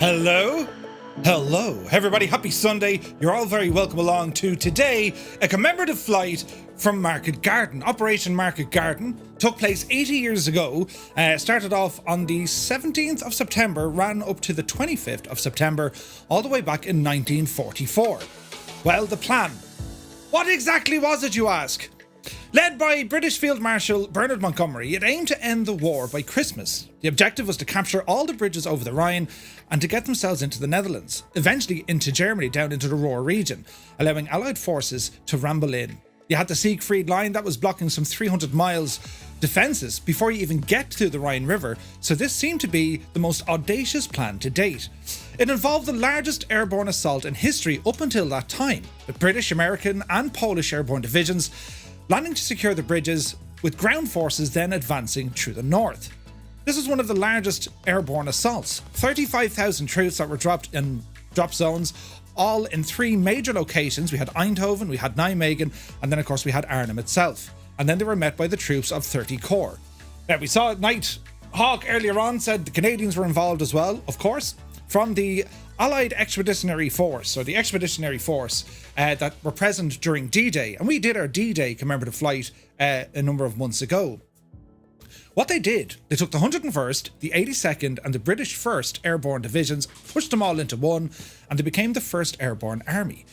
Hello? Hello, everybody. Happy Sunday. You're all very welcome along to today, a commemorative flight from Market Garden. Operation Market Garden took place 80 years ago, started off on the 17th of September, ran up to the 25th of September, all the way back in 1944. Well, the plan. What exactly was it, you ask? Led by British Field Marshal Bernard Montgomery, it aimed to end the war by Christmas. The objective was to capture all the bridges over the Rhine and to get themselves into the Netherlands, eventually into Germany, down into the Ruhr region, allowing Allied forces to ramble in. You had the Siegfried Line that was blocking some 300 miles defences before you even get to the Rhine River, so this seemed to be the most audacious plan to date. It involved the largest airborne assault in history up until that time, with British, American and Polish airborne divisions landing to secure the bridges, with ground forces then advancing through the north. This was one of the largest airborne assaults. 35,000 troops that were dropped in drop zones, all in three major locations. We had Eindhoven, we had Nijmegen, and then of course we had Arnhem itself. And then they were met by the troops of 30 Corps. Now we saw Night Hawk earlier on said the Canadians were involved as well, of course, from the Allied Expeditionary Force, or the Expeditionary Force that were present during D-Day. And we did our D-Day commemorative flight a number of months ago. What they did, they took the 101st, the 82nd and the British 1st Airborne Divisions, pushed them all into one, and they became the 1st Airborne Army.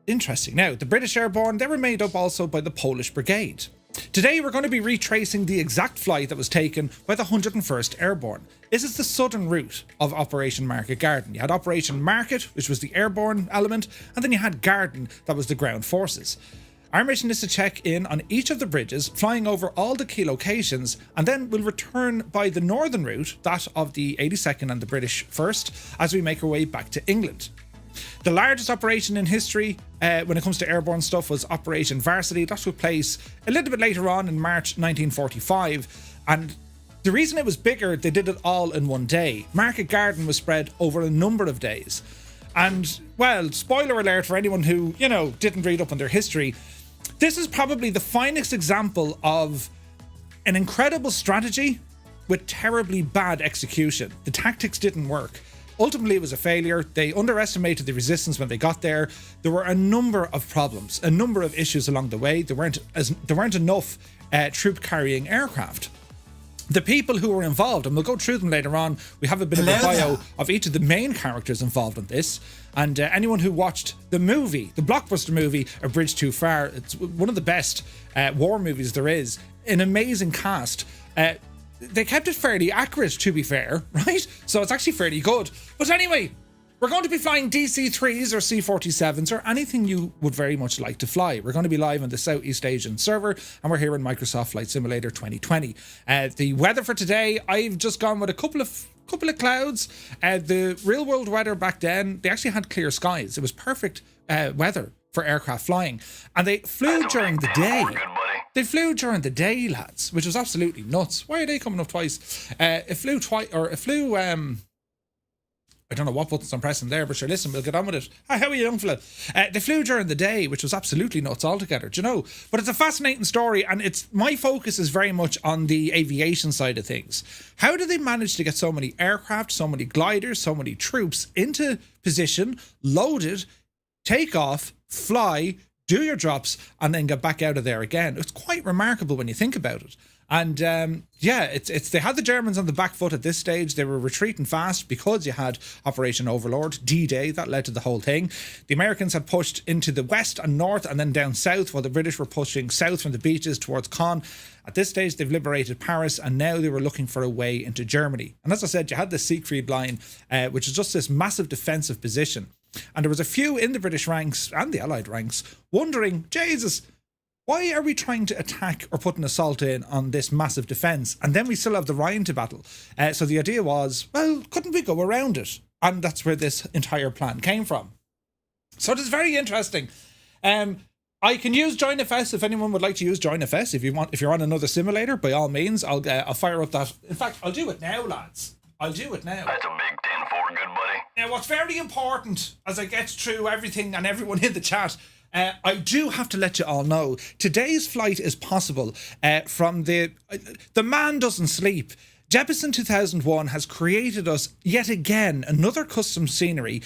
Interesting. Now, the British Airborne, they were made up also by the Polish Brigade. Today, we're going to be retracing the exact flight that was taken by the 101st Airborne. This is the southern route of Operation Market Garden. You had Operation Market, which was the airborne element, and then you had Garden, that was the ground forces. Our mission is to check in on each of the bridges, flying over all the key locations, and then we'll return by the northern route, that of the 82nd and the British 1st, as we make our way back to England. The largest operation in history when it comes to airborne stuff was Operation Varsity. That took place a little bit later on in March 1945, and the reason it was bigger, they did it all in one day. Market Garden was spread over a number of days. And, well, spoiler alert for anyone who, didn't read up on their history, this is probably the finest example of an incredible strategy with terribly bad execution. The tactics didn't work. Ultimately, it was a failure. They underestimated the resistance when they got there. There were a number of problems, a number of issues along the way. There weren't enough troop-carrying aircraft. The people who were involved, and we'll go through them later on, we have a bit of a bio of each of the main characters involved in this. And anyone who watched the movie, the blockbuster movie, A Bridge Too Far, it's one of the best war movies there is. An amazing cast. They kept it fairly accurate, to be fair, right? So it's actually fairly good. But anyway, we're going to be flying DC-3s or C-47s or anything you would very much like to fly. We're going to be live on the Southeast Asian server, and we're here in Microsoft Flight Simulator 2020. The weather for today, I've just gone with a couple of clouds. The real world weather back then, they actually had clear skies. It was perfect weather for aircraft flying, and they flew during the day. They flew during the day, lads, which was absolutely nuts. Why are they coming up twice? It flew twice, or it flew, I don't know what buttons I'm pressing there, but sure, listen, we'll get on with it. Hi, how are you, young fella? They flew during the day, which was absolutely nuts altogether, do you know? But it's a fascinating story, and my focus is very much on the aviation side of things. How did they manage to get so many aircraft, so many gliders, so many troops into position, loaded, take off, fly, do your drops, and then get back out of there again? It's quite remarkable when you think about it. And they had the Germans on the back foot at this stage. They were retreating fast because you had Operation Overlord, D-Day, that led to the whole thing. The Americans had pushed into the west and north and then down south, while the British were pushing south from the beaches towards Caen. At this stage, they've liberated Paris, and now they were looking for a way into Germany. And as I said, you had the Siegfried Line, which is just this massive defensive position. And there was a few in the British ranks and the Allied ranks wondering, Jesus, why are we trying to attack or put an assault in on this massive defence? And then we still have the Rhine to battle. So the idea was, well, couldn't we go around it? And that's where this entire plan came from. So it is very interesting. I can use JoinFS if anyone would like to use JoinFS. If you're on another simulator, by all means, I'll fire up that. In fact, I'll do it now, lads. I'll do it now. That's a big 10-4, good buddy. Now, what's very important as I get through everything and everyone in the chat, I do have to let you all know, today's flight is possible from the man doesn't sleep. Jeppesen 2001 has created us yet again another custom scenery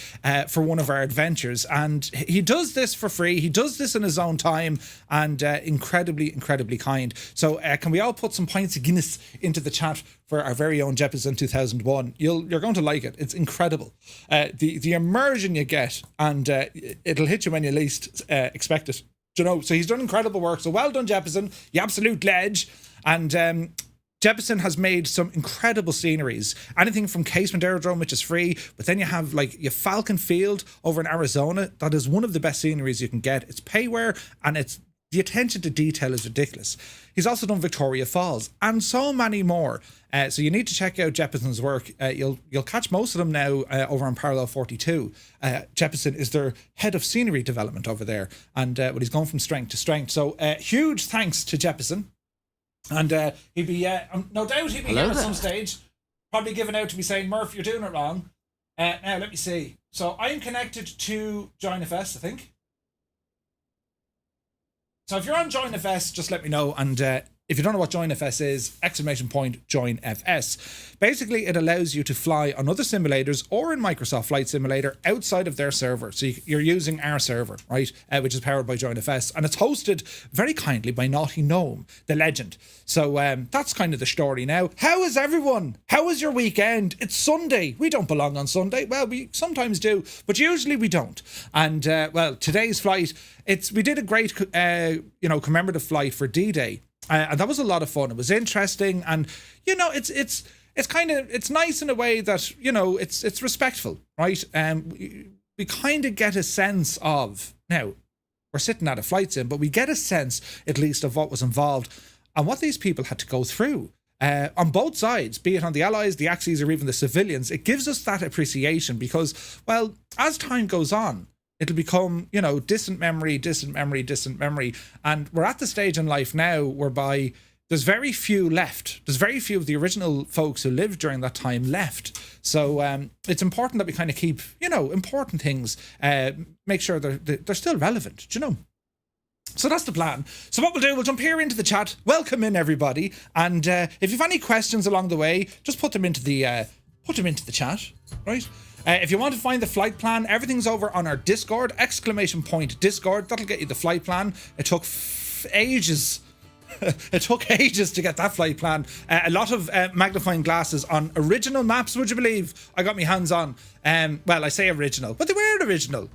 for one of our adventures, and he does this for free. He does this in his own time, and incredibly kind. So can we all put some pints of Guinness into the chat for our very own Jeppesen 2001? You're going to like it. It's incredible. The immersion you get, and it'll hit you when you least expect it. Do you know? So he's done incredible work. So well done, Jeppesen. You absolute ledge. And Jeppesen has made some incredible sceneries. Anything from Casement Aerodrome, which is free, but then you have like your Falcon Field over in Arizona. That is one of the best sceneries you can get. It's payware, and the attention to detail is ridiculous. He's also done Victoria Falls and so many more. So you need to check out Jeppesen's work. You'll catch most of them now over on Parallel 42. Jeppesen is their head of scenery development over there, and he's going from strength to strength. So huge thanks to Jeppesen. And he'd be, no doubt he'd be here at some stage, probably giving out to me saying, Murph, you're doing it wrong. Now, let me see. So I'm connected to JoinFS, I think. So if you're on JoinFS, just let me know. And if you don't know what JoinFS is, ! JoinFS. Basically, it allows you to fly on other simulators or in Microsoft Flight Simulator outside of their server. So you're using our server, right? Which is powered by JoinFS. And it's hosted very kindly by Naughty Gnome, the legend. So that's kind of the story now. How is everyone? How was your weekend? It's Sunday. We don't belong on Sunday. Well, we sometimes do, but usually we don't. And well, today's flight, we did a great, commemorative flight for D-Day. And that was a lot of fun. It was interesting, and it's nice in a way that it's respectful, right? We kind of get a sense of, now we're sitting at a flight sim, but we get a sense at least of what was involved and what these people had to go through on both sides, be it on the Allies, the Axis, or even the civilians. It gives us that appreciation because, well, as time goes on, it'll become, distant memory. And we're at the stage in life now whereby there's very few left. There's very few of the original folks who lived during that time left. So it's important that we kind of keep, important things, make sure they're still relevant, do you know? So that's the plan. So what we'll do, we'll jump here into the chat. Welcome in, everybody. And if you've any questions along the way, just put them into the chat, right? If you want to find the flight plan, everything's over on our Discord, ! Discord. That'll get you the flight plan. It took ages. It took ages to get that flight plan. A lot of magnifying glasses on original maps, would you believe? I got my hands on. Well, I say original, but they weren't original.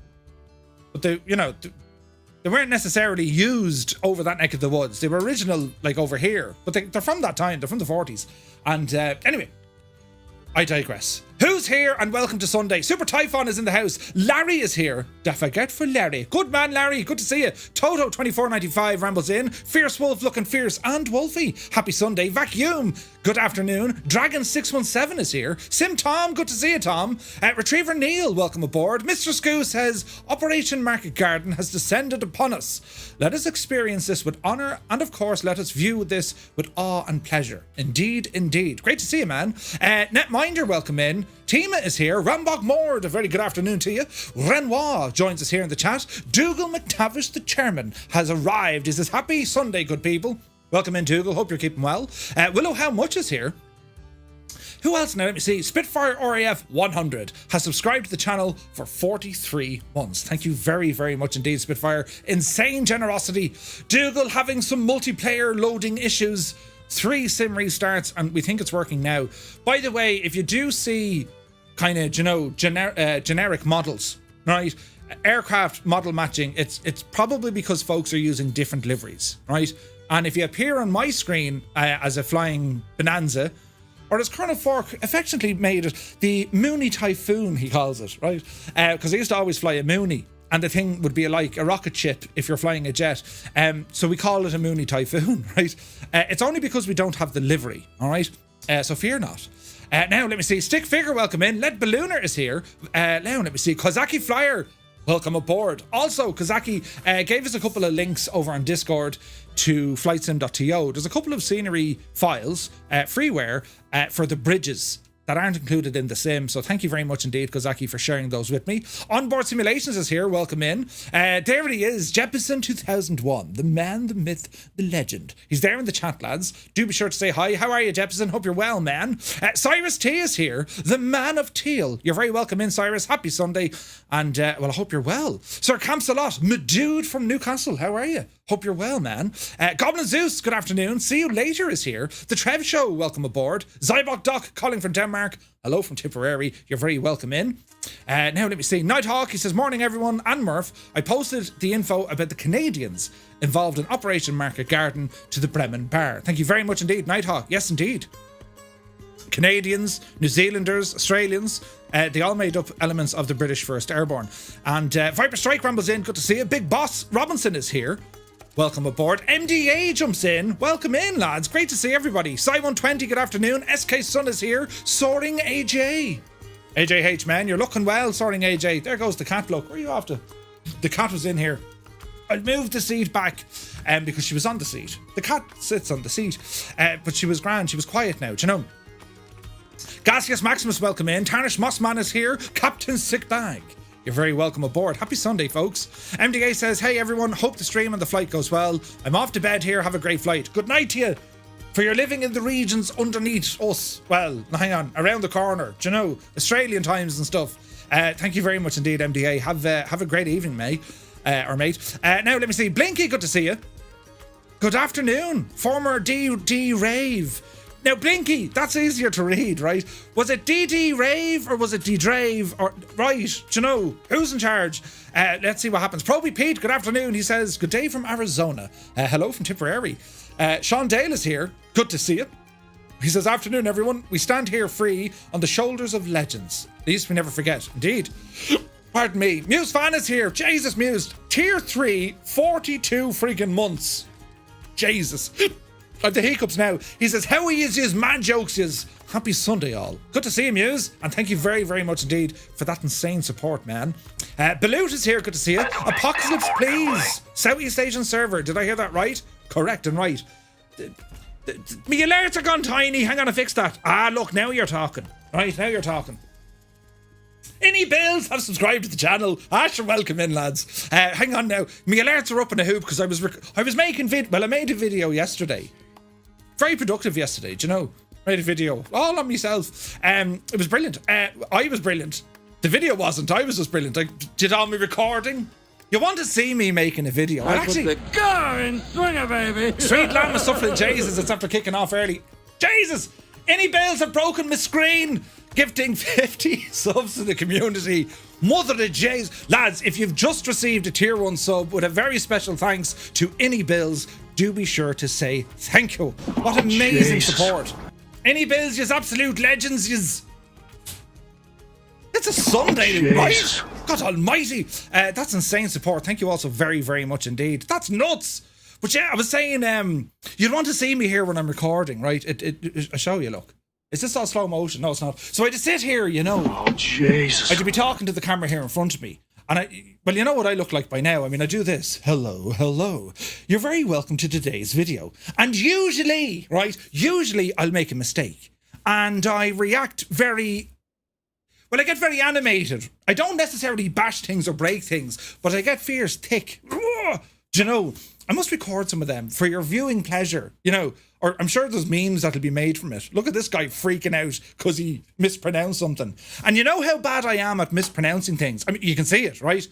But they weren't necessarily used over that neck of the woods. They were original, like over here. But they're from that time. They're from the 40s. And anyway, I digress. Who's here and welcome to Sunday? Super Typhon is in the house. Larry is here. Da forget for Larry. Good man, Larry. Good to see you. Toto2495 rambles in. Fierce Wolf looking fierce and wolfy. Happy Sunday. Vacuum. Good afternoon. Dragon617 is here. Sim Tom. Good to see you, Tom. Retriever Neil. Welcome aboard. Mr. Scoo says, Operation Market Garden has descended upon us. Let us experience this with honour and, of course, let us view this with awe and pleasure. Indeed, indeed. Great to see you, man. Netminder, welcome in. Tima is here. Rambach Mord, a very good afternoon to you. Renoir joins us here in the chat. Dougal McTavish, the chairman, has arrived. He says, happy Sunday, good people. Welcome in, Dougal. Hope you're keeping well. Willow How Much is here. Who else now? Let me see. Spitfire RAF 100 has subscribed to the channel for 43 months. Thank you very, very much indeed, Spitfire. Insane generosity. Dougal having some multiplayer loading issues. 3 sim restarts, and we think it's working now. By the way, if you do see kind of, generic models, right? Aircraft model matching, it's probably because folks are using different liveries, right? And if you appear on my screen as a flying Bonanza, or as Colonel Fork affectionately made it, the Mooney Typhoon, he calls it, right? Because I used to always fly a Mooney. And the thing would be like a rocket ship if you're flying a jet. So we call it a Mooney Typhoon, right? It's only because we don't have the livery, all right? So fear not. Now, let me see. Stick Figure, welcome in. Lead Ballooner is here. Now, let me see. Kozaki Flyer, welcome aboard. Also, Kozaki gave us a couple of links over on Discord to flightsim.to. There's a couple of scenery files, freeware, for the bridges that aren't included in the sim. So thank you very much indeed, Kozaki, for sharing those with me. Onboard Simulations is here. Welcome in. There he is, Jeppesen 2001, the man, the myth, the legend. He's there in the chat, lads. Do be sure to say hi. How are you, Jeppesen? Hope you're well, man. Cyrus T is here, the man of teal. You're very welcome in, Cyrus. Happy Sunday. And, well, I hope you're well. Sir Campsalot, my dude from Newcastle. How are you? Hope you're well, man. Goblin Zeus, good afternoon. See you later is here. The Trev Show, welcome aboard. Zybok Doc, calling from Denmark. Hello from Tipperary. You're very welcome in. Now let me see. Nighthawk, he says, morning everyone. And Murph, I posted the info about the Canadians involved in Operation Market Garden to the Bremen Bar. Thank you very much indeed, Nighthawk. Yes, indeed. Canadians, New Zealanders, Australians, they all made up elements of the British 1st Airborne. And Viper Strike rambles in. Good to see you. Big Boss Robinson is here. Welcome aboard. MDA jumps in. Welcome in, lads. Great to see everybody. Cy120, good afternoon. SK Sun is here. Soaring AJ. AJH, man, you're looking well, Soaring AJ. There goes the cat. Look, where are you off to? The cat was in here. I'll move the seat back because she was on the seat. The cat sits on the seat. But she was grand. She was quiet now, do you know? Gaseous Maximus, welcome in. Tarnish Mossman is here. Captain Sick Bag. You're very welcome aboard. Happy Sunday, folks. MDA says, hey everyone, hope the stream and the flight goes well. I'm off to bed here. Have a great flight. Good night to you. For you're living in the regions underneath us. Well, hang on, around the corner. Do you know, Australian times and stuff. Thank you very much indeed, MDA. Have a great evening, mate. Now let me see. Blinky, good to see you. Good afternoon, former D Rave. Now, Blinky, that's easier to read, right? Was it DD Rave or was it D Drave? Or right, do you know who's in charge? Let's see what happens. Proby Pete, good afternoon. He says, good day from Arizona. Hello from Tipperary. Sean Dale is here. Good to see you. He says, afternoon, everyone. We stand here free on the shoulders of legends. These we never forget. Indeed. Pardon me. Muse Fan is here. Jesus, Muse. Tier 3, 42 freaking months. Jesus. I've the hiccups now. He says, how he is his man jokes is. Happy Sunday, all. Good to see you, Muse. And thank you very, very much indeed for that insane support, man. Balut is here. Good to see you. Apocalypse, please. Southeast Asian server. Did I hear that right? Correct and right. My alerts are gone tiny. Hang on, I fixed that. Look, now you're talking. Right, now you're talking. Any bills have subscribed to the channel. Sure, welcome in, lads. Hang on now. My alerts are up in a hoop because I was making I made a video yesterday. Very productive yesterday, do you know? Made a video all on myself. It was brilliant. I was brilliant. The video wasn't. I was just brilliant. I did all my recording. You want to see me making a video? I put the car in swinger, baby. Street Lamb is suffering. Jesus, it's after kicking off early. Jesus! Any bills have broken my screen. Gifting 50 subs to the community. Mother of Jays. Lads, if you've just received a tier 1 sub with a very special thanks to Any Bills, do be sure to say thank you. What amazing support. Any Bills, yous absolute legends, yous. It's a Sunday, right? God almighty. That's insane support. Thank you also very, very much indeed. That's nuts. But yeah, I was saying, you'd want to see me here when I'm recording, right? I'll show you, look. Is this all slow motion? No, it's not. So I'd sit here, you know. Oh, Jesus. I'd be talking to the camera here in front of me. And well, you know what I look like by now. I mean, I do this. Hello, hello. You're very welcome to today's video. And usually, right, I'll make a mistake. And I react I get very animated. I don't necessarily bash things or break things, but I get fierce, thick. Do you know, I must record some of them for your viewing pleasure, you know, or I'm sure there's memes that'll be made from it. Look at this guy freaking out because he mispronounced something. And you know how bad I am at mispronouncing things. I mean, you can see it, right?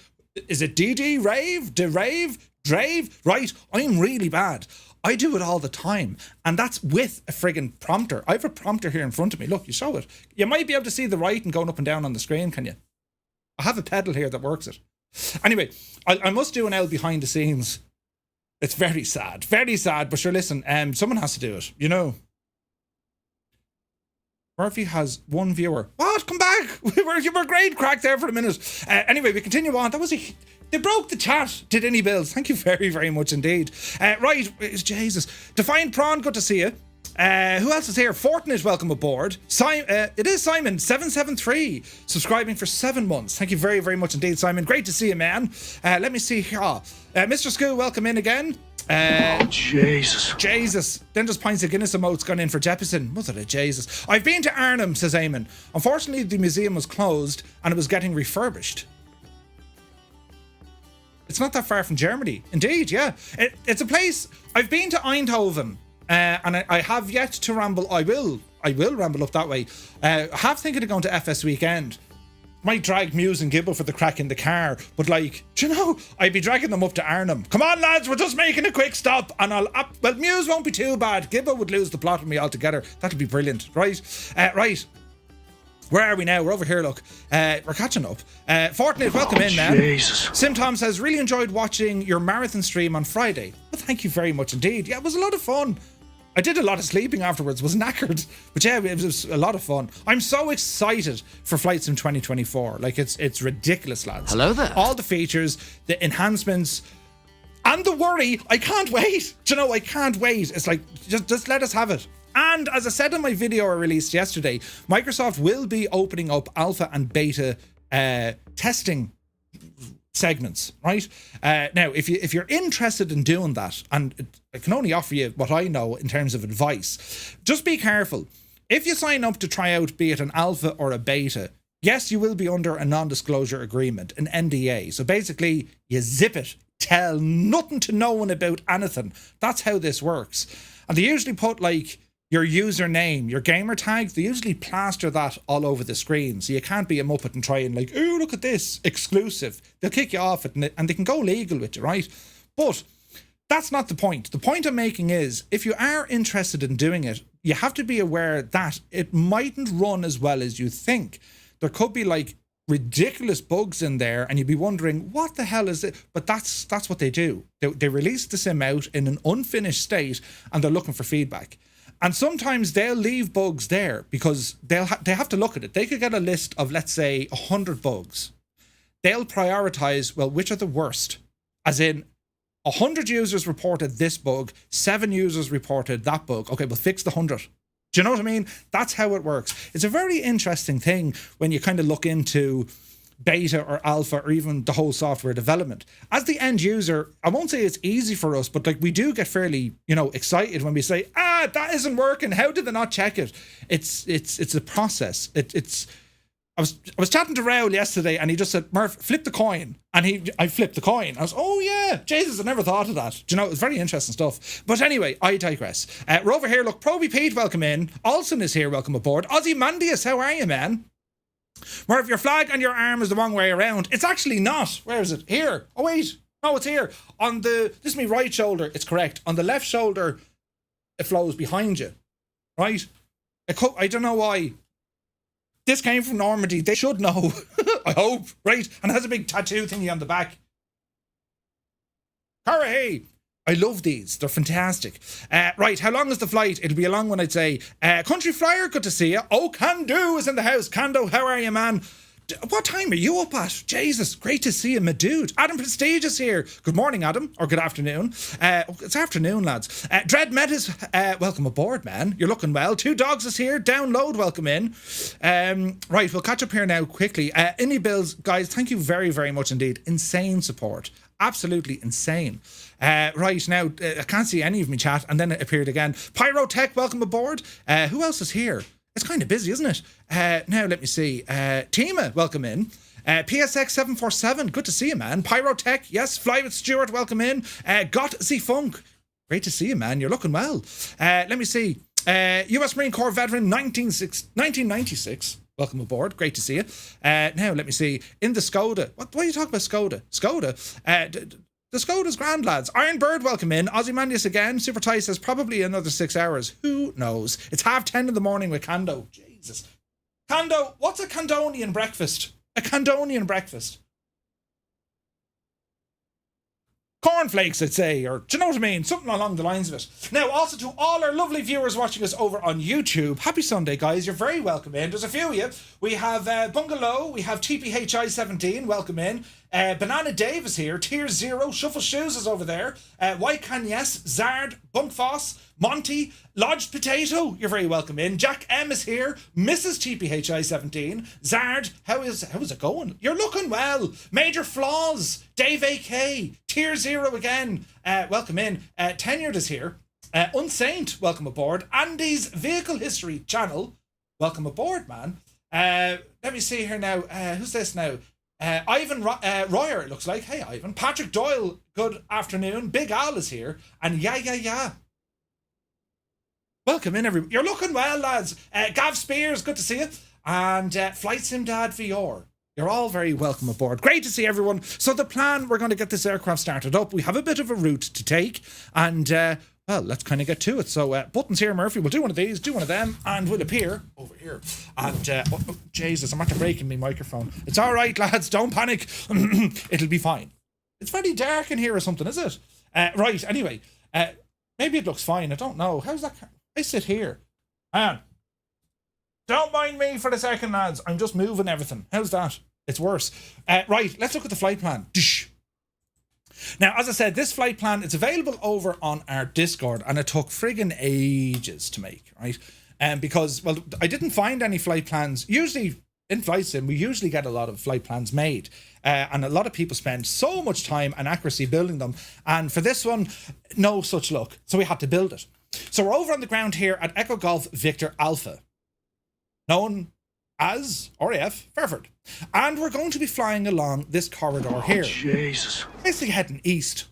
Is it DD, Rave, DeRave, Drave? Right? I'm really bad. I do it all the time. And that's with a friggin' prompter. I have a prompter here in front of me. Look, you show it. You might be able to see the writing going up and down on the screen, can you? I have a pedal here that works it. Anyway, I must do an L behind the scenes. It's very sad, but sure, listen, someone has to do it, you know. Murphy has 1 viewer. What? Come back! You were great crack there for a minute. Anyway, we continue on. They broke the chat. Did Any Bills? Thank you very, very much indeed. Right, Jesus. Defiant Prawn, good to see you. Who else is here? Fortnite, welcome aboard. It is Simon 773 subscribing for 7 months. Thank you very, very much indeed, Simon. Great to see you, man. Let me see here. Mr. Skoo, welcome in again. Jesus. Then just pints of Guinness emotes gone in for Jeppison. Was it a Jesus? I've been to Arnhem, says Eamon. Unfortunately, the museum was closed and it was getting refurbished. It's not that far from Germany. Indeed, yeah. It's a place... I've been to Eindhoven, and I have yet to ramble. I will ramble up that way. I have thinking of going to FS weekend. Might drag Muse and Gibble for the crack in the car, but like, do you know, I'd be dragging them up to Arnhem. Come on, lads, we're just making a quick stop, and well, Muse won't be too bad. Gibble would lose the plot with me altogether. That'd be brilliant, right? Right. Where are we now? We're over here, look. We're catching up. Fortnite, welcome in, man. Jesus. Sim Tom says, really enjoyed watching your marathon stream on Friday. Well, thank you very much indeed. Yeah, it was a lot of fun. I did a lot of sleeping afterwards, was knackered. But yeah, it was a lot of fun. I'm so excited for Flight Sim 2024. Like, it's ridiculous, lads. Hello there. All the features, the enhancements, and the worry. I can't wait. Do you know, I can't wait. It's like, just let us have it. And as I said in my video I released yesterday, Microsoft will be opening up alpha and beta testing segments, right? Now, if you're interested in doing that, and I can only offer you what I know in terms of advice, just be careful. If you sign up to try out, be it an alpha or a beta, yes, you will be under a non-disclosure agreement, an NDA. So basically, you zip it. Tell nothing to no one about anything. That's how this works. And they usually put like your username, your gamer tag, they usually plaster that all over the screen. So you can't be a muppet and try and like, oh, look at this, exclusive. They'll kick you off it and they can go legal with you, right? But that's not the point. The point I'm making is, if you are interested in doing it, you have to be aware that it mightn't run as well as you think. There could be like ridiculous bugs in there and you'd be wondering, what the hell is it? But that's what they do. They release the sim out in an unfinished state and they're looking for feedback. And sometimes they'll leave bugs there because they have to look at it. They could get a list of, let's say, 100 bugs. They'll prioritize, well, which are the worst? As in, 100 users reported this bug, 7 users reported that bug. Okay, we'll fix the 100. Do you know what I mean? That's how it works. It's a very interesting thing when you kind of look into beta or alpha or even the whole software development. As the end user, I won't say it's easy for us, but like we do get fairly, excited when we say, that isn't working. How did they not check it? It's a process. I was chatting to Raoul yesterday and he just said, Murph, flip the coin. And I flipped the coin. I was, oh yeah, Jesus, I never thought of that. Do you know, it was very interesting stuff. But anyway, I digress. We're over here, look, Proby Pete, welcome in. Olsen is here, welcome aboard. Ozymandias, how are you, man? Murph, your flag and your arm is the wrong way around. It's actually not. Where is it? Here. Oh wait, no, it's here. This is my right shoulder, it's correct. On the left shoulder, it flows behind you, right? I don't know why. This came from Normandy. They should know. I hope, right? And it has a big tattoo thingy on the back. Hooray! I love these. They're fantastic. Right, how long is the flight? It'll be a long one, I'd say. Country Flyer, good to see you. Oh, Kando is in the house. Kando, how are you, man? What time are you up at? Jesus, great to see you, my dude. Adam Prestige is here. Good morning, Adam, or good afternoon. It's afternoon, lads. Dread Metas, welcome aboard, man. You're looking well. Two Dogs is here. Download, welcome in. Right, we'll catch up here now quickly. Indie Bills, guys, thank you very, very much indeed. Insane support. Absolutely insane. Right, now, I can't see any of me chat, and then it appeared again. Pyrotech, welcome aboard. Who else is here? It's kind of busy, isn't it? Now, let me see. Tima, welcome in. PSX 747, good to see you, man. Pyrotech, yes. Fly with Stuart, welcome in. Got Z Funk, great to see you, man. You're looking well. Let me see. US Marine Corps veteran 1996. Welcome aboard. Great to see you. Now, let me see. In the Skoda. What are you talking about, Skoda? Skoda? The Skoda's grand, lads. Iron Bird, welcome in. Ozymandias again. Super Ty says probably another 6 hours. Who knows? It's 10:30 in the morning with Kando. Jesus. Kando, what's a Candonian breakfast? A Candonian breakfast. Cornflakes, I'd say, or do you know what I mean? Something along the lines of it. Now, also to all our lovely viewers watching us over on YouTube, happy Sunday, guys. You're very welcome in. There's a few of you. We have Bungalow, we have TPHI17, welcome in. Banana Dave is here. Tier 0, Shuffle Shoes is over there. White Can Yes, Zard, Bunkfoss, Monty, Lodged Potato, you're very welcome in. Jack M is here. Mrs. TPHI17. Zard, how is it going? You're looking well. Major Flaws, Dave AK, Tier Zero again. Welcome in. Tenured is here. Unsaint, welcome aboard. Andy's Vehicle History channel, welcome aboard, man. Let me see here now. Who's this now? Ivan Royer, it looks like. Hey, Ivan. Patrick Doyle, good afternoon. Big Al is here. And yeah. Welcome in, everybody. You're looking well, lads. Gav Spears, good to see you. And Flight Sim Dad VR. You're all very welcome aboard. Great to see everyone. So the plan, we're going to get this aircraft started up. We have a bit of a route to take. And, well, let's kind of get to it. So buttons here, Murphy. We'll do one of these, do one of them, and we'll appear over here. And, oh, Jesus, I'm after breaking my microphone. It's all right, lads. Don't panic. It'll be fine. It's very dark in here or something, is it? Right, anyway. Maybe it looks fine. I don't know. How's that? I sit here. Hang on. Don't mind me for a second, lads. I'm just moving everything. How's that? It's worse. Right, let's look at the flight plan. Now, as I said, this flight plan, it's available over on our Discord, and it took friggin' ages to make, right? Because, well, I didn't find any flight plans. Usually, in Flight Sim, we usually get a lot of flight plans made, and a lot of people spend so much time and accuracy building them, and for this one, no such luck, so we had to build it. So we're over on the ground here at Echo Golf Victor Alpha, known as RAF Fairford. And we're going to be flying along this corridor here. Jesus. Basically heading east.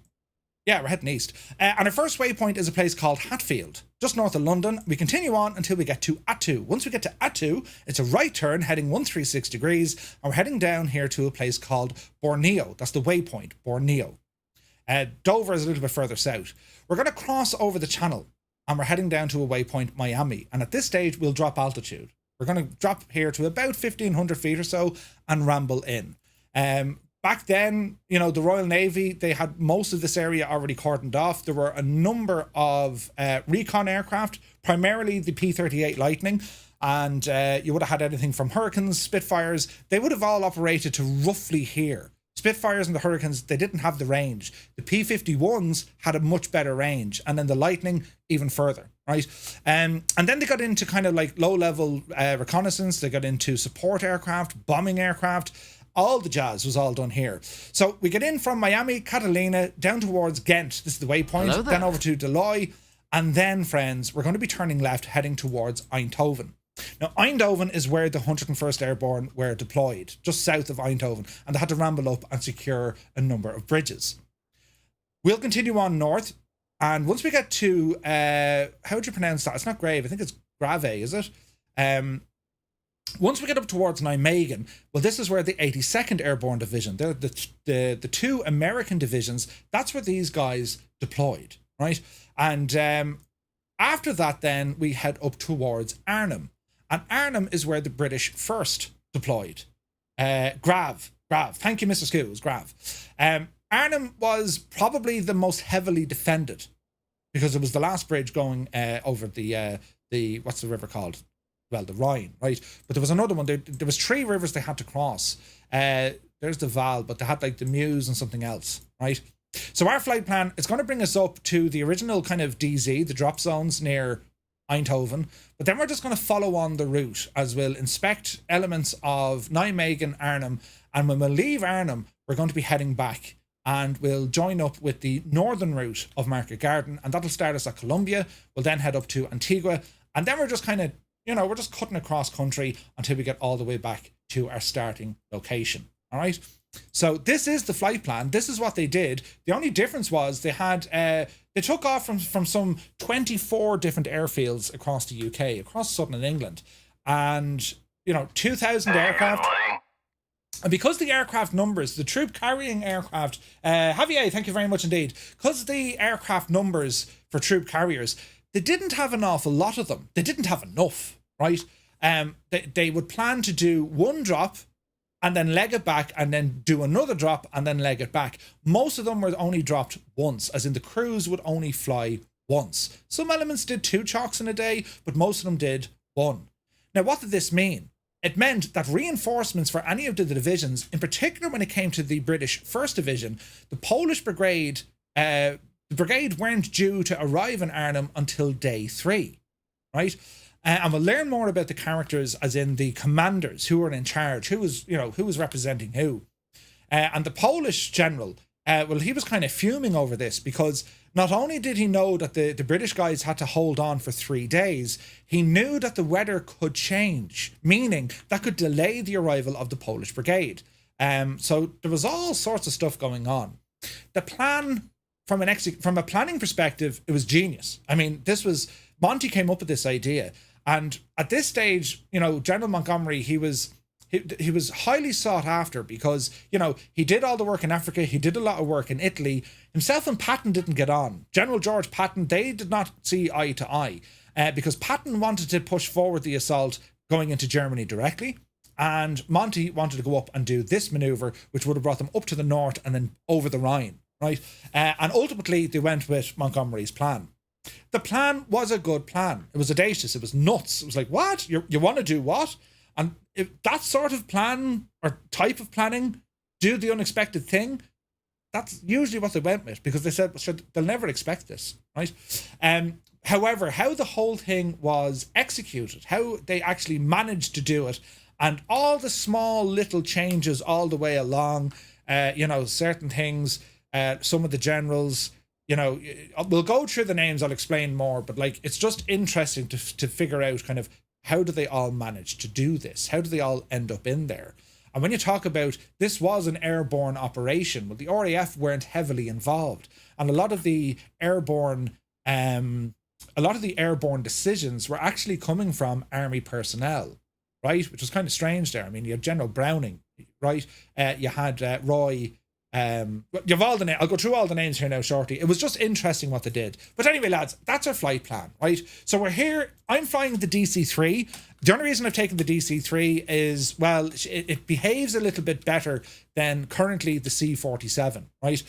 Yeah, we're heading east. And our first waypoint is a place called Hatfield, just north of London. We continue on until we get to at.z. Once we get to at.z, it's a right turn heading 136 degrees, and we're heading down here to a place called Borneo. That's the waypoint, Borneo. Dover is a little bit further south. We're going to cross over the channel, and we're heading down to a waypoint, Miami. And at this stage, we'll drop altitude. We're going to drop here to about 1,500 feet or so and ramble in. Back then, you know, the Royal Navy, they had most of this area already cordoned off. There were a number of recon aircraft, primarily the P-38 Lightning, and you would have had anything from Hurricanes, Spitfires. They would have all operated to roughly here. Spitfires and the Hurricanes, they didn't have the range. The P-51s had a much better range, and then the Lightning even further, right? And then they got into kind of like low-level reconnaissance. They got into support aircraft, bombing aircraft. All the jazz was all done here. So we get in from Miami, Catalina, down towards Ghent. This is the waypoint. Then over to Deloy. And then, friends, we're going to be turning left, heading towards Eindhoven. Now, Eindhoven is where the 101st Airborne were deployed, just south of Eindhoven, and they had to ramble up and secure a number of bridges. We'll continue on north, and once we get to, how would you pronounce that? It's not Grave, I think it's Grave, is it? Once we get up towards Nijmegen, well, this is where the 82nd Airborne Division, they're the two American divisions, that's where these guys deployed, right? And after that, then, we head up towards Arnhem. And Arnhem is where the British first deployed. Grav. Thank you, Mr. Skoo. It was Grav. Arnhem was probably the most heavily defended because it was the last bridge going over the what's the river called? Well, the Rhine, right? But there was another one. There was 3 rivers they had to cross. There's the Val, but they had like the Meuse and something else, right? So our flight plan is going to bring us up to the original kind of DZ, the drop zones near Eindhoven, but then we're just going to follow on the route as we'll inspect elements of Nijmegen, Arnhem, and when we leave Arnhem, we're going to be heading back and we'll join up with the northern route of Market Garden, and that'll start us at Colombia. We'll then head up to Antigua, and then we're just kind of, you know, we're just cutting across country until we get all the way back to our starting location. All right. So this is the flight plan. This is what they did. The only difference was they had they took off from some 24 different airfields across the UK, across southern England, and you know 2,000 aircraft. And because the aircraft numbers, the troop carrying aircraft, Javier, thank you very much indeed. Because the aircraft numbers for troop carriers, they didn't have an awful lot of them. They didn't have enough, right? They would plan to do one drop and then leg it back and then do another drop and then leg it back. Most of them were only dropped once, as in the crews would only fly once. Some elements did 2 chocks in a day, but most of them did 1. Now, what did this mean? It meant that reinforcements for any of the divisions, in particular when it came to the British 1st Division, the Polish Brigade the brigade weren't due to arrive in Arnhem until day 3, right? And we'll learn more about the characters, as in the commanders who were in charge, who was representing who. And the Polish general, well, he was kind of fuming over this, because not only did he know that the British guys had to hold on for 3 days, he knew that the weather could change, meaning that could delay the arrival of the Polish brigade. So there was all sorts of stuff going on. The plan, from a planning perspective, it was genius. I mean, Monty came up with this idea, and at this stage, General Montgomery, he was highly sought after, because, he did all the work in Africa, he did a lot of work in Italy. Himself and Patton didn't get on. General George Patton, they did not see eye to eye, because Patton wanted to push forward the assault going into Germany directly, and Monty wanted to go up and do this maneuver, which would have brought them up to the north and then over the Rhine, right? And ultimately, they went with Montgomery's plan. The plan was a good plan. It was audacious. It was nuts. It was like, what? You want to do what? And if that sort of plan or type of planning, do the unexpected thing, that's usually what they went with, because they said, well, they'll never expect this, right? However, how the whole thing was executed, how they actually managed to do it, and all the small little changes all the way along, certain things, some of the generals, we'll go through the names, I'll explain more, but it's just interesting to figure out kind of, how do they all manage to do this? How do they all end up in there? And when you talk about this was an airborne operation, well, the RAF weren't heavily involved, and a lot of the airborne decisions were actually coming from army personnel, right? Which was kind of strange there. I mean, you had General Browning, right? You had Roy. You've all the names. I'll go through all the names here now shortly. It was just interesting what they did. But anyway, lads, that's our flight plan, right? So we're here. I'm flying the DC-3. The only reason I've taken the DC-3 is, well, it behaves a little bit better than currently the C-47, right?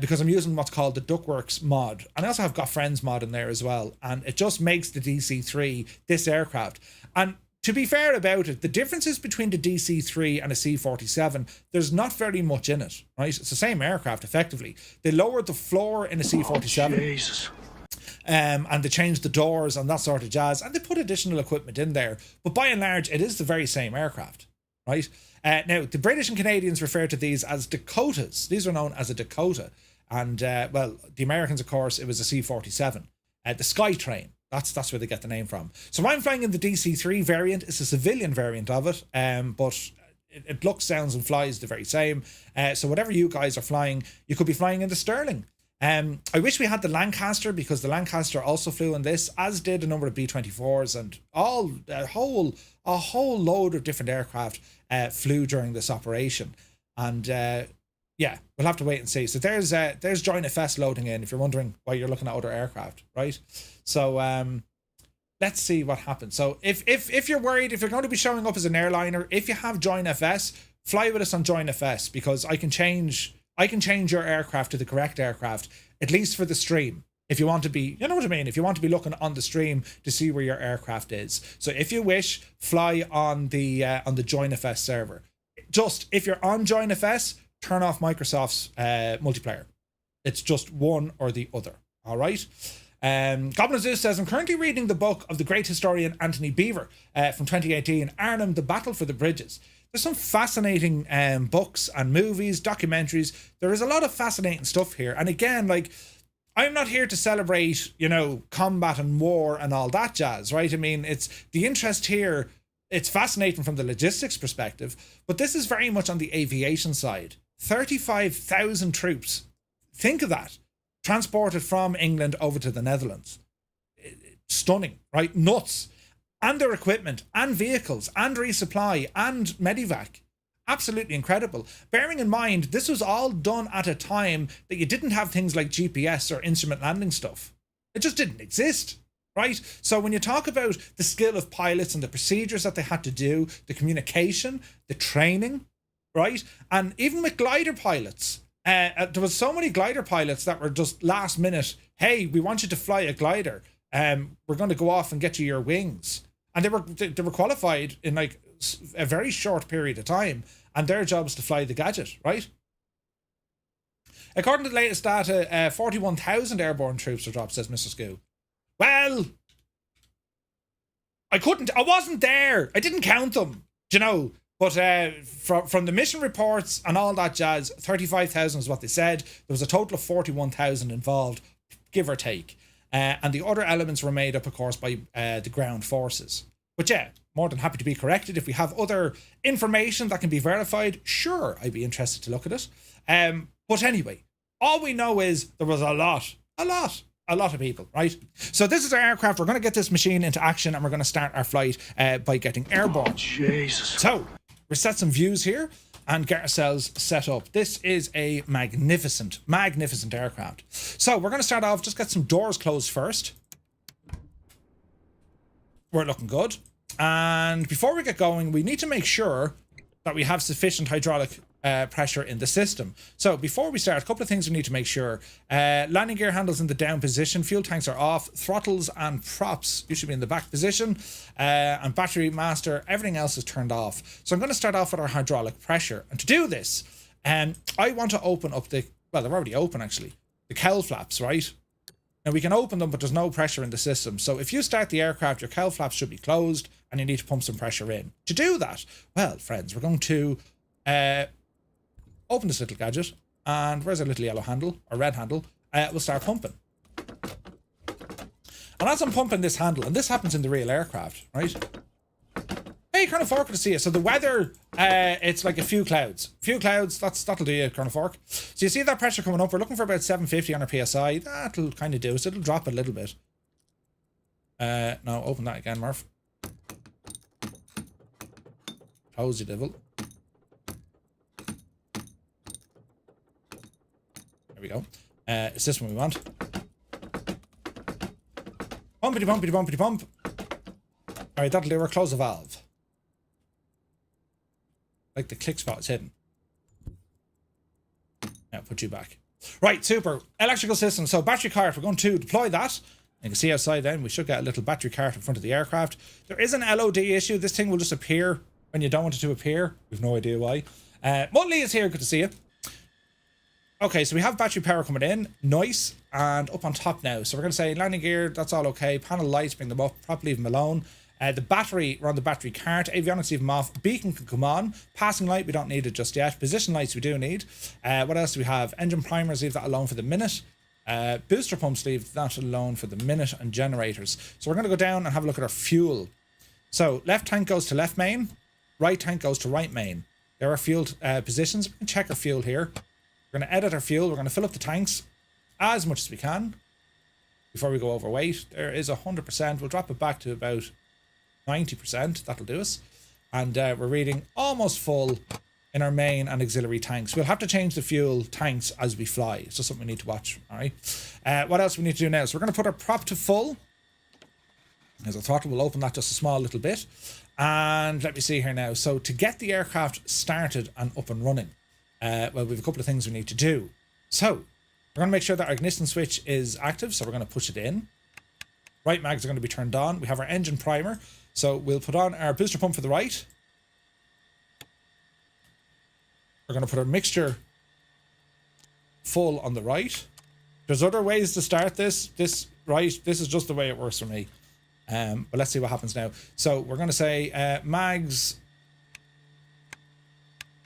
Because I'm using what's called the Duckworks mod. And I also have Got Friends mod in there as well. And it just makes the DC-3 this aircraft. And to be fair about it, the differences between the DC-3 and a C-47, there's not very much in it, right? It's the same aircraft, effectively. They lowered the floor in a C-47. Jesus. And they changed the doors and that sort of jazz, and they put additional equipment in there. But by and large, it is the very same aircraft, right? Now, the British and Canadians refer to these as Dakotas. These are known as a Dakota. And, well, the Americans, of course, it was a C-47. The Skytrain. That's where they get the name from. So I'm flying in the DC-3 variant. It's a civilian variant of it, but it looks, sounds, and flies the very same. So whatever you guys are flying, you could be flying in the Sterling. I wish we had the Lancaster, because the Lancaster also flew in this, as did a number of B-24s, and a whole load of different aircraft flew during this operation. And yeah, we'll have to wait and see. So there's Joint FS loading in, if you're wondering why you're looking at other aircraft, right? So let's see what happens. So if you're worried, if you're going to be showing up as an airliner, if you have Joint FS, fly with us on Joint FS, because I can change your aircraft to the correct aircraft, at least for the stream. If you want to be, you know what I mean? If you want to be looking on the stream to see where your aircraft is. So if you wish, fly on the Joint FS server. Just, if you're on Joint FS, turn off Microsoft's multiplayer. It's just one or the other. All right. Goblin Zeus says, I'm currently reading the book of the great historian Anthony Beevor from 2018, Arnhem, The Battle for the Bridges. There's some fascinating books and movies, documentaries. There is a lot of fascinating stuff here. And again, I'm not here to celebrate, combat and war and all that jazz, right? I mean, it's the interest here. It's fascinating from the logistics perspective, but this is very much on the aviation side. 35,000 troops. Think of that. Transported from England over to the Netherlands. Stunning, right? Nuts. And their equipment, and vehicles, and resupply, and medivac. Absolutely incredible. Bearing in mind, this was all done at a time that you didn't have things like GPS or instrument landing stuff. It just didn't exist, right? So when you talk about the skill of pilots and the procedures that they had to do, the communication, the training, right? And even with glider pilots, there was so many glider pilots that were just last minute, hey, we want you to fly a glider. We're going to go off and get you your wings. And they were qualified in a very short period of time, and their job is to fly the gadget, right? According to the latest data, 41,000 airborne troops are dropped, says Mr. Skoo. Well, I wasn't there. I didn't count them, do you know? But from the mission reports and all that jazz, 35,000 is what they said. There was a total of 41,000 involved, give or take. And the other elements were made up, of course, by the ground forces. But yeah, more than happy to be corrected. If we have other information that can be verified, sure, I'd be interested to look at it. But anyway, all we know is there was a lot of people, right? So this is our aircraft. We're going to get this machine into action and we're going to start our flight by getting airborne. Oh, Jesus. So we'll set some views here and get ourselves set up. This is a magnificent aircraft. So we're going to start off, just get some doors closed first. We're looking good. And before we get going, we need to make sure that we have sufficient hydraulic pressure in the system. So before we start, a couple of things we need to make sure. Landing gear handles in the down position, fuel tanks are off, throttles and props you should be in the back position, and battery master, everything else is turned off. So I'm going to start off with our hydraulic pressure, and to do this, I want to open up they're already open actually, the cowl flaps, right? Now we can open them, but there's no pressure in the system. So if you start the aircraft, your cowl flaps should be closed and you need to pump some pressure in. To do that, well, friends, we're going to open this little gadget, and where's our little yellow handle or red handle? We'll start pumping. And as I'm pumping this handle, and this happens in the real aircraft, right? Hey, Colonel Fork, good to see you. So the weather, it's like a few clouds. That'll do you, Colonel Fork. So you see that pressure coming up. We're looking for about 750 on our PSI. That'll kind of do it. It'll drop a little bit. No, open that again, Murph. Close, you devil. There we go. Is this one we want? Pumpity pumpity pumpity pump. Alright, that'll do. We'll close the valve. Like the click spot is hidden. Now put you back. Right, super. Electrical system. So battery cart, we're going to deploy that. You can see outside then, we should get a little battery cart in front of the aircraft. There is an LOD issue. This thing will just appear when you don't want it to appear. We've no idea why. Muttley is here. Good to see you. Okay, so we have battery power coming in. Nice. And up on top now. So we're going to say landing gear, that's all okay. Panel lights, bring them up. Prop, leave them alone. The battery, we're on the battery cart. Avionics, leave them off. Beacon can come on. Passing light, we don't need it just yet. Position lights, we do need. What else do we have? Engine primers, leave that alone for the minute. Booster pumps, leave that alone for the minute. And generators. So we're going to go down and have a look at our fuel. So left tank goes to left main. Right tank goes to right main. There are fuel positions. We can check our fuel here. We're going to edit our fuel. We're going to fill up the tanks as much as we can before we go overweight. There is 100%. We'll drop it back to about 90%. That'll do us. And we're reading almost full in our main and auxiliary tanks. We'll have to change the fuel tanks as we fly. It's just something we need to watch. All right. What else we need to do now? So we're going to put our prop to full. As a throttle, we'll open that just a small little bit. And let me see here now. So to get the aircraft started and up and running, well, we have a couple of things we need to do. So we're going to make sure that our ignition switch is active. So we're going to push it in. Right mags are going to be turned on. We have our engine primer. So we'll put on our booster pump for the right. We're going to put our mixture full on the right. There's other ways to start this. This is just the way it works for me. But let's see what happens now. So we're going to say mags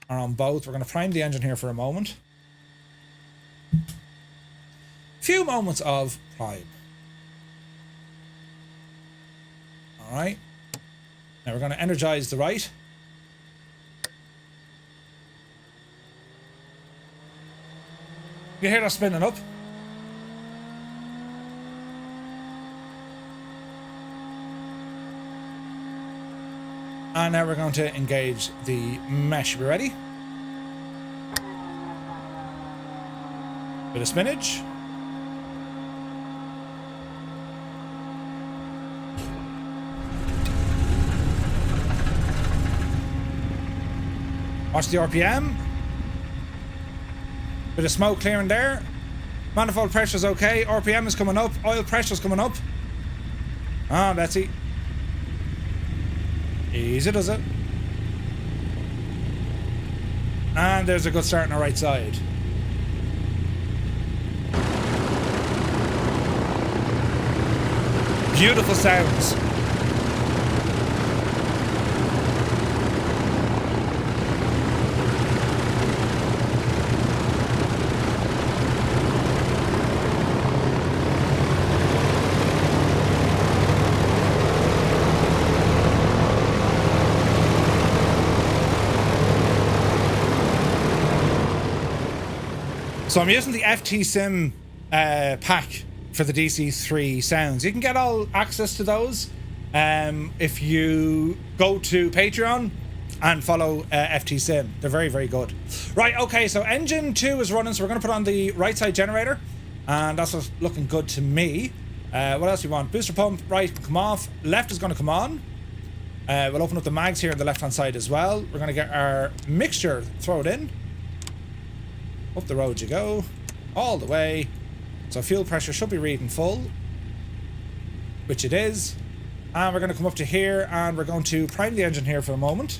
are on both. We're going to prime the engine here for a moment. Few moments of prime. All right. Now we're going to energize the right. You hear that spinning up? And now we're going to engage the mesh. We ready? Bit of spinach. Watch the RPM. Bit of smoke clearing there. Manifold pressure's okay. RPM is coming up. Oil pressure's coming up. Ah, Betsy. Easy does it. And there's a good start on our right side. Beautiful sounds. So I'm using the FT Sim pack for the DC3 sounds. You can get all access to those if you go to Patreon and follow FT Sim. They're very, very good. Right, okay, so engine 2 is running, so we're going to put on the right side generator, and that's what's looking good to me. What else do we want? Booster pump, right, come off. Left is going to come on. We'll open up the mags here on the left-hand side as well. We're going to get our mixture, throw it in. Up the road you go, all the way. So fuel pressure should be reading full, which it is. And we're going to come up to here and we're going to prime the engine here for a moment.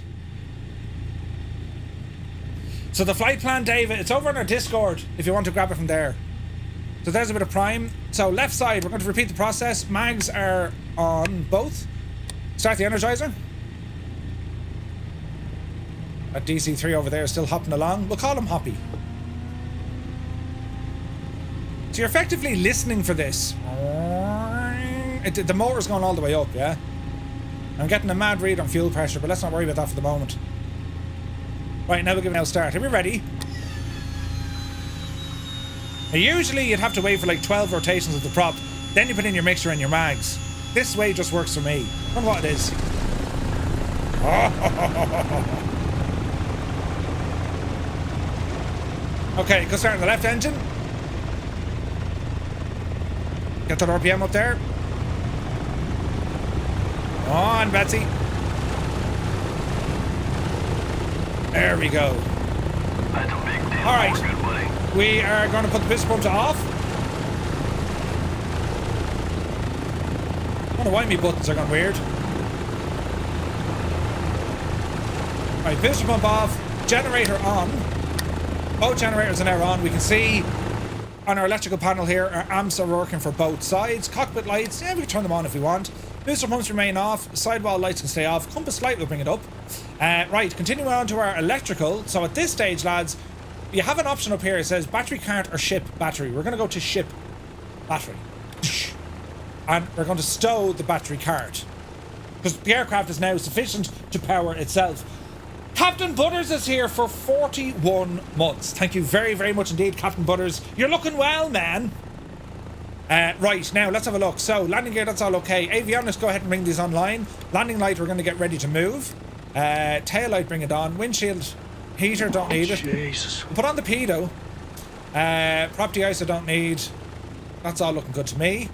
So the flight plan, David, it's over on our Discord if you want to grab it from there. So there's a bit of prime. So left side, we're going to repeat the process. Mags are on both. Start the Energizer. That DC3 over there is still hopping along. We'll call him Hoppy. So you're effectively listening for this. The motor's going all the way up, yeah? I'm getting a mad read on fuel pressure, but let's not worry about that for the moment. Right, now we'll give it a start. Are we ready? Now, usually you'd have to wait for like 12 rotations of the prop, then you put in your mixture and your mags. This way just works for me. I don't know what it is. Okay, go start on the left engine. Get that RPM up there. On, Betsy. There we go. Alright. We are going to put the piston pump to off. I don't know why my buttons are going weird. Alright, piston pump off. Generator on. Both generators are now on. We can see on our electrical panel here, our amps are working for both sides. Cockpit lights, yeah, we can turn them on if we want. Booster pumps remain off. Sidewall lights can stay off. Compass light will bring it up. Right, continuing on to our electrical. So at this stage, lads, you have an option up here. It says battery cart or ship battery. We're going to go to ship battery. And we're going to stow the battery cart, because the aircraft is now sufficient to power itself. Captain Butters is here for 41 months. Thank you very, very much indeed, Captain Butters. You're looking well, man. Right, now let's have a look. So, landing gear, that's all okay. Avionics, go ahead and bring these online. Landing light, we're going to get ready to move. Tail light, bring it on. Windshield heater, don't need it. Jesus. Put on the pedo. Prop de-icer, don't need. That's all looking good to me.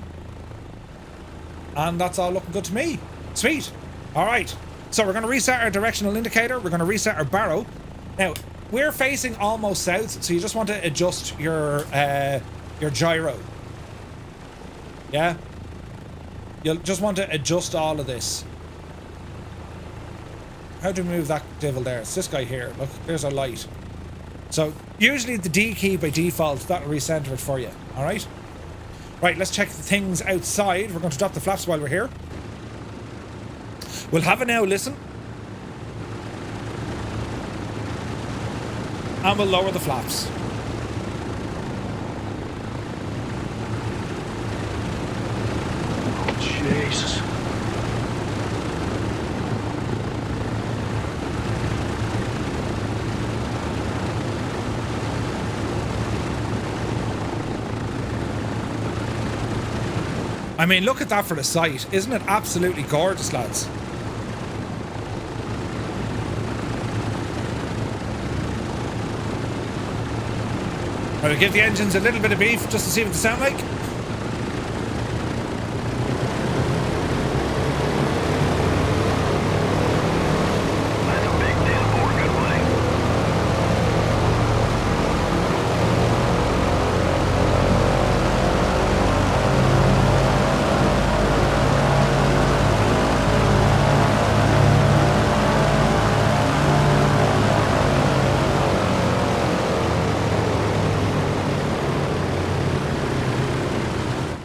And that's all looking good to me. Sweet. All right. So we're going to reset our directional indicator. We're going to reset our barrow. Now, we're facing almost south, so you just want to adjust your gyro. Yeah? You'll just want to adjust all of this. How do we move that devil there? It's this guy here. Look, there's our light. So, usually the D key by default, that'll recenter it for you. Alright? Right, let's check the things outside. We're going to drop the flaps while we're here. We'll have a now listen. And we'll lower the flaps. Oh, Jesus. I mean, look at that for the sight. Isn't it absolutely gorgeous, lads? I'll give the engines a little bit of beef just to see what they sound like.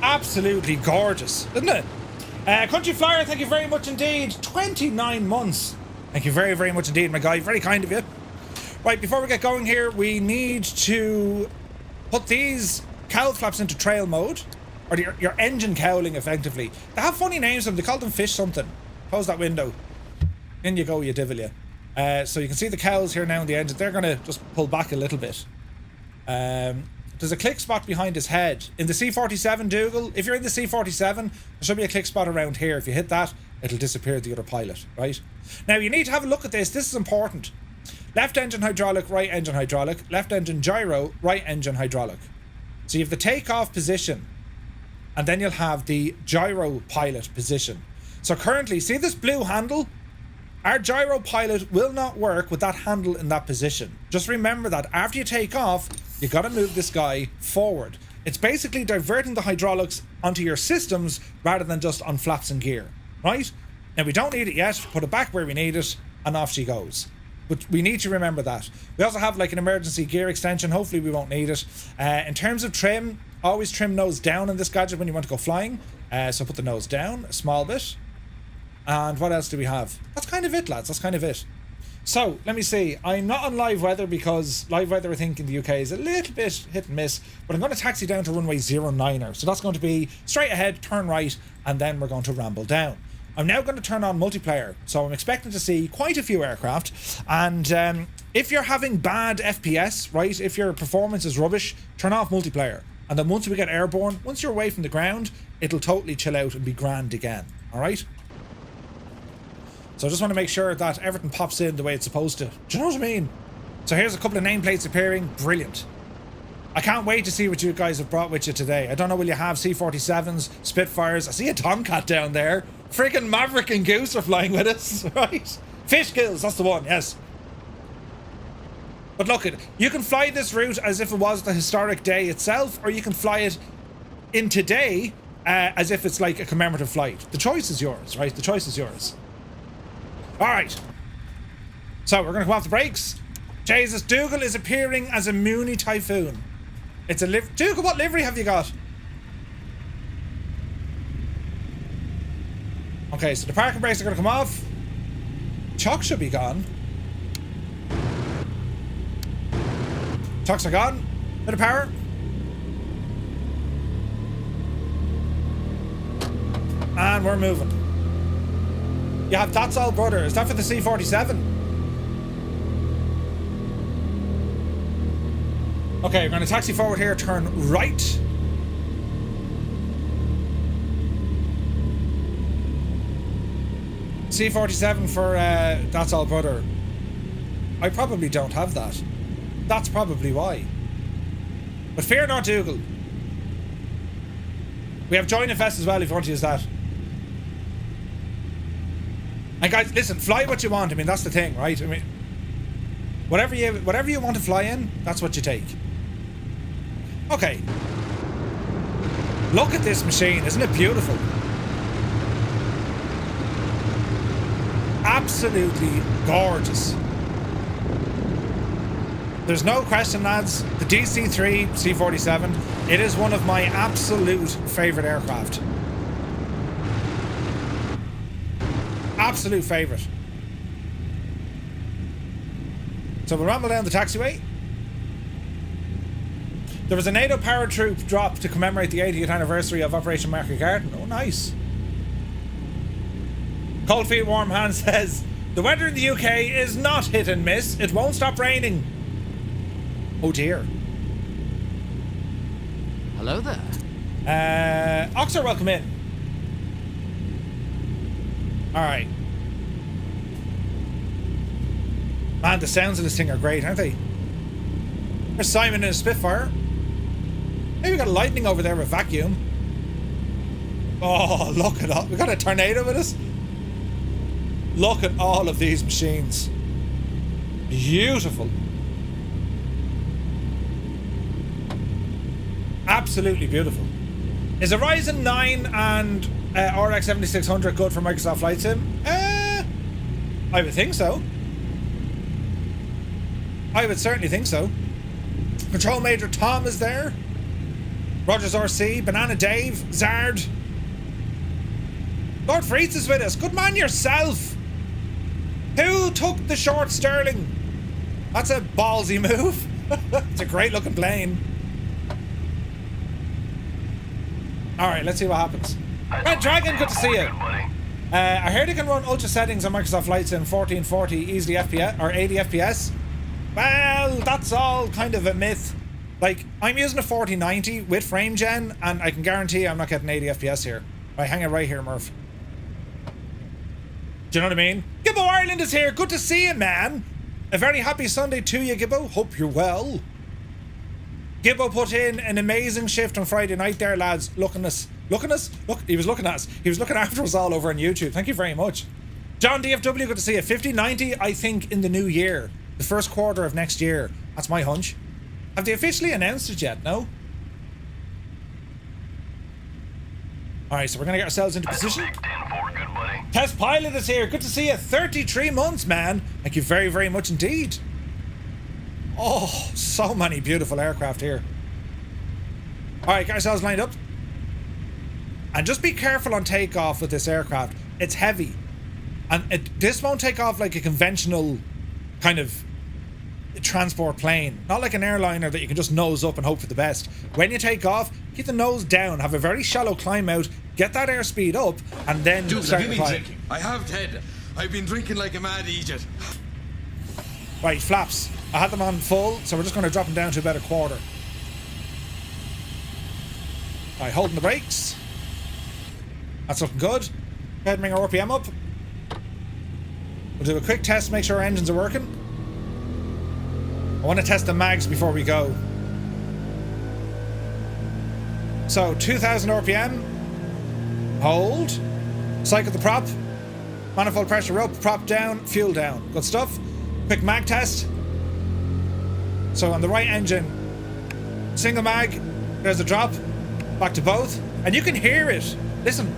Absolutely gorgeous, isn't it? Country Flyer, thank you very much indeed. 29 months. Thank you very, very much indeed, my guy. Very kind of you. Right, before we get going here, we need to put these cowl flaps into trail mode. Or your engine cowling, effectively. They have funny names to them. They call them fish something. Close that window. In you go, you devil, you. So you can see the cowls here now in the engine. They're going to just pull back a little bit. There's a click spot behind his head. In the C-47 Dougal, if you're in the C-47, there should be a click spot around here. If you hit that, it'll disappear the other pilot, right? Now, you need to have a look at this. This is important. Left engine hydraulic, right engine hydraulic. Left engine gyro, right engine hydraulic. So you have the takeoff position. And then you'll have the gyro pilot position. So currently, see this blue handle? Our gyro pilot will not work with that handle in that position. Just remember that after you take off, you got to move this guy forward. It's basically diverting the hydraulics onto your systems rather than just on flaps and gear, right? Now, we don't need it yet. Put it back where we need it, and off she goes. But we need to remember that. We also have like an emergency gear extension. Hopefully we won't need it. In terms of trim, always trim nose down in this gadget when you want to go flying. So put the nose down a small bit. And what else do we have? That's kind of it, lads. That's kind of it. So, let me see. I'm not on live weather because live weather, I think, in the UK is a little bit hit and miss. But I'm going to taxi down to runway 09er. So that's going to be straight ahead, turn right, and then we're going to ramble down. I'm now going to turn on multiplayer. So I'm expecting to see quite a few aircraft. And if you're having bad FPS, right, if your performance is rubbish, turn off multiplayer. And then once we get airborne, once you're away from the ground, it'll totally chill out and be grand again. All right? So I just want to make sure that everything pops in the way it's supposed to. Do you know what I mean? So here's a couple of nameplates appearing. Brilliant. I can't wait to see what you guys have brought with you today. I don't know, will you have C-47s, Spitfires? I see a Tomcat down there. Freaking Maverick and Goose are flying with us, right? Fish kills, that's the one, yes. But look, you can fly this route as if it was the historic day itself, or you can fly it in today as if it's like a commemorative flight. The choice is yours, right? The choice is yours. All right. So we're going to come off the brakes. Jesus, Dougal is appearing as a Mooney Typhoon. It's a Dougal, what livery have you got? Okay, so the parking brakes are going to come off. Chocks should be gone. Chocks are gone. Bit of power. And we're moving. You have That's All Brother. Is that for the C-47? Okay, we're going to taxi forward here, turn right. C-47 for That's All Brother. I probably don't have that. That's probably why. But fear not, Dougal. We have Join FS as well if you want to use that. And guys, listen, fly what you want. I mean, that's the thing, right? I mean, whatever you want to fly in, that's what you take. Okay. Look at this machine. Isn't it beautiful? Absolutely gorgeous. There's no question, lads. The DC-3 C-47, it is one of my absolute favourite aircraft. Absolute favourite. So we'll ramble down the taxiway. There was a NATO paratroop drop to commemorate the 80th anniversary of Operation Market Garden. Oh, nice. Cold Feet Warm Hand says, the weather in the UK is not hit and miss. It won't stop raining. Oh dear. Hello there. Oxer, welcome in. Alright. Man, the sounds of this thing are great, aren't they? There's Simon in a Spitfire. Maybe we got a lightning over there with vacuum. Oh, look at that. We got a tornado with us. Look at all of these machines. Beautiful. Absolutely beautiful. Is a Ryzen 9 and RX 7600 good for Microsoft Flight Sim? I would think so. I would certainly think so. Control Major Tom is there. Rogers RC, Banana Dave, Zard. Lord Freeze is with us. Good man yourself. Who took the short Sterling? That's a ballsy move. It's a great looking plane. Alright, let's see what happens. Red Dragon, good to see you. I heard you can run ultra settings on Microsoft Flight Sim 1440 easily FPS or 80 FPS. Well, that's all kind of a myth. Like, I'm using a 4090 with frame gen, and I can guarantee I'm not getting 80 FPS here. Right, hang it right here, Murph. Do you know what I mean? Gibbo Ireland is here. Good to see you, man. A very happy Sunday to you, Gibbo. Hope you're well. Gibbo put in an amazing shift on Friday night there, lads. Look, he was looking at us. He was looking after us all over on YouTube. Thank you very much. John DFW, good to see you. 5090, I think, in the new year. The first quarter of next year. That's my hunch. Have they officially announced it yet? No? Alright, so we're going to get ourselves into position. Test Pilot is here. Good to see you. 33 months, man. Thank you very, very much indeed. Oh, so many beautiful aircraft here. Alright, get ourselves lined up. And just be careful on takeoff with this aircraft. It's heavy. And this won't take off like a conventional kind of transport plane. Not like an airliner that you can just nose up and hope for the best. When you take off, keep the nose down, have a very shallow climb out, get that airspeed up, and then start have you to been climb. drinking? I have, Ted. I've been drinking like a mad idiot. Right, flaps. I had them on full, so we're just going to drop them down to about a quarter. Right, holding the brakes. That's looking good. Go ahead and bring our RPM up. We'll do a quick test, make sure our engines are working. I want to test the mags before we go. So, 2000 RPM. Hold. Cycle the prop. Manifold pressure up, prop down, fuel down. Good stuff. Quick mag test. So, on the right engine, single mag. There's the drop. Back to both. And you can hear it. Listen.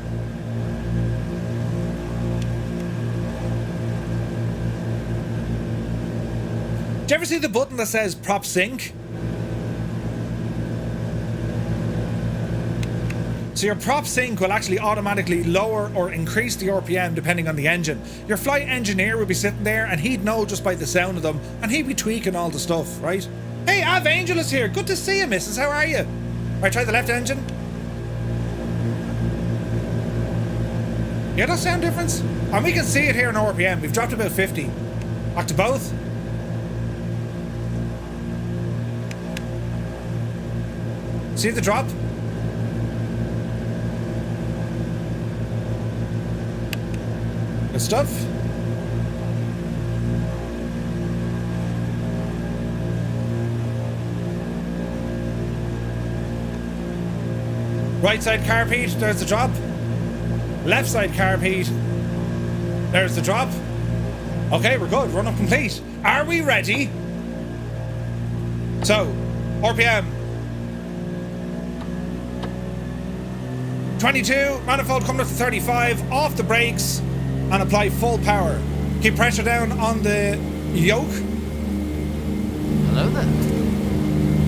Do you ever see the button that says prop sync? So your prop sync will actually automatically lower or increase the RPM depending on the engine. Your flight engineer would be sitting there and he'd know just by the sound of them, and he'd be tweaking all the stuff, right? Hey, Av Angel is here. Good to see you, missus. How are you? Right, try the left engine. Yeah, that sound difference? And we can see it here in RPM. We've dropped about 50. Back to both. See the drop? Good stuff. Right side carb heat, there's the drop. Left side carb heat, there's the drop. Okay, we're good. Run up complete. Are we ready? So, RPM 22, manifold coming up to 35, off the brakes and apply full power. Keep pressure down on the yoke. Hello there.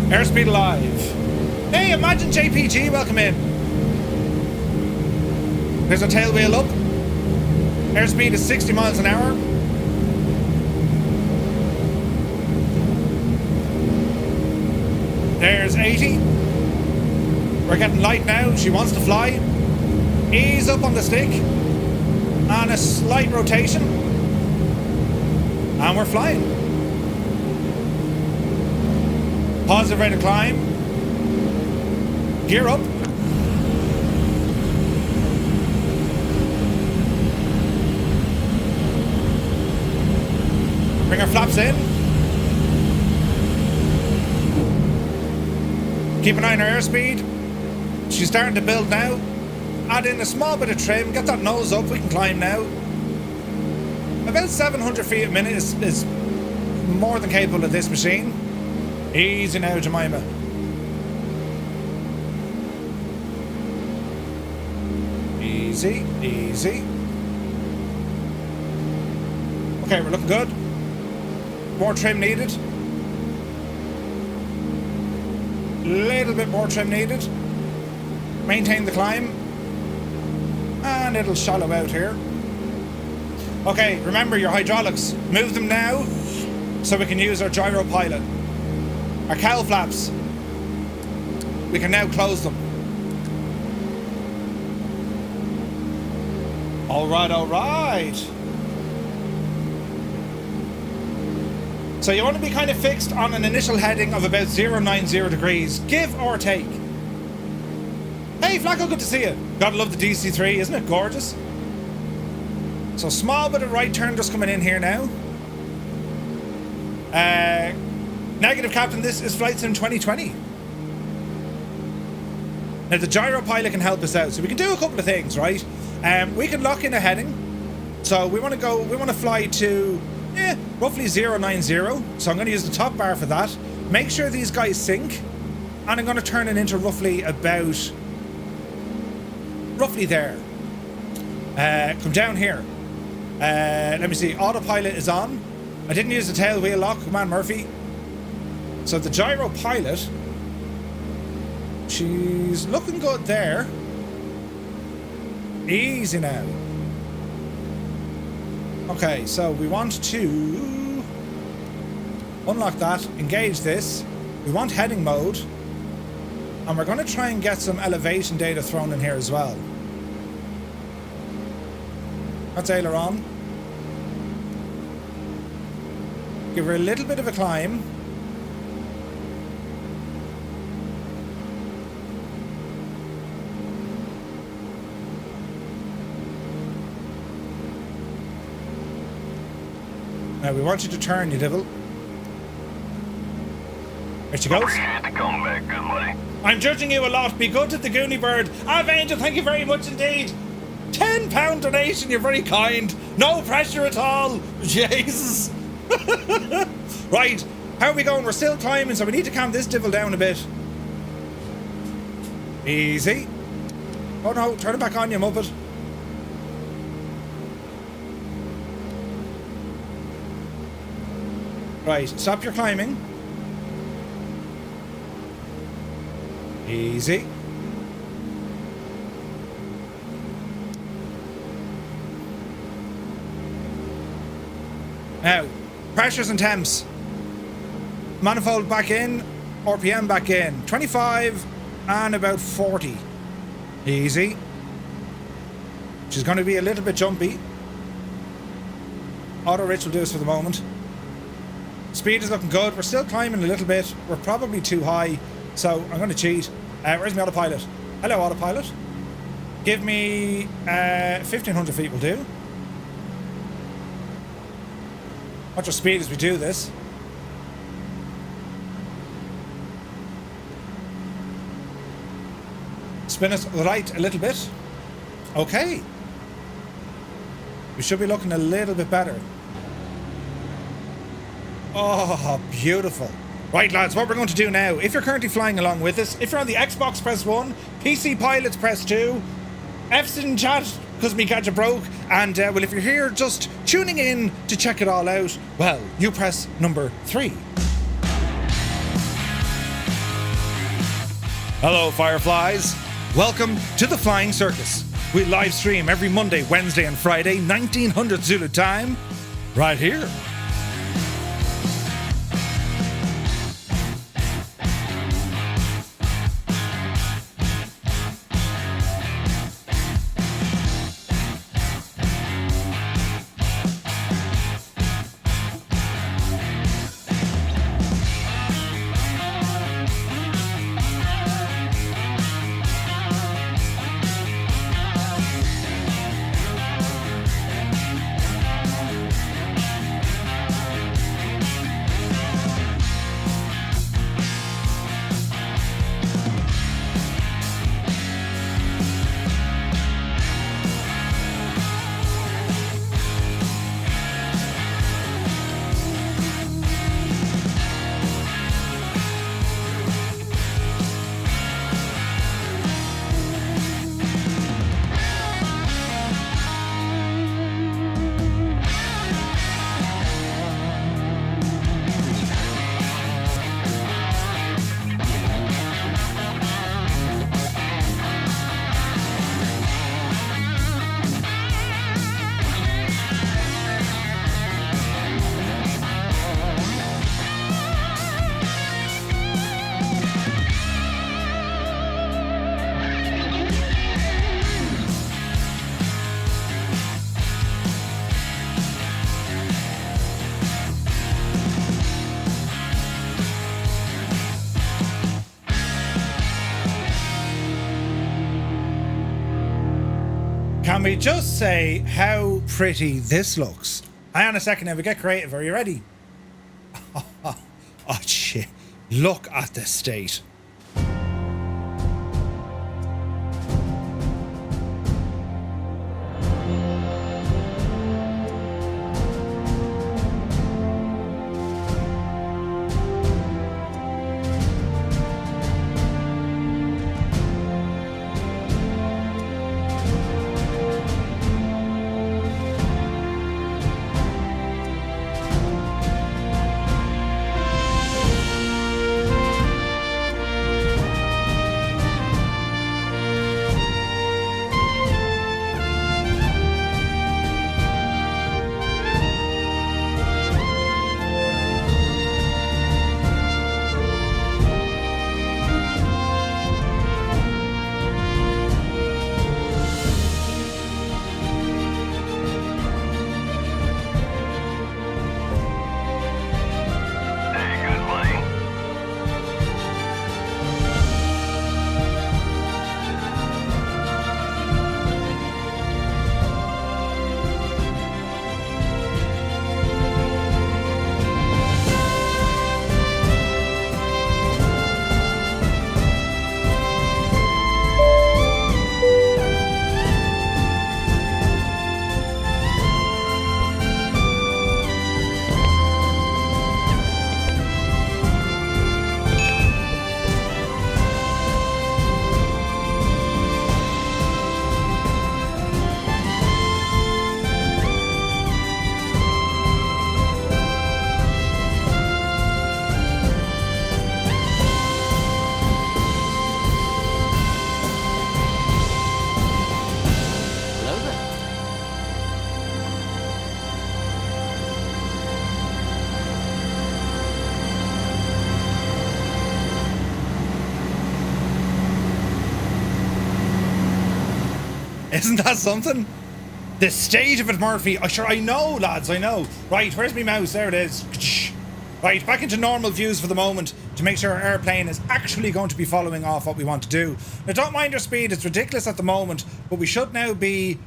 Airspeed alive. Hey, Imagine JPG, welcome in. There's a tail wheel up. Airspeed is 60 miles an hour. There's 80. We're getting light now. She wants to fly. Ease up on the stick. And a slight rotation. And we're flying. Positive rate of climb. Gear up. Bring our flaps in. Keep an eye on her airspeed. She's starting to build now. Add in a small bit of trim. Get that nose up. We can climb now. About 700 feet a minute is more than capable of this machine. Easy now, Jemima. Easy, easy. Okay, we're looking good. More trim needed. Little bit more trim needed. Maintain the climb. And it'll shallow out here. Okay, remember your hydraulics. Move them now so we can use our gyro pilot. Our cowl flaps. We can now close them. All right, all right. So you want to be kind of fixed on an initial heading of about 090 degrees, give or take. Hey, Flacco, good to see you. Gotta love the DC-3, isn't it gorgeous? So small bit of right turn just coming in here now. Negative, Captain, this is Flight Sim 2020. Now the gyro pilot can help us out, so we can do a couple of things, right? We can lock in a heading. So we want to fly to roughly 090. So I'm going to use the top bar for that. Make sure these guys sync, and I'm going to turn it into roughly there. Come down here. Let me see. Autopilot is on. I didn't use the tail wheel lock. Come on, Murphy. So the gyro pilot, she's looking good there. Easy now. Okay, so we want to unlock that, engage this. We want heading mode, and we're going to try and get some elevation data thrown in here as well. That's aileron. Give her a little bit of a climb. Now we want you to turn, you devil. There she goes. Appreciate the comeback, good buddy. I'm judging you a lot. Be good to the Goonie Bird. Angel, thank you very much indeed. £10 donation, you're very kind. No pressure at all. Jesus. Right, how are we going? We're still climbing, so we need to calm this devil down a bit. Easy. Oh no, turn it back on, you muppet. Right, stop your climbing. Easy. Now, pressures and temps. Manifold back in, RPM back in. 25 and about 40. Easy. She's going to be a little bit jumpy. Auto Rich will do us for the moment. Speed is looking good. We're still climbing a little bit. We're probably too high, so I'm going to cheat. Where's my autopilot? Hello, autopilot. Give me 1,500 feet will do. Watch your speed as we do this. Spin it right a little bit. Okay. We should be looking a little bit better. Oh, beautiful. Right, lads, what we're going to do now, if you're currently flying along with us, if you're on the Xbox, press 1, PC pilots, press 2, F's in chat, because me gadget broke, and, well, if you're here just tuning in to check it all out, well, you press number 3. Hello, Fireflies. Welcome to the Flying Circus. We live stream every Monday, Wednesday, and Friday, 1900 Zulu time, right here. Can we just say how pretty this looks? Hang on a second now, we get creative. Are you ready? Oh shit. Look at the state. Isn't that something? The state of it, Murphy. Oh, sure, I know, lads, I know. Right, where's my mouse? There it is. Right, back into normal views for the moment to make sure our airplane is actually going to be following off what we want to do. Now, don't mind our speed. It's ridiculous at the moment, but we should now be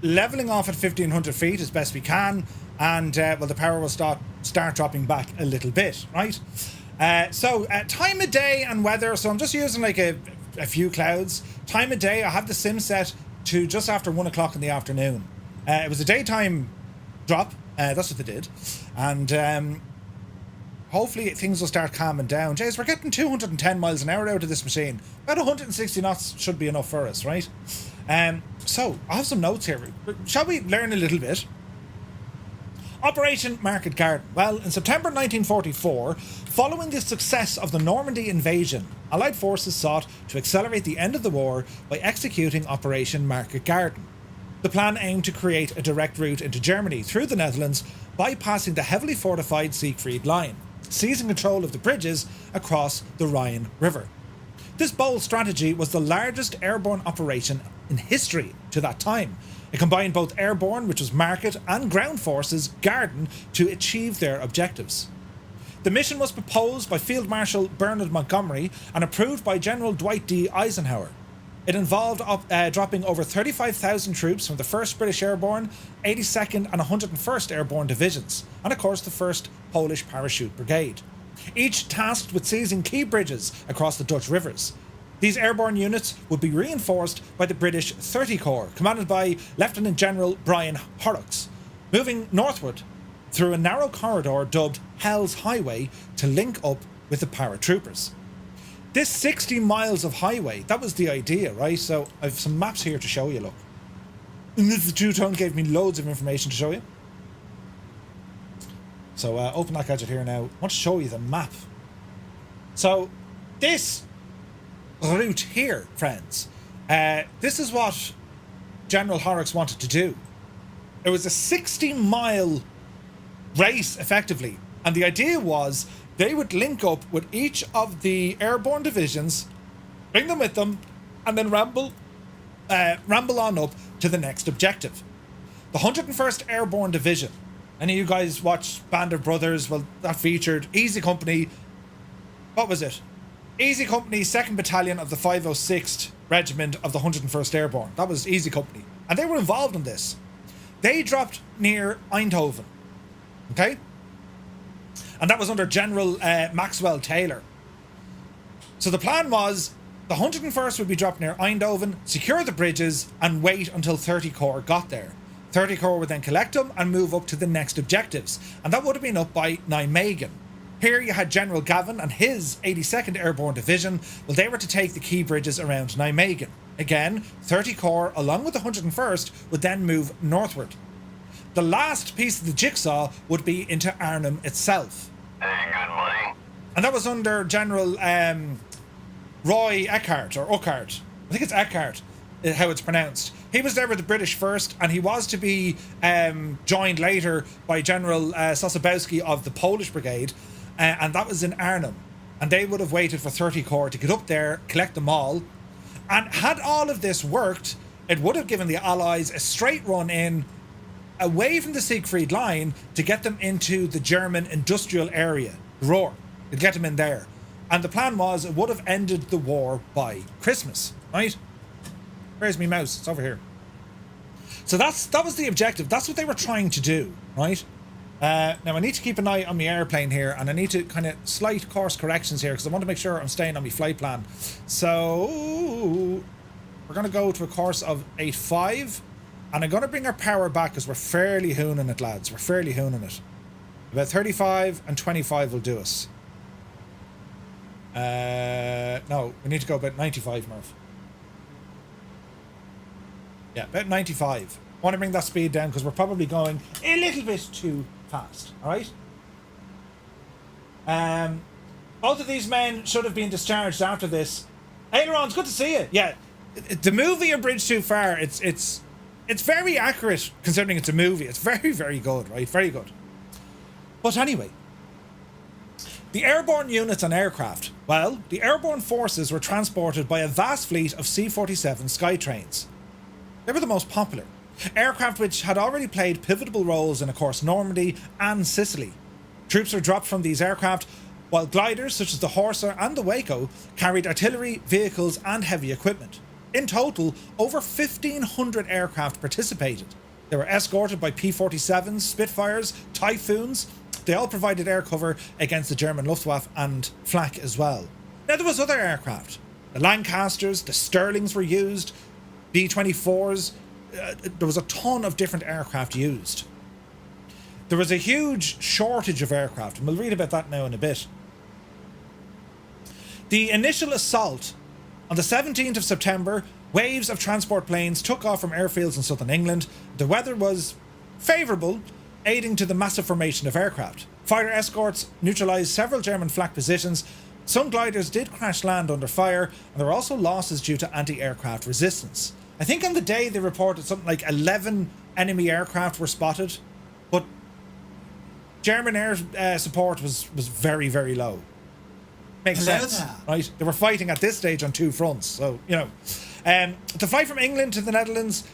leveling off at 1,500 feet as best we can. And, well, the power will start dropping back a little bit, right? So, time of day and weather. So I'm just using like a few clouds. Time of day, I have the sim set to just after 1 o'clock in the afternoon. It was a daytime drop. That's what they did. And hopefully things will start calming down. Jays, we're getting 210 miles an hour out of this machine. About 160 knots should be enough for us, right? So, I have some notes here. Shall we learn a little bit? Operation Market Garden. Well, in September 1944, following the success of the Normandy invasion, Allied forces sought to accelerate the end of the war by executing Operation Market Garden. The plan aimed to create a direct route into Germany through the Netherlands, bypassing the heavily fortified Siegfried Line, seizing control of the bridges across the Rhine River. This bold strategy was the largest airborne operation in history to that time. It combined both airborne, which was Market, and ground forces, Garden, to achieve their objectives. The mission was proposed by Field Marshal Bernard Montgomery and approved by General Dwight D. Eisenhower. It involved dropping over 35,000 troops from the 1st British Airborne, 82nd and 101st Airborne Divisions, and of course the 1st Polish Parachute Brigade, each tasked with seizing key bridges across the Dutch rivers. These airborne units would be reinforced by the British XXX Corps, commanded by Lieutenant General Brian Horrocks, moving northward through a narrow corridor dubbed Hell's Highway to link up with the paratroopers. This 60 miles of highway, that was the idea, right? So I have some maps here to show you, look. And this two-tone gave me loads of information to show you. So open that gadget here now. I want to show you the map. So this route here, friends, this is what General Horrocks wanted to do. It was a 60-mile race, effectively. And the idea was they would link up with each of the airborne divisions, bring them with them, and then ramble on up to the next objective. The 101st Airborne Division. Any of you guys watch Band of Brothers? Well, that featured Easy Company. What was it? Easy Company, 2nd Battalion of the 506th Regiment of the 101st Airborne. That was Easy Company. and they were involved in this. They dropped near Eindhoven, okay? And that was under General Maxwell Taylor. So the plan was the 101st would be dropped near Eindhoven, secure the bridges, and wait until 30 Corps got there. 30 Corps would then collect them and move up to the next objectives, and that would have been up by Nijmegen. Here you had General Gavin and his 82nd Airborne Division. Well, they were to take the key bridges around Nijmegen. Again, 30 Corps, along with the 101st, would then move northward. The last piece of the jigsaw would be into Arnhem itself. Hey, good money. And that was under General Roy Eckhart, or Uckart. I think it's Eckhart, how it's pronounced. He was there with the British first, and he was to be joined later by General Sosabowski of the Polish Brigade, and that was in Arnhem. And they would have waited for 30 Corps to get up there, collect them all. And had all of this worked, it would have given the Allies a straight run in, away from the Siegfried Line, to get them into the German industrial area, Ruhr, to get them in there. And the plan was it would have ended the war by Christmas, right? Where's my mouse? It's over here. So that was the objective. That's what they were trying to do, right? Now I need to keep an eye on my airplane here, and I need to kind of slight course corrections here because I want to make sure I'm staying on my flight plan. So we're going to go to a course of 8.5, and I'm going to bring our power back because we're fairly hooning it, lads. We're fairly hooning it. About 35 and 25 will do us. No, we need to go about 95, Murph. Yeah, about 95. I want to bring that speed down because we're probably going a little bit too fast, alright? Both of these men should have been discharged after this. Ailerons, good to see you. Yeah, the movie A Bridge Too Far, it's very accurate considering it's a movie. It's very, very good, right? Very good. But anyway, the airborne units and aircraft. Well, the airborne forces were transported by a vast fleet of C-47 Skytrains. They were the most popular. Aircraft which had already played pivotal roles in, of course, Normandy and Sicily. Troops were dropped from these aircraft, while gliders such as the Horsa and the Waco carried artillery, vehicles and heavy equipment. In total, over 1,500 aircraft participated. They were escorted by P-47s, Spitfires, Typhoons. They all provided air cover against the German Luftwaffe and flak as well. Now there was other aircraft. The Lancasters, the Stirlings were used, B-24s, there was a ton of different aircraft used. There was a huge shortage of aircraft, and we'll read about that now in a bit. The initial assault on the 17th of September, waves of transport planes took off from airfields in southern England. The weather was favourable, aiding to the massive formation of aircraft. Fighter escorts neutralised several German flak positions. Some gliders did crash land under fire, and there were also losses due to anti-aircraft resistance. I think on the day they reported something like 11 enemy aircraft were spotted, but German air support was very, very low. Makes sense, right? They were fighting at this stage on two fronts, so, you know. The flight from England to the Netherlands,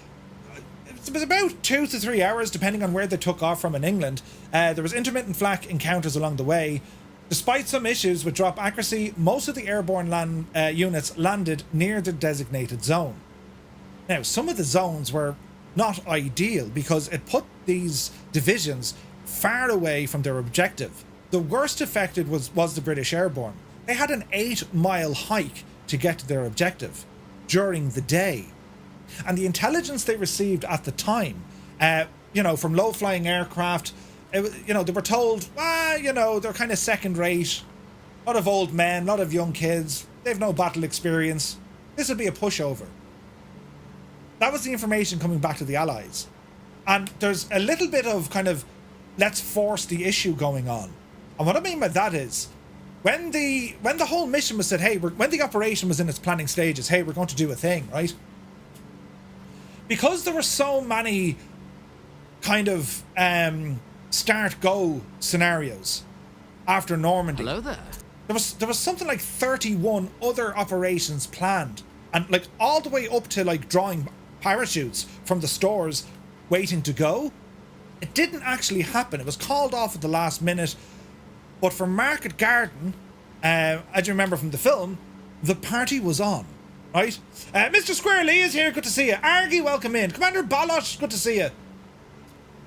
it was about 2 to 3 hours, depending on where they took off from in England. There was intermittent flak encounters along the way. Despite some issues with drop accuracy, most of the airborne units landed near the designated zone. Now, some of the zones were not ideal because it put these divisions far away from their objective. The worst affected was the British Airborne. They had an 8-mile hike to get to their objective during the day. And the intelligence they received at the time, from low-flying aircraft, they were told, they're kind of second-rate, a lot of old men, a lot of young kids, they've no battle experience, this would be a pushover. That was the information coming back to the Allies. And there's a little bit of kind of, let's force the issue going on. And what I mean by that is, when the whole mission was said, hey, when the operation was in its planning stages, hey, we're going to do a thing, right? Because there were so many kind of start-go scenarios after Normandy. Hello there. There was something like 31 other operations planned, and like all the way up to like drawing parachutes from the stores waiting to go. It didn't actually happen. It was called off at the last minute. But for Market Garden, as you remember from the film, the party was on. right? Mr. Square Lee is here, good to see you. Argy, welcome in. Commander Balosh, good to see you.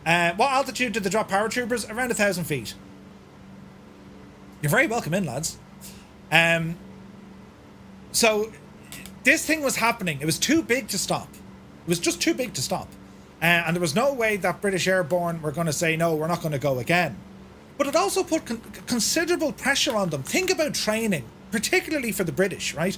What altitude did they drop paratroopers? Around 1,000 feet. You're very welcome in, lads. So this thing was happening. It was too big to stop. It was just too big to stop. And there was no way that British Airborne were going to say, no, we're not going to go again. But it also put considerable pressure on them. Think about training, particularly for the British, right?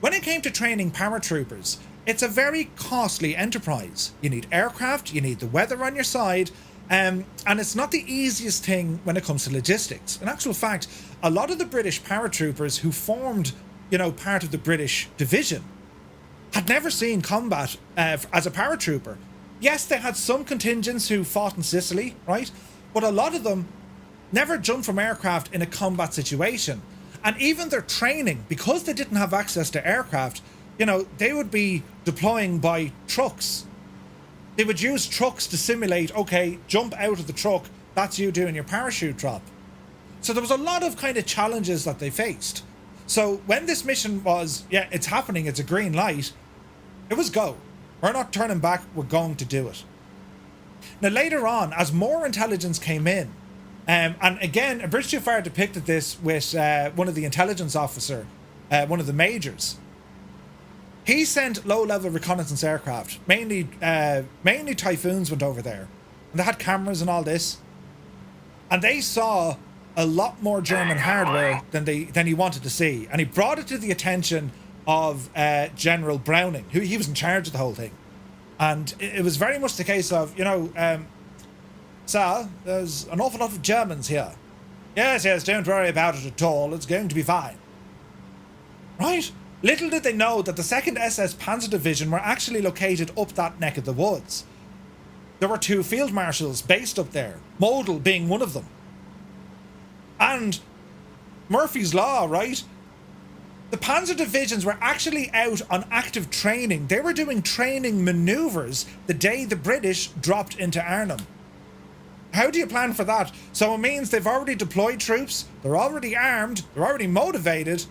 When it came to training paratroopers, it's a very costly enterprise. You need aircraft, you need the weather on your side, and it's not the easiest thing when it comes to logistics. In actual fact, a lot of the British paratroopers who formed, you know, part of the British division had never seen combat as a paratrooper. Yes, they had some contingents who fought in Sicily, right? But a lot of them never jumped from aircraft in a combat situation. And even their training, because they didn't have access to aircraft, you know, they would be deploying by trucks. They would use trucks to simulate, okay, jump out of the truck, that's you doing your parachute drop. So there was a lot of kind of challenges that they faced. So when this mission was, yeah, it's happening, it's a green light, it was go. We're not turning back, we're going to do it. Now later on, as more intelligence came in, and again, a British Fire depicted this with one of the intelligence officer, one of the majors. He sent low-level reconnaissance aircraft, mainly Typhoons went over there. And they had cameras and all this. And they saw a lot more German hardware than he wanted to see. And he brought it to the attention of General Browning, who he was in charge of the whole thing. And it was very much the case of, you know, sir, there's an awful lot of Germans here. Yes, don't worry about it at all. It's going to be fine. Right? Little did they know that the 2nd SS Panzer Division were actually located up that neck of the woods. There were 2 field marshals based up there, Model being one of them. And Murphy's Law, right? The Panzer Divisions were actually out on active training. They were doing training maneuvers the day the British dropped into Arnhem. How do you plan for that? So it means they've already deployed troops, they're already armed, they're already motivated,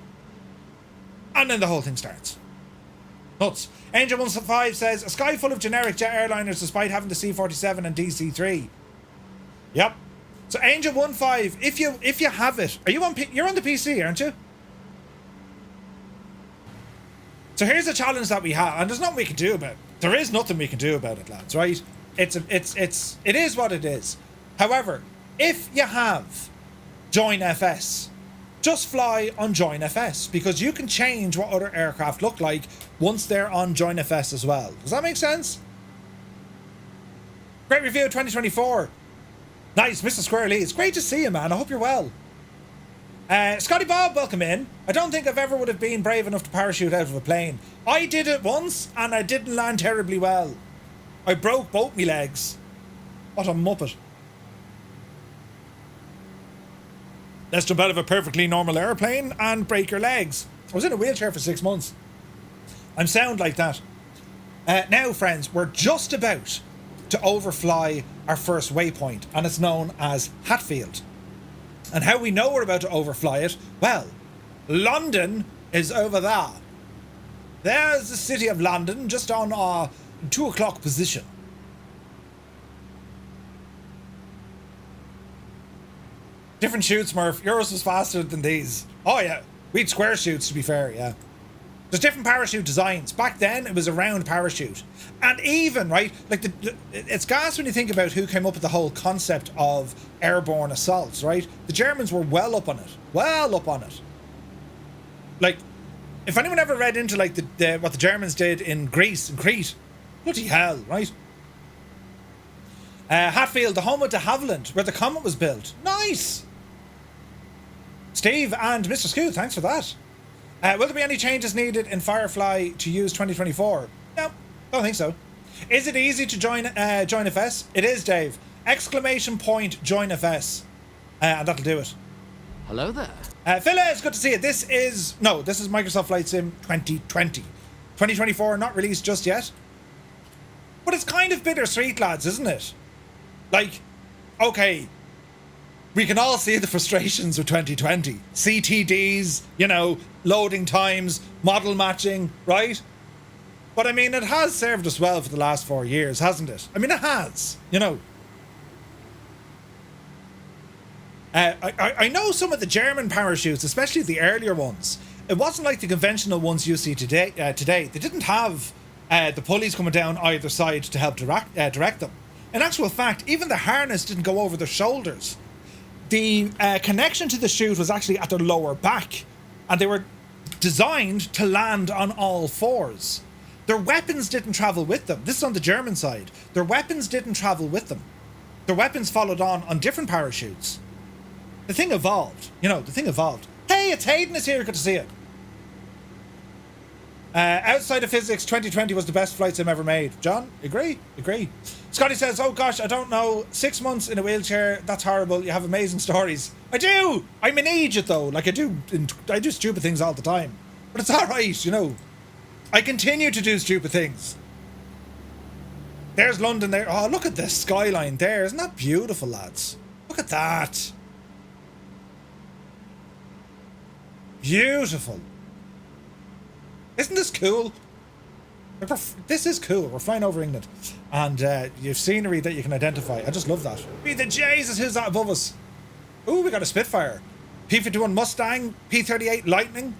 and then the whole thing starts. Nuts. Angel 115 says, a sky full of generic jet airliners despite having the C-47 and DC-3. Yep. So Angel 15, if you have it, you're on the PC, aren't you? So here's a challenge that we have, and there's nothing we can do about it. There is nothing we can do about it, lads, right? It is what it is. However, if you have Join FS, just fly on Join FS, because you can change what other aircraft look like once they're on Join FS as well. Does that make sense? Great review 2024. Nice, Mr. Square Lee. It's great to see you, man. I hope you're well. Scotty Bob, welcome in. I don't think I've ever would have been brave enough to parachute out of a plane. I did it once, and I didn't land terribly well. I broke both my legs. What a muppet. Let's jump out of a perfectly normal airplane and break your legs. I was in a wheelchair for 6 months. I'm sound like that. Now, friends, we're just about to overfly our first waypoint, and it's known as Hatfield. And how we know we're about to overfly it? Well, London is over there. There's the city of London, just on our 2 o'clock position. Different shoots, Murph. Yours was faster than these. Oh yeah, we had square shoots, to be fair, yeah. There's different parachute designs. Back then, it was a round parachute. And even, right, like, it's gas when you think about who came up with the whole concept of airborne assaults, right? The Germans were well up on it. Well up on it. Like, if anyone ever read into, like, what the Germans did in Greece and Crete, bloody hell, right? Hatfield, the home of de Havilland, where the Comet was built. Nice! Steve and Mr. Scoot, thanks for that. Will there be any changes needed in Firefly to use 2024? No, don't think so. Is it easy to join FS? It is, Dave. ! Join FS. And that'll do it. Hello there. Phila, it's good to see you. This is Microsoft Flight Sim 2020. 2024 not released just yet. But it's kind of bittersweet, lads, isn't it? Like, okay, we can all see the frustrations of 2020. CTDs, you know, loading times, model matching, right? But I mean, it has served us well for the last 4 years, hasn't it? I mean, it has, you know. I know some of the German parachutes, especially the earlier ones, it wasn't like the conventional ones you see today. They didn't have the pulleys coming down either side to help direct them. In actual fact, even the harness didn't go over their shoulders. The connection to the chute was actually at their lower back, and they were designed to land on all fours. Their weapons didn't travel with them. This is on the German side. Their weapons didn't travel with them. Their weapons followed on different parachutes. The thing evolved. You know, the thing evolved. Hey, it's Hayden is here. Good to see you. Outside of physics, 2020 was the best flight sim ever made. John, agree? Agree. Scotty says, oh gosh, I don't know. 6 months in a wheelchair. That's horrible. You have amazing stories. I do. I'm an idiot though. Like I do stupid things all the time. But it's all right, you know. I continue to do stupid things. There's London there. Oh, look at this skyline there. Isn't that beautiful, lads? Look at that. Beautiful. Isn't this cool? This is cool. We're flying over England. And you've scenery that you can identify. I just love that. Be the Jesus, who's that above us? Ooh, we got a Spitfire. P-51 Mustang, P-38 Lightning.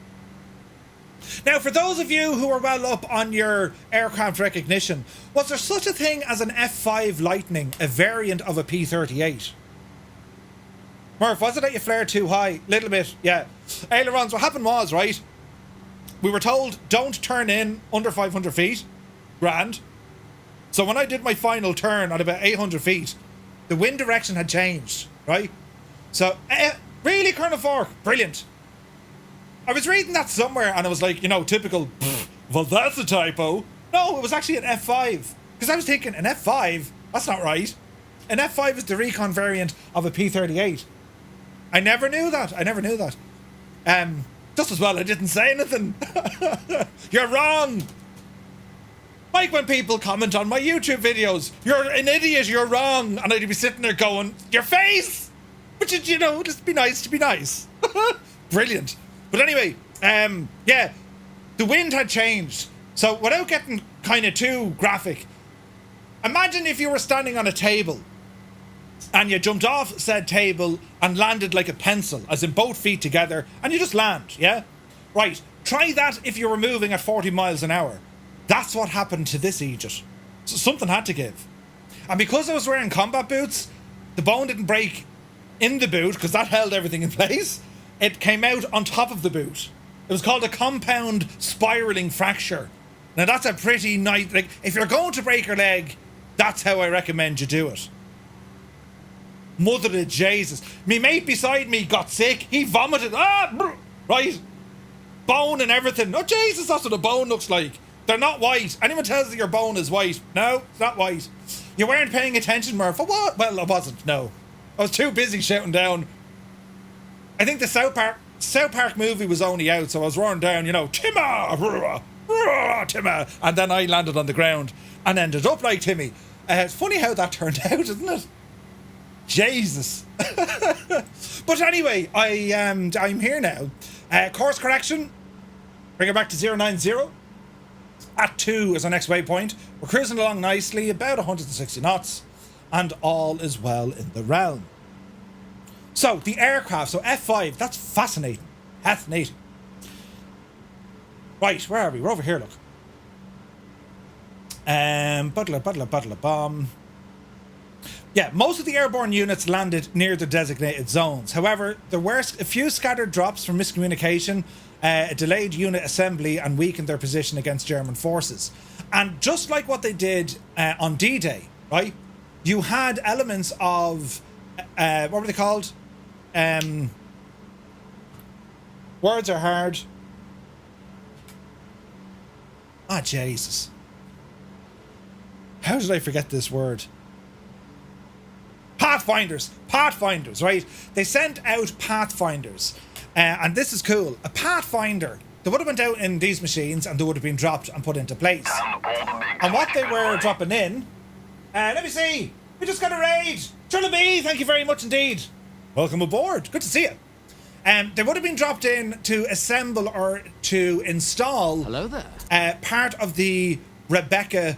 Now, for those of you who are well up on your aircraft recognition, was there such a thing as an F5 Lightning, a variant of a P-38? Murph, was it that you flared too high? Little bit, yeah. Ailerons, what happened was, right, we were told don't turn in under 500 feet. Grand. So when I did my final turn at about 800 feet, the wind direction had changed, right? So, really, Colonel Fork? Brilliant. I was reading that somewhere and I was like, you know, typical, well, that's a typo. No, it was actually an F5. Because I was thinking, an F5? That's not right. An F5 is the recon variant of a P-38. I never knew that. I never knew that. Just as well I didn't say anything. You're wrong. Like when people comment on my YouTube videos, you're an idiot, you're wrong. And I'd be sitting there going, your face! But you know, just be nice to be nice. Brilliant. But anyway, yeah, the wind had changed. So without getting kind of too graphic, imagine if you were standing on a table and you jumped off said table and landed like a pencil, as in both feet together, and you just land, yeah? Right, try that if you were moving at 40 miles an hour. That's what happened to this Aegis. So something had to give. And because I was wearing combat boots, the bone didn't break in the boot, because that held everything in place. It came out on top of the boot. It was called a compound spiraling fracture. Now that's a pretty nice, like, if you're going to break your leg, that's how I recommend you do it. Mother of Jesus. Me mate beside me got sick. He vomited. Right? Bone and everything. Oh, Jesus, that's what a bone looks like. They're not white. Anyone tells you your bone is white. No, it's not white. You weren't paying attention, Murph. For what? Well, I wasn't. No. I was too busy shouting down. I think the South Park movie was only out, so I was roaring down, you know, Timmer! Timmer! And then I landed on the ground and ended up like Timmy. It's funny how that turned out, isn't it? Jesus. But anyway, I'm here now. Course correction. Bring it back to 090. at.z is our next waypoint. We're cruising along nicely, about 160 knots, and all is well in the realm. So, the aircraft, so F5, that's fascinating. Fascinating. Right, where are we? We're over here, look. Butler, bomb. Yeah, most of the airborne units landed near the designated zones. However, there were a few scattered drops from miscommunication, delayed unit assembly, and weakened their position against German forces. And just like what they did on D-Day, right? You had elements of, what were they called? Words are hard. Ah, Jesus. How did I forget this word? Pathfinders, right? They sent out pathfinders, and this is cool. A pathfinder, they would have went out in these machines and they would have been dropped and put into place. And what they were dropping in, let me see, we just got a raid. Trullaby, thank you very much indeed. welcome aboard. Good to see you. They would have been dropped in to assemble or to install. Hello there. Part of the Rebecca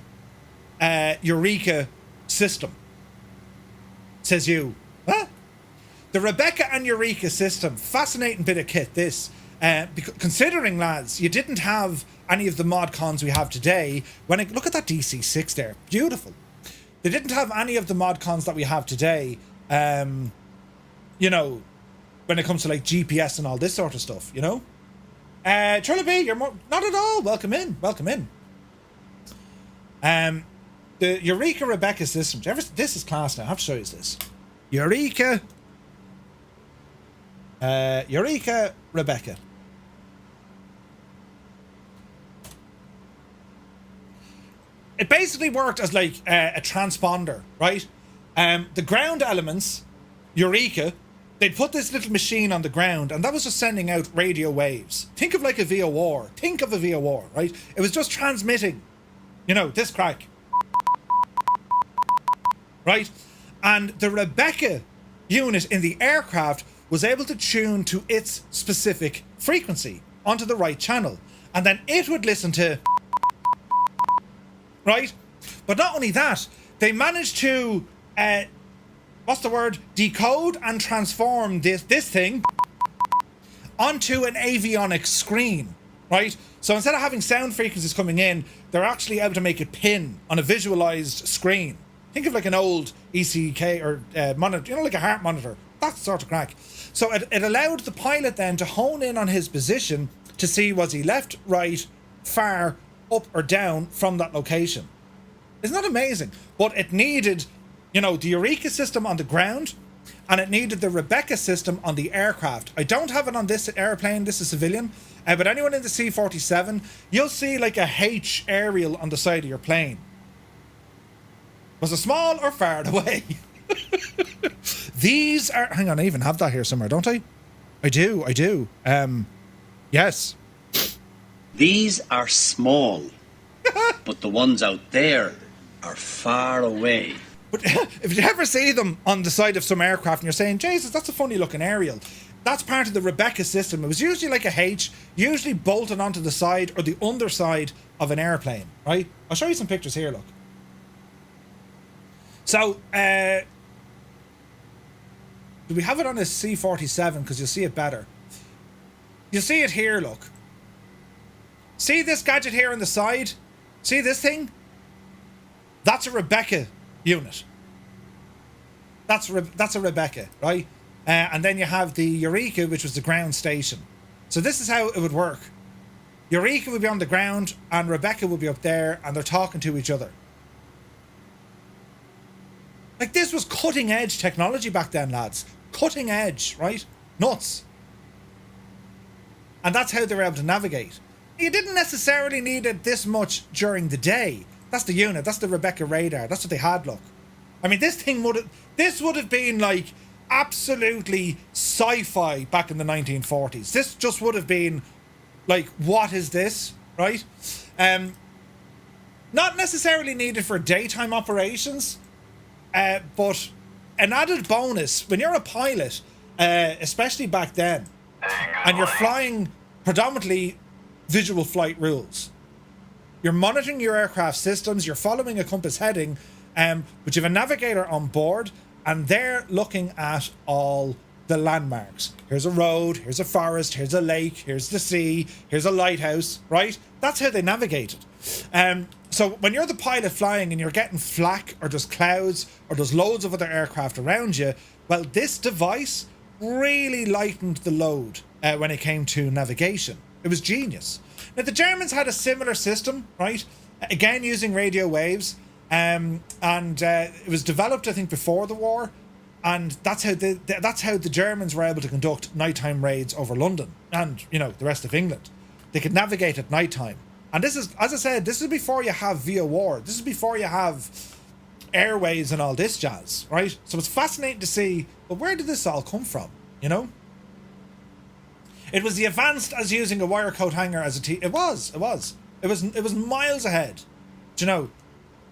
Eureka system. Says you. Huh? The Rebecca and Eureka system. Fascinating bit of kit, this. Considering, lads, you didn't have any of the mod cons we have today. Look at that DC-6 there. Beautiful. They didn't have any of the mod cons that we have today. You know, when it comes to like GPS and all this sort of stuff, you know? Charlie B, you're more... Not at all. Welcome in. Welcome in. The Eureka Rebecca system. This is class now. I have to show you this. Eureka Rebecca. It basically worked as like a transponder, right? The ground elements, Eureka, they'd put this little machine on the ground and that was just sending out radio waves. Think of like a VOR. Think of a VOR, right? It was just transmitting, you know, this crack. Right? And the Rebecca unit in the aircraft was able to tune to its specific frequency onto the right channel. And then it would listen to... Right? But not only that, they managed to... what's the word? Decode and transform this thing onto an avionics screen. Right? So instead of having sound frequencies coming in, they're actually able to make it pin on a visualized screen. Think of like an old ECK or monitor, you know, like a heart monitor. That sort of crack. So it allowed the pilot then to hone in on his position to see was he left, right, far, up or down from that location. Isn't that amazing? But it needed, you know, the Eureka system on the ground and it needed the Rebecca system on the aircraft. I don't have it on this airplane. This is civilian. But anyone in the C-47, you'll see like a H aerial on the side of your plane. Was it small or far away? These are... Hang on, I even have that here somewhere, don't I? I do. Yes. These are small, but the ones out there are far away. But if you ever see them on the side of some aircraft and you're saying, Jesus, that's a funny looking aerial, that's part of the Rebecca system. It was usually like a H, usually bolted onto the side or the underside of an airplane, right? I'll show you some pictures here, look. So, do we have it on a C-47? Because you'll see it better. You'll see it here, look. See this gadget here on the side? See this thing? That's a Rebecca unit. That's a Rebecca, right? And then you have the Eureka, which was the ground station. So this is how it would work. Eureka would be on the ground and Rebecca would be up there and they're talking to each other. Like, this was cutting edge technology back then, lads. Cutting edge, right? Nuts. And that's how they were able to navigate. You didn't necessarily need it this much during the day. That's the unit. That's the Rebecca radar. That's what they had, look. I mean, this would have been like absolutely sci-fi back in the 1940s. This just would have been like, what is this, right? Not necessarily needed for daytime operations. But an added bonus, when you're a pilot, especially back then, and you're flying predominantly visual flight rules, you're monitoring your aircraft systems, you're following a compass heading, but you have a navigator on board, and they're looking at all the landmarks. Here's a road, here's a forest, here's a lake, here's the sea, here's a lighthouse, right? That's how they navigated. So when you're the pilot flying and you're getting flak or there's clouds or there's loads of other aircraft around you, well, this device really lightened the load when it came to navigation. It was genius. Now, the Germans had a similar system, right? Again, using radio waves. And it was developed, I think, before the war. And that's how the Germans were able to conduct nighttime raids over London and, you know, the rest of England. They could navigate at nighttime. And this is, as I said, this is before you have VOR. This is before you have airways and all this jazz, right? So it's fascinating to see, but where did this all come from, you know? It was the advanced as using a wire coat hanger as a it was miles ahead, do you know?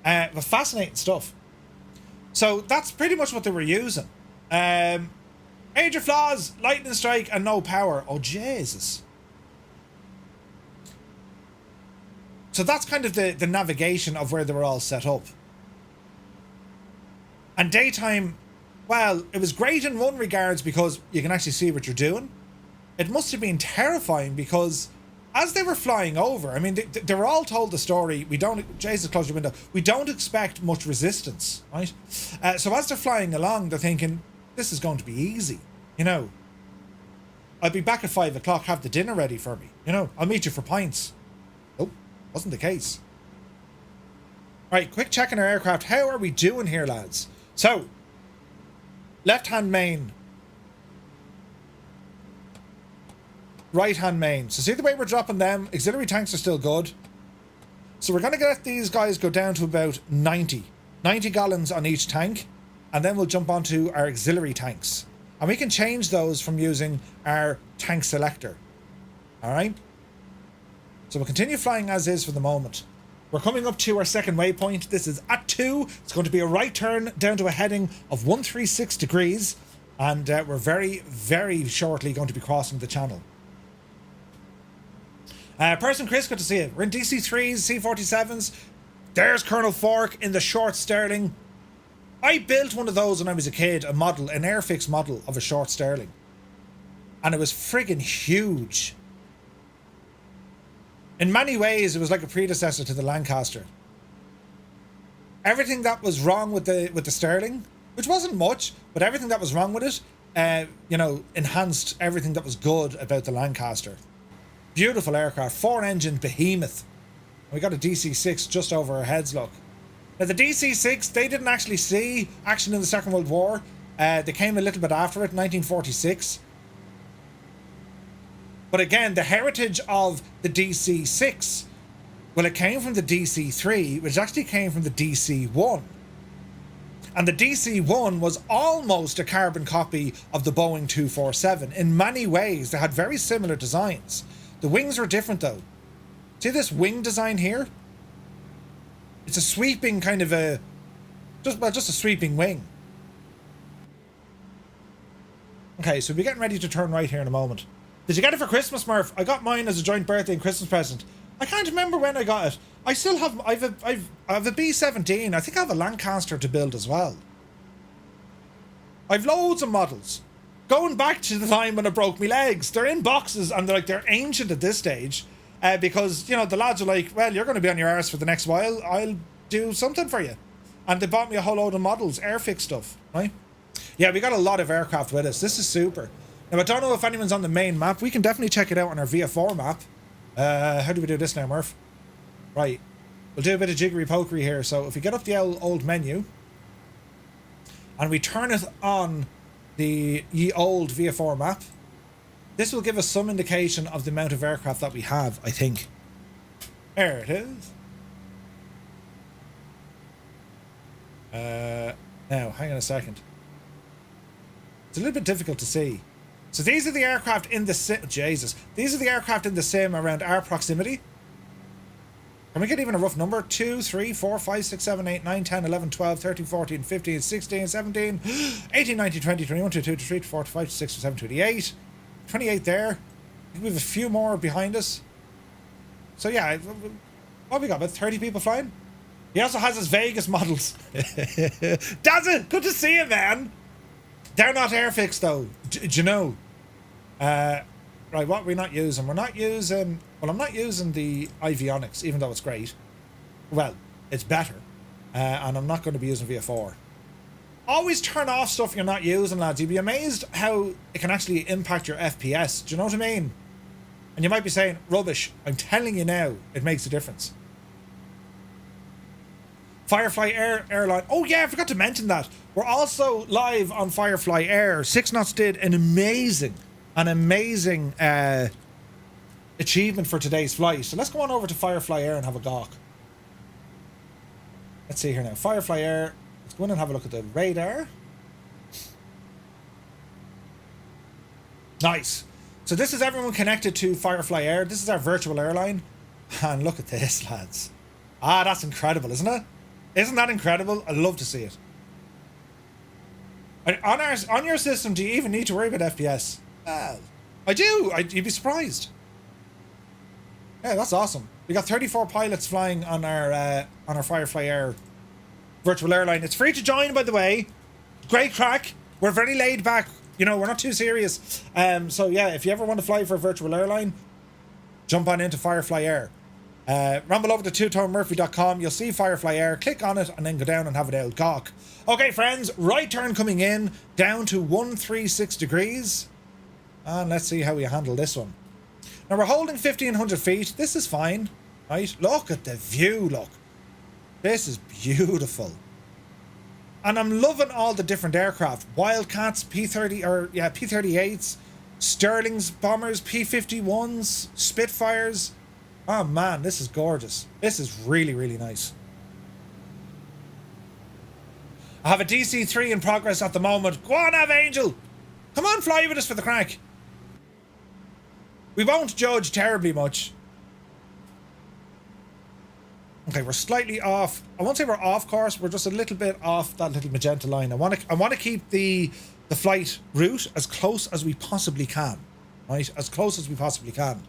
But fascinating stuff. So that's pretty much what they were using. Major flaws, lightning strike and no power. Oh, Jesus. So that's kind of the navigation of where they were all set up. And daytime, well, it was great in one regards because you can actually see what you're doing. It must have been terrifying because as they were flying over, I mean, they were all told the story. Jesus, close your window. We don't expect much resistance, right? So as they're flying along, they're thinking, this is going to be easy, you know. I'll be back at 5 o'clock, have the dinner ready for me, you know. I'll meet you for pints. Nope, wasn't the case. Right, quick check on our aircraft. How are we doing here, lads? So, left-hand main. Right-hand main. So see the way we're dropping them? Auxiliary tanks are still good. So we're going to let these guys go down to about 90 gallons on each tank. And then we'll jump onto our auxiliary tanks. And we can change those from using our tank selector. Alright? So we'll continue flying as is for the moment. We're coming up to our second waypoint. This is at 2. It's going to be a right turn down to a heading of 136 degrees. And we're very, very shortly going to be crossing the channel. Person Chris, good to see you. We're in DC-3s, C-47s. There's Colonel Fork in the short Sterling. I built one of those when I was a kid, a model, an Airfix model of a short Sterling. And it was friggin' huge. In many ways, it was like a predecessor to the Lancaster. Everything that was wrong with the Sterling, which wasn't much, but everything that was wrong with it, you know, enhanced everything that was good about the Lancaster. Beautiful aircraft, 4-engine behemoth. We got a DC-6 just over our heads, look. Now the DC-6, they didn't actually see action in the Second World War. They came a little bit after it, 1946. But again, the heritage of the DC-6, well, it came from the DC-3, which actually came from the DC-1. And the DC-1 was almost a carbon copy of the Boeing 247. In many ways, they had very similar designs. The wings are different though. See this wing design here? It's a sweeping kind of a... just a sweeping wing. Okay, so we're getting ready to turn right here in a moment. Did you get it for Christmas, Murph? I got mine as a joint birthday and Christmas present. I can't remember when I got it. I still have... I have a B-17. I think I have a Lancaster to build as well. I've loads of models. Going back to the time when I broke my legs. They're in boxes and they're ancient at this stage. Because, you know, the lads are like, well, you're going to be on your arse for the next while. I'll do something for you. And they bought me a whole load of models, Airfix stuff, right? Yeah, we got a lot of aircraft with us. This is super. Now, I don't know if anyone's on the main map. We can definitely check it out on our VF4 map. How do we do this now, Murph? Right. We'll do a bit of jiggery pokery here. So if we get up the old menu and we turn it on the ye old VF4 map, this will give us some indication of the amount of aircraft that we have, I think. There it is. Now, hang on a second. It's a little bit difficult to see. So these are the aircraft in the sim. Jesus. These are the aircraft in the sim around our proximity. Can we get even a rough number? 2, 3, 4, 5, 6, 7, 8, 9, 10, 11, 12, 13, 14, 15, 16, 17, 18, 19, 20, 21, 22, 23, 24, 25, 26, 27, 28. 28 there. I think we have a few more behind us. So yeah, what have we got? About 30 people flying? He also has his Vegas models. Does it? Good to see you, man. They're not Airfix though. Do you know? Right, what are we not using? We're not using... Well, I'm not using the Avionics, even though it's great. Well, it's better. And I'm not going to be using VF4. Always turn off stuff you're not using, lads. You'll be amazed how it can actually impact your FPS. Do you know what I mean? And you might be saying, rubbish. I'm telling you now, it makes a difference. Firefly Airline. Oh yeah, I forgot to mention that. We're also live on Firefly Air. 6 Knots did an amazing achievement for today's flight. So let's go on over to Firefly Air and have a gawk. Let's see here now. Firefly Air. Let's go in and have a look at the radar. Nice. So this is everyone connected to Firefly Air. This is our virtual airline. And look at this, lads. Ah, that's incredible, isn't it? Isn't that incredible? I'd love to see it. On your system, do you even need to worry about FPS? I do. You'd be surprised. Yeah, that's awesome. We got 34 pilots flying on our Firefly Air virtual airline. It's free to join, by the way. Great crack. We're very laid back. You know, we're not too serious. So yeah, if you ever want to fly for a virtual airline, jump on into Firefly Air. Ramble over to twotonemurphy.com. You'll see Firefly Air. Click on it and then go down and have an old cock. Okay, friends. Right turn coming in. Down to 136 degrees. And let's see how we handle this one. Now we're holding 1,500 feet. This is fine. Right? Look at the view, look. This is beautiful. And I'm loving all the different aircraft. Wildcats, P-38s, Sterling's bombers, P-51s, Spitfires. Oh man, this is gorgeous. This is really, really nice. I have a DC-3 in progress at the moment. Go on, Av Angel. Come on, fly with us for the crack. We won't judge terribly much. Okay, we're slightly off. I won't say we're off course. We're just a little bit off that little magenta line. I want to keep the flight route as close as we possibly can. Right? As close as we possibly can.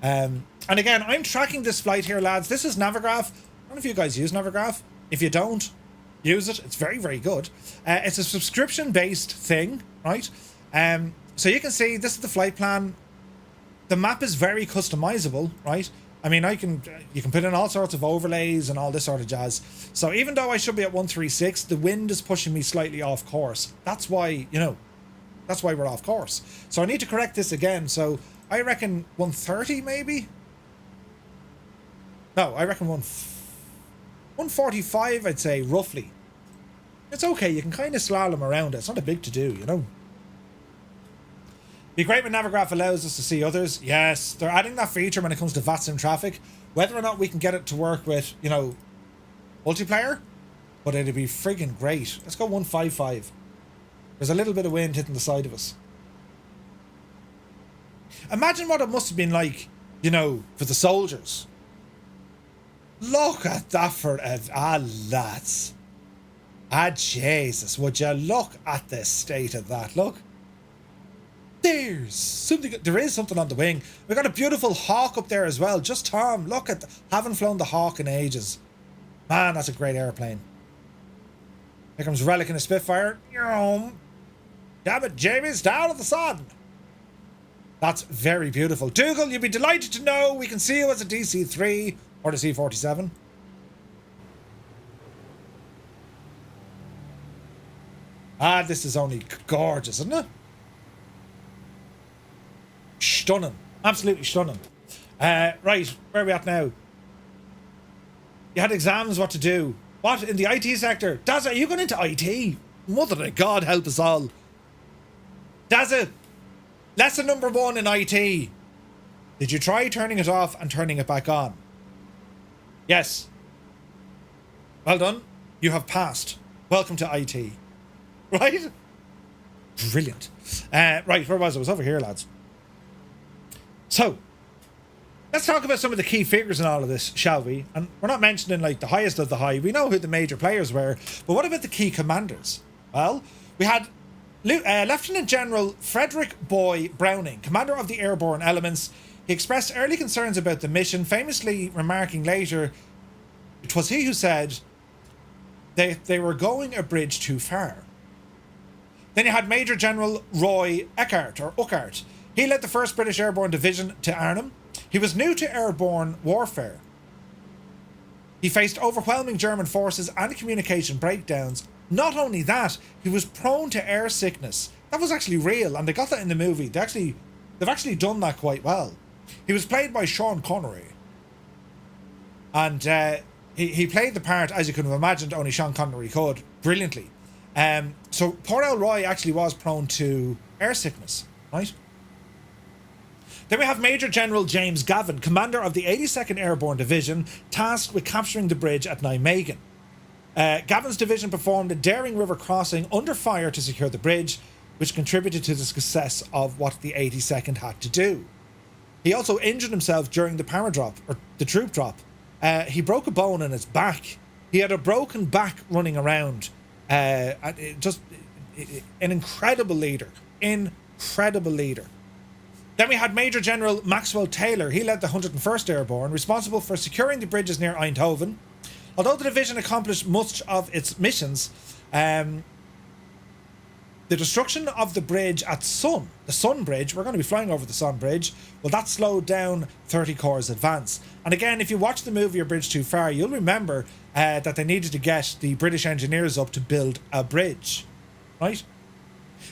And again, I'm tracking this flight here, lads. This is Navigraph. I don't know if you guys use Navigraph. If you don't, use it. It's very, very good. It's a subscription-based thing, right? So you can see this is the flight plan. The map is very customizable, right? I mean, you can put in all sorts of overlays and all this sort of jazz. So even though I should be at 136, the wind is pushing me slightly off course. That's why, that's why we're off course. So I need to correct this again. So I reckon 130 maybe? No, I reckon 145, I'd say, roughly. It's okay, you can kind of slalom around it. It's not a big to do, Be great when Navigraph allows us to see others. Yes, they're adding that feature when it comes to VATS and traffic. Whether or not we can get it to work with, multiplayer, but it'd be friggin' great. Let's go 155. There's a little bit of wind hitting the side of us. Imagine what it must have been like, for the soldiers. Look at that for lads. Jesus, would you look at the state of that? Look. There is something on the wing. We've got a beautiful Hawk up there as well. Just Tom, look at haven't flown the Hawk in ages. Man, that's a great airplane. Here comes Relic in a Spitfire. Damn it, Jamie's down at the sun. That's very beautiful. Dougal, you'd be delighted to know we can see you as a DC-3 or the C-47. This is only gorgeous, isn't it? Stunning. Absolutely stunning. Right, where are we at now? You had exams, what to do? What, in the IT sector? Dazza, are you going into IT? Mother of God, help us all. Dazza, lesson number 1 in IT. Did you try turning it off and turning it back on? Yes. Well done. You have passed. Welcome to IT. Right? Brilliant. Right, where was I? I was over here, lads. So, let's talk about some of the key figures in all of this, shall we? And we're not mentioning like the highest of the high. We know who the major players were. But what about the key commanders? Well, we had Lieutenant General Frederick Boy Browning, commander of the airborne elements. He expressed early concerns about the mission, famously remarking later, it was he who said they were going a bridge too far. Then you had Major General Roy Uckart. He led the 1st British Airborne Division to Arnhem. He was new to airborne warfare. He faced overwhelming German forces and communication breakdowns. Not only that, he was prone to air sickness. That was actually real, and they got that in the movie. They've actually done that quite well. He was played by Sean Connery. And he played the part, as you could have imagined, only Sean Connery could, brilliantly. So poor old Roy actually was prone to air sickness, right? Then we have Major General James Gavin, commander of the 82nd Airborne Division, tasked with capturing the bridge at Nijmegen. Gavin's division performed a daring river crossing under fire to secure the bridge, which contributed to the success of what the 82nd had to do. He also injured himself during the paradrop, or the troop drop. He broke a bone in his back. He had a broken back running around. an incredible leader. Incredible leader. Then we had Major General Maxwell Taylor. He led the 101st Airborne, responsible for securing the bridges near Eindhoven. Although the division accomplished much of its missions, the destruction of the bridge at the Sun Bridge, we're going to be flying over the Sun Bridge, well, that slowed down 30 Corps' advance. And again, if you watch the movie A Bridge Too Far, you'll remember that they needed to get the British engineers up to build a bridge, right?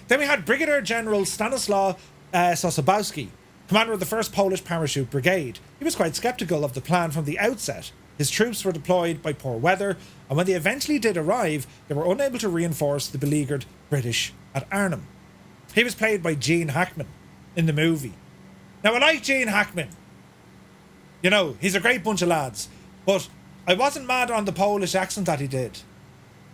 Then we had Brigadier General Stanislaw Sosabowski, commander of the 1st Polish Parachute Brigade. He was quite sceptical of the plan from the outset. His troops were deployed by poor weather, and when they eventually did arrive, they were unable to reinforce the beleaguered British at Arnhem. He was played by Gene Hackman in the movie. Now, I like Gene Hackman. You know, he's a great bunch of lads, but I wasn't mad on the Polish accent that he did.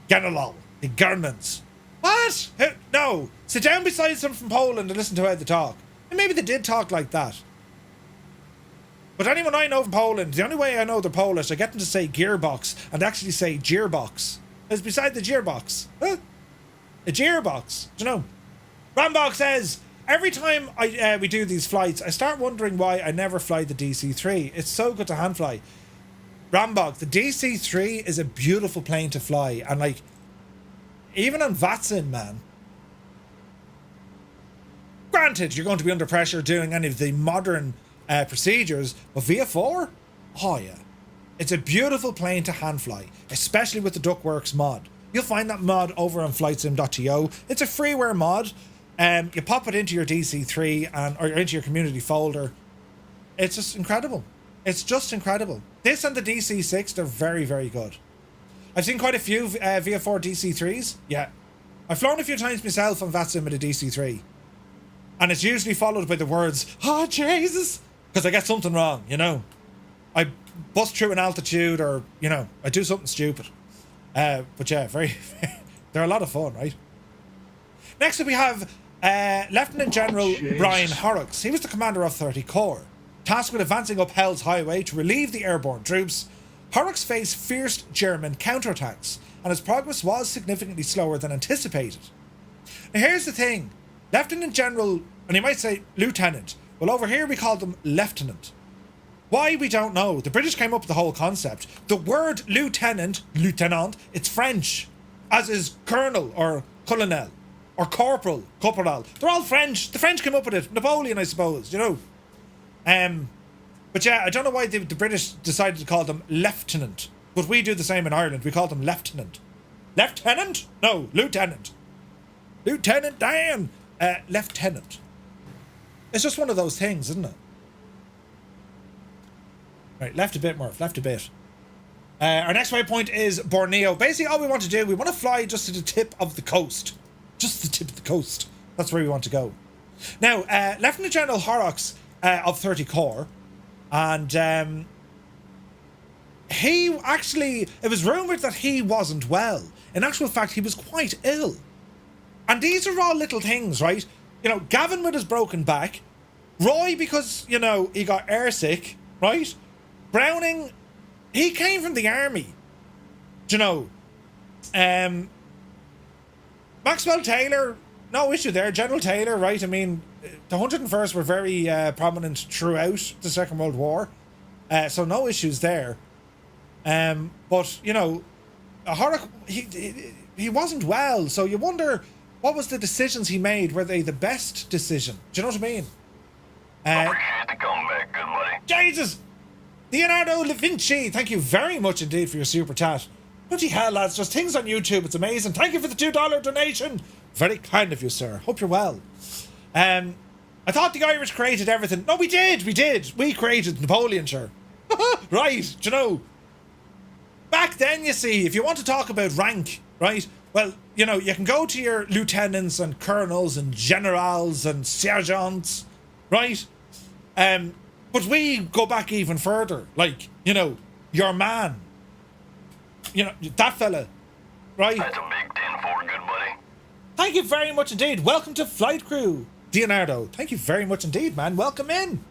General, the Germans. What? No, sit down beside someone from Poland and listen to how they talk. And maybe they did talk like that. But anyone I know from Poland, the only way I know they're Polish, I get them to say gearbox and actually say gearbox. It's beside the gearbox. Huh? A gearbox. Do you know? Rambach says, every time we do these flights, I start wondering why I never fly the DC-3. It's so good to hand fly. Rambach, the DC-3 is a beautiful plane to fly. And like, even on Vatsin, man. Granted, you're going to be under pressure doing any of the modern procedures, but VF4? Oh yeah. It's a beautiful plane to hand fly, especially with the Duckworks mod. You'll find that mod over on flightsim.to. It's a freeware mod. You pop it into your DC3 or into your community folder. It's just incredible. It's just incredible. This and the DC6, they're very, very good. I've seen quite a few VF4 DC3s. Yeah. I've flown a few times myself on VATSIM with a DC3. And it's usually followed by the words, "Oh, Jesus!" Because I get something wrong, you know. I bust through an altitude or, you know, I do something stupid. But yeah, they're a lot of fun, right? Next up we have Lieutenant General Brian Horrocks. He was the commander of 30 Corps, tasked with advancing up Hell's Highway to relieve the airborne troops. Horrocks faced fierce German counterattacks, and his progress was significantly slower than anticipated. Now here's the thing, Lieutenant General, and you might say Lieutenant, well over here we call them Lieutenant. Why, we don't know. The British came up with the whole concept. The word lieutenant, it's French, as is colonel or colonel or corporal. They're all French. The French came up with it. Napoleon, I suppose, you know. But yeah, I don't know why the British decided to call them lieutenant, but we do the same in Ireland. We call them lieutenant. Lieutenant? No, lieutenant. Lieutenant Dan. Lieutenant. It's just one of those things, isn't it? Right, left a bit, Murph, left a bit. Our next waypoint is Borneo. Basically, all we want to do, we want to fly just to the tip of the coast. Just the tip of the coast. That's where we want to go. Now, Lieutenant General Horrocks of 30 Corps, and he actually, it was rumoured that he wasn't well. In actual fact, he was quite ill. And these are all little things, right? You know, Gavin with his broken back, Roy because, you know, he got airsick, right? Browning, he came from the army. Do you know? Maxwell Taylor, no issue there. General Taylor, right? I mean, the 101st were very prominent throughout the Second World War. So no issues there. But, you know, Horrocks, he wasn't well. So you wonder, what was the decisions he made? Were they the best decision? Do you know what I mean? Appreciate the comeback, good buddy. Jesus! Leonardo da Vinci, thank you very much indeed for your super chat. Bloody hell, lads, just things on YouTube, it's amazing. Thank you for the $2 donation. Very kind of you, sir. Hope you're well. I thought the Irish created everything. No, we did. We created Napoleon, sure. Right, do you know? Back then, you see, if you want to talk about rank, right? Well, you know, you can go to your lieutenants and colonels and generals and sergeants, right? But we go back even further. Like, you know, your man. You know, that fella, right? That's a big 10-4, good buddy. Thank you very much indeed. Welcome to Flight Crew, Leonardo. Thank you very much indeed, man. Welcome in.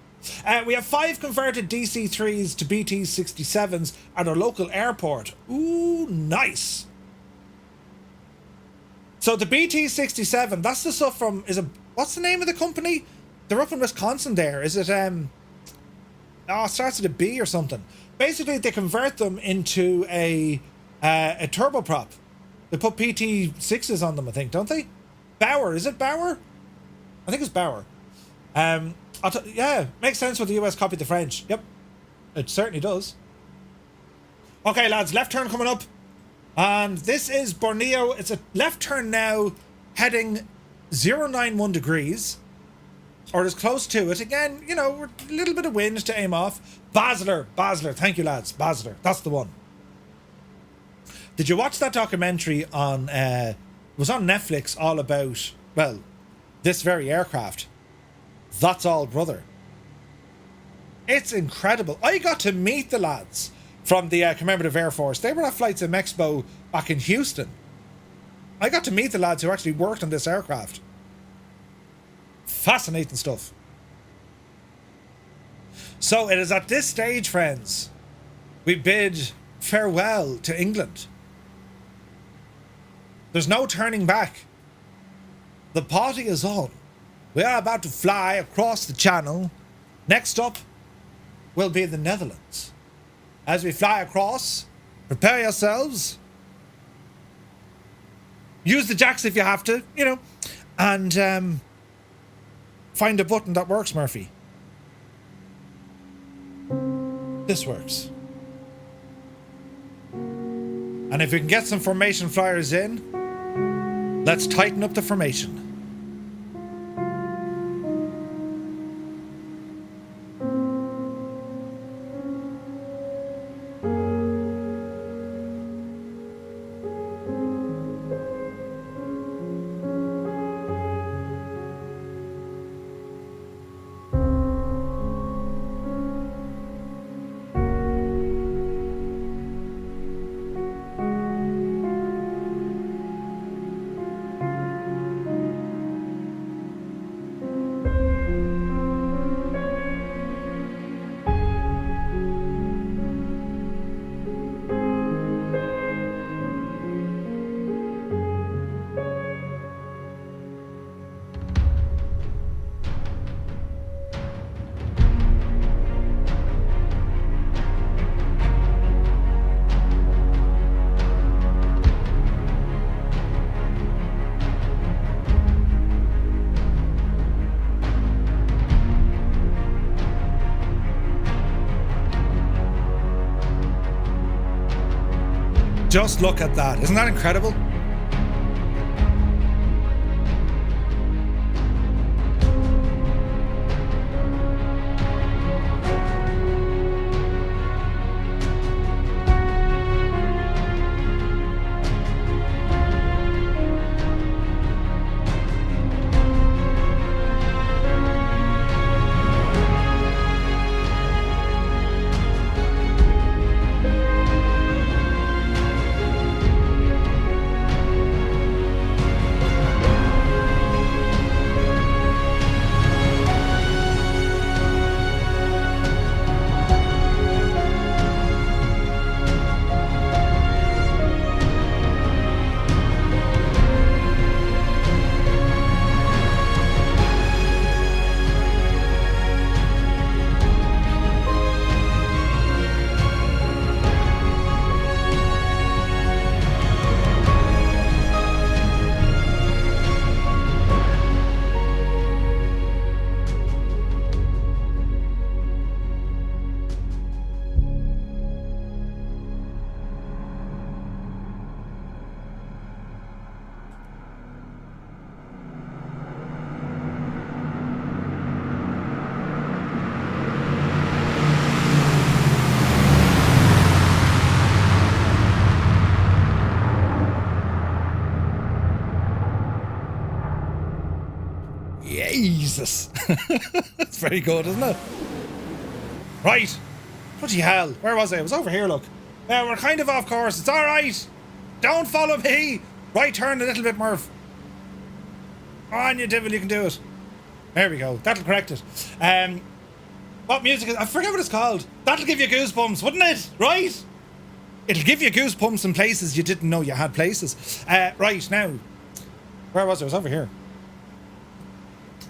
We have 5 converted DC-3s to BT-67s at our local airport. Ooh, nice. So the BT-67, that's the stuff from, what's the name of the company? They're up in Wisconsin there. Is it, it starts with a B or something. Basically, they convert them into a turboprop. They put PT-6s on them, I think, don't they? Bauer, is it Bauer? I think it's Bauer. Yeah, makes sense when the US copied the French. Yep, it certainly does. Okay, lads, left turn coming up. And this is Borneo. It's a left turn now, heading 091 degrees. Or as close to it. Again, you know, we're a little bit of wind to aim off. Basler, thank you, lads. Basler, that's the one. Did you watch that documentary on, it was on Netflix, all about, well, this very aircraft? That's all, brother. It's incredible. I got to meet the lads from the Commemorative Air Force. They were at Flights of Expo back in Houston. I got to meet the lads who actually worked on this aircraft. Fascinating stuff. So it is at this stage, friends, we bid farewell to England. There's no turning back. The party is on. We are about to fly across the channel. Next up will be the Netherlands. As we fly across, prepare yourselves. Use the jacks if you have to, you know, and find a button that works, Murphy. This works. And if we can get some formation flyers in, let's tighten up the formation. Just look at that. Isn't that incredible? Jesus. It's very good, isn't it? Right. Bloody hell. Where was I? I was over here, look. We're kind of off course. It's alright. Don't follow me. Right turn a little bit, Murph. On you devil, you can do it. There we go. That'll correct it. What music is... I forget what it's called. That'll give you goosebumps, wouldn't it? Right? It'll give you goosebumps in places you didn't know you had places. Right, now. Where was it? It was over here.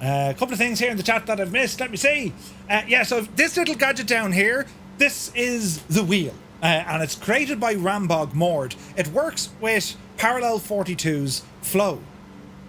A couple of things here in the chat that I've missed. Let me see. Yeah, so this little gadget down here, this is the wheel. And it's created by Rambog Mord. It works with Parallel 42's flow.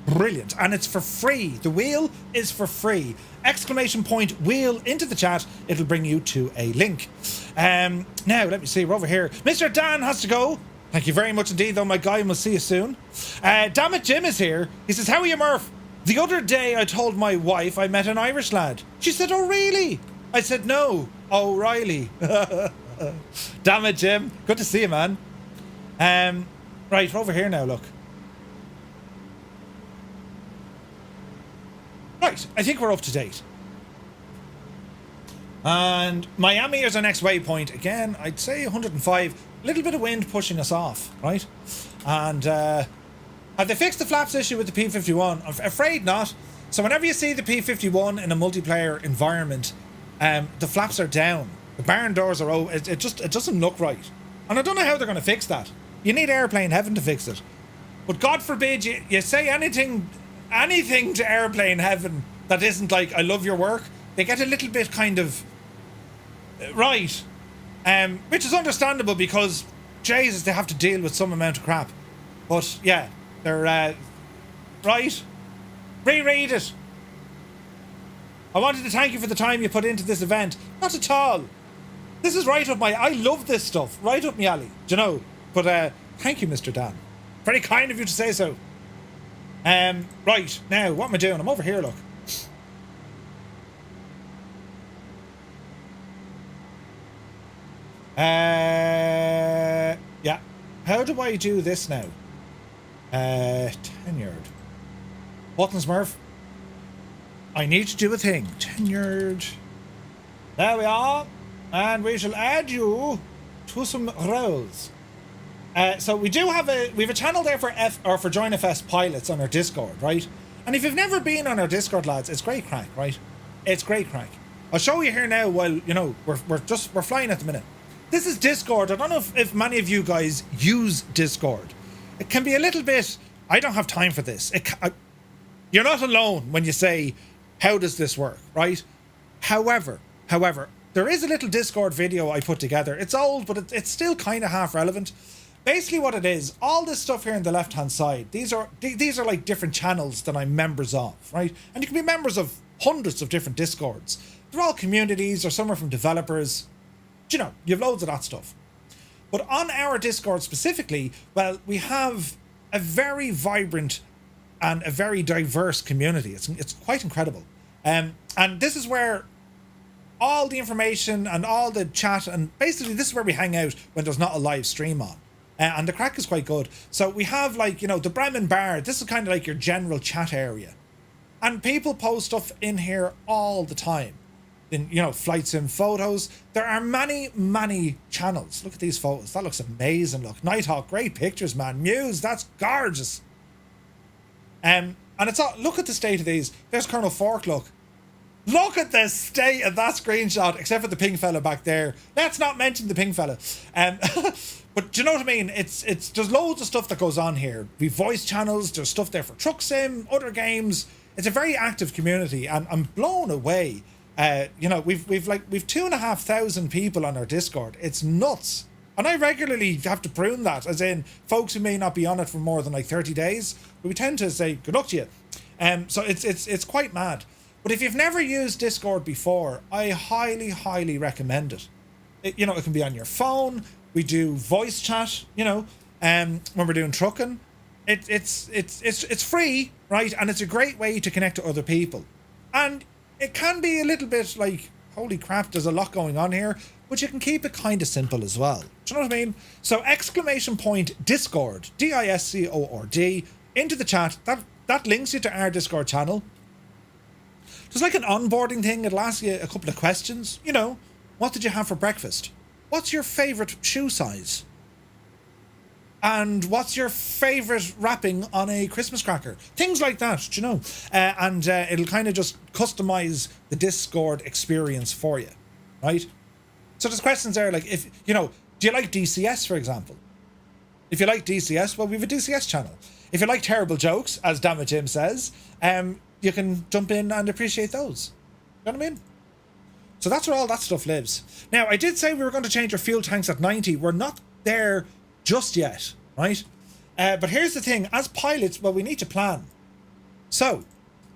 Brilliant. And it's for free. The wheel is for free. Exclamation point wheel into the chat. It'll bring you to a link. Now, let me see. We're over here. Mr. Dan has to go. Thank you very much indeed, though, my guy, and we'll see you soon. Damn it, Jim is here. He says, how are you, Murph? The other day I told my wife I met an Irish lad. She said, oh, really? I said, no, O'Reilly. Damn it, Jim. Good to see you, man. Right, we're over here now, look. Right, I think we're up to date. And Miami is our next waypoint. Again, I'd say 105. A little bit of wind pushing us off, right? And have they fixed the flaps issue with the P-51? I'm afraid not. So whenever you see the P-51 in a multiplayer environment, the flaps are down. The barn doors are open. It doesn't look right. And I don't know how they're going to fix that. You need airplane heaven to fix it. But God forbid you say anything to airplane heaven that isn't like, I love your work. They get a little bit kind of right. Which is understandable because, Jesus, they have to deal with some amount of crap. But, yeah, they're, right. Reread it. I wanted to thank you for the time you put into this event. Not at all. This is right up my... I love this stuff. Right up my alley. Do you know? But, thank you, Mr. Dan. Very kind of you to say so. Right. Now, what am I doing? I'm over here, look. Yeah. How do I do this now? Tenured. Buttons, Murph. I need to do a thing. Tenured. There we are. And we shall add you to some roles. So we have a channel there for Join FS pilots on our Discord, right? And if you've never been on our Discord, lads, it's great crack, right? It's great crack. I'll show you here now while, you know, we're flying at the minute. This is Discord. I don't know if many of you guys use Discord. It can be a little bit... I don't have time for this. You're not alone when you say, how does this work, right? However, there is a little Discord video I put together. It's old, but it's still kind of half relevant. Basically what it is, all this stuff here on the left-hand side, these are like different channels that I'm members of, right? And you can be members of hundreds of different Discords. They're all communities, or some are from developers. You know, you have loads of that stuff. But on our Discord specifically, well, we have a very vibrant and a very diverse community. It's quite incredible. And this is where all the information and all the chat, and basically this is where we hang out when there's not a live stream on. And the crack is quite good. So we have, like, you know, the Bremen Bar. This is kind of like your general chat area. And people post stuff in here all the time. In, you know, flight sim photos. There are many channels. Look at these photos. That looks amazing. Look, Nighthawk, great pictures, man. Muse, that's gorgeous. And it's all, look at the state of these. There's Colonel Fork, look. Look at the state of that screenshot, except for the pink fella back there. Let's not mention the pink fella. But do you know what I mean? There's loads of stuff that goes on here. We've voice channels, there's stuff there for truck sim, other games. It's a very active community, and I'm blown away. You know, we've 2,500 people on our Discord. It's nuts. And I regularly have to prune that, as in folks who may not be on it for more than like 30 days, but we tend to say good luck to you. So it's quite mad. But if you've never used Discord before, I highly recommend it. You know, it can be on your phone. We do voice chat, you know, when we're doing trucking. It's free, right? And it's a great way to connect to other people. And it can be a little bit like, holy crap, there's a lot going on here, but you can keep it kind of simple as well. Do you know what I mean? So exclamation point Discord, Discord, into the chat. That links you to our Discord channel. There's like an onboarding thing. It'll ask you a couple of questions. You know, what did you have for breakfast? What's your favorite shoe size? And what's your favorite wrapping on a Christmas cracker? Things like that, you know. And it'll kind of just customize the Discord experience for you, right? So there's questions there like, if, you know, do you like DCS, for example? If you like DCS, well, we have a DCS channel. if you like terrible jokes, as Damn It Jim says, you can jump in and appreciate those. You know what I mean? So that's where all that stuff lives. Now, I did say we were going to change our fuel tanks at 90. We're not there just yet, right? But here's the thing. As pilots, well, we need to plan. So,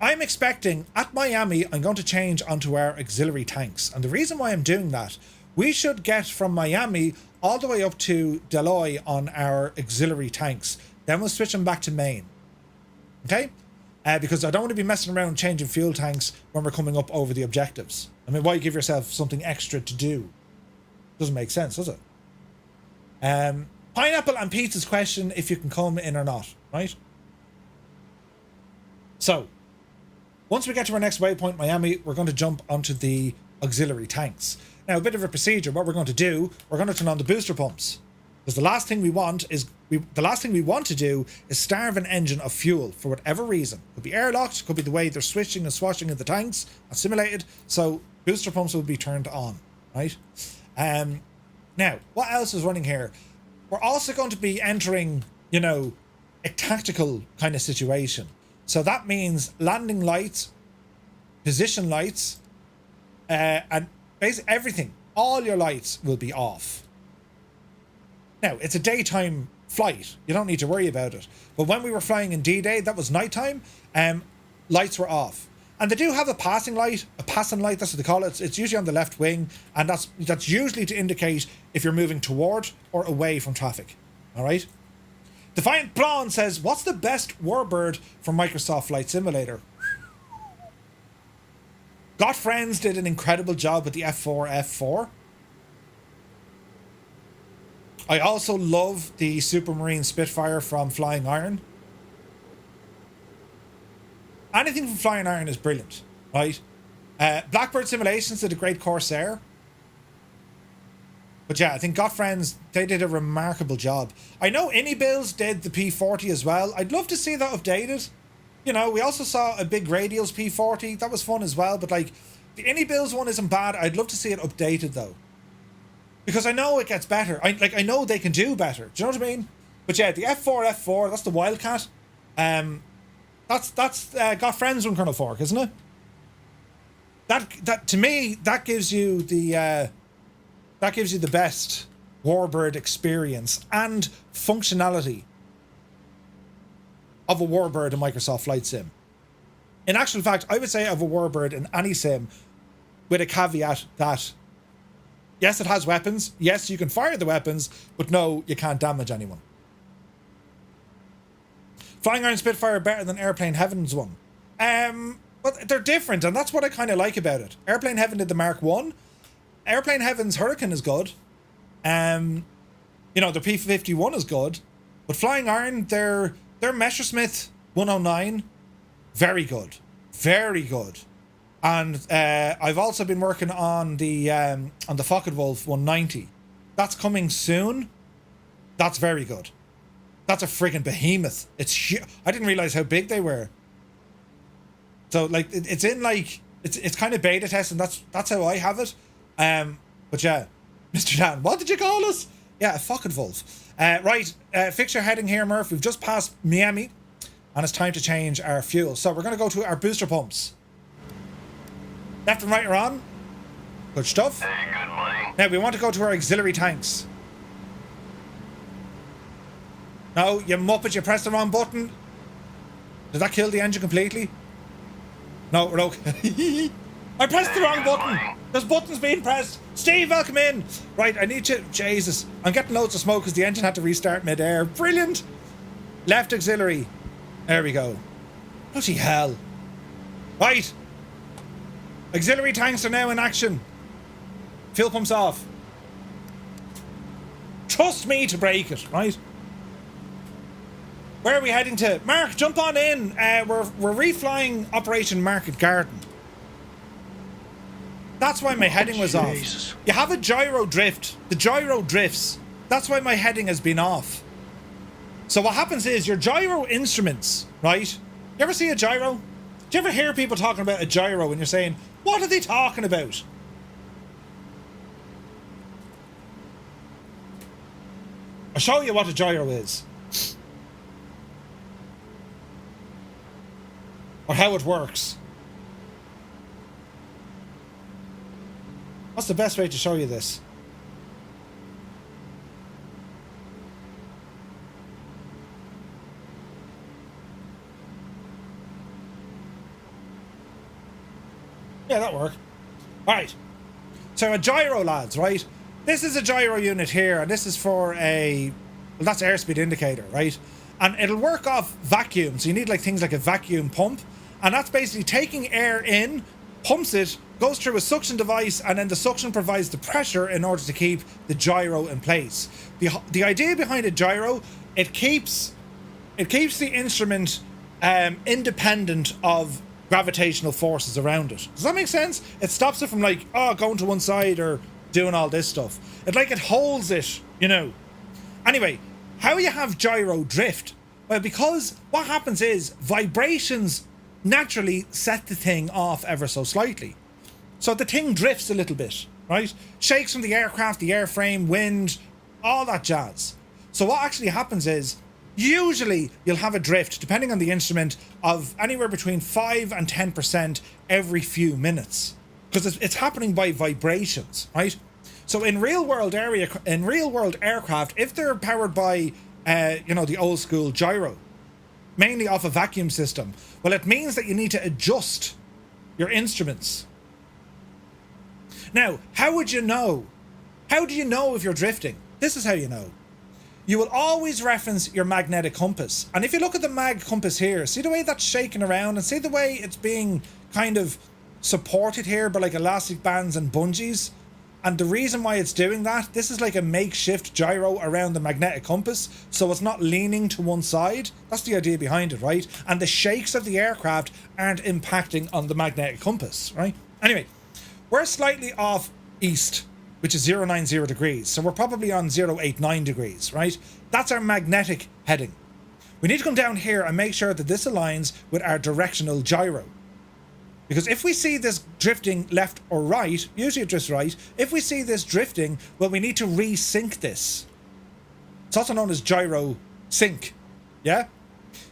I'm expecting, at Miami, I'm going to change onto our auxiliary tanks. And the reason why I'm doing that, we should get from Miami all the way up to Deloy on our auxiliary tanks. Then we'll switch them back to main. Okay? Because I don't want to be messing around changing fuel tanks when we're coming up over the objectives. I mean, why give yourself something extra to do? Doesn't make sense, does it? Pineapple and Pizza's question, if you can come in or not, right? So, once we get to our next waypoint, Miami, we're going to jump onto the auxiliary tanks. Now, a bit of a procedure. What we're going to do, we're going to turn on the booster pumps. Because the last thing we want to do is starve an engine of fuel for whatever reason. Could be airlocked, could be the way they're switching and swashing in the tanks, assimilated. So booster pumps will be turned on, right? Now, what else is running here? We're also going to be entering, you know, a tactical kind of situation. So that means landing lights, position lights, and basically everything. All your lights will be off. Now, it's a daytime flight. You don't need to worry about it. But when we were flying in D-Day, that was nighttime, lights were off. And they do have a passing light, that's what they call it. It's usually on the left wing, and that's usually to indicate if you're moving toward or away from traffic. All right? Defiant Prawn says, what's the best warbird from Microsoft Flight Simulator? Got Friends did an incredible job with the F4F4. I also love the Supermarine Spitfire from Flying Iron. Anything from Flying Iron is brilliant, right? Blackbird Simulations did a great Corsair. But yeah, I think Got Friends, they did a remarkable job. I know Inibills did the P40 as well. I'd love to see that updated. You know, we also saw a big Radials P40. That was fun as well. But like, the Inibills one isn't bad. I'd love to see it updated though. Because I know it gets better. I know they can do better. Do you know what I mean? But yeah, the F4F4, that's the Wildcat. That's Got Friends from Colonel Fork, isn't it? That to me, that gives you the best warbird experience and functionality of a warbird in Microsoft Flight Sim. In actual fact, I would say of a warbird in any sim, with a caveat that yes, it has weapons. Yes, you can fire the weapons, but no, you can't damage anyone. Flying Iron Spitfire better than Airplane Heaven's one. But they're different, and that's what I kind of like about it. Airplane Heaven did the Mark 1. Airplane Heaven's Hurricane is good. You know, the P-51 is good. But Flying Iron, their Messerschmitt 109, very good. Very good. And I've also been working on the Focke-Wulf 190. That's coming soon. That's very good. That's a friggin' behemoth. It's huge. I didn't realize how big they were. So like it's in like it's kind of beta testing. That's how I have it. But yeah, Mr. Dan, what did you call us? Yeah, a Focke-Wulf. Right, fixture heading here, Murph. We've just passed Miami, and it's time to change our fuel. So we're gonna go to our booster pumps. Left and right are on. Good stuff. Hey, good buddy. Now we want to go to our auxiliary tanks. No, you muppet, you pressed the wrong button. Did that kill the engine completely? No, we're okay. I pressed the wrong button. There's buttons being pressed. Steve, welcome in. Right, I need you. Jesus. I'm getting loads of smoke because the engine had to restart mid-air. Brilliant. Left auxiliary. There we go. Bloody hell. Right. Auxiliary tanks are now in action. Fuel pumps off. Trust me to break it, right? Where are we heading to? Mark, jump on in. We're reflying Operation Market Garden. That's why my heading was off. You have a gyro drift. The gyro drifts. That's why my heading has been off. So what happens is your gyro instruments, right? You ever see a gyro? Do you ever hear people talking about a gyro and you're saying, what are they talking about? I'll show you what a gyro is. or how it works. What's the best way to show you this? Yeah, that'll work. Alright. So a gyro, lads, right? This is a gyro unit here, and this is for a... Well, that's airspeed indicator, right? And it'll work off vacuum, so you need like things like a vacuum pump. And that's basically taking air in, pumps it, goes through a suction device, and then the suction provides the pressure in order to keep the gyro in place. The idea behind a gyro, it keeps the instrument independent of gravitational forces around it. Does that make sense? It stops it from like, going to one side or doing all this stuff. It holds it, you know. Anyway, how you have gyro drift? Well, because what happens is vibrations naturally set the thing off ever so slightly. So the thing drifts a little bit, right? Shakes from the aircraft, the airframe, wind, all that jazz. So what actually happens is, usually you'll have a drift, depending on the instrument, of anywhere between 5 and 10% every few minutes. Because it's happening by vibrations, right? So in real world aircraft, if they're powered by, the old school gyro, mainly off a vacuum system, well, it means that you need to adjust your instruments. Now, how would you know? How do you know if you're drifting? This is how you know. You will always reference your magnetic compass. And if you look at the mag compass here, see the way that's shaking around, and see the way it's being kind of supported here by like elastic bands and bungees? And the reason why it's doing that, this is like a makeshift gyro around the magnetic compass, so it's not leaning to one side. That's the idea behind it, right? And the shakes of the aircraft aren't impacting on the magnetic compass, right? Anyway, we're slightly off east, which is 090 degrees. So we're probably on 089 degrees, right? That's our magnetic heading. We need to come down here and make sure that this aligns with our directional gyro. Because if we see this drifting left or right, usually it drifts right, if we see this drifting, well, we need to resync this. It's also known as gyro sync, yeah?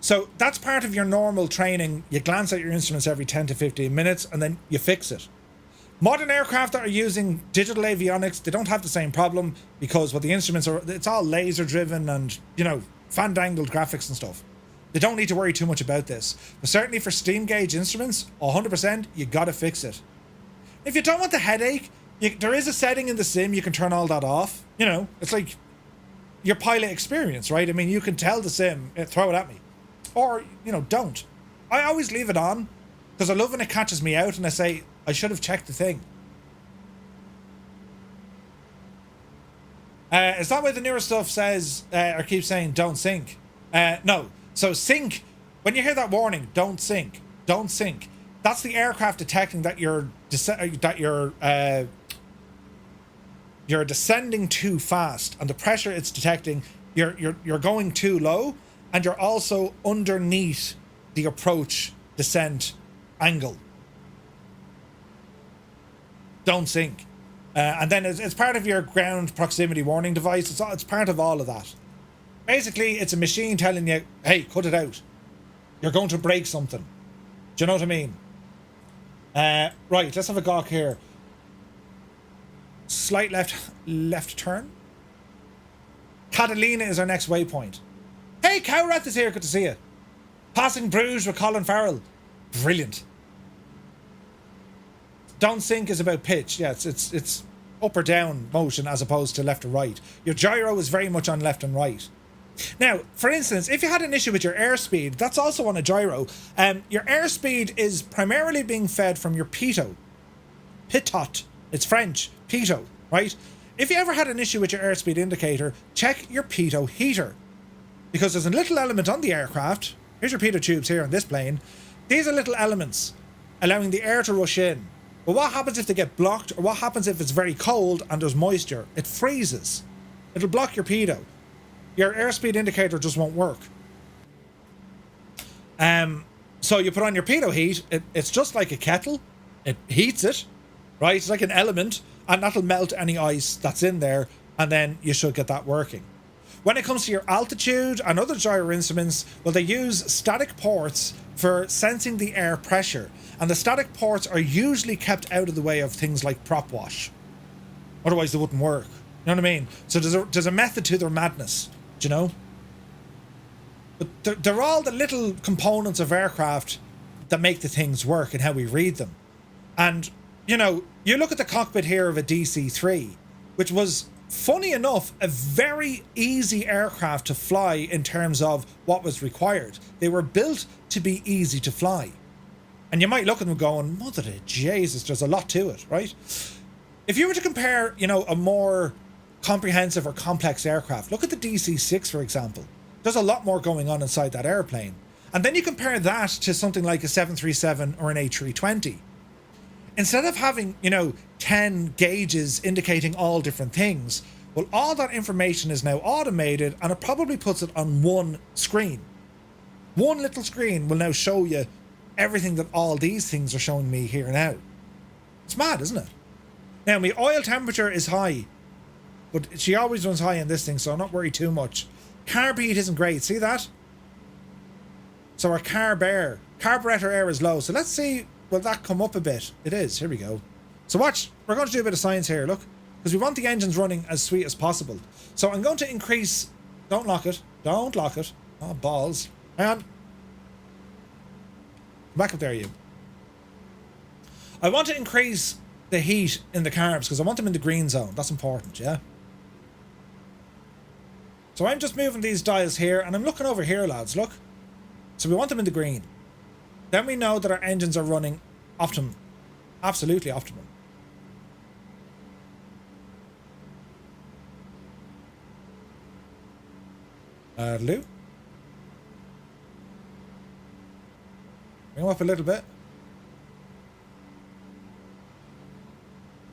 So that's part of your normal training. You glance at your instruments every 10 to 15 minutes and then you fix it. Modern aircraft that are using digital avionics, they don't have the same problem because, well, the instruments are, it's all laser driven and, fan-dangled graphics and stuff. They don't need to worry too much about this. But certainly for steam gauge instruments, 100%, you gotta fix it. If you don't want the headache, there is a setting in the sim you can turn all that off. It's like your pilot experience, right? I mean, you can tell the sim, throw it at me. Or, don't. I always leave it on because I love when it catches me out and I say, I should have checked the thing. Is that why the newer stuff says, or keeps saying, don't sink? No. So sink, when you hear that warning, don't sink, don't sink. That's the aircraft detecting that you're descending too fast, and the pressure it's detecting, you're going too low, and you're also underneath the approach descent angle. Don't sink. And then it's part of your ground proximity warning device. It's part of all of that. Basically, it's a machine telling you, hey, cut it out. You're going to break something. Do you know what I mean? Right, let's have a gawk here. Slight left turn. Catalina is our next waypoint. Hey, Cowrath is here. Good to see you. Passing Bruges with Colin Farrell. Brilliant. Don't sink is about pitch. Yeah, it's up or down motion as opposed to left or right. Your gyro is very much on left and right. Now, for instance, if you had an issue with your airspeed, that's also on a gyro. Your airspeed is primarily being fed from your pitot. Pitot. It's French. Pitot, right? If you ever had an issue with your airspeed indicator, check your pitot heater. Because there's a little element on the aircraft. Here's your pitot tubes here on this plane. These are little elements allowing the air to rush in. But what happens if they get blocked, or what happens if it's very cold and there's moisture? It freezes. It'll block your pitot. Your airspeed indicator just won't work. So you put on your pitot heat. It's just like a kettle. It heats it, right? It's like an element, and that'll melt any ice that's in there, and then you should get that working. When it comes to your altitude and other gyro instruments, well, they use static ports for sensing the air pressure, and the static ports are usually kept out of the way of things like prop wash. Otherwise they wouldn't work. You know what I mean? So there's a method to their madness, do you know? But they're all the little components of aircraft that make the things work and how we read them. And, you know, you look at the cockpit here of a DC-3, which was, funny enough, a very easy aircraft to fly in terms of what was required. They were built to be easy to fly. And you might look at them going, mother of Jesus, there's a lot to it, right? If you were to compare, you know, a more comprehensive or complex aircraft, look at the DC-6, for example. There's a lot more going on inside that airplane. And then you compare that to something like a 737 or an A320. Instead of having, you know, 10 gauges indicating all different things, well, all that information is now automated, and it probably puts it on one screen. One little screen will now show you everything that all these things are showing me here now. It's mad, isn't it? Now, my oil temperature is high, but she always runs high in this thing, so I'm not worried too much. Carb heat isn't great, see that? So our carburetor air is low. So let's see, will that come up a bit? It is, here we go. So watch, we're going to do a bit of science here, look. Because we want the engines running as sweet as possible. So I'm going to increase, don't lock it. Oh, balls. Hang on. Back up there, you. I want to increase the heat in the carbs because I want them in the green zone. That's important, yeah? So I'm just moving these dials here, and I'm looking over here, lads, look. So we want them in the green. Then we know that our engines are running optimum. Absolutely optimum. Lou? Bring them up a little bit.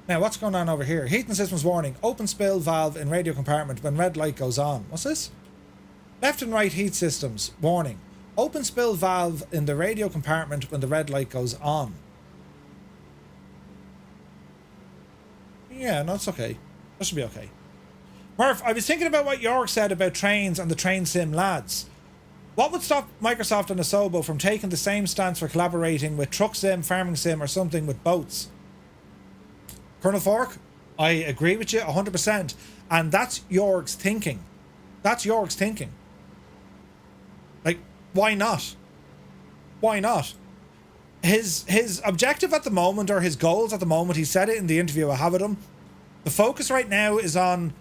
Now, what's going on over here? Heating systems warning. Open spill valve in radio compartment when red light goes on. What's this? Left and right heat systems warning. Open spill valve in the radio compartment when the red light goes on. Yeah, no, it's okay. That should be okay. Murph, I was thinking about what York said about trains and the train sim lads. What would stop Microsoft and Asobo from taking the same stance for collaborating with truck sim, farming sim, or something with boats? Colonel Fork, I agree with you 100%. And that's York's thinking. That's York's thinking. Like, why not? Why not? His objective at the moment, or his goals at the moment, he said it in the interview I have with him, the focus right now is on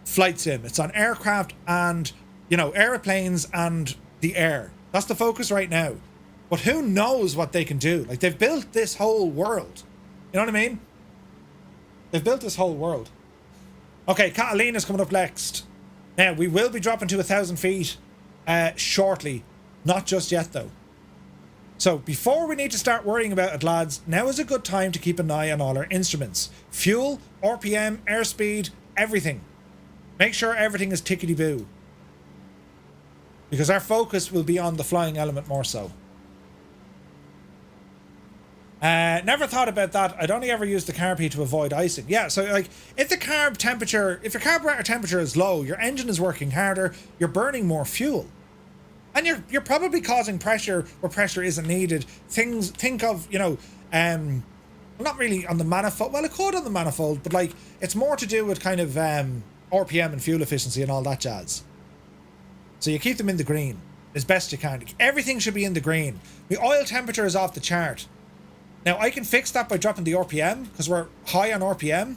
flight sim. It's on aircraft and, you know, airplanes and the air. That's the focus right now. But who knows what they can do? Like, they've built this whole world. You know what I mean? They've built this whole world. Okay, Catalina's coming up next. Now, we will be dropping to 1,000 feet shortly. Not just yet, though. So, before we need to start worrying about it, lads, now is a good time to keep an eye on all our instruments. Fuel, RPM, airspeed, everything. Make sure everything is tickety-boo. Because our focus will be on the flying element more so. Never thought about that. I'd only ever use the carb heat to avoid icing. Yeah, so like, if the carb temperature, if your carburetor temperature is low, your engine is working harder, you're burning more fuel. And you're probably causing pressure where pressure isn't needed. Think of, you know, not really on the manifold. Well, it could on the manifold, but like, it's more to do with kind of RPM and fuel efficiency and all that jazz. So you keep them in the green as best you can. Everything should be in the green. The oil temperature is off the chart. Now, I can fix that by dropping the RPM, because we're high on RPM.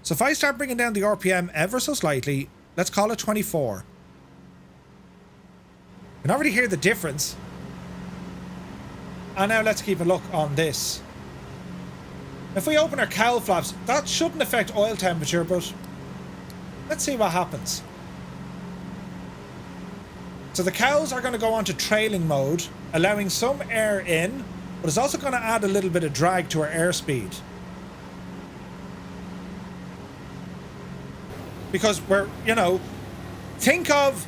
So if I start bringing down the RPM ever so slightly, let's call it 24. You can already hear the difference. And now let's keep a look on this. If we open our cowl flaps, that shouldn't affect oil temperature, but let's see what happens. So the cowls are going to go on to trailing mode, allowing some air in, but it's also going to add a little bit of drag to our airspeed. Because we're, you know, think of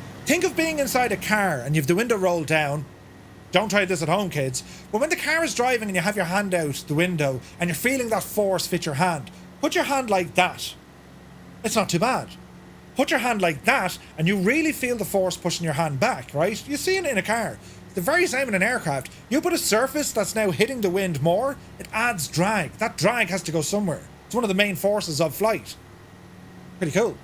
being inside a car and you've the window rolled down. Don't try this at home, kids. But when the car is driving and you have your hand out the window and you're feeling that force fit your hand, put your hand like that. It's not too bad. Put your hand like that and you really feel the force pushing your hand back, right? You see it in a car. the very same in an aircraft. You put a surface that's now hitting the wind more, it adds drag. That drag has to go somewhere. It's one of the main forces of flight. Pretty cool.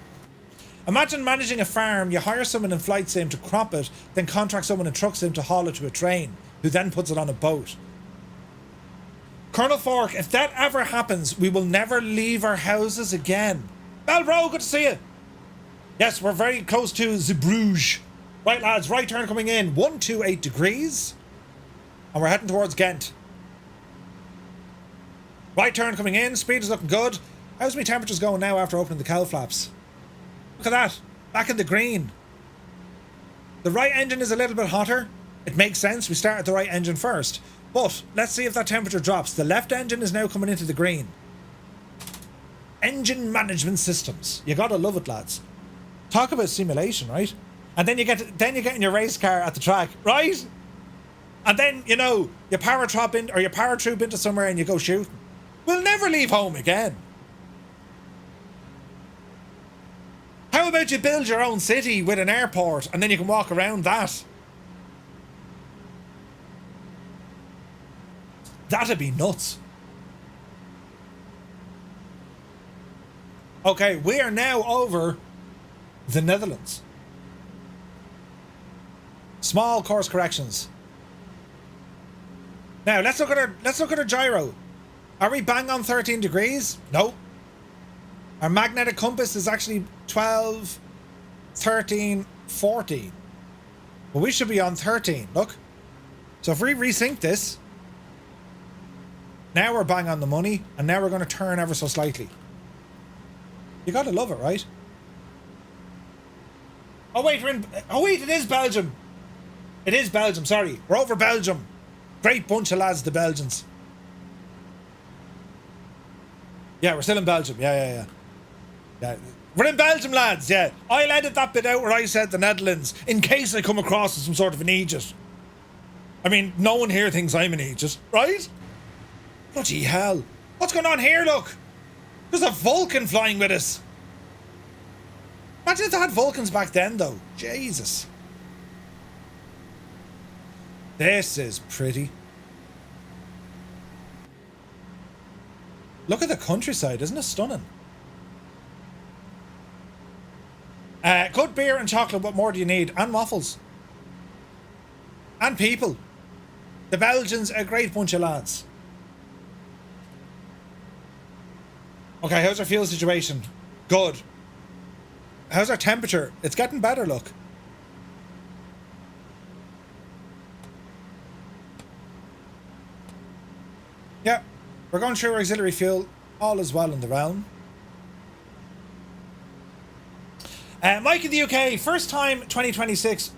Imagine managing a farm. You hire someone in flight sim to crop it, then contract someone in truck sim to haul it to a train, who then puts it on a boat. Colonel Fork, if that ever happens, we will never leave our houses again. Bell bro, good to see you. Yes, we're very close to Zeebrugge. Right lads, right turn coming in, 128 degrees. And we're heading towards Ghent. Right turn coming in, speed is looking good. How's my temperatures going now after opening the cowl flaps? Look at that, back in the green. The right engine is a little bit hotter. It makes sense, we start at the right engine first. But let's see if that temperature drops. The left engine is now coming into the green. Engine management systems. You gotta love it, lads. Talk about simulation, right? And then you get in your race car at the track, right? And then, you know, you paratroop into somewhere and you go shooting. We'll never leave home again. How about you build your own city with an airport and then you can walk around that? That'd be nuts. Okay, we are now over the Netherlands. Small course corrections. Now let's look at our gyro. Are we bang on 13 degrees? No. Our magnetic compass is actually 12, 13, 14. But we should be on 13, look. So if we resync this, now we're bang on the money, and now we're going to turn ever so slightly. You gotta love it, right? Oh wait, it is Belgium. It is Belgium, sorry. We're over Belgium. Great bunch of lads, the Belgians. Yeah, we're still in Belgium. Yeah. We're in Belgium, lads, yeah. I'll edit that bit out where I said the Netherlands, in case I come across as some sort of an idiot. I mean, no one here thinks I'm an idiot, right? Bloody hell. What's going on here, look? There's a Vulcan flying with us. Imagine if they had Vulcans back then, though. Jesus. This is pretty. Look at the countryside, isn't it stunning? Good beer and chocolate, what more do you need? And waffles. And people. The Belgians, a great bunch of lads. Okay, how's our fuel situation? Good. How's our temperature? It's getting better, look. Yeah, we're going through auxiliary fuel. All is well in the realm. Mike in the UK, first time 2026,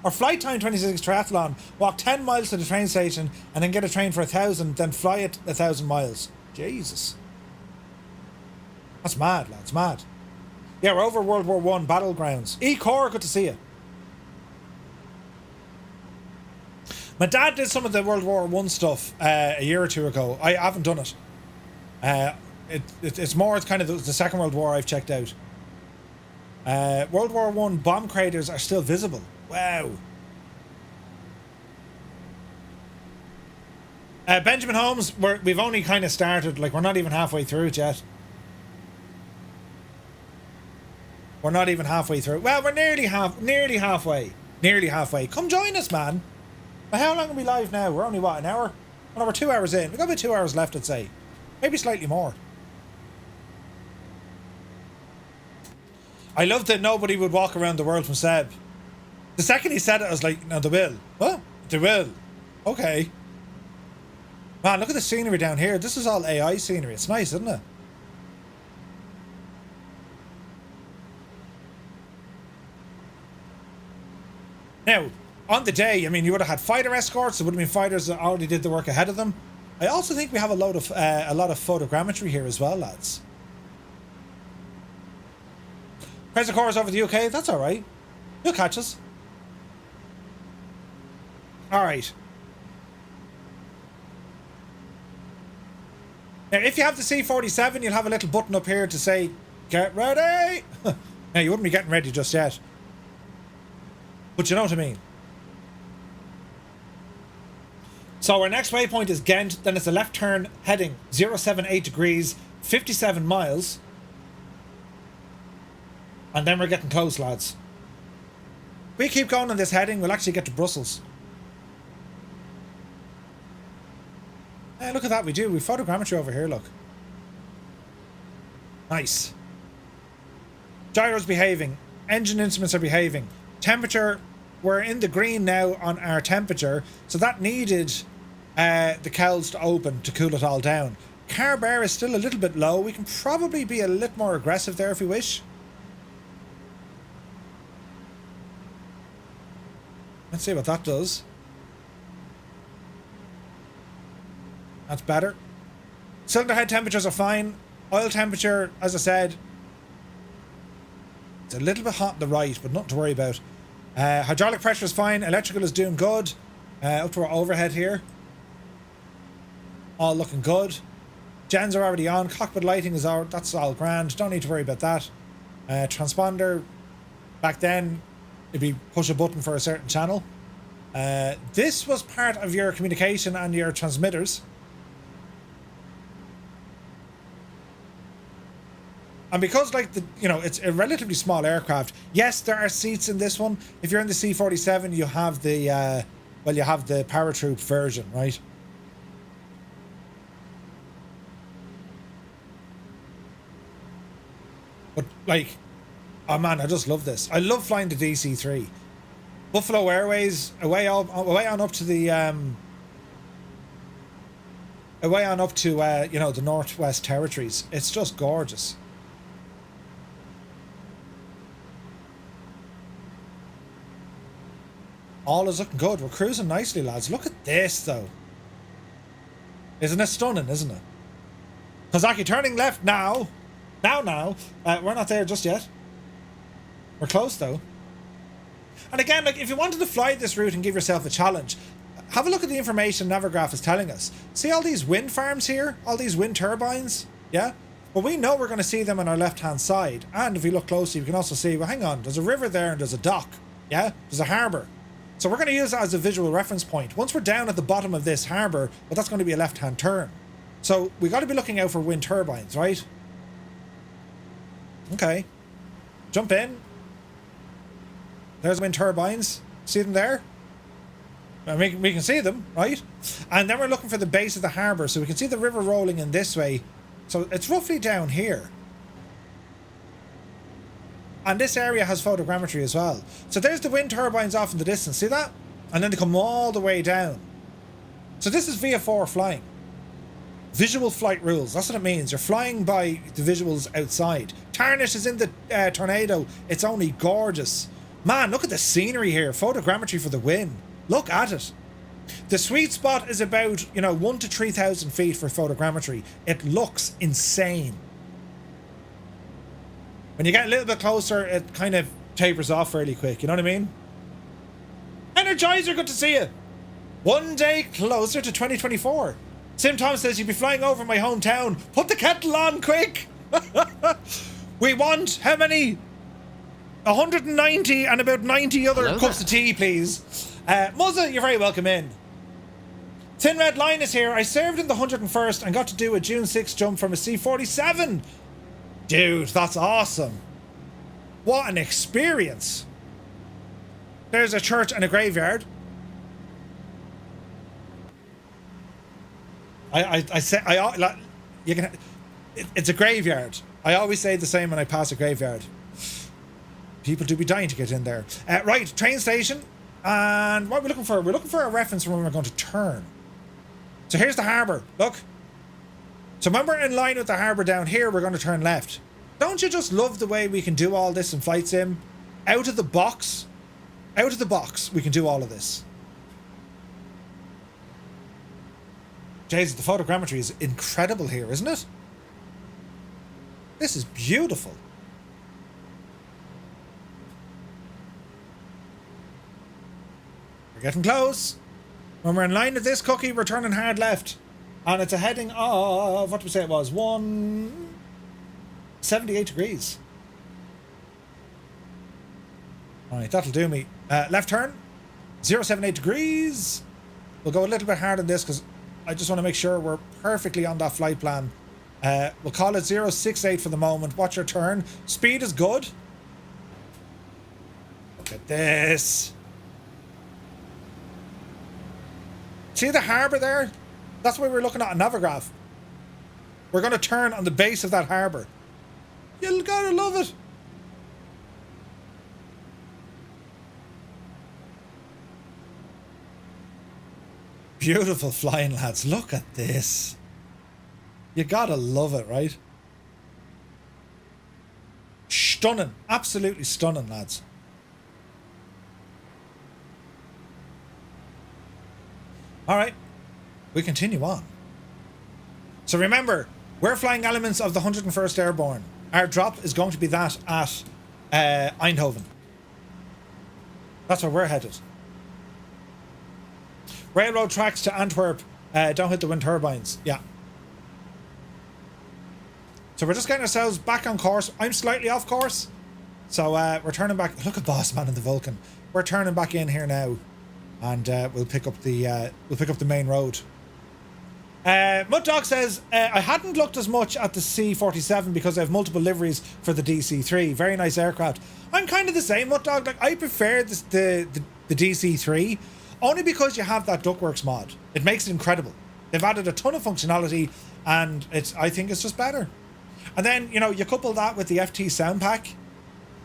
or flight time 26 triathlon. Walk 10 miles to the train station and then get a train for 1,000, then fly it 1,000 miles. Jesus. That's mad, lads, mad. Yeah, we're over World War I battlegrounds. E-Corps, good to see you. My dad did some of the World War I stuff a year or two ago. I haven't done it. It's more kind of the Second World War I've checked out. World War I bomb craters are still visible. Wow. Benjamin Holmes, we've only kind of started. Like, we're not even halfway through it yet. We're not even halfway through. Well, we're nearly halfway. Nearly halfway. Come join us, man. Well, how long are we live now? We're only, what, an hour? Well, we're 2 hours in. We've got about 2 hours left, I'd say. Maybe slightly more. I love that nobody would walk around the world from Seb. The second he said it, I was like, no, they will. What? They will. Okay. Man, look at the scenery down here. This is all AI scenery. It's nice, isn't it? Now, on the day, I mean, you would have had fighter escorts. There would have been fighters that already did the work ahead of them. I also think we have a lot of photogrammetry here as well, lads. President Corps over the UK. That's all right. You'll catch us. All right. Now, if you have the C-47, you'll have a little button up here to say, "Get ready." Now, you wouldn't be getting ready just yet. But you know what I mean. So our next waypoint is Ghent, then it's a left turn heading 078 degrees, 57 miles. And then we're getting close, lads. If we keep going on this heading, we'll actually get to Brussels. Look at that, we do. We've photogrammetry over here, look. Nice. Gyro's behaving. Engine instruments are behaving. Temperature, we're in the green now on our temperature, so that needed the cowls to open to cool it all down. Car bear is still a little bit low. We can probably be a little more aggressive there if we wish. Let's see what that does. That's better. Cylinder head temperatures are fine. Oil temperature, as I said, it's a little bit hot on the right, but nothing to worry about. Hydraulic pressure is fine. Electrical is doing good. Up to our overhead here. All looking good. Gens are already on. Cockpit lighting is out. That's all grand. Don't need to worry about that. Transponder, back then, it'd be push a button for a certain channel. This was part of your communication and your transmitters. And because, like, it's a relatively small aircraft. Yes, there are seats in this one. If you're in the C-47, you have the, you have the paratroop version, right? But, like, oh man, I just love this. I love flying the DC-3. Buffalo Airways, away on up to the, the Northwest Territories. It's just gorgeous. All is looking good. We're cruising nicely, lads. Look at this, though. Isn't it stunning, isn't it? Kozaki turning left now. Now. We're not there just yet. We're close, though. And again, like, if you wanted to fly this route and give yourself a challenge, have a look at the information Navigraph is telling us. See all these wind farms here? All these wind turbines? Yeah? Well, we know we're going to see them on our left-hand side. And if we look closely, we can also see, well, hang on, there's a river there and there's a dock. Yeah? There's a harbour. So we're going to use that as a visual reference point. Once we're down at the bottom of this harbour, well, that's going to be a left-hand turn. So we got to be looking out for wind turbines, right? Okay. Jump in. There's wind turbines. See them there? I mean, we can see them, right? And then we're looking for the base of the harbour, so we can see the river rolling in this way. So it's roughly down here. And this area has photogrammetry as well. So there's the wind turbines off in the distance. See that? And then they come all the way down. So this is VF4 flying. Visual flight rules. That's what it means. You're flying by the visuals outside. Tarnish is in the tornado. It's only gorgeous. Man, look at the scenery here. Photogrammetry for the win. Look at it. The sweet spot is about, 1,000 to 3,000 feet for photogrammetry. It looks insane. When you get a little bit closer, it kind of tapers off fairly quick. You know what I mean? Energizer, good to see you. One day closer to 2024. Sim Tom says you'd be flying over my hometown. Put the kettle on quick. We want how many? 190 and about 90 other cups of tea, please. Muzza, you're very welcome in. Thin Red Line is here. I served in the 101st and got to do a June 6 jump from a C-47. Dude, that's awesome. What an experience. There's a church and a graveyard. It's a graveyard. I always say the same when I pass a graveyard. People do be dying to get in there. Right, train station. And what are we looking for? We're looking for a reference from when we're going to turn. So here's the harbour. Look. So when we're in line with the harbour down here, we're going to turn left. Don't you just love the way we can do all this in Flight Sim? Out of the box. Out of the box, we can do all of this. Jesus, the photogrammetry is incredible here, isn't it? This is beautiful. We're getting close. When we're in line with this cookie, we're turning hard left. And it's a heading of, what did we say it was? 178 degrees. Alright, that'll do me. Left turn. 078 degrees. We'll go a little bit hard on this because I just want to make sure we're perfectly on that flight plan. We'll call it 068 for the moment. Watch your turn. Speed is good. Look at this. See the harbour there? That's why we're looking at a Naviggraph. We're going to turn on the base of that harbour. You gotta love it. Beautiful flying, lads. Look at this. You gotta love it, right? Stunning. Absolutely stunning, lads. Alright. We continue on. So remember, we're flying elements of the 101st Airborne. Our drop is going to be that at Eindhoven. That's where we're headed. Railroad tracks to Antwerp. Don't hit the wind turbines. Yeah. So we're just getting ourselves back on course. I'm slightly off course. So we're turning back. Look at Boss Man in the Vulcan. We're turning back in here now. And we'll pick up the main road. Mud Dog says, I hadn't looked as much at the C-47 because I have multiple liveries for the DC-3. Very nice aircraft. I'm kind of the same, Mud Dog. Like, I prefer the DC-3 only because you have that Duckworks mod. It makes it incredible. They've added a ton of functionality and I think it's just better. And then, you know, you couple that with the FT sound pack.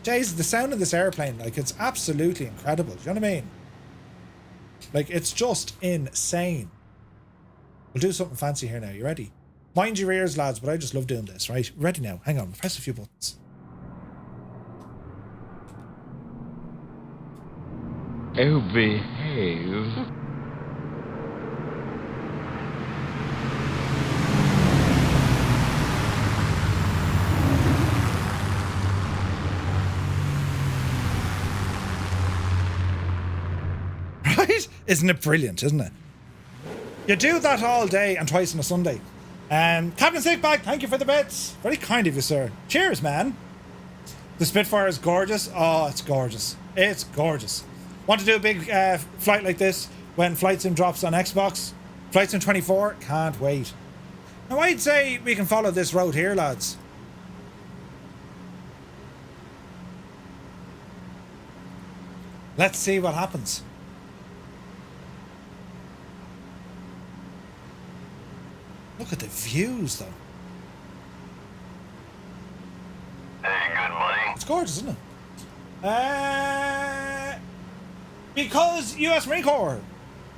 Jeez, the sound of this airplane, like, it's absolutely incredible. Do you know what I mean? Like, it's just insane. We'll do something fancy here now. You ready? Mind your ears, lads, but I just love doing this, right? Ready now. Hang on. Press a few buttons. Oh, behave. Right? Isn't it brilliant, isn't it? You do that all day and twice on a Sunday. Captain Sickbag, thank you for the bits. Very kind of you, sir. Cheers, man. The Spitfire is gorgeous. Oh, it's gorgeous. It's gorgeous. Want to do a big flight like this when Flight Sim drops on Xbox? Flight Sim 24? Can't wait. Now, I'd say we can follow this road here, lads. Let's see what happens. Look at the views, though. Hey, good money. It's gorgeous, isn't it? Because US Marine Corps.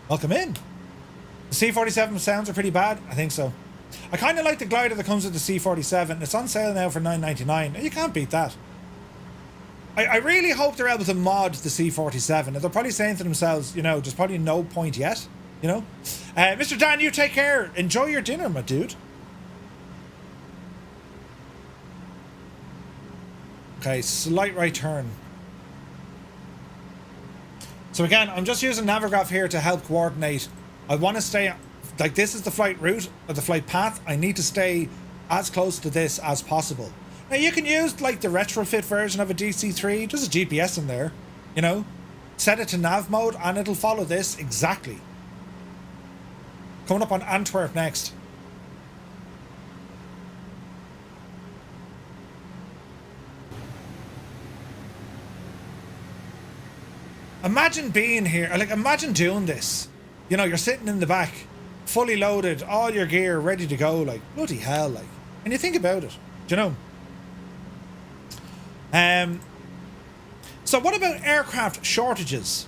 Welcome in. The C-47 sounds are pretty bad. I think so. I kind of like the glider that comes with the C-47. It's on sale now for $9.99. You can't beat that. I really hope they're able to mod the C-47. They're probably saying to themselves, you know, there's probably no point yet. You know? Mr. Dan, you take care. Enjoy your dinner, my dude. Okay, slight right turn. So again, I'm just using Naviggraph here to help coordinate. I want to stay, like, this is the flight route or the flight path. I need to stay as close to this as possible. Now you can use like the retrofit version of a DC-3. There's a GPS in there, you know. Set it to nav mode and it'll follow this exactly. Coming up on Antwerp next. Imagine being here, like imagine doing this. You know, you're sitting in the back, fully loaded, all your gear ready to go, like bloody hell, like. And you think about it, do you know? So what about aircraft shortages?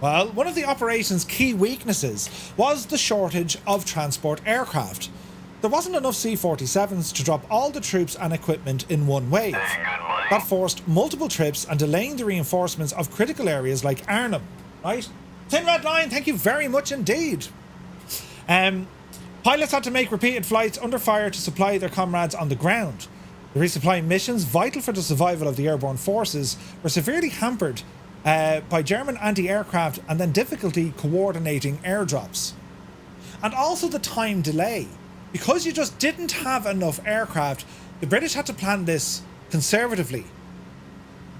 Well, one of the operation's key weaknesses was the shortage of transport aircraft. There wasn't enough C-47s to drop all the troops and equipment in one wave. That forced multiple trips and delaying the reinforcements of critical areas like Arnhem, right? Thin Red Line, thank you very much indeed. Pilots had to make repeated flights under fire to supply their comrades on the ground. The resupply missions, vital for the survival of the airborne forces, were severely hampered by German anti-aircraft and then difficulty coordinating airdrops. And also the time delay. Because you just didn't have enough aircraft, the British had to plan this conservatively.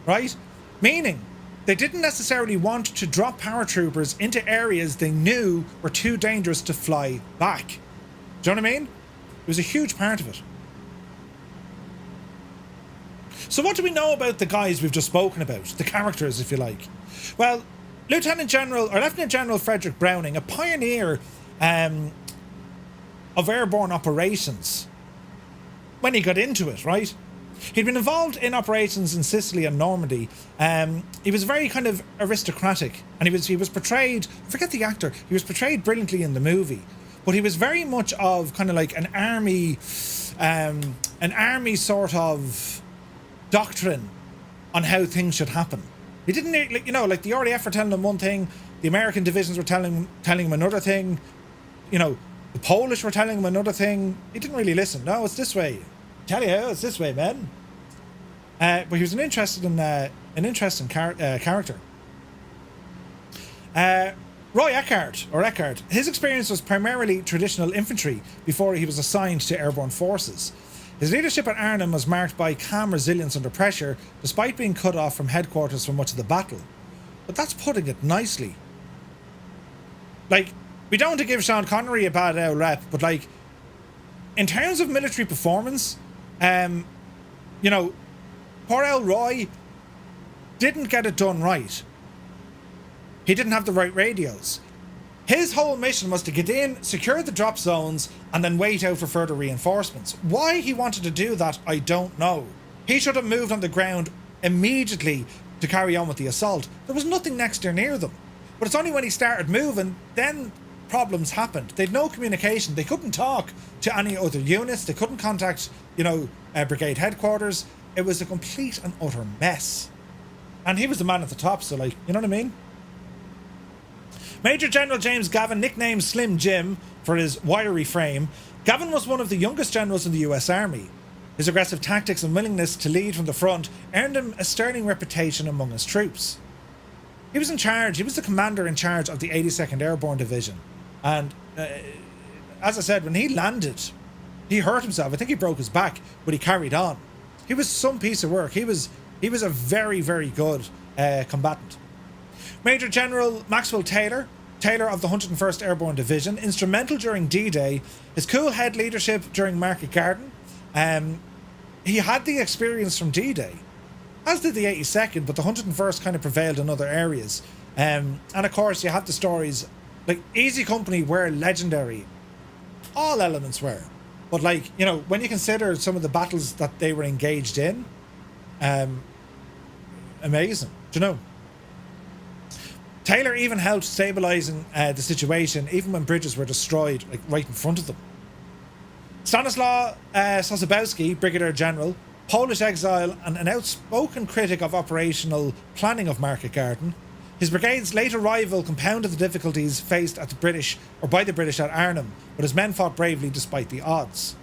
Right? Meaning, They didn't necessarily want to drop paratroopers into areas they knew were too dangerous to fly back. Do you know what I mean? It was a huge part of it. So what do we know about the guys we've just spoken about? The characters, if you like. Well, Lieutenant General Frederick Browning, a pioneer of airborne operations when he got into it, right? He'd been involved in operations in Sicily and Normandy. He was very kind of aristocratic, and he was portrayed, I forget the actor, he was portrayed brilliantly in the movie, but he was very much of kind of like an army sort of doctrine on how things should happen. He didn't, like, you know, like the RAF were telling him one thing, the American divisions were telling him another thing, you know, the Polish were telling him another thing. He didn't really listen. No, it's this way. Tell you how, it's this way, man. But he was an interesting character. Roy Eckhardt, his experience was primarily traditional infantry before he was assigned to airborne forces. His leadership at Arnhem was marked by calm resilience under pressure, despite being cut off from headquarters for much of the battle. But that's putting it nicely. Like, we don't want to give Sean Connery a bad rep, but like, in terms of military performance, you know, poor old Roy didn't get it done right. He didn't have the right radios. His whole mission was to get in, secure the drop zones, and then wait out for further reinforcements. Why he wanted to do that, I don't know. He should have moved on the ground immediately to carry on with the assault. There was nothing next door near them. But it's only when he started moving, then problems happened. They'd no communication. They couldn't talk to any other units. They couldn't contact, you know, brigade headquarters. It was a complete and utter mess. And he was the man at the top, so like, you know what I mean? Major General James Gavin, nicknamed Slim Jim for his wiry frame, Gavin was one of the youngest generals in the US Army. His aggressive tactics and willingness to lead from the front earned him a sterling reputation among his troops. He was in charge, he was the commander in charge of the 82nd Airborne Division. And as I said, when he landed, he hurt himself. I think he broke his back, but he carried on. He was some piece of work. He was a very, very good combatant. Major General Maxwell Taylor of the 101st Airborne Division, instrumental during D-Day, his cool head leadership during Market Garden. He had the experience from D-Day, as did the 82nd, but the 101st kind of prevailed in other areas. And of course, you have the stories, like Easy Company were legendary. All elements were. But like, you know, when you consider some of the battles that they were engaged in, amazing, do you know? Taylor even helped stabilising the situation, even when bridges were destroyed, like right in front of them. Stanislaw Sosabowski, Brigadier General, Polish exile and an outspoken critic of operational planning of Market Garden, his brigade's late arrival compounded the difficulties faced at by the British at Arnhem, but his men fought bravely despite the odds.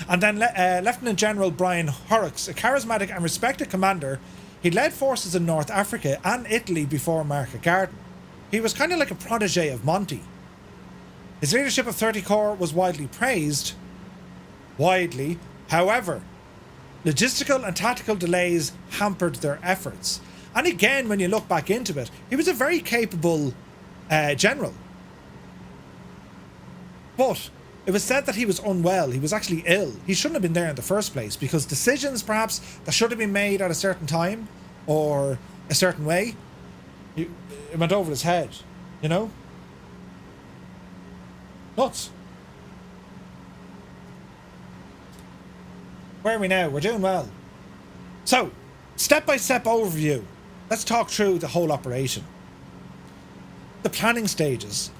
And then Lieutenant General Brian Horrocks, a charismatic and respected commander, he led forces in North Africa and Italy before Market Garden. He was kind of like a protege of Monty. His leadership of 30 Corps was widely praised. However, logistical and tactical delays hampered their efforts. And again, when you look back into it, he was a very capable general. But it was said that he was unwell. He was actually ill. He shouldn't have been there in the first place, because decisions perhaps that should have been made at a certain time or a certain way, it went over his head, you know? Nuts. Where are we now? We're doing well. So, step-by-step overview. Let's talk through the whole operation. The planning stages.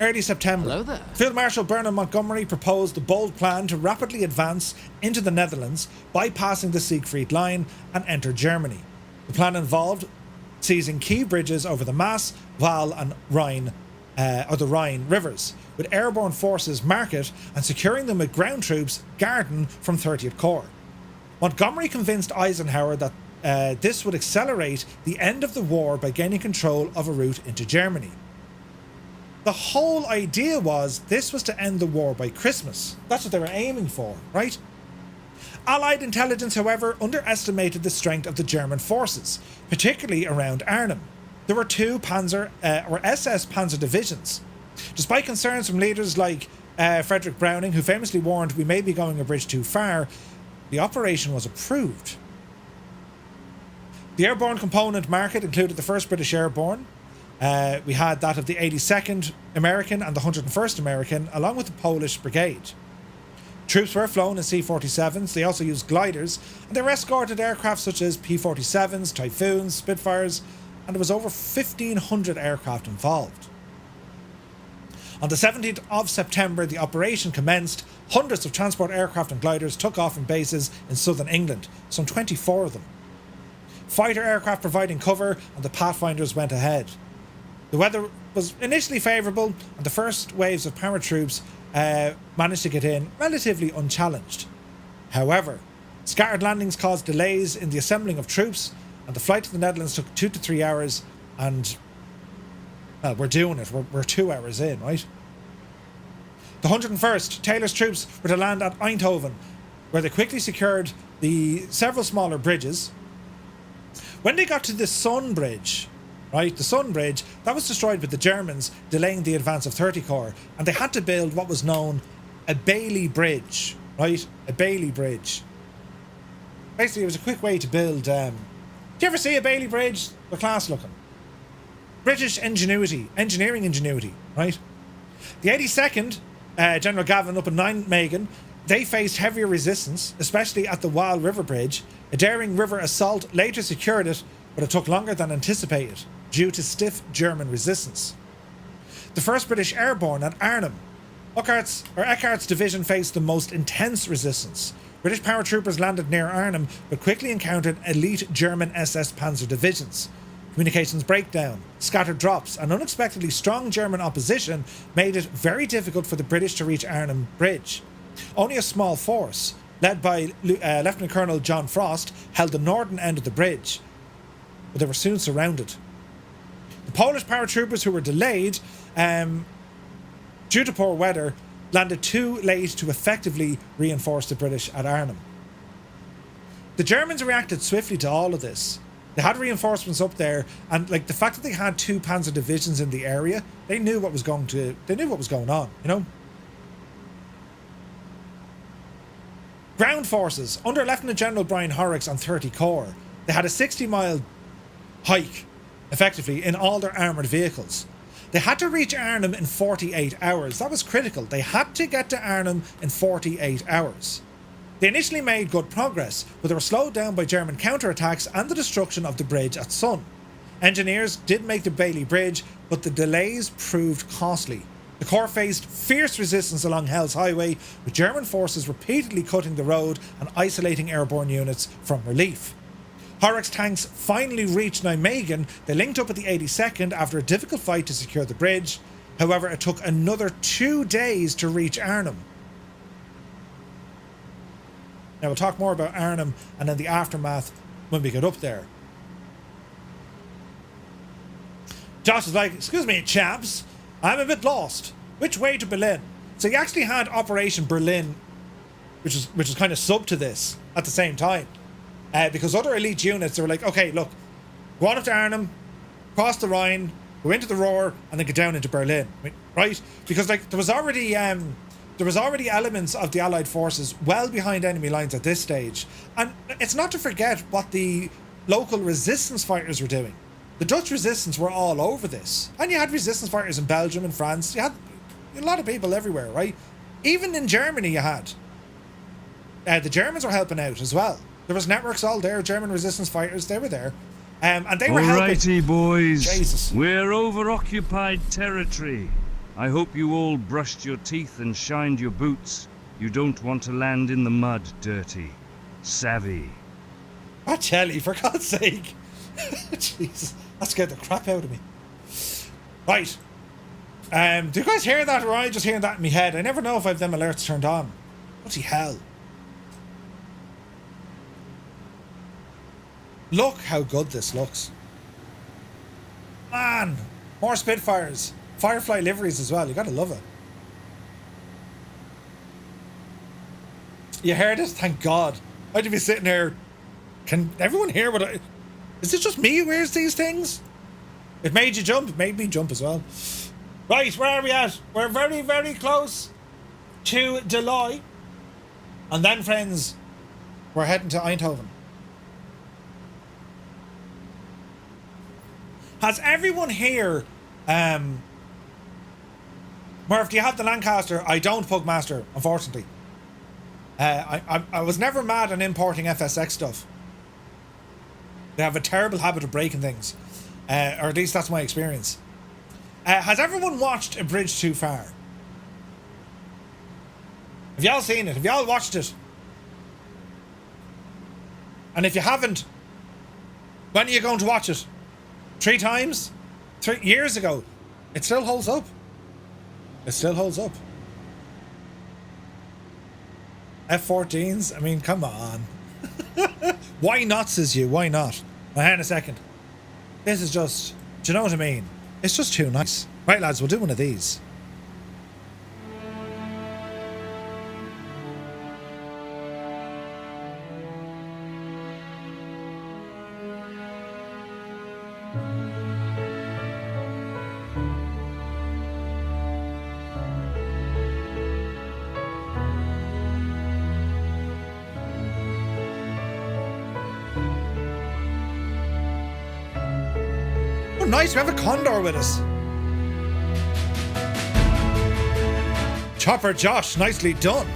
Early September, Hello there. Field Marshal Bernard Montgomery proposed a bold plan to rapidly advance into the Netherlands, bypassing the Siegfried Line and enter Germany. The plan involved seizing key bridges over the Maas, Waal and Rhine, or the Rhine rivers, with airborne forces Market and securing them with ground troops Garden from 30th Corps. Montgomery convinced Eisenhower that this would accelerate the end of the war by gaining control of a route into Germany. The whole idea was this was to end the war by Christmas. That's what they were aiming for, right? Allied intelligence, however, underestimated the strength of the German forces, particularly around Arnhem. There were two SS Panzer divisions. Despite concerns from leaders like Frederick Browning, who famously warned we may be going a bridge too far, the operation was approved. The airborne component market included the 1st British Airborne. We had that of the 82nd American and the 101st American, along with the Polish Brigade. Troops were flown in C-47s. They also used gliders, and they were escorted aircraft such as P-47s, Typhoons, Spitfires, and there was over 1,500 aircraft involved. On the 17th of September, the operation commenced. Hundreds of transport aircraft and gliders took off from bases in southern England, some 24 of them. Fighter aircraft providing cover, and the Pathfinders went ahead. The weather was initially favourable, and the first waves of paratroops managed to get in relatively unchallenged. However, scattered landings caused delays in the assembling of troops, and the flight to the Netherlands took 2 to 3 hours, and well, we're doing it. We're 2 hours in, right? The 101st, Taylor's troops were to land at Eindhoven, where they quickly secured the several smaller bridges. When they got to the Sun Bridge, right, the Sun Bridge, that was destroyed with the Germans, delaying the advance of 30 Corps, and they had to build what was known a Bailey Bridge, right? A Bailey Bridge. Basically, it was a quick way to build. Did you ever see a Bailey Bridge? They're class looking. British engineering ingenuity, right? The 82nd, General Gavin up in Nijmegen, they faced heavier resistance, especially at the Waal River Bridge. A daring river assault later secured it, but it took longer than anticipated due to stiff German resistance. The 1st British Airborne at Arnhem. Eckart's division faced the most intense resistance. British paratroopers landed near Arnhem, but quickly encountered elite German SS Panzer divisions. Communications breakdown, scattered drops, and unexpectedly strong German opposition made it very difficult for the British to reach Arnhem Bridge. Only a small force, led by Lieutenant Colonel John Frost, held the northern end of the bridge, but they were soon surrounded. The Polish paratroopers, who were delayed due to poor weather, landed too late to effectively reinforce the British at Arnhem. The Germans reacted swiftly to all of this. They had reinforcements up there, and like the fact that they had 2 panzer divisions in the area, they knew what was going on, you know? Ground forces under Lieutenant General Brian Horrocks on 30 Corps. They had a 60-mile hike, effectively, in all their armoured vehicles. They had to reach Arnhem in 48 hours. That was critical. They had to get to Arnhem in 48 hours. They initially made good progress, but they were slowed down by German counterattacks and the destruction of the bridge at Sun. Engineers did make the Bailey Bridge, but the delays proved costly. The Corps faced fierce resistance along Hell's Highway, with German forces repeatedly cutting the road and isolating airborne units from relief. Horrocks' tanks finally reached Nijmegen. They linked up with the 82nd after a difficult fight to secure the bridge. However, it took another 2 days to reach Arnhem. Now, we'll talk more about Arnhem and then the aftermath when we get up there. Josh is like, excuse me, chaps, I'm a bit lost. Which way to Berlin? So you actually had Operation Berlin, which is kind of sub to this at the same time. Because other elite units, they were like, okay, look, go on up to Arnhem, cross the Rhine, go into the Ruhr, and then get down into Berlin, right? Because like there was already elements of the Allied forces well behind enemy lines at this stage, and it's not to forget what the local resistance fighters were doing. The Dutch resistance were all over this, and you had resistance fighters in Belgium and France. You had a lot of people everywhere, right? Even in Germany, you had the Germans were helping out as well. There was networks all there, German resistance fighters, they were there. And they were helping. Alrighty, boys. Jesus. We're over occupied territory. I hope you all brushed your teeth and shined your boots. You don't want to land in the mud dirty. Savvy. I tell you, for God's sake. Jesus, that scared the crap out of me. Right. Do you guys hear that, or am I just hearing that in my head? I never know if I have them alerts turned on. Bloody hell. Look how good this looks. Man, more Spitfires. Firefly liveries as well, you gotta love it. You heard it? Thank God. I'd be sitting here. Can everyone hear what I... Is it just me who hears these things? It made you jump. It made me jump as well. Right, where are we at? We're very, very close to July. And then, friends, we're heading to Eindhoven. Has everyone here... Murph, do you have the Lancaster? I don't, Pugmaster, unfortunately. I was never mad on importing FSX stuff. They have a terrible habit of breaking things. Or at least that's my experience. Has everyone watched A Bridge Too Far? Have y'all seen it? Have y'all watched it? And if you haven't, when are you going to watch it? 3 times? 3 years ago. It still holds up. It still holds up. F-14s? I mean, come on. Why not, says you? Why not? Now, hang on a second. This is just... Do you know what I mean? It's just too nice. Right, lads, we'll do one of these. Nice, we have a condor with us. Chopper Josh, nicely done.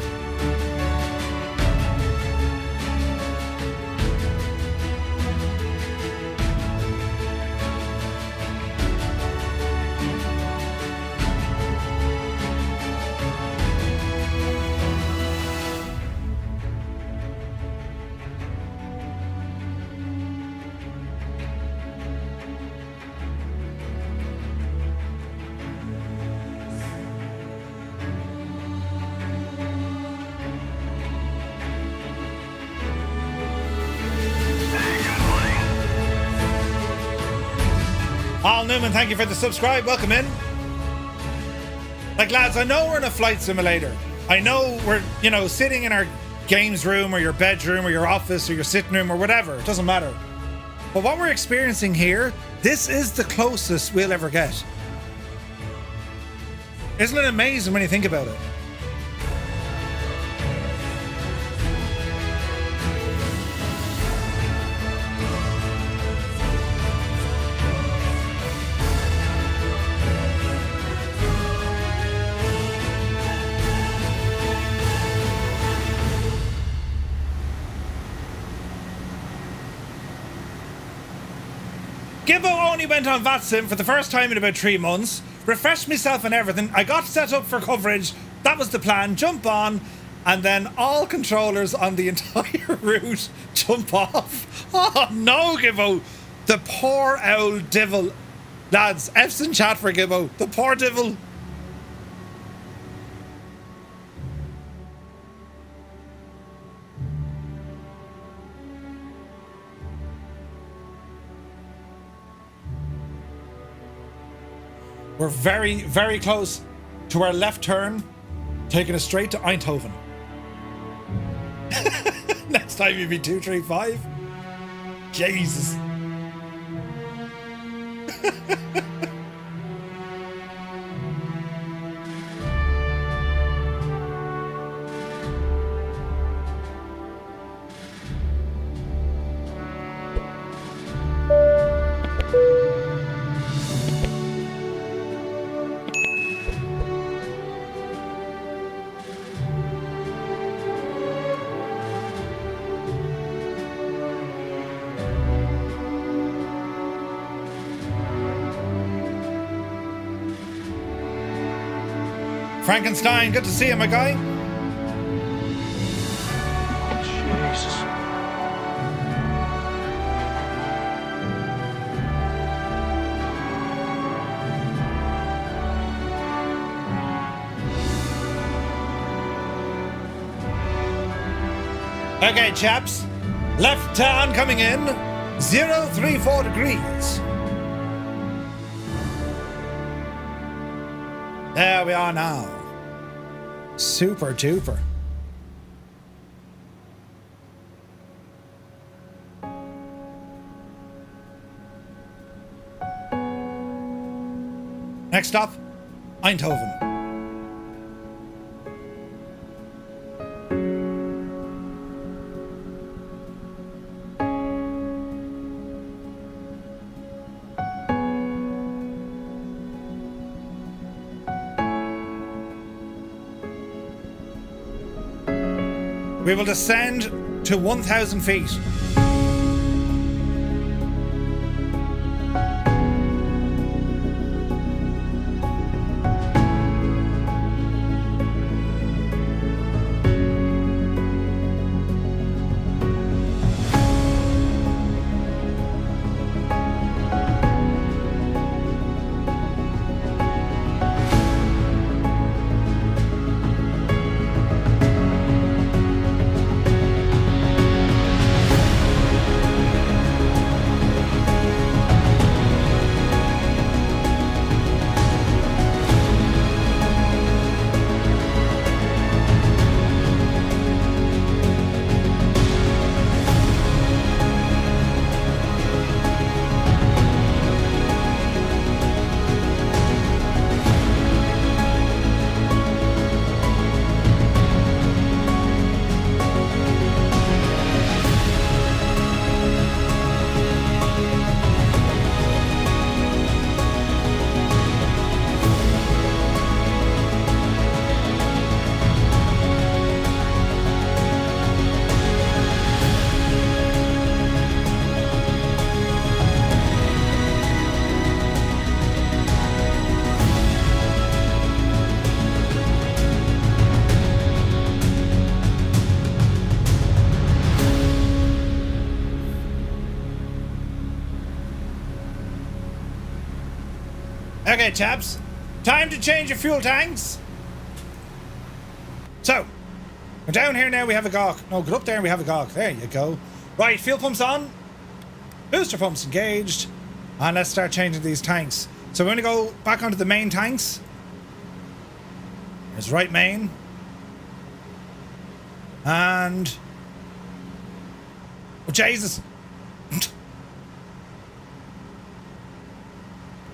Al Newman, thank you for the subscribe. Welcome in. Like, lads, I know we're in a flight simulator. I know we're, you know, sitting in our games room or your bedroom or your office or your sitting room or whatever. It doesn't matter. But what we're experiencing here, this is the closest we'll ever get. Isn't it amazing when you think about it? Gibbo only went on VATSIM for the first time in about 3 months, refreshed myself and everything. I got set up for coverage. That was the plan. Jump on, and then all controllers on the entire route jump off. Oh no, Gibbo. The poor old devil. Lads, F's in chat for Gibbo. The poor devil. We're very, very close to our left turn, taking us straight to Eindhoven. Next time you'll be 235. Jesus. Frankenstein, good to see you, my guy. Jesus. Okay, chaps. Left turn coming in. 034 degrees. There we are now. Super duper. Next stop, Eindhoven. We will descend to 1,000 feet. Okay, chaps. Time to change your fuel tanks. So, we're down here now, we have a gawk. No, get up there and we have a gawk. There you go. Right, fuel pumps on. Booster pumps engaged. And let's start changing these tanks. So we're going to go back onto the main tanks. There's right main. And... oh, Jesus.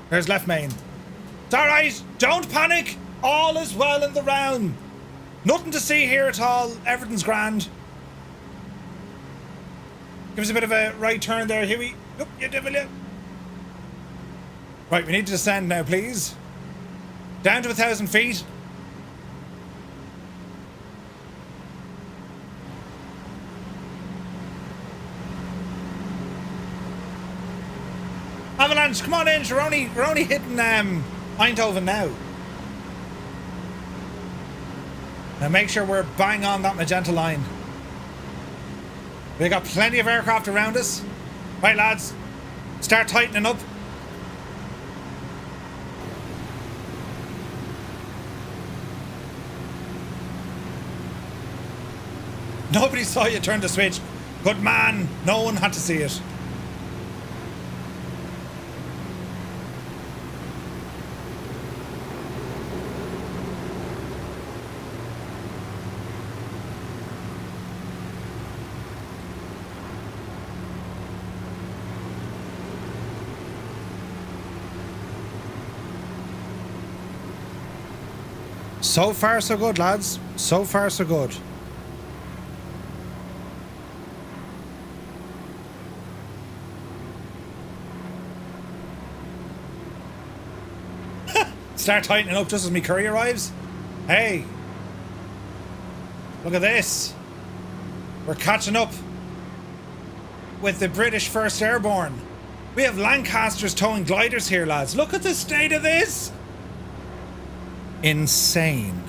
There's left main. It's alright. Don't panic. All is well in the realm. Nothing to see here at all. Everything's grand. Give us a bit of a right turn there, Huey. Oop, you devil, you. Right, we need to descend now, please. Down to 1,000 feet. Avalanche, come on in. We're only hitting Eindhoven now. Now make sure we're bang on that magenta line. We got plenty of aircraft around us. Right, lads, start tightening up. Nobody saw you turn the switch. Good man. No one had to see it. So far, so good, lads. So far, so good. Start tightening up just as my curry arrives. Hey, look at this. We're catching up with the British 1st Airborne. We have Lancasters towing gliders here, lads. Look at the state of this. Insane.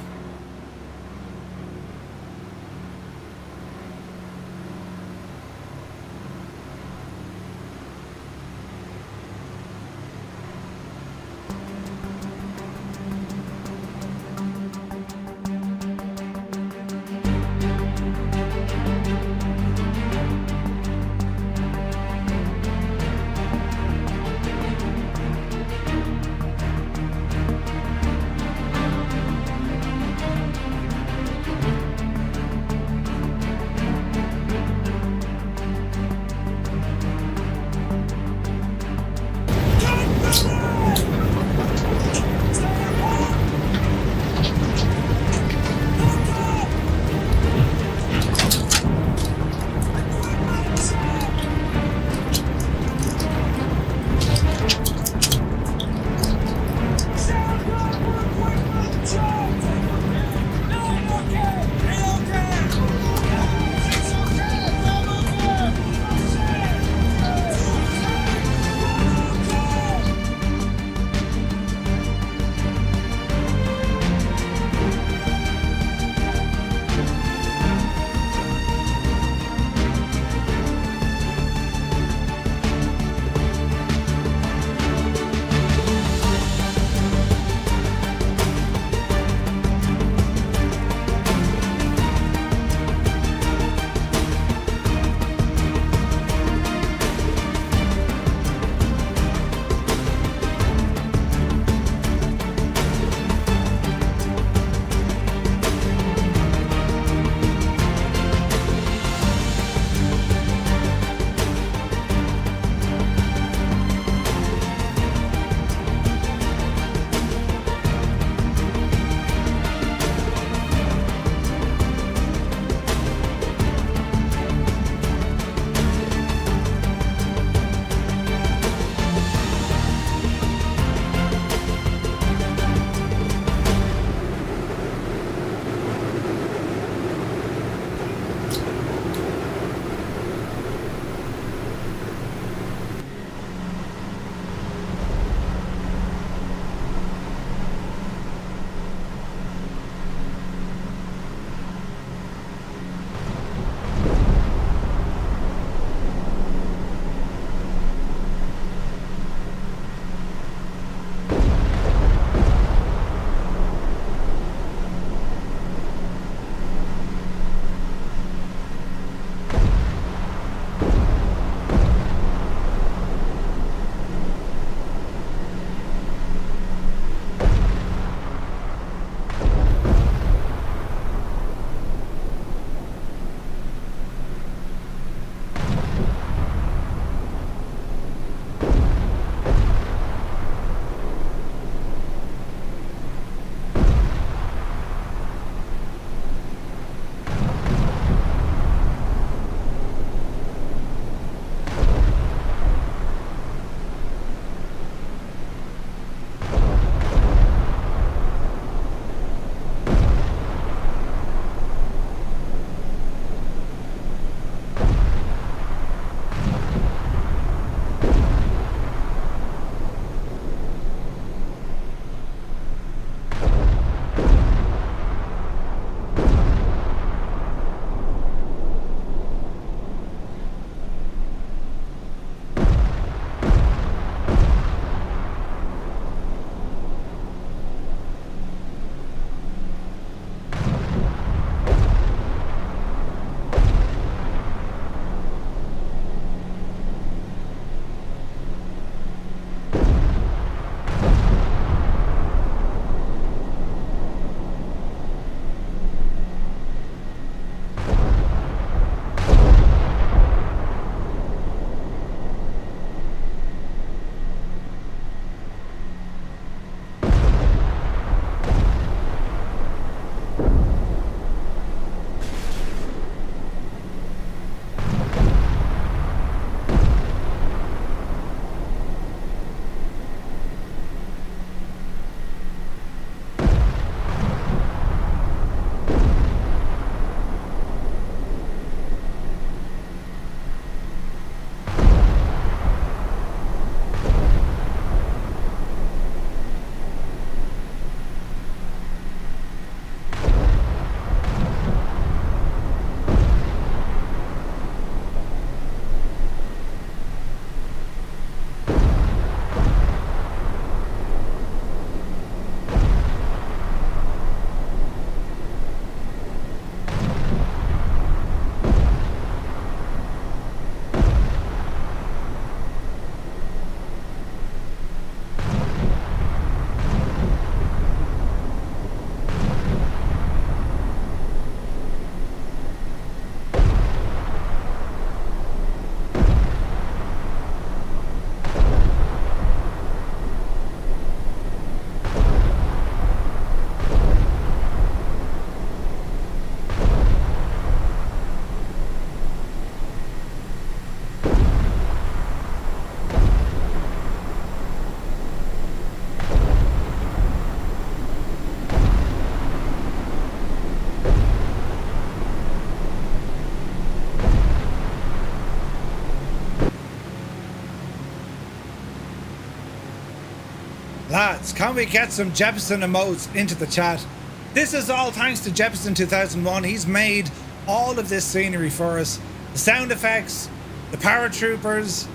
Lads, can we get some Jefferson emotes into the chat? This is all thanks to Jefferson 2001. He's made all of this scenery for us. The sound effects, the paratroopers,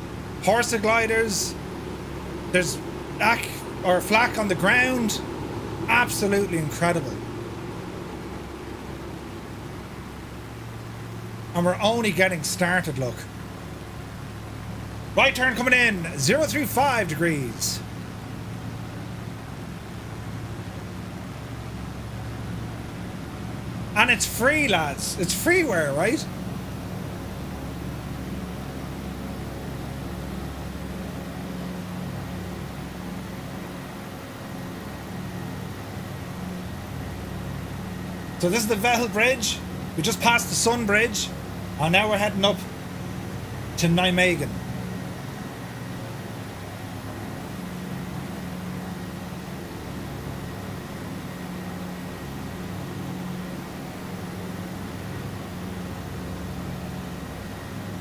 horse gliders. There's flak on the ground. Absolutely incredible. And we're only getting started, look. Right turn coming in, 035 degrees. And it's free, lads. It's freeware, right? So this is the Vettel Bridge. We just passed the Sun Bridge. And now we're heading up to Nijmegen.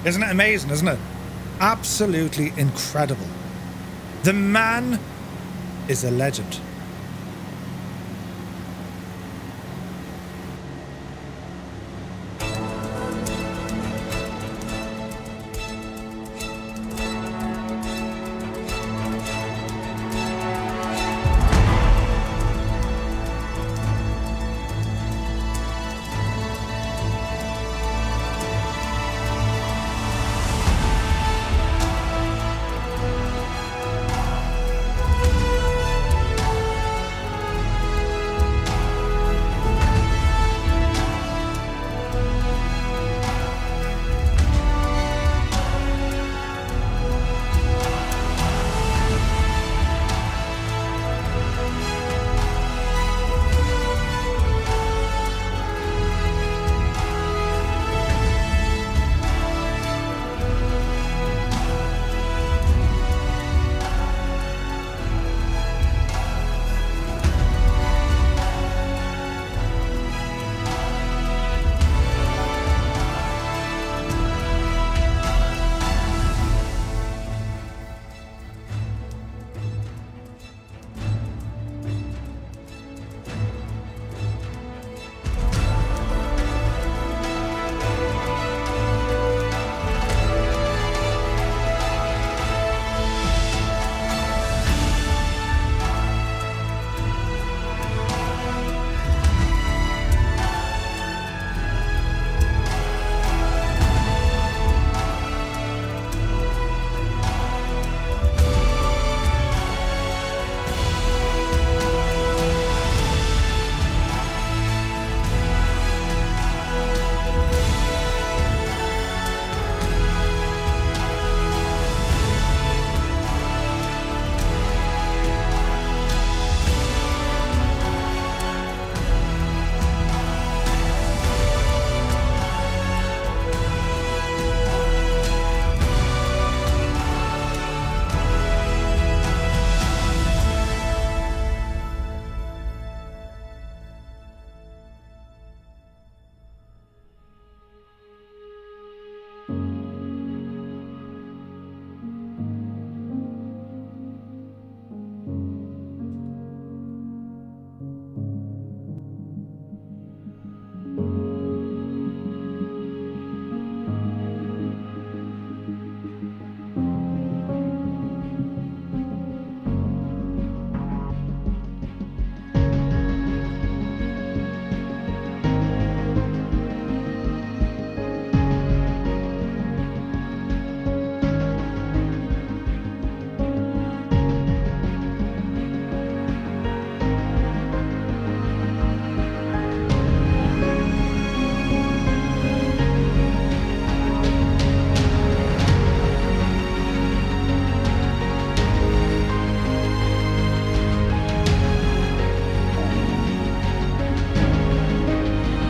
Isn't it amazing, isn't it? Absolutely incredible. The man is a legend.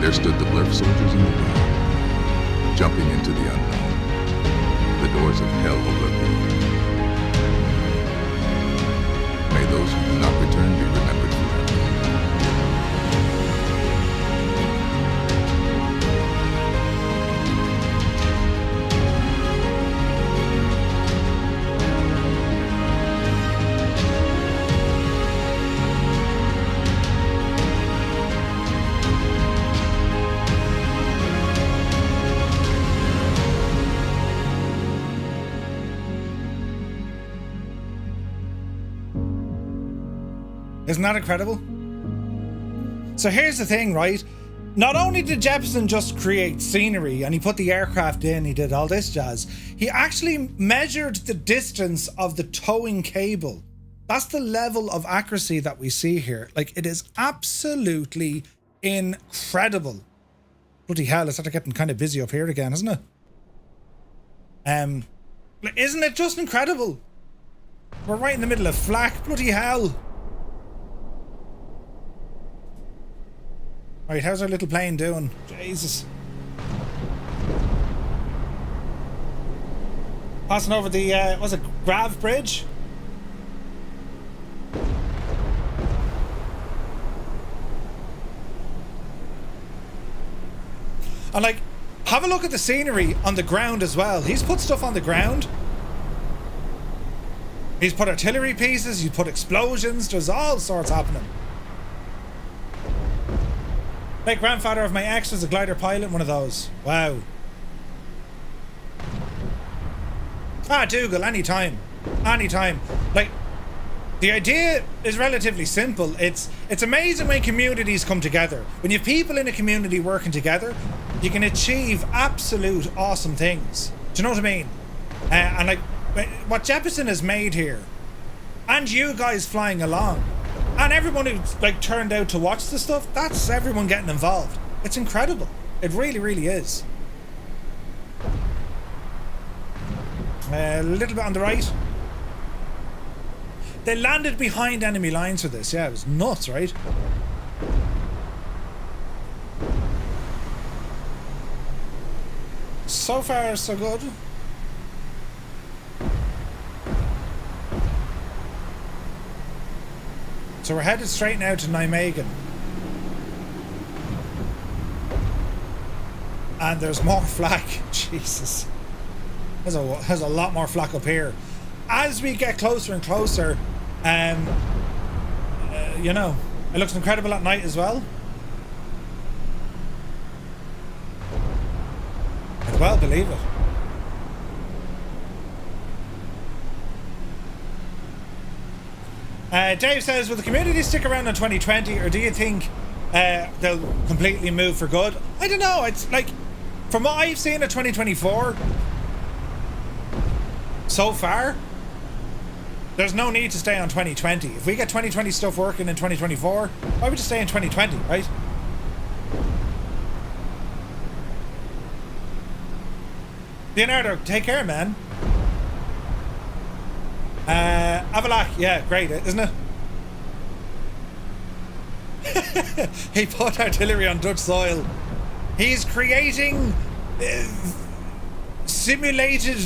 There stood the Blurf soldiers in the dark, jumping into the unknown. The doors of hell overlaid. May those who do not return be remembered forever. Isn't that incredible? So here's the thing, right? Not only did Jeppesen just create scenery and he put the aircraft in, he did all this jazz, he actually measured the distance of the towing cable. That's the level of accuracy that we see here. Like, it is absolutely incredible. Bloody hell, it's getting kind of busy up here again, isn't it? Isn't it just incredible? We're right in the middle of flak, bloody hell. Right, how's our little plane doing? Jesus. Passing over the, was it Grav Bridge? And like, have a look at the scenery on the ground as well. He's put stuff on the ground. He's put artillery pieces, he's put explosions, there's all sorts happening. Like, grandfather of my ex was a glider pilot, one of those. Wow. Ah, Dougal, anytime. Anytime. Like, the idea is relatively simple. It's amazing when communities come together. When you have people in a community working together, you can achieve absolute awesome things. Do you know what I mean? And like, what Jeppesen has made here, and you guys flying along, and everyone who's like turned out to watch the stuff, that's everyone getting involved. It's incredible. It really, really is. A little bit on the right. They landed behind enemy lines for this. Yeah, it was nuts, right? So far, so good. So we're headed straight now to Nijmegen. And there's more flak. Jesus. There's a lot more flak up here. As we get closer and closer, you know, it looks incredible at night as well. I'd well believe it. Dave says, will the community stick around in 2020, or do you think they'll completely move for good? I don't know. It's like, from what I've seen of 2024 so far, there's no need to stay on 2020. If we get 2020 stuff working in 2024, why would you stay in 2020, right? Leonardo, take care, man. Avalak, yeah, great, isn't it? He put artillery on Dutch soil. He's creating simulated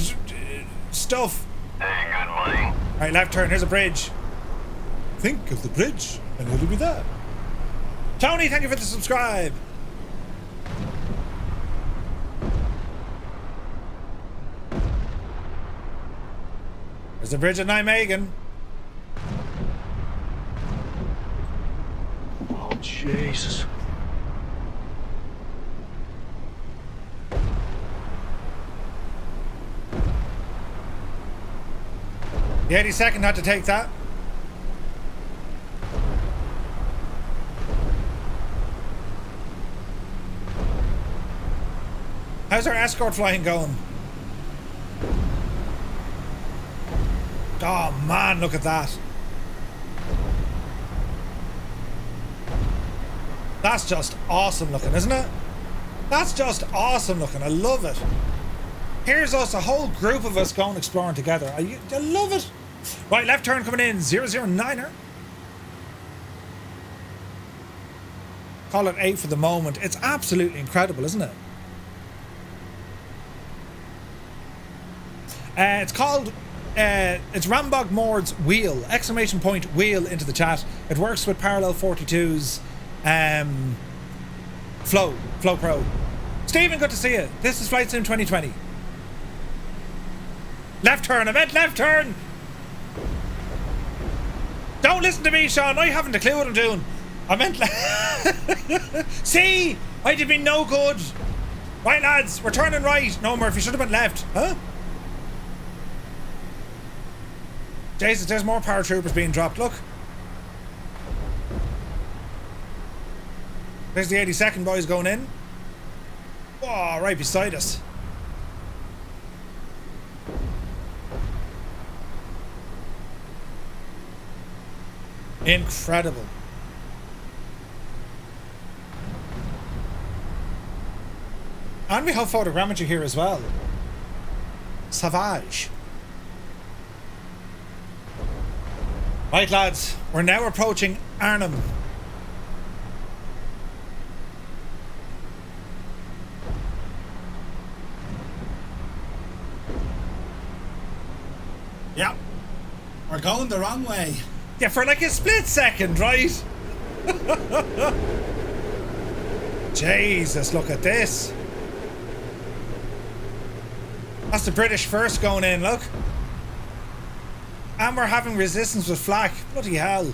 stuff. Hey, good morning. Alright, left turn, here's a bridge. Think of the bridge, and it'll be that. Tony, thank you for the subscribe. There's a bridge at Nijmegen. Oh, Jesus. The 82nd had to take that. How's our escort flying going? Oh man, look at that. That's just awesome looking, isn't it? That's just awesome looking. I love it. Here's us, a whole group of us going exploring together. I love it. Right, left turn coming in, 009er. Call it 8 for the moment. It's absolutely incredible, isn't it? It's called, it's Rambog Mord's wheel, exclamation point wheel into the chat. It works with Parallel 42's Flow Pro. Stephen, good to see you. This is Flight Sim 2020. Left turn, I meant left turn! Don't listen to me, Sean, I haven't a clue what I'm doing. I meant see, I'd have been no good. Right lads, we're turning right. No, Murphy, should have been left. Huh? Jesus, there's more paratroopers being dropped, look. There's the 82nd boys going in. Oh, right beside us. Incredible. And we have photogrammetry here as well. Savage. Right, lads, we're now approaching Arnhem. Yeah, we're going the wrong way. Yeah, for like a split second, right? Jesus, look at this. That's the British first going in, look. And we're having resistance with flak. Bloody hell.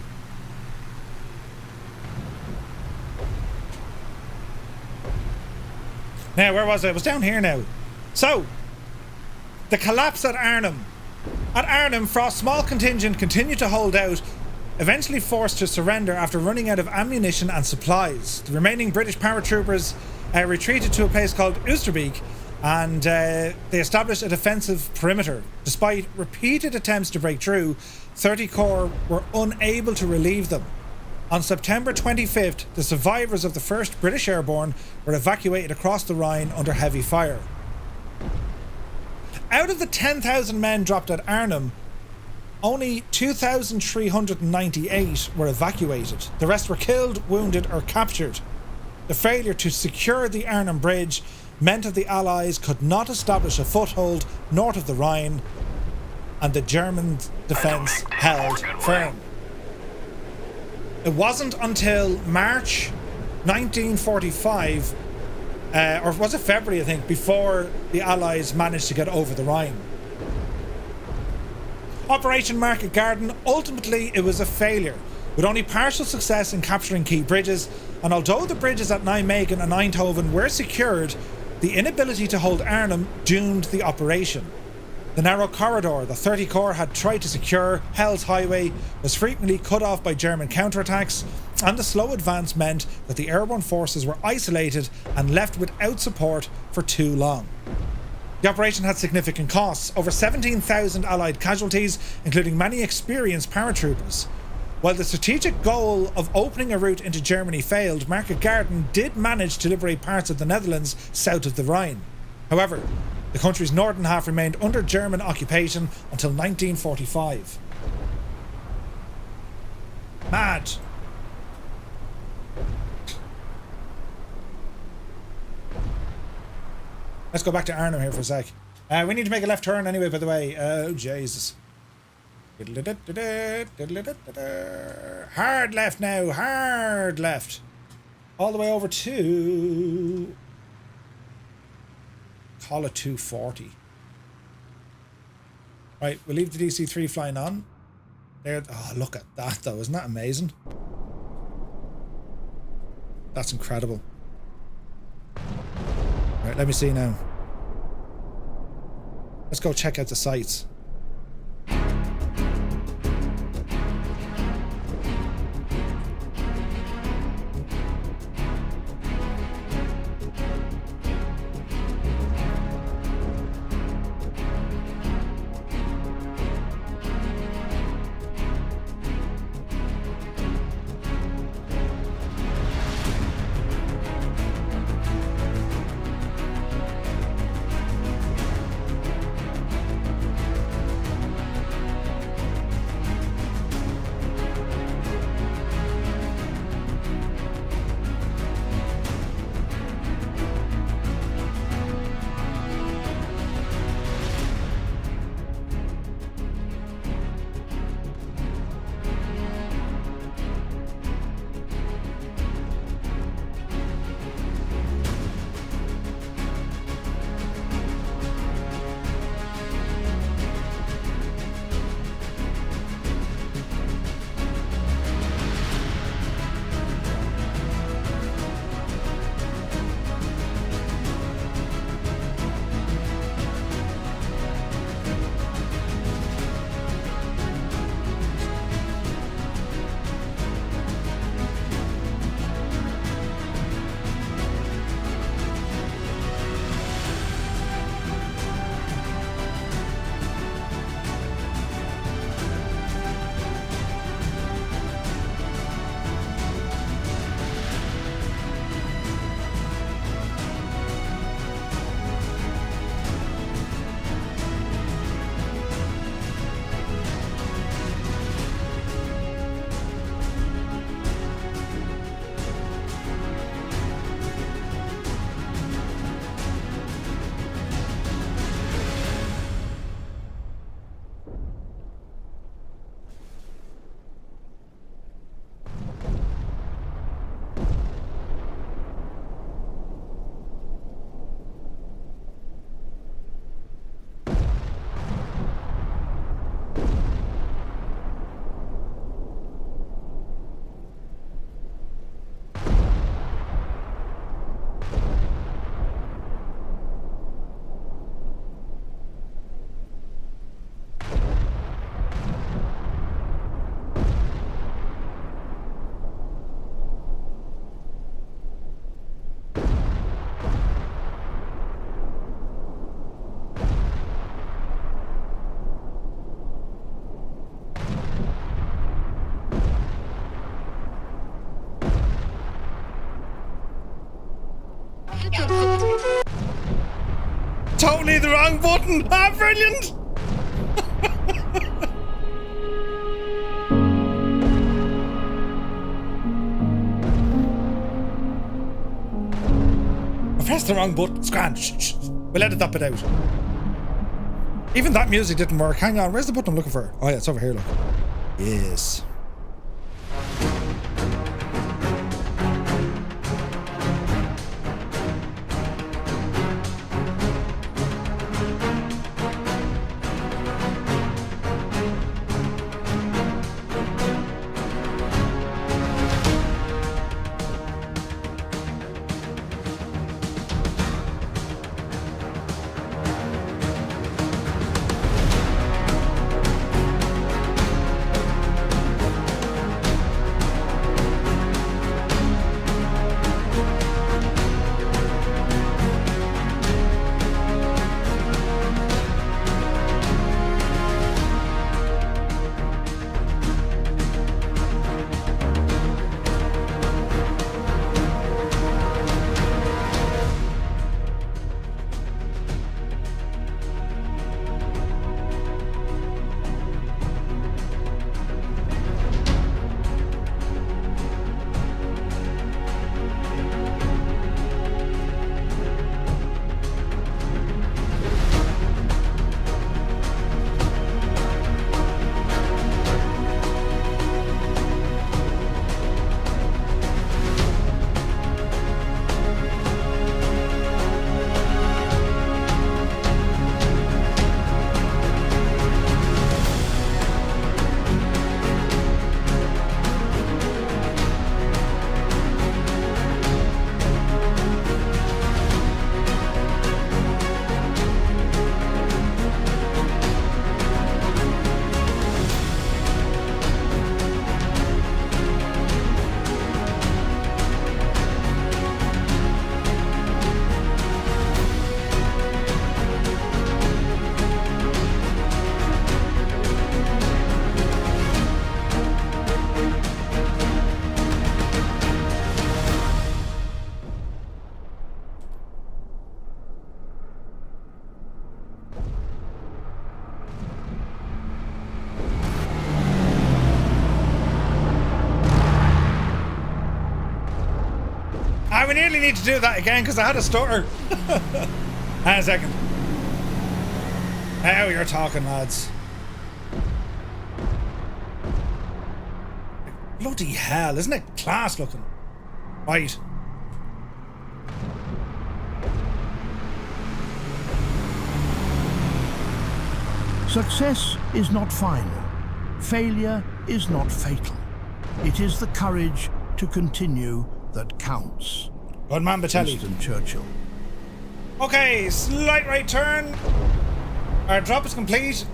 Now, where was I? I was down here now. So, the collapse at Arnhem. At Arnhem, Frost's small contingent continued to hold out, eventually forced to surrender after running out of ammunition and supplies. The remaining British paratroopers retreated to a place called Oosterbeek, and they established a defensive perimeter. Despite repeated attempts to break through, 30 Corps were unable to relieve them. On September 25th, the survivors of the 1st British Airborne were evacuated across the Rhine under heavy fire. Out of the 10,000 men dropped at Arnhem, only 2,398 were evacuated. The rest were killed, wounded or captured. The failure to secure the Arnhem Bridge meant that the Allies could not establish a foothold north of the Rhine, and the German defence held firm. It wasn't until March 1945, or was it February, I think, before the Allies managed to get over the Rhine. Operation Market Garden, ultimately it was a failure, with only partial success in capturing key bridges, and although the bridges at Nijmegen and Eindhoven were secured, the inability to hold Arnhem doomed the operation. The narrow corridor the 30 Corps had tried to secure, Hell's Highway, was frequently cut off by German counterattacks, and the slow advance meant that the airborne forces were isolated and left without support for too long. The operation had significant costs, over 17,000 Allied casualties, including many experienced paratroopers. While the strategic goal of opening a route into Germany failed, Market Garden did manage to liberate parts of the Netherlands south of the Rhine. However, the country's northern half remained under German occupation until 1945. Mad. Let's go back to Arnhem here for a sec. We need to make a left turn anyway, by the way. Oh, Jesus. Hard left now. Hard left. All the way over to... call it 240. Right, we'll leave the DC-3 flying on. There. Oh, look at that, though. Isn't that amazing? That's incredible. Right, let me see now. Let's go check out the sights. totally the wrong button. Ah, brilliant. I pressed the wrong button. It's grand. Shh. We'll edit that bit out. Even that music didn't work. Hang on, where's the button I'm looking for? Oh yeah, it's over here, look. Yes. We nearly need to do that again because I had a stutter. Hang on a second. Now you're talking, lads. Bloody hell, isn't it class looking? Right. Success is not final. Failure is not fatal. It is the courage to continue that counts. Good man, Batelli. Winston Churchill. Okay, slight right turn. Our drop is complete.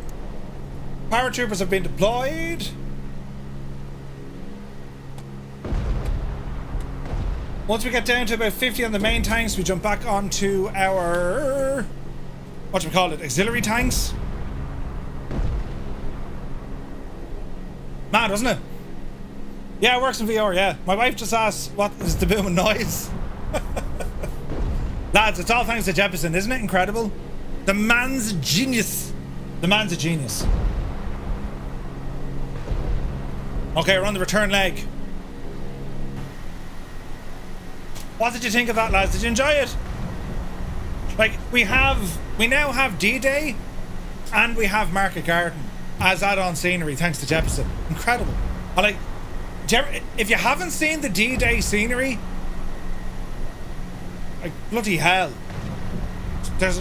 Paratroopers have been deployed. Once we get down to about 50 on the main tanks, we jump back onto our... whatchamacallit? Auxiliary tanks. Mad, wasn't it? Yeah, it works in VR, yeah. My wife just asked, what is the booming noise? Lads, it's all thanks to Jeppesen, isn't it incredible? The man's a genius. The man's a genius. Okay, we're on the return leg. What did you think of that, lads? Did you enjoy it? Like, we now have D-Day and we have Market Garden as add-on scenery thanks to Jeppesen. Incredible. I like, if you haven't seen the D-Day scenery, like bloody hell, there's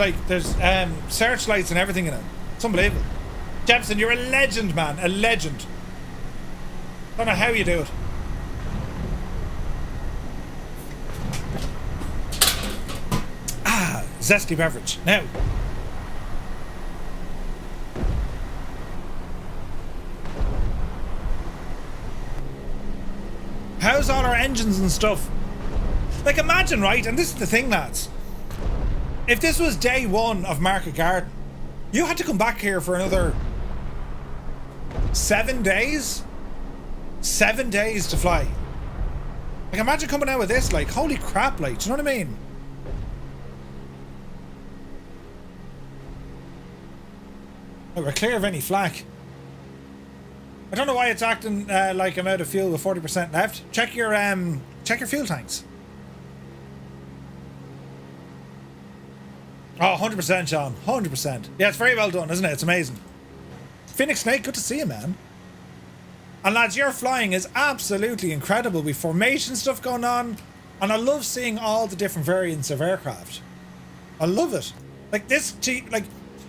searchlights and everything in it. It's unbelievable. Jeppesen, you're a legend, man, a legend. Don't know how you do it. Ah, zesty beverage. Now, how's all our engines and stuff? Like, imagine, right? And this is the thing, lads. If this was day one of Market Garden, you had to come back here for another 7 days? 7 days to fly. Like, imagine coming out with this, like, holy crap, like, do you know what I mean? Oh, we're clear of any flak. I don't know why it's acting like I'm out of fuel with 40% left. Check your fuel tanks. Oh, 100%, Sean. 100%. Yeah, it's very well done, isn't it? It's amazing. Phoenix Snake, good to see you, man. And lads, your flying is absolutely incredible with formation stuff going on. And I love seeing all the different variants of aircraft. I love it. Like this, like,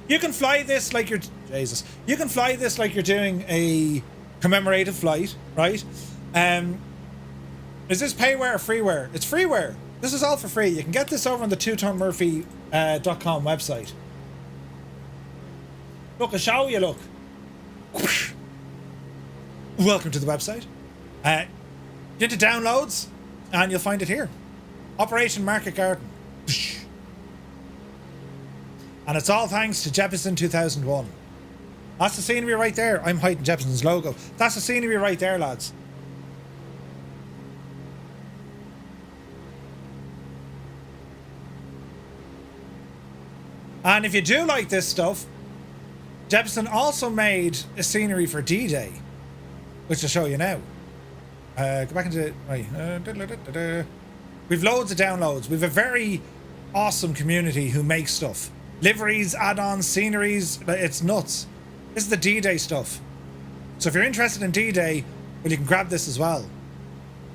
you can fly this like you're... Jesus. You can fly this like you're doing a commemorative flight, right? Is this payware or freeware? It's freeware. This is all for free. You can get this over on the twotonmurphy.com website. Look, I'll show you, look. Welcome to the website. Get into downloads and you'll find it here. Operation Market Garden. And it's all thanks to Jeppesen 2001. That's the scenery right there. I'm hiding Jeppesen's logo. That's the scenery right there, lads. And if you do like this stuff, Jeppesen also made a scenery for D-Day, which I'll show you now. Go back into... Right. We've loads of downloads. We've a very awesome community who make stuff. Liveries, add-ons, sceneries. It's nuts. This is the D-Day stuff. So if you're interested in D-Day, well, you can grab this as well.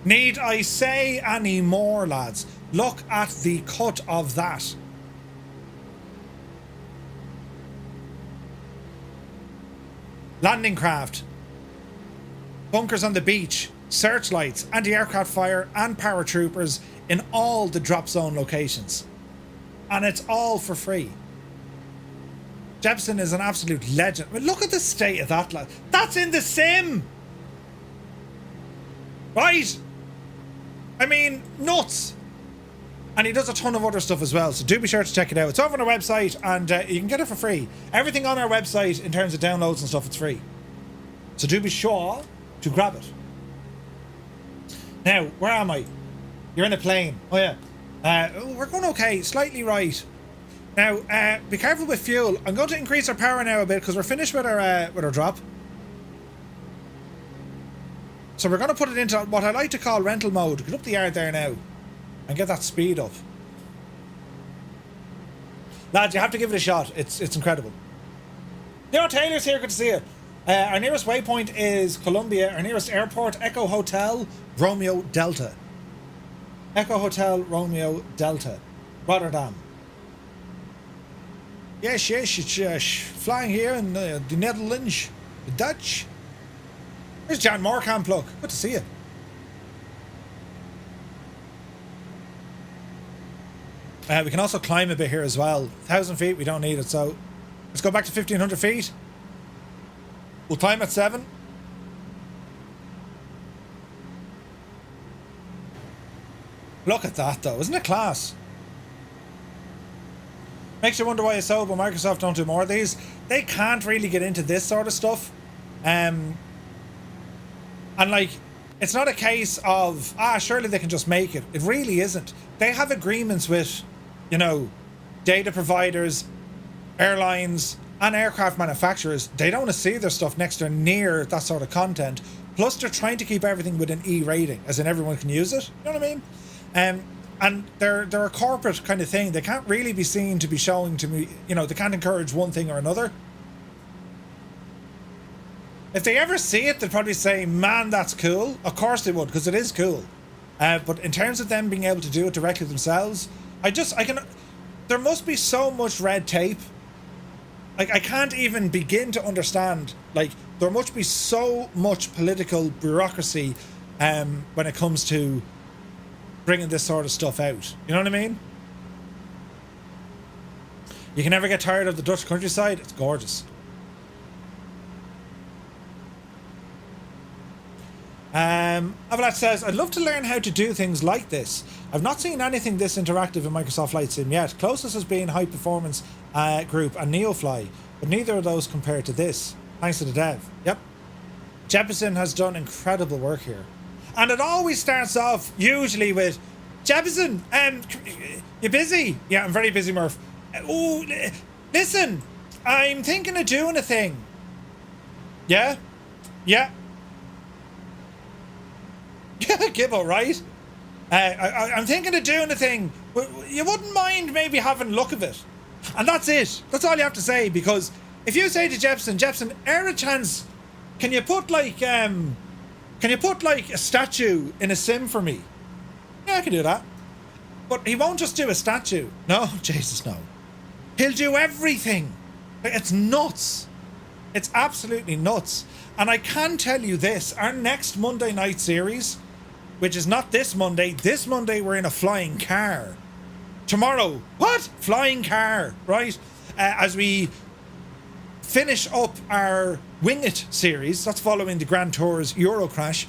Need I say any more, lads? Look at the cut of that. Landing craft, bunkers on the beach, searchlights, anti-aircraft fire and paratroopers in all the drop zone locations. And it's all for free. Jeppesen is an absolute legend. I mean, look at the state of that, lad. That's in the sim! Right? I mean, nuts! And he does a ton of other stuff as well, so do be sure to check it out. It's over on our website, and you can get it for free. Everything on our website, in terms of downloads and stuff, it's free. So do be sure to grab it. Now, where am I? You're in a plane. Oh, yeah. We're going okay. Slightly right. Now, be careful with fuel. I'm going to increase our power now a bit, because we're finished with our drop. So we're going to put it into what I like to call rental mode. Get up the yard there now. And get that speed up. Lads, you have to give it a shot. It's incredible. You know, Taylor's here. Good to see you. Our nearest waypoint is Columbia. Our nearest airport, Echo Hotel, Romeo Delta. Echo Hotel, Romeo Delta. Rotterdam. Yes, it's flying here in the Netherlands. The Dutch. There's Jan Moorkamp, look. Good to see you. We can also climb a bit here as well. 1,000 feet, we don't need it, so let's go back to 1,500 feet. We'll climb at 7. Look at that, though. Isn't it class? Makes you wonder why it's so, but Microsoft don't do more of these. They can't really get into this sort of stuff. And, like, it's not a case of, surely they can just make it. It really isn't. They have agreements with, you know, data providers, airlines, and aircraft manufacturers. They don't want to see their stuff next to or near that sort of content. Plus, they're trying to keep everything with an E rating, as in everyone can use it. You know what I mean? And they're a corporate kind of thing. They can't really be seen to be showing to me, you know, they can't encourage one thing or another. If they ever see it, they'll probably say, man, that's cool. Of course they would, because it is cool. But in terms of them being able to do it directly themselves, there must be so much red tape. Like, I can't even begin to understand. Like, there must be so much political bureaucracy when it comes to bringing this sort of stuff out. You know what I mean? You can never get tired of the Dutch countryside. It's gorgeous. Avalat says, I'd love to learn how to do things like this. I've not seen anything this interactive in Microsoft Flight Sim yet. Closest has been High Performance Group and Neofly, but neither of those compared to this. Thanks to the dev. Yep. Jeppesen has done incredible work here. And it always starts off usually with, Jeppesen, you busy? Yeah, I'm very busy, Murph. Oh, listen, I'm thinking of doing a thing. Yeah? Yeah. Gibbo, right? I'm thinking of doing a thing. You wouldn't mind maybe having a look of it. And that's it. That's all you have to say, because if you say to Jepson, air a chance, can you put like a statue in a sim for me? Yeah, I can do that. But he won't just do a statue. No, Jesus, no. He'll do everything. It's nuts. It's absolutely nuts. And I can tell you this, our next Monday night series, which is not this Monday we're in a flying car. Tomorrow, what? Flying car, right? As we finish up our Wing It series, that's following the Grand Tour's Eurocrash.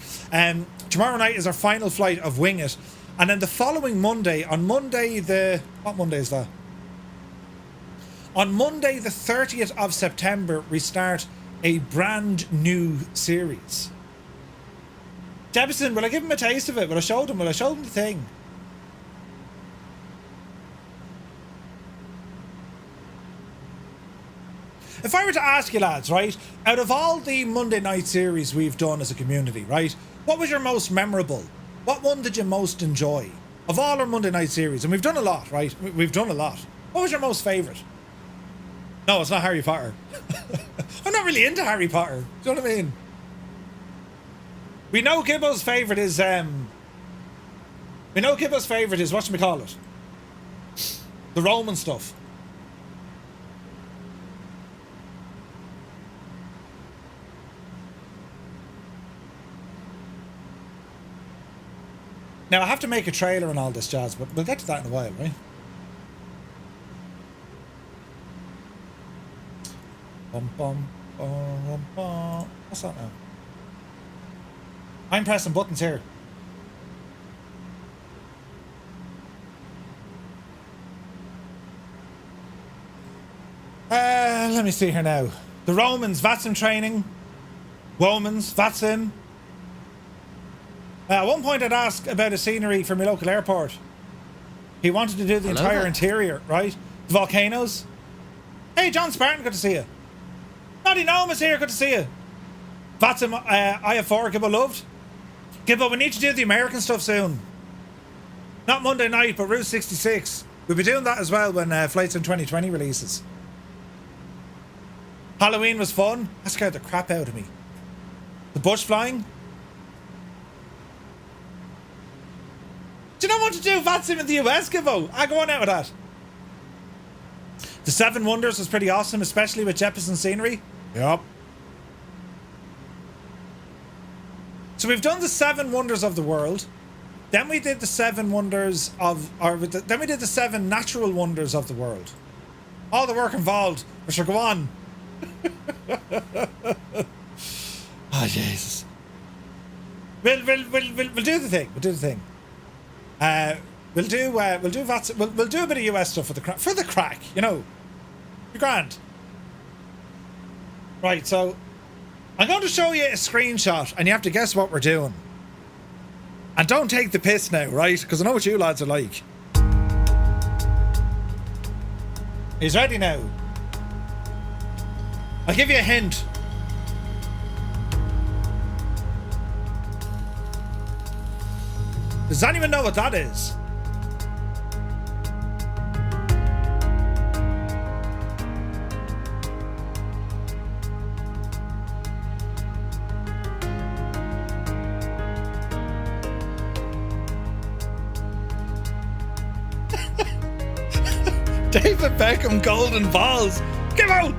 Tomorrow night is our final flight of Wing It. And then the following Monday, on Monday what Monday is that? On Monday the 30th of September, we start a brand new series. Jefferson, will I give him a taste of it? Will I show him the thing? If I were to ask you lads, right, out of all the Monday night series we've done as a community, right, what was your most memorable? What one did you most enjoy? Of all our Monday night series, and we've done a lot, right? We've done a lot. What was your most favourite? No, it's not Harry Potter. I'm not really into Harry Potter. Do you know what I mean? We know Gibbo's favourite is whatchamacallit? The Roman stuff. Now I have to make a trailer and all this jazz, but we'll get to that in a while, right? Bum, bum, bum, bum. What's that now? I'm pressing buttons here. Let me see here now. The Romans, VATSIM training. Womans, VATSIM. At one point I'd ask about a scenery for my local airport. He wanted to do the entire interior, right? The volcanoes. Hey, John Spartan, good to see you. Noddy Gnome is here, good to see you. VATSIM IF4, Gibbo loved. Gibbo, we need to do the American stuff soon. Not Monday night, but Route 66. We'll be doing that as well when Flights in 2020 releases. Halloween was fun. That scared the crap out of me. The bush flying. Do you not want to do VATSIM in the US, Gibbo? I go on out with that. The Seven Wonders was pretty awesome, especially with Jefferson scenery. Yep. So we've done the 7 wonders of the world. Then we did the 7 wonders of, then we did the 7 natural wonders of the world. All the work involved. We shall go on. Oh, Jesus. We'll do the thing. We'll do the thing. We'll do VATSIM. We'll do a bit of US stuff for the crack, you know. You're grand. Right, so I'm going to show you a screenshot and you have to guess what we're doing. And don't take the piss now, right? Because I know what you lads are like. He's ready now. I'll give you a hint. Does anyone know what that is? David Beckham golden balls. Come out!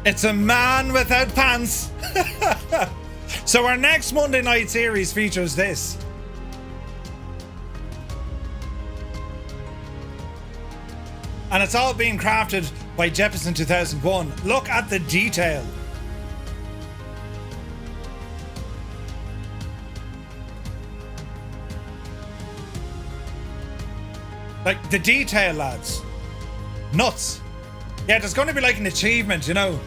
It's a man without pants. So our next Monday night series features this. And it's all being crafted by Jefferson 2001. Look at the detail. Like, the detail, lads. Nuts. Yeah, there's going to be like an achievement, you know.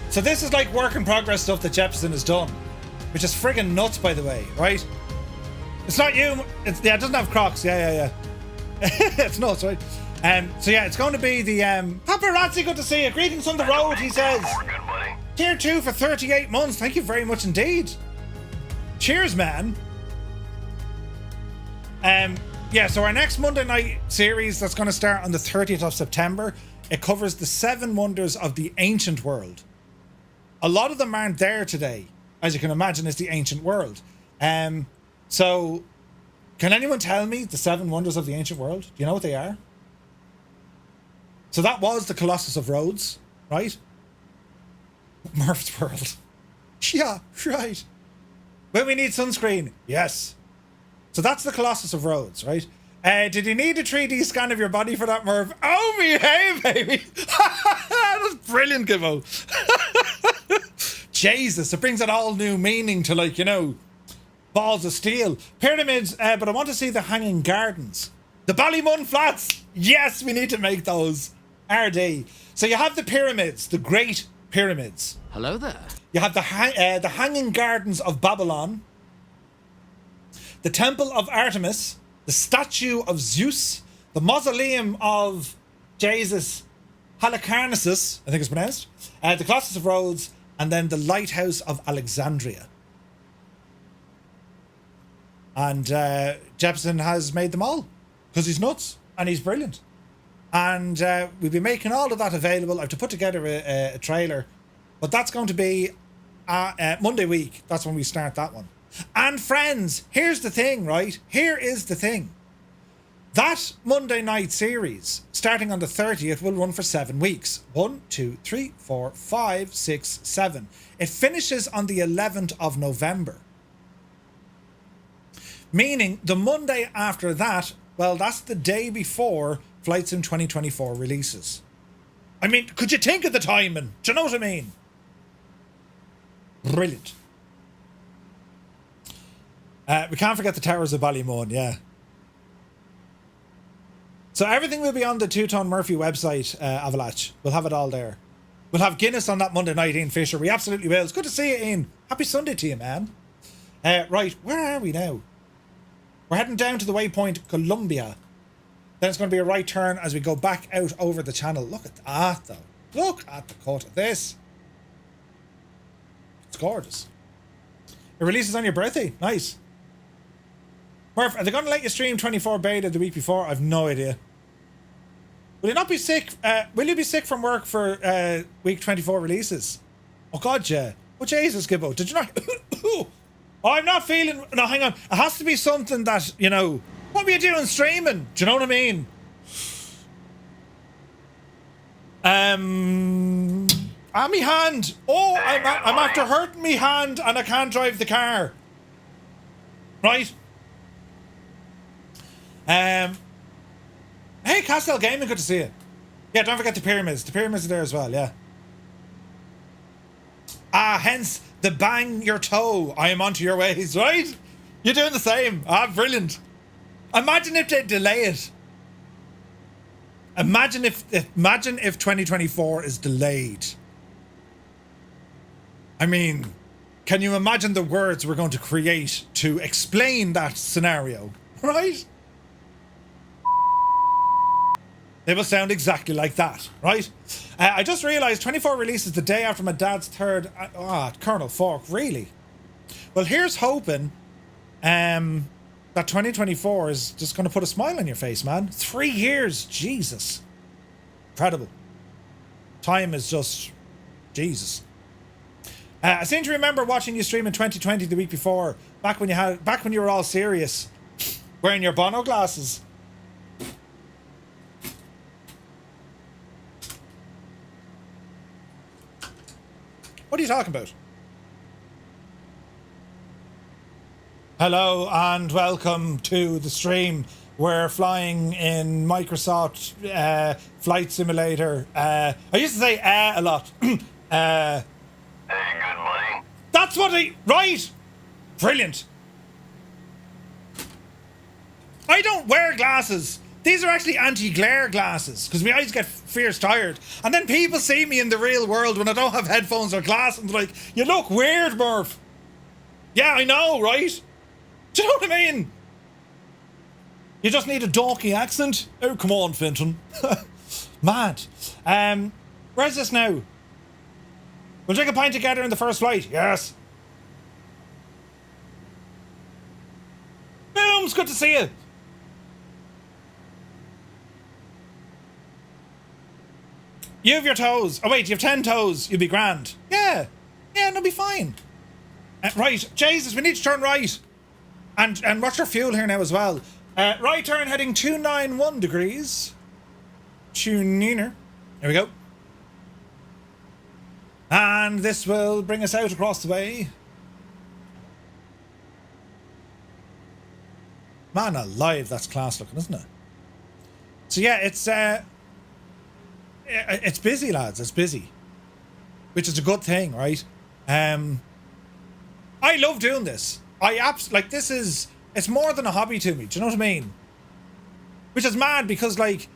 So this is like work in progress stuff that Jepson has done, which is friggin' nuts, by the way, right? It's not you. Yeah, it doesn't have Crocs. Yeah. It's nuts, right? So yeah, it's going to be the paparazzi. Good to see you. Greetings on the road, he says. Good, buddy. Tier 2 for 38 months. Thank you very much indeed. Cheers, man. Yeah, so our next Monday night series that's going to start on the 30th of September. It covers the 7 wonders of the ancient world. A lot of them aren't there today, as you can imagine. It's the ancient world. So, can anyone tell me the 7 wonders of the ancient world? Do you know what they are? So that was the Colossus of Rhodes, right? Murph's World. Yeah, right. When we need sunscreen, yes. So that's the Colossus of Rhodes, right? Did you need a 3D scan of your body for that, Murph? Oh, me, hey, baby. That's brilliant, Gibbo. Jesus, it brings an all new meaning to, like, you know, balls of steel. Pyramids, but I want to see the Hanging Gardens. The Ballymun Flats. Yes, we need to make those. RD. So you have the pyramids, the Great Pyramids. Hello there. You have the Hanging Gardens of Babylon, the Temple of Artemis, the Statue of Zeus, the Mausoleum of Jesus Halicarnassus, I think it's pronounced, the Colossus of Rhodes, and then the Lighthouse of Alexandria. And Jepson has made them all because he's nuts and he's brilliant. And we'll be making all of that available. I have to put together a trailer, but that's going to be Monday week. That's when we start that one. And friends, here's the thing, right? Here is the thing. That Monday night series, starting on the 30th, will run for 7 weeks. 1, 2, 3, 4, 5, 6, 7. It finishes on the 11th of November. Meaning the Monday after that, well, that's the day before Flight Sim 2024 releases. I mean, could you think of the timing? Do you know what I mean? Brilliant. We can't forget the Towers of Ballymun, yeah. So everything will be on the Two-Tone Murphy website, Avalanche. We'll have it all there. We'll have Guinness on that Monday night, Ian Fisher. We absolutely will. It's good to see you, Ian. Happy Sunday to you, man. Right, where are we now? We're heading down to the waypoint Columbia. Then it's going to be a right turn as we go back out over the channel. Look at that, though. Look at the cut of this. It's gorgeous. It releases on your birthday. Nice. Murph, are they going to let you stream 24 beta the week before? I've no idea. Will you not be sick? Will you be sick from work for week 24 releases? Oh, God, yeah. Oh, Jesus, Gibbo. Did you not? Oh, I'm not feeling... No, hang on. It has to be something that, you know... What were you doing streaming? Do you know what I mean? Me hand. Oh, I'm after hurting me hand and I can't drive the car. Right? Hey, Castell Gaming, good to see you. Yeah, don't forget the pyramids. The pyramids are there as well, yeah. Hence the bang your toe. I am onto your ways, right? You're doing the same. Brilliant. Imagine if they delay it. Imagine if 2024 is delayed. I mean, can you imagine the words we're going to create to explain that scenario, right? They will sound exactly like that, right? I just realised 24 releases the day after my dad's third... Colonel Fork, really? Well, here's hoping that 2024 is just going to put a smile on your face, man. 3 years, Jesus. Incredible. Time is just... Jesus. I seem to remember watching you stream in 2020 the week before, back when you were all serious, wearing your Bono glasses. What are you talking about? Hello and welcome to the stream. We're flying in Microsoft Flight Simulator. I used to say a lot. Hey, good buddy. That's what right! Brilliant. I don't wear glasses. These are actually anti-glare glasses because my eyes get fierce tired. And then people see me in the real world when I don't have headphones or glasses and they're like, you look weird, Murph. Yeah, I know, right? Do you know what I mean? You just need a donkey accent. Oh, come on, Finton. Mad. Where's this now? We'll drink a pint together in the first flight. Yes. Boom, it's good to see you. You have your toes. Oh wait, you have 10 toes. You'll be grand. Yeah. Yeah, and it'll be fine. Right, Jesus, we need to turn right. And watch our fuel here now as well. Right turn heading 291 degrees. Tuniner. There we go. And this will bring us out across the way. Man alive, that's class looking, isn't it? So yeah, it's busy, lads. It's busy, which is a good thing, right? I love doing this. It's more than a hobby to me. Do you know what I mean? Which is mad because like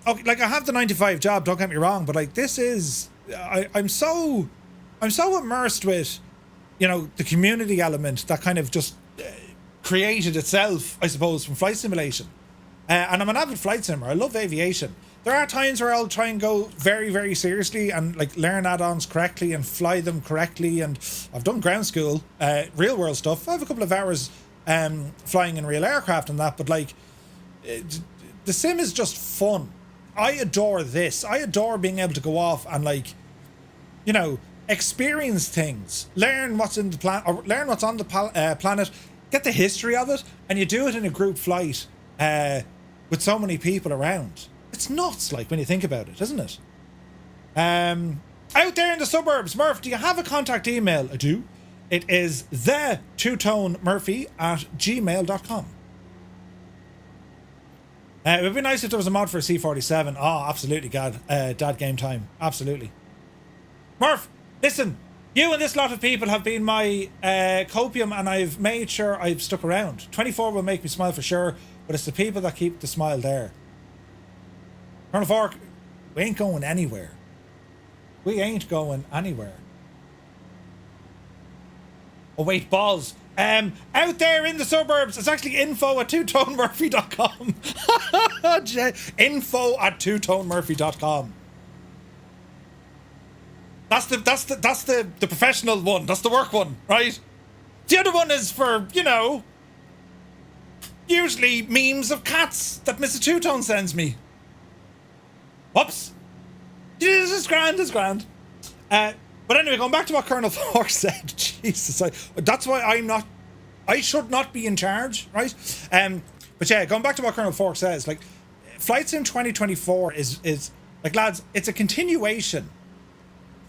I have the 9 to 5 job. Don't get me wrong, but like this is I'm so immersed with, you know, the community element that kind of just created itself, I suppose, from flight simulation. And I'm an avid flight simmer. I love aviation. There are times where I'll try and go very, very seriously and like learn add-ons correctly and fly them correctly. And I've done ground school, real world stuff. I have a couple of hours flying in real aircraft and that, but like the sim is just fun. I adore this. I adore being able to go off and like, you know, experience things, learn what's in the planet, or learn what's on the planet, get the history of it, and you do it in a group flight with so many people around. It's nuts, like, when you think about it, isn't it? Out there in the suburbs, Murph, do you have a contact email? I do. It is the2tonemurphy@gmail.com. It would be nice if there was a mod for a C-47. Oh, absolutely, Dad game time. Absolutely. Murph, listen, you and this lot of people have been my copium, and I've made sure I've stuck around. 24 will make me smile for sure, but it's the people that keep the smile there. Colonel Fork, we ain't going anywhere. We ain't going anywhere. Oh wait, balls. Out there in the suburbs, it's actually info@twotonemurphy.com. info@twotonemurphy.com. That's the professional one. That's the work one, right? The other one is for, you know, usually memes of cats that Mr. Two Tone sends me. Whoops. This is grand, it's grand. But anyway, going back to what Colonel Fork said, Jesus, that's why I should not be in charge, right? But yeah, going back to what Colonel Fork says, like, Flight Sim 2024 is like, lads, it's a continuation.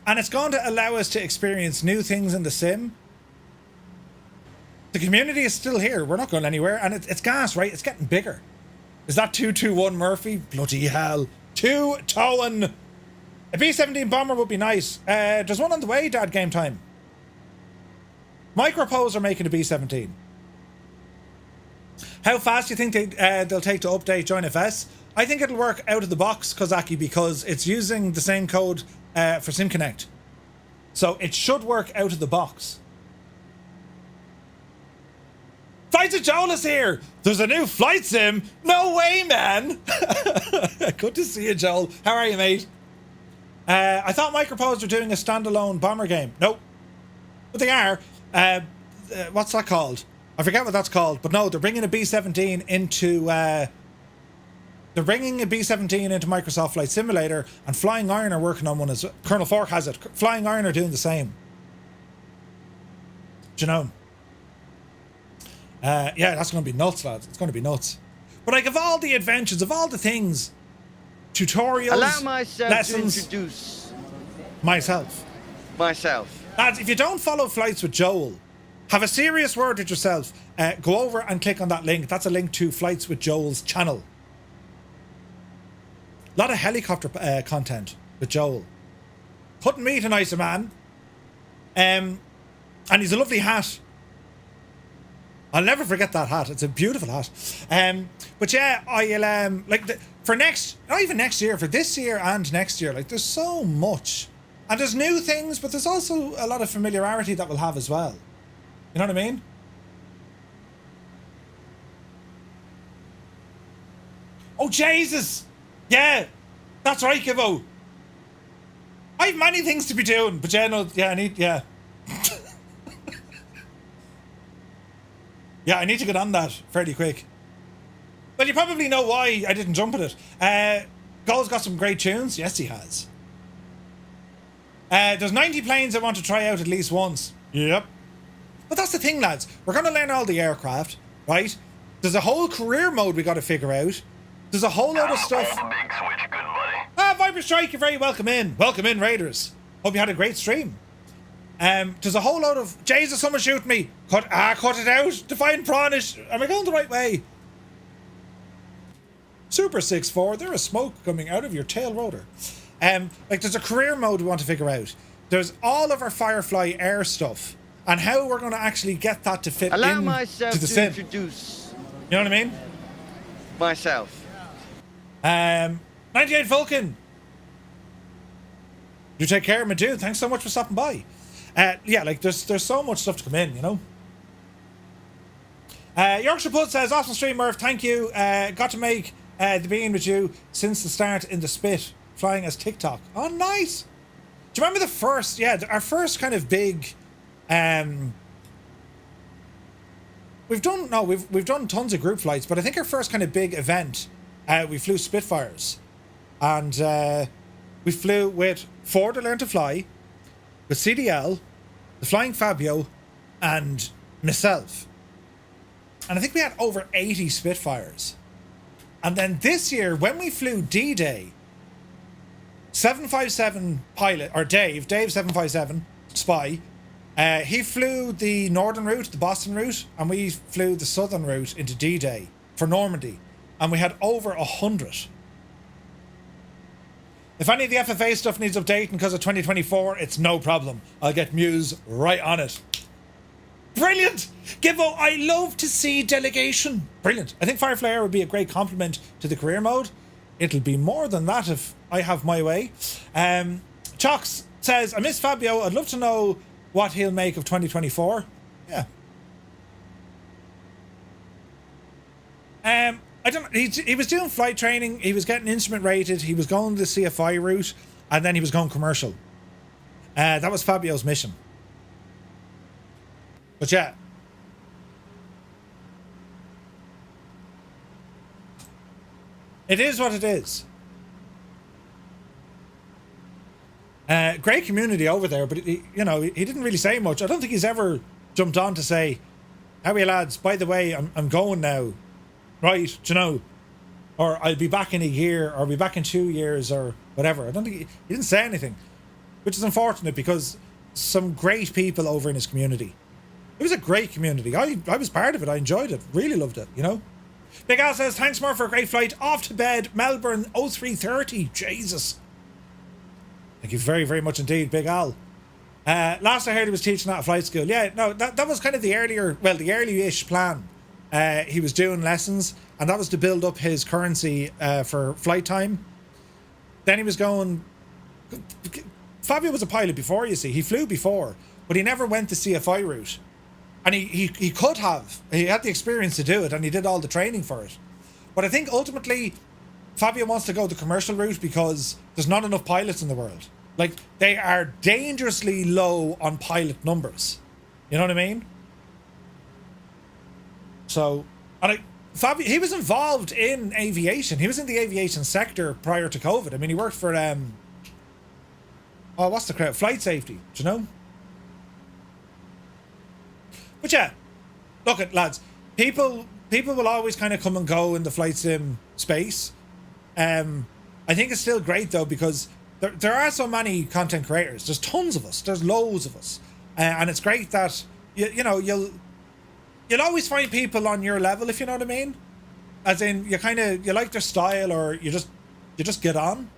And it's going to allow us to experience new things in the sim. The community is still here. We're not going anywhere. And it's gas, right? It's getting bigger. Is that 221 Murphy? Bloody hell. Two-towing. A B-17 bomber would be nice. There's one on the way, Dad game time. Micropose are making a B-17. How fast do you think they'll take to update Join FS? I think it'll work out of the box, Kozaki, because it's using the same code for SimConnect. So it should work out of the box. Flight to Joel is here! There's a new flight sim! No way, man! Good to see you, Joel. How are you, mate? I thought Micropose were doing a standalone bomber game. Nope. But they are. What's that called? I forget what that's called. But no, they're bringing a B-17 into... they're bringing a B-17 into Microsoft Flight Simulator, and Flying Iron are working on one as... Colonel Fork has it. Flying Iron are doing the same. Do you know? Yeah, that's going to be nuts, lads. It's going to be nuts. But like, of all the adventures, of all the things, tutorials, allow myself lessons, to introduce myself. Lads, if you don't follow Flights with Joel, have a serious word with yourself. Go over and click on that link. That's a link to Flights with Joel's channel. A lot of helicopter content with Joel. Couldn't meet a nicer man. And he's a lovely hat. I'll never forget that hat. It's a beautiful hat. But yeah, I'll for next, not even next year, for this year and next year, like there's so much, and there's new things, but there's also a lot of familiarity that we'll have as well. You know what I mean? Oh Jesus! Yeah, that's right, Givo. I have many things to be doing, but yeah, no, yeah, I need, yeah. Yeah, I need to get on that fairly quick. Well, you probably know why I didn't jump at it. Goal's got some great tunes. Yes, he has. There's 90 planes I want to try out at least once. Yep. But that's the thing, lads. We're going to learn all the aircraft, right? There's a whole career mode we got to figure out. There's a whole load of stuff. Pull the big switch, good buddy. Viper Strike, you're very welcome in. Welcome in, Raiders. Hope you had a great stream. There's a whole load of... Jesus, someone shoot me. Cut it out. Define Pranish. Am I going the right way? Super 6-4, there is smoke coming out of your tail rotor. There's a career mode we want to figure out. There's all of our Firefly Air stuff and how we're going to actually get that to fit Allow in myself to the to sim. introduce You know what I mean? myself. 98 Vulcan. You take care, my dude. Thanks so much for stopping by. Yeah, like there's so much stuff to come in, you know. Yorkshire Put says, awesome stream, Murph. Thank you. Got to make the being with you since the start in the Spit, flying as TikTok. Oh, nice. Do you remember the first? Yeah, our first kind of big. We've done tons of group flights, but I think our first kind of big event, we flew Spitfires, and we flew with Ford to Learn to Fly, with CDL, the Flying Fabio, and myself. And I think we had over 80 Spitfires. And then this year, when we flew D-Day, 757 pilot, or Dave 757, Spy, he flew the northern route, the Boston route, and we flew the southern route into D-Day for Normandy. And we had over 100. If any of the FFA stuff needs updating because of 2024, it's no problem. I'll get Muse right on it. Brilliant! Gibbo, I love to see delegation. Brilliant. I think Firefly Air would be a great complement to the career mode. It'll be more than that if I have my way. Chox says, I miss Fabio. I'd love to know what he'll make of 2024. Yeah. I don't. He was doing flight training. He was getting instrument rated. He was going the CFI route, and then he was going commercial. That was Fabio's mission. But yeah, it is what it is. Great community over there, but he didn't really say much. I don't think he's ever jumped on to say, "How are you lads? By the way, I'm going now." Right, do you know, or I'll be back in a year, or I'll be back in 2 years, or whatever. I don't think he didn't say anything, which is unfortunate because some great people over in his community. It was a great community. I was part of it. I enjoyed it. Really loved it, you know. Big Al says, thanks more for a great flight. Off to bed, Melbourne 0330. Jesus. Thank you very, very much indeed, Big Al. Last I heard he was teaching at a flight school. Yeah, no, that was kind of the early-ish plan. He was doing lessons, and that was to build up his currency for flight time. Then he was going... Fabio was a pilot before, you see. He flew before, but he never went the CFI route. And he could have. He had the experience to do it, and he did all the training for it. But I think ultimately, Fabio wants to go the commercial route because there's not enough pilots in the world. Like, they are dangerously low on pilot numbers. You know what I mean? So, Fabio, he was involved in aviation. He was in the aviation sector prior to COVID. I mean, he worked for, what's the crowd? Flight safety, do you know? But yeah, look at lads. People will always kind of come and go in the flight sim space. I think it's still great though because there are so many content creators. There's tons of us. There's loads of us, and it's great that you'll always find people on your level, if you know what I mean. As in, you like their style, or you just get on.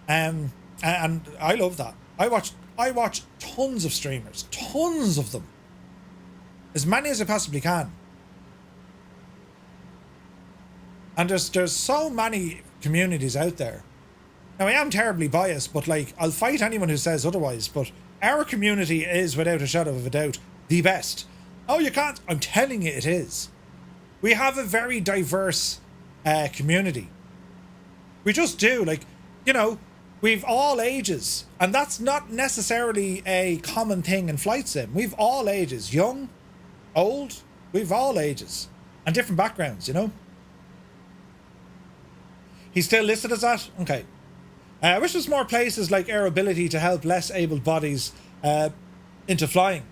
And I love that. I watch tons of streamers, tons of them. As many as I possibly can. And there's so many communities out there. Now, I am terribly biased, but like, I'll fight anyone who says otherwise, but our community is, without a shadow of a doubt, the best. Oh, you can't? I'm telling you, it is. We have a very diverse community. We just do. Like, you know, we've all ages, and that's not necessarily a common thing in flight sim. We've all ages, young, old, we've all ages, and different backgrounds, you know? He's still listed as that? Okay. I wish there's more places like Air Ability to help less able bodies into flying.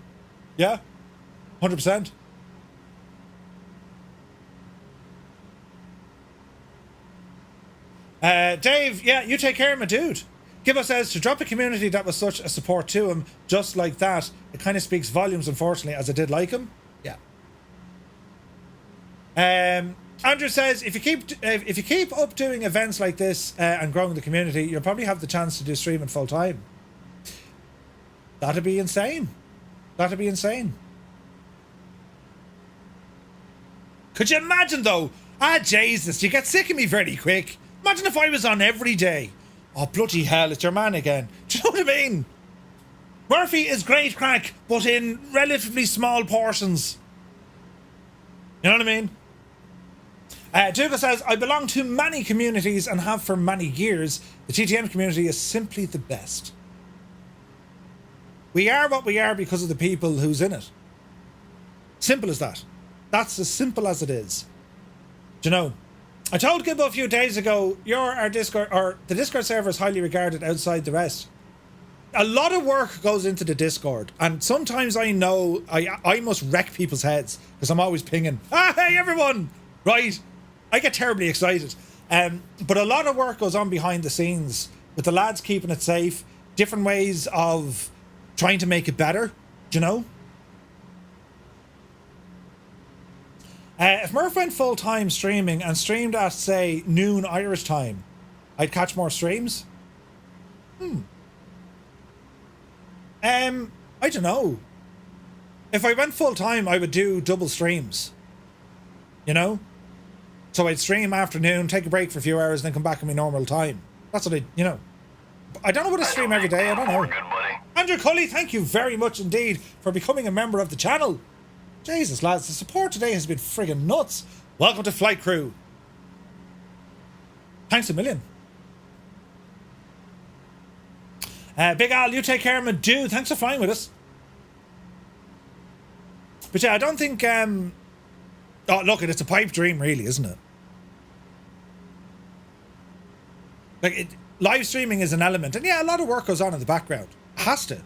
Yeah, 100%. Dave, yeah, you take care of my dude. Gibbo says, to drop a community that was such a support to him, just like that, it kind of speaks volumes, unfortunately, as I did like him. Yeah. Andrew says, if you keep up doing events like this and growing the community, you'll probably have the chance to do streaming full time. That'd be insane. That'd be insane. Could you imagine though? Ah, Jesus, you get sick of me very quick. Imagine if I was on every day. Oh, bloody hell, it's your man again. Do you know what I mean? Murphy is great crack, but in relatively small portions. You know what I mean? Duga says, I belong to many communities and have for many years. The TTM community is simply the best. We are what we are because of the people who's in it. Simple as that. That's as simple as it is. Do you know? I told Gibbo a few days ago, our Discord, or the Discord server is highly regarded outside the rest. A lot of work goes into the Discord, and sometimes I know I must wreck people's heads because I'm always pinging, ah, hey everyone, right? I get terribly excited. But a lot of work goes on behind the scenes with the lads keeping it safe, different ways of trying to make it better, do you know? If Murph went full-time streaming and streamed at, say, noon Irish time, I'd catch more streams? I don't know. If I went full-time, I would do double streams. You know? So I'd stream afternoon, take a break for a few hours, and then come back at my normal time. That's what you know. I don't know what I stream every day, I don't know. Andrew Cully, thank you very much indeed for becoming a member of the channel. Jesus, lads, the support today has been friggin' nuts. Welcome to Flight Crew. Thanks a million. Big Al, you take care of my dude. Thanks for flying with us. But yeah, I don't think... oh, look, it's a pipe dream, really, isn't it? Like, live streaming is an element. And yeah, a lot of work goes on in the background. It has to.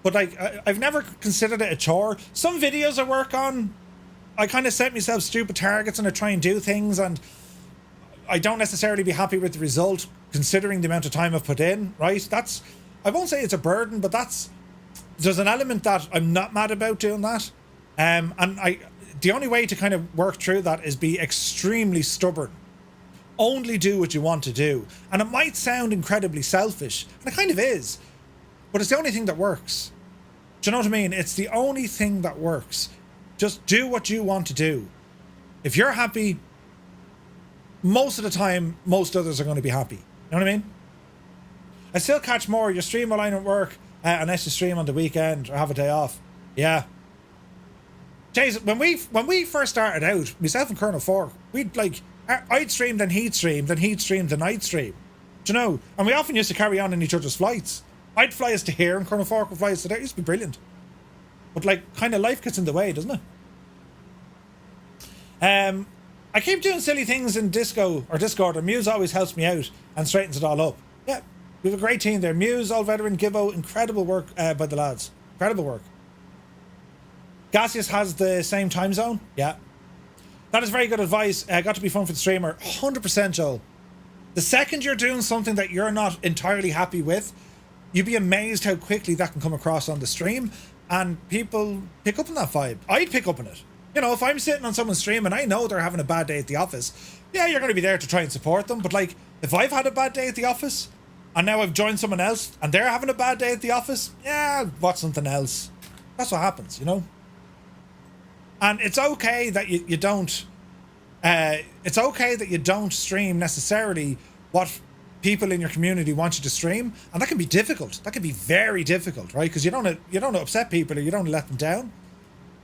But like, I've never considered it a chore. Some videos I work on, I kind of set myself stupid targets and I try and do things, and I don't necessarily be happy with the result considering the amount of time I've put in, right? That's, I won't say it's a burden, but there's an element that I'm not mad about doing that. And the only way to kind of work through that is be extremely stubborn. Only do what you want to do. And it might sound incredibly selfish, and it kind of is. But it's the only thing that works. Do you know what I mean? It's the only thing that works. Just do what you want to do. If you're happy, most of the time, most others are going to be happy. You know what I mean? I still catch more. You stream while I'm at work, unless you stream on the weekend or have a day off. Yeah. Jason, when we first started out, myself and Colonel Fork, we'd like, I'd stream, then he'd stream, then he'd stream, then I'd stream. Do you know? And we often used to carry on in each other's flights. I'd fly us to here and Colonel Fork would fly us to there. It used to be brilliant. But like, kind of life gets in the way, doesn't it? I keep doing silly things in Discord, and Muse always helps me out and straightens it all up. Yeah, we have a great team there. Muse, all veteran, Gibbo, incredible work by the lads. Incredible work. Gaseous has the same time zone. Yeah. That is very good advice. Got to be fun for the streamer. 100%, Joel. The second you're doing something that you're not entirely happy with, you'd be amazed how quickly that can come across on the stream, and people pick up on that vibe. I'd pick up on it. You know, if I'm sitting on someone's stream and I know they're having a bad day at the office, yeah, you're going to be there to try and support them. But like, if I've had a bad day at the office and now I've joined someone else and they're having a bad day at the office, yeah, I'll watch something else. That's what happens, you know? And it's okay that you don't It's okay that you don't stream necessarily what people in your community want you to stream, and that can be difficult. That can be very difficult, right? Because you don't want to upset people, or you don't want to let them down,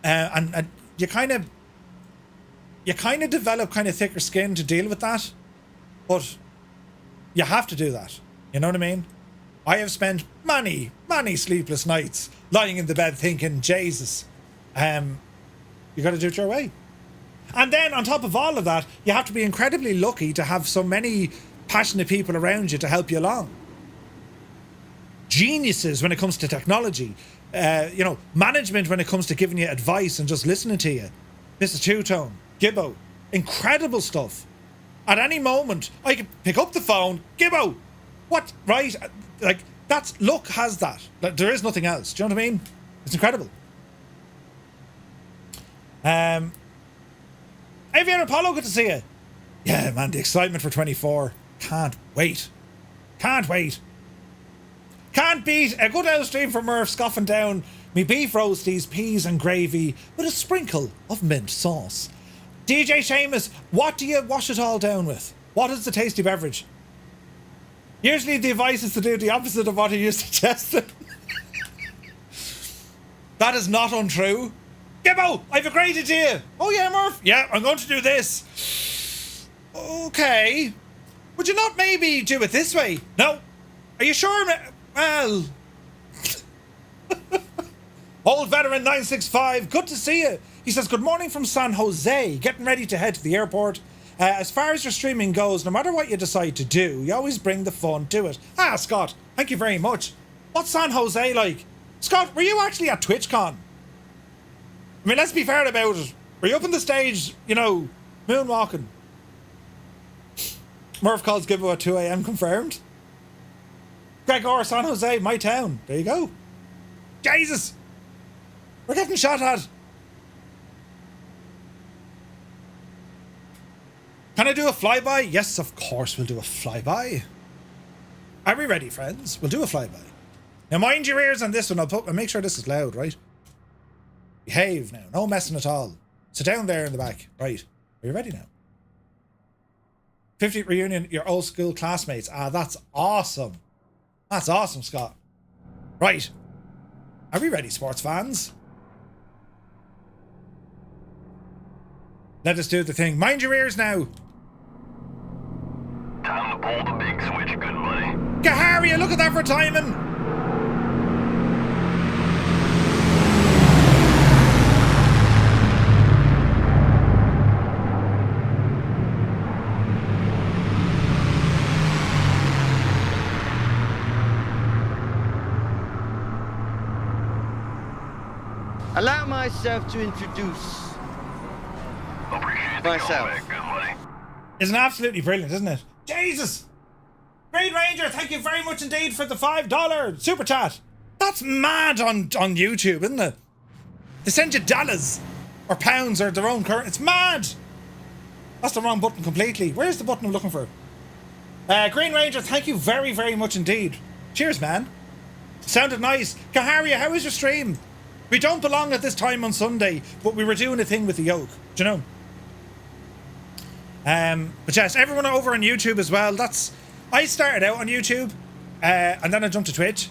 and you kind of develop kind of thicker skin to deal with that, but you have to do that. You know what I mean? I have spent many sleepless nights lying in the bed thinking, Jesus, you got to do it your way. And then on top of all of that, you have to be incredibly lucky to have so many passionate people around you to help you along. Geniuses when it comes to technology, management when it comes to giving you advice and just listening to you. Mr. Two-Tone, Gibbo, incredible stuff. At any moment, I could pick up the phone, Gibbo, what, right? Like, that's, luck has that. Like, there is nothing else. Do you know what I mean? It's incredible. Aviation Apollo, good to see you. Yeah, man, the excitement for 24. Can't wait. Can't wait. Can't beat a good old stream from Murph scoffing down me beef roasties, peas and gravy with a sprinkle of mint sauce. DJ Seamus, what do you wash it all down with? What is the tasty beverage? Usually the advice is to do the opposite of what you suggested. That is not untrue. Gibbo, I've a great idea. Oh yeah, Murph? Yeah, I'm going to do this. Okay. Would you not maybe do it this way? No. Are you sure? Well. Old Veteran 965, good to see you. He says, good morning from San Jose. Getting ready to head to the airport. As far as your streaming goes, no matter what you decide to do, you always bring the fun to it. Ah, Scott, thank you very much. What's San Jose like? Scott, were you actually at TwitchCon? I mean, let's be fair about it. Were you up on the stage, moonwalking? Murph calls Gibbo at 2 a.m. confirmed. Gregor, San Jose, my town. There you go. Jesus! We're getting shot at. Can I do a flyby? Yes, of course we'll do a flyby. Are we ready, friends? We'll do a flyby. Now mind your ears on this one. I'll make sure this is loud, right? Behave now. No messing at all. Sit down there in the back. Right. Are you ready now? 50th reunion, your old school classmates. Ah, that's awesome. That's awesome, Scott. Right. Are we ready, sports fans? Let us do the thing. Mind your ears now. Time to pull the big switch, good buddy. Gaharia, look at that for timing. Allow myself to introduce myself. It's absolutely brilliant, isn't it? Jesus! Green Ranger, thank you very much indeed for the $5 super chat. That's mad on YouTube, isn't it? They send you dollars or pounds or their own currency. It's mad. That's the wrong button completely. Where's the button I'm looking for? Green Ranger, thank you very, very much indeed. Cheers, man. Sounded nice. Kaharia, how was your stream? We don't belong at this time on Sunday, but we were doing a thing with the yoke. Do you know? But yes, everyone over on YouTube as well. I started out on YouTube, and then I jumped to Twitch.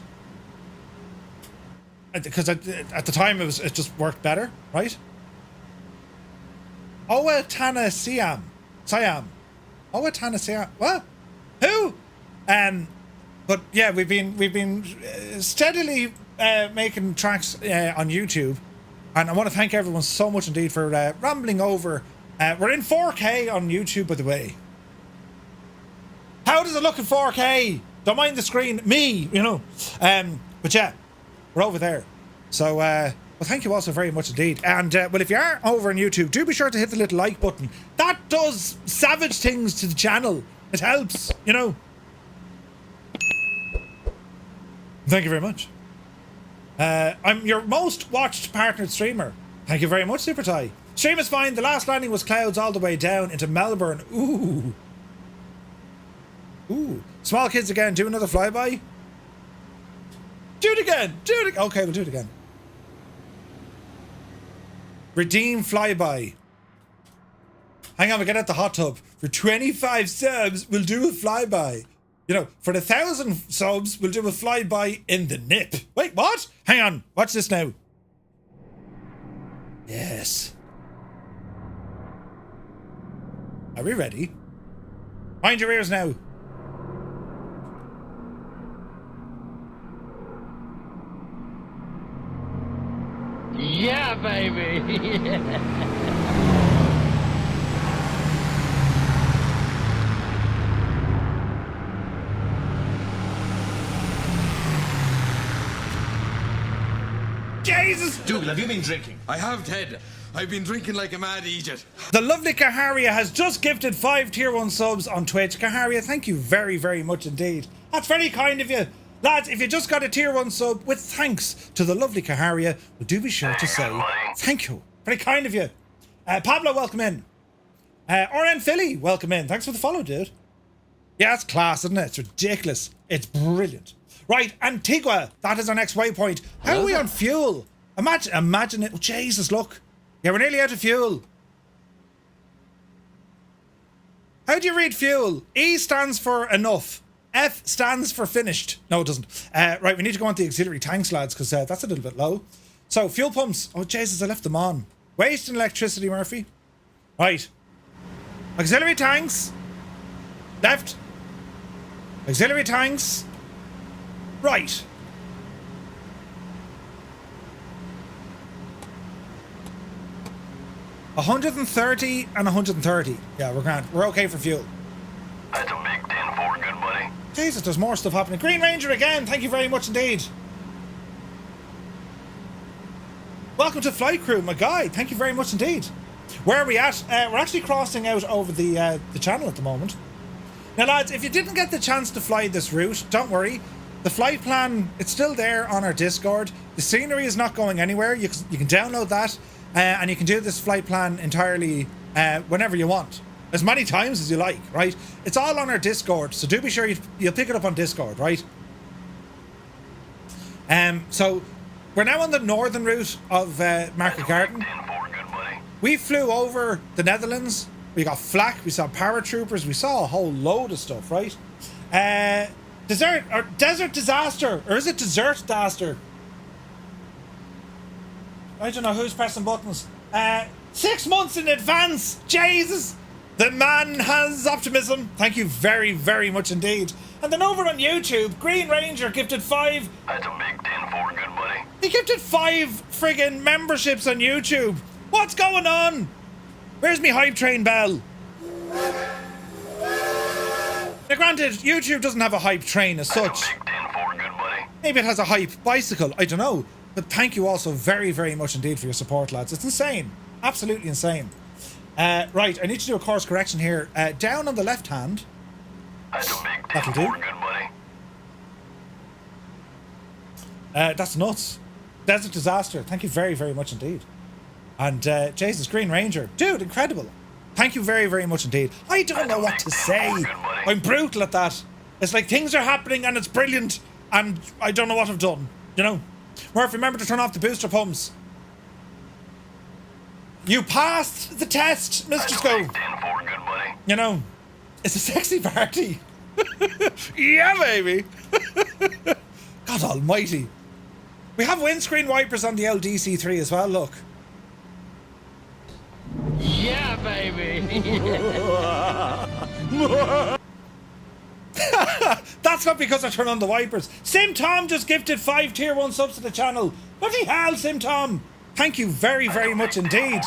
Because at the time it just worked better, right? Owa Tana Siam. Owa Tana Siam. What? Who? But yeah, we've been steadily making tracks on YouTube, and I want to thank everyone so much indeed for rambling over. We're in 4K on YouTube, by the way. How does it look in 4K? Don't mind the screen, me, But yeah, we're over there. So, well, thank you also very much indeed. And well, if you are over on YouTube, do be sure to hit the little like button. That does savage things to the channel. It helps, Thank you very much. I'm your most watched partnered streamer. Thank you very much, Super Ty. Stream is fine. The last landing was clouds all the way down into Melbourne. Ooh. Small kids again. Do another flyby. Do it again. Okay, we'll do it again. Redeem flyby. Hang on, we get out the hot tub. For 25 subs, we'll do a flyby. You know, for the 1,000 subs, we'll do a flyby in the nip. Wait, what? Hang on, watch this now. Yes. Are we ready? Mind your ears now. Yeah, baby. Jesus! Dougal, have you been drinking? I have, Ted. I've been drinking like a mad idiot. The lovely Kaharia has just gifted 5 tier 1 subs on Twitch. Kaharia, thank you very, very much indeed. That's very kind of you. Lads, if you just got a tier 1 sub with thanks to the lovely Kaharia, we do be sure to say thank you. Very kind of you. Pablo, welcome in. RN Philly, welcome in. Thanks for the follow, dude. Yeah, it's class, isn't it? It's ridiculous. It's brilliant. Right, Antigua, that is our next waypoint. How are we on fuel? Imagine it. Oh, Jesus, look. Yeah, we're nearly out of fuel. How do you read fuel? E stands for enough. F stands for finished. No, it doesn't. Right, we need to go on to the auxiliary tanks, lads, because that's a little bit low. So, fuel pumps. Oh, Jesus, I left them on. Waste and electricity, Murphy. Right. Auxiliary tanks. Left. Auxiliary tanks. Right. $130 and $130. Yeah, we're grand. We're okay for fuel. That's a big 10-4, good buddy. Jesus, there's more stuff happening. Green Ranger again. Thank you very much indeed. Welcome to Flight Crew, my guy. Thank you very much indeed. Where are we at? We're actually crossing out over the channel at the moment. Now, lads, if you didn't get the chance to fly this route, don't worry. The flight plan, it's still there on our Discord. The scenery is not going anywhere. You can download that, and you can do this flight plan entirely whenever you want. As many times as you like, right? It's all on our Discord, so do be sure you'll pick it up on Discord, right? So, we're now on the northern route of Market Garden. 10-4, good buddy. We flew over the Netherlands. We got flak. We saw paratroopers. We saw a whole load of stuff, right? Desert disaster, or is it desert disaster? I don't know who's pressing buttons. 6 months in advance. Jesus, the man has optimism. Thank you very, very much indeed. And then over on YouTube, Green Ranger gifted 5. That's a big 10-4, good buddy. He gifted 5 friggin' memberships on YouTube. What's going on? Where's me hype train bell? Now granted, YouTube doesn't have a hype train as such. That's a big 10-4, good buddy. Maybe it has a hype bicycle, I don't know. But thank you also very, very much indeed for your support, lads. It's insane. Absolutely insane. Right, I need to do a course correction here. Down on the left hand. That's a big 10-4, That'll do. good buddy. That's nuts. Desert disaster. Thank you very, very much indeed. And Jesus, Green Ranger. Dude, incredible. Thank you very, very much indeed. I don't know what to say. I'm brutal at that. It's like things are happening and it's brilliant and I don't know what I've done. You know? Murph, remember to turn off the booster pumps. You passed the test, Mr. Sco. 10-4, good buddy. You know, it's a sexy party. Yeah, baby. God almighty. We have windscreen wipers on the LDC3 as well, look. Yeah, baby. That's not because I turn on the wipers. Sim Tom just gifted 5 tier 1 subs to the channel. Bloody hell, Sim Tom. Thank you very, very much indeed.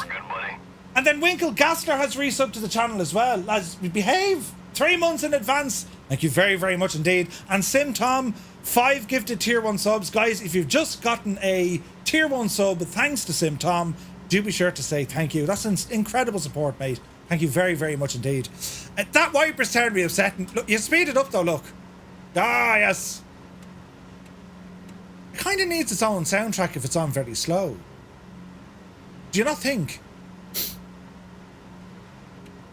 And then Winkle Gassler has resubbed to the channel as well. Lads, we behave 3 months in advance. Thank you very, very much indeed. And Sim Tom, 5 gifted tier 1 subs. Guys, if you've just gotten a tier 1 sub, thanks to Sim Tom, do be sure to say thank you. That's incredible support, mate. Thank you very, very much indeed. That wiper's terribly upsetting. Look, you speed it up though, look. Ah, yes. It kind of needs its own soundtrack if it's on very slow. Do you not think?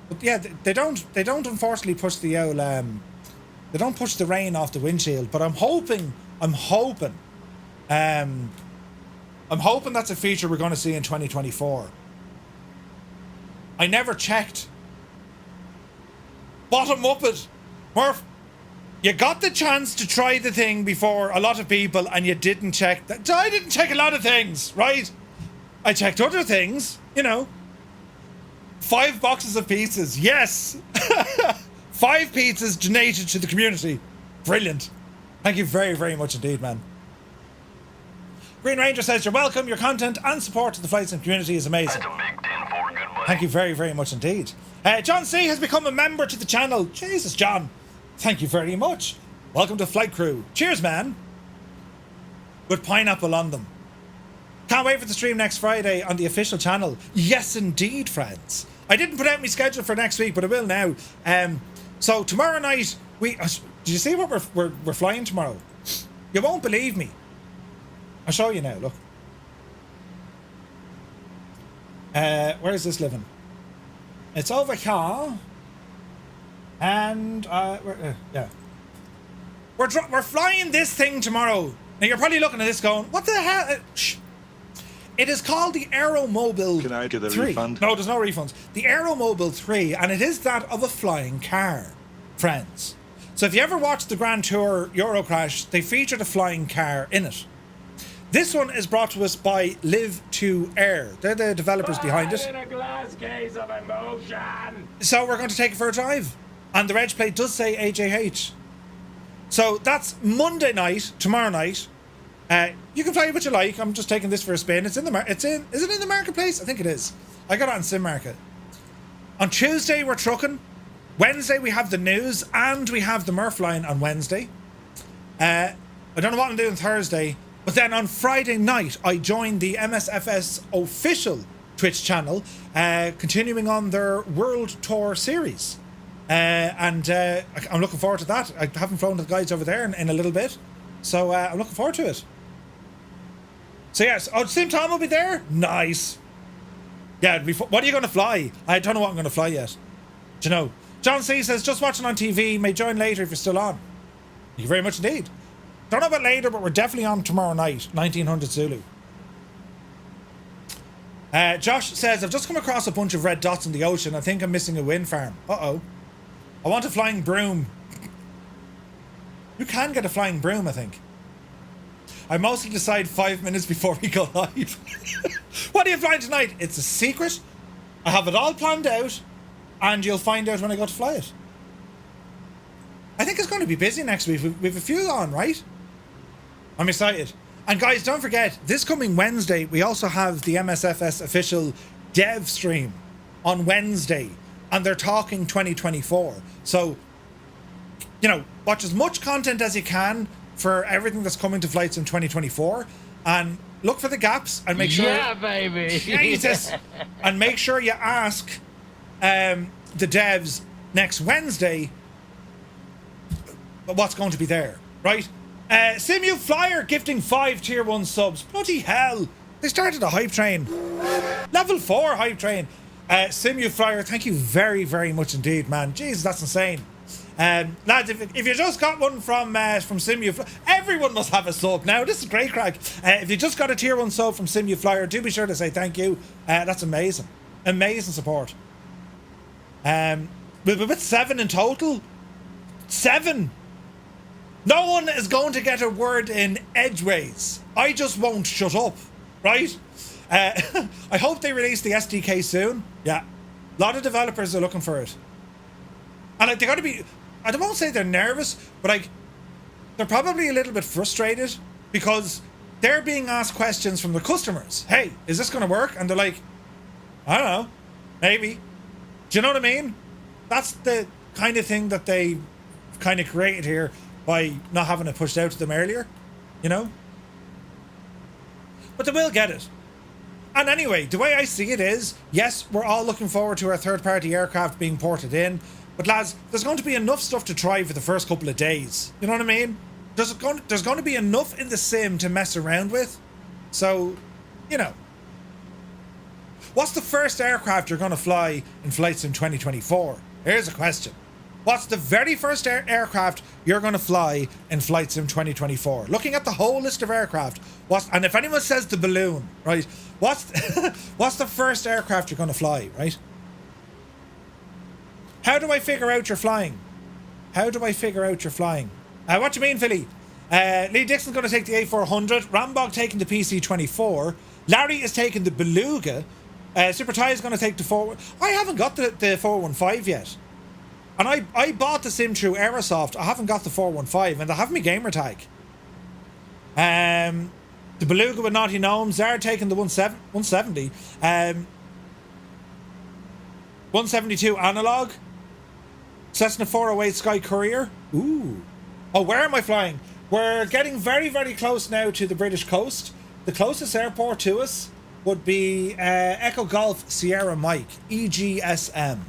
But yeah, they don't unfortunately push the old they don't push the rain off the windshield, but I'm hoping that's a feature we're going to see in 2024. I never checked Bottom up it. Murph, you got the chance to try the thing before a lot of people and you didn't check that. I didn't check a lot of things, right? I checked other things, you know. 5 boxes of pizzas, yes. 5 pizzas donated to the community. Brilliant. Thank you very, very much indeed, man. Green Ranger says, you're welcome. Your content and support to the flight sim community is amazing. That's a big 10-4, good buddy. Thank you very, very much indeed. John C. has become a member to the channel. Jesus, John. Thank you very much. Welcome to Flight Crew. Cheers, man. With pineapple on them. Can't wait for the stream next Friday on the official channel. Yes, indeed, friends. I didn't put out my schedule for next week, but I will now. So tomorrow night, did you see what we're flying tomorrow? You won't believe me. I'll show you now, look. Where is this living? It's over here. And, yeah. We're flying this thing tomorrow. Now, you're probably looking at this going, what the hell? Shh. It is called the Aeromobile 3. Can I get a refund? No, there's no refunds. The Aeromobile 3, and it is that of a flying car, friends. So if you ever watched the Grand Tour Eurocrash, they featured a flying car in it. This one is brought to us by Live to Air. They're the developers behind it. In a glass case of emotion. So we're going to take it for a drive. And the reg plate does say AJH. So that's Monday night, tomorrow night. You can fly what you like. I'm just taking this for a spin. It's in the is it in the marketplace? I think it is. I got it on Sim Market. On Tuesday we're trucking. Wednesday we have the news and we have the Murph line on Wednesday. I don't know what I'm doing Thursday, but then on Friday night I joined the MSFS official Twitch channel, continuing on their World Tour series. And I'm looking forward to that. I haven't flown with the guys over there in a little bit, so I'm looking forward to it. So yes, Sim Tom will be there. Nice. Yeah, what are you going to fly? I don't know what I'm going to fly yet. Do you know? John C says, just watching on TV. May join later if you're still on. Thank you very much indeed. Don't know about later, but we're definitely on tomorrow night, 1900 Zulu. Josh says, I've just come across a bunch of red dots in the ocean. I think I'm missing a wind farm. Uh-oh. I want a flying broom. You can get a flying broom, I think. I mostly decide 5 minutes before we go live. What are you flying tonight? It's a secret. I have it all planned out, and you'll find out when I go to fly it. I think it's going to be busy next week. We've a few on, right? I'm excited. And guys, don't forget, this coming Wednesday, we also have the MSFS official dev stream on Wednesday. And they're talking 2024. So, you know, watch as much content as you can for everything that's coming to flights in 2024. And look for the gaps and make sure... Yeah, baby. Jesus! And make sure you ask the devs next Wednesday what's going to be there, right? Simu Flyer gifting 5 tier 1 subs. Bloody hell. They started a hype train. Level 4 hype train. Simu Flyer, thank you very, very much indeed, man. Jesus, that's insane. Lads, if you just got one from Simu Flyer, everyone must have a sub now. This is great crack. If you just got a tier 1 sub from Simu Flyer, do be sure to say thank you. That's amazing. Amazing support. We're with 7 in total. 7. No one is going to get a word in edgeways. I just won't shut up, right? I hope they release the SDK soon. Yeah. A lot of developers are looking for it. And like, they got to be... I won't say they're nervous, but like, they're probably a little bit frustrated because they're being asked questions from the customers. Hey, is this going to work? And they're like, I don't know. Maybe. Do you know what I mean? That's the kind of thing that they kind of created here by not having it pushed out to them earlier. You know? But they will get it. And anyway, the way I see it is, yes, we're all looking forward to our third-party aircraft being ported in, but lads, there's going to be enough stuff to try for the first couple of days. You know what I mean? There's going to be enough in the sim to mess around with. So, you know. What's the first aircraft you're going to fly in Flight Sim 2024? Here's a question. What's the very first aircraft you're going to fly in Flight Sim 2024? Looking at the whole list of aircraft, and if anyone says the balloon, right? What's the first aircraft you're going to fly, right? How do I figure out you're flying? How do I figure out you're flying? What do you mean, Philly? Lee Dixon's going to take the A400. Rambog taking the PC-24. Larry is taking the Beluga. Super Ty is going to take the 4... I haven't got the 415 yet. And I bought the sim through Aerosoft. I haven't got the 415, and they have me gamer tag. The Beluga with Naughty Gnomes. They're taking the 170. 172 analog. Cessna 408 Sky Courier. Ooh. Oh, where am I flying? We're getting very, very close now to the British coast. The closest airport to us would be Echo Golf Sierra Mike, EGSM.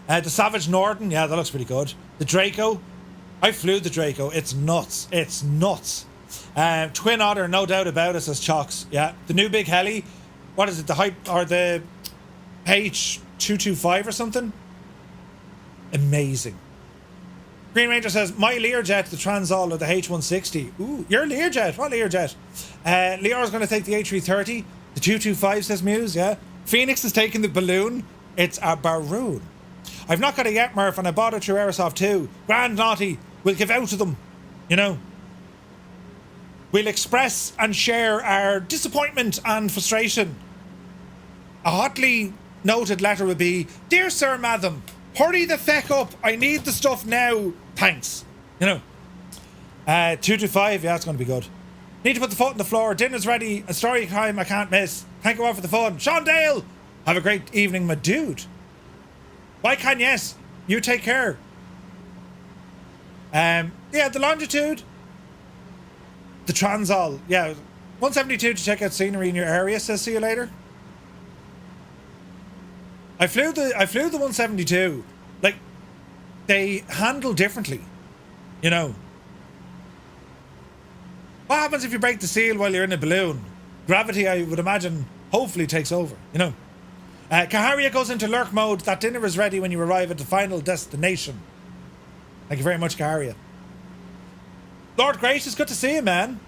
The Savage Norden, yeah, that looks pretty good. The Draco, I flew the Draco. It's nuts. It's nuts. Twin Otter, no doubt about it, says Chocks. Yeah, the new big heli. What is it? The hype or the H225 or something? Amazing. Green Ranger says, my Learjet, the Transall, or the H160. Ooh, your Learjet. What Learjet? Leor's going to take the A330. The 225, says Muse, yeah. Phoenix is taking the balloon. It's a Baroon. I've not got it yet, Murph, and I bought it through Aerosoft too. Grand Naughty. We'll give out to them. You know. We'll express and share our disappointment and frustration. A hotly noted letter would be, Dear Sir Madam, hurry the feck up. I need the stuff now. Thanks. You know. 225, yeah, it's going to be good. Need to put the foot on the floor. Dinner's ready. A story time I can't miss. Thank you all for the fun. Sean Dale, have a great evening, my dude. Bye, Kanyes. You take care. Yeah, the Longitude. The Transall. Yeah, 172 to check out scenery in your area, says see you later. I flew the 172. Like, they handle differently. You know. What happens if you break the seal while you're in a balloon? Gravity, I would imagine, hopefully takes over, you know. Kaharia goes into lurk mode. That dinner is ready when you arrive at the final destination. Thank you very much, Kaharia. Lord Gracious, good to see you, man.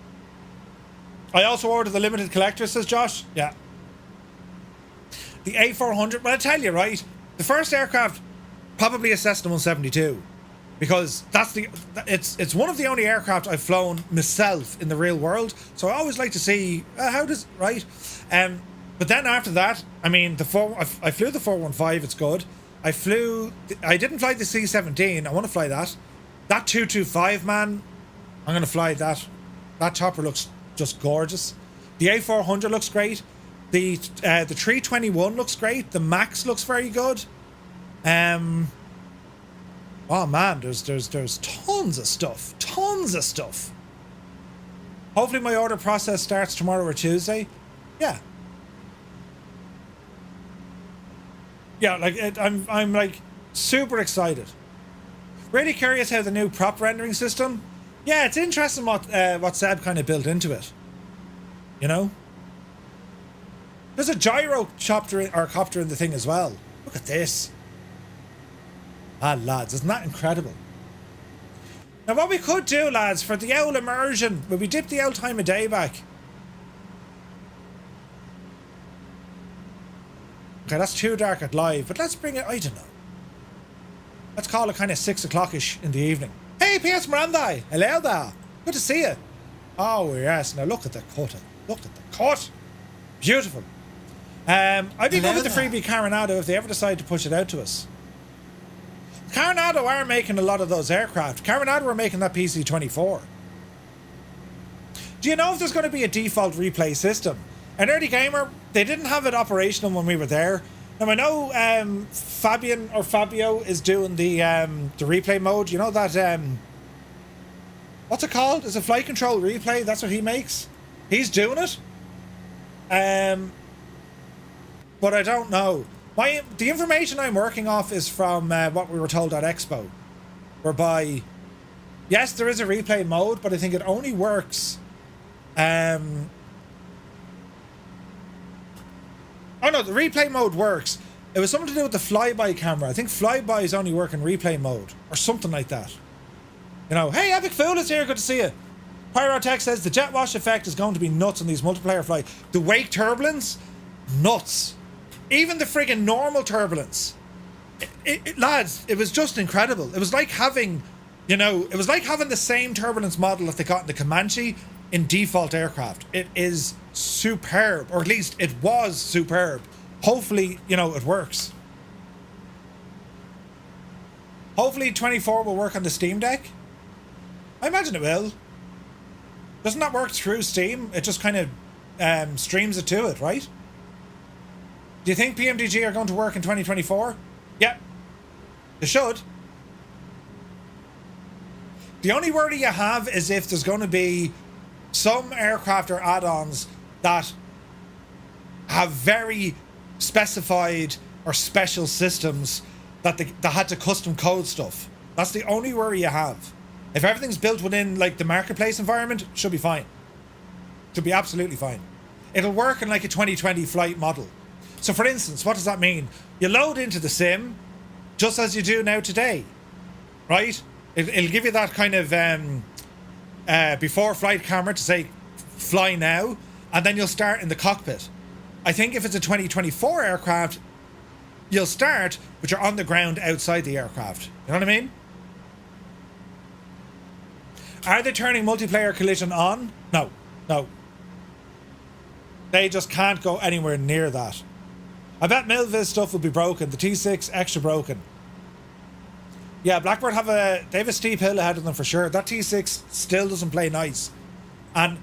I also ordered the limited collector, says Josh. Yeah. The A400, well, I tell you, right, the first aircraft, probably a Cessna 172. Because it's one of the only aircraft I've flown myself in the real world. So I always like to see, how does, right? But then after that, I mean, I flew the 415, it's good. I didn't fly the C-17, I want to fly that. That 225, man, I'm going to fly that. That chopper looks just gorgeous. The A400 looks great. The 321 looks great. The Max looks very good. Oh man, there's tons of stuff. Tons of stuff. Hopefully my order process starts tomorrow or Tuesday. Yeah. Yeah, like I'm like super excited. Really curious how the new prop rendering system. Yeah, it's interesting what Seb kind of built into it. You know? There's a gyro copter in the thing as well. Look at this. Ah, lads, isn't that incredible? Now, what we could do, lads, for the old immersion, will we dip the old time of day back? Okay, that's too dark at live, but let's bring it, I don't know. Let's call it kind of 6 o'clock-ish in the evening. Hey, P.S. Miranda, hello there. Good to see you. Oh, yes, now look at the cut. Look at the cut. Beautiful. I'd be good with the freebie Caronado if they ever decide to push it out to us. Caronado are making a lot of those aircraft. Caronado are making that PC-24. Do you know if there's going to be a default replay system? An early gamer, they didn't have it operational when we were there. Now I know Fabio is doing the replay mode. You know that what's it called? Is it flight control replay? That's what he makes. He's doing it. But I don't know. The information I'm working off is from what we were told at Expo, whereby, yes, there is a replay mode, but I think it only works. Oh no, the replay mode works. It was something to do with the flyby camera. I think flybys only work in replay mode, or something like that. You know, hey, Epic Fool is here, good to see you. Pyrotech says the jet wash effect is going to be nuts on these multiplayer flights. The wake turbulence, nuts. Even the friggin' normal turbulence, Lads, it was just incredible. It was like having, it was like having the same turbulence model that they got in the Comanche in default aircraft. It is superb, or at least it was superb. Hopefully, it works. Hopefully 24 will work on the Steam Deck. I imagine it will. Doesn't that work through Steam? It just kind of streams it to it, right? Do you think PMDG are going to work in 2024? Yeah. They should. The only worry you have is if there's going to be some aircraft or add-ons that have very specified or special systems that had to custom code stuff. That's the only worry you have. If everything's built within like the marketplace environment, should be fine. Should be absolutely fine. It'll work in like a 2020 flight model. So for instance, what does that mean? You load into the sim, just as you do now today, right? It'll give you that kind of before flight camera to say fly now, and then you'll start in the cockpit. I think if it's a 2024 aircraft, you'll start, but you're on the ground outside the aircraft. You know what I mean? Are they turning multiplayer collision on? No. They just can't go anywhere near that. I bet Milviz stuff will be broken. The T6 extra broken. Yeah, Blackbird they have a steep hill ahead of them for sure. That T6 still doesn't play nice. And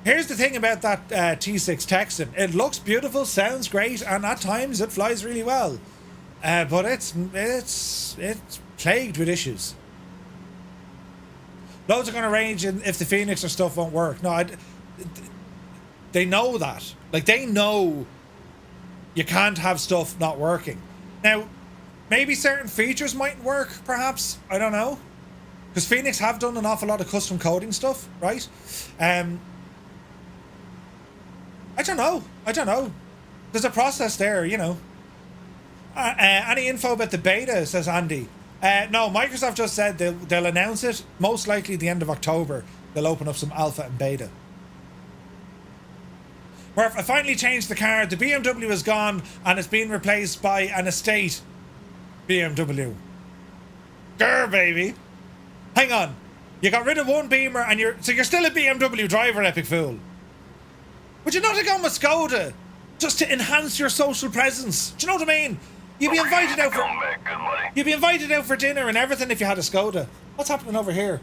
here's the thing about that T6 Texan. It looks beautiful, sounds great, and at times it flies really well. But it's plagued with issues. Loads are going to range in if the Phoenix or stuff won't work. No, they know that. Like, they know you can't have stuff not working. Now, maybe certain features mightn't work, perhaps. I don't know. Because Phoenix have done an awful lot of custom coding stuff, right? I don't know. There's a process there, Any info about the beta, says Andy. No, Microsoft just said they'll announce it most likely the end of October. They'll open up some alpha and beta. Where I finally changed the car, the BMW is gone and it's been replaced by an estate BMW. Grr, baby. Hang on. You got rid of one Beamer and you're still a BMW driver, epic fool. Would you not have gone with Skoda just to enhance your social presence? Do you know what I mean? You'd be invited out for dinner and everything if you had a Skoda. What's happening over here?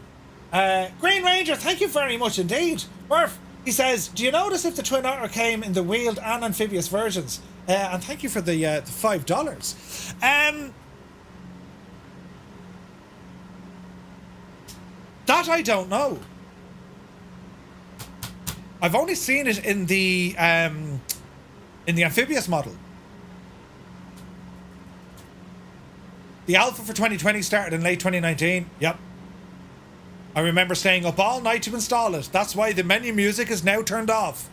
Green Ranger, thank you very much indeed. Murph, he says, do you notice if the Twin Otter came in the wheeled and amphibious versions? And thank you for the $5. That I don't know. I've only seen it in the amphibious model. The alpha for 2020 started in late 2019. Yep. I remember staying up all night to install it. That's why the menu music is now turned off.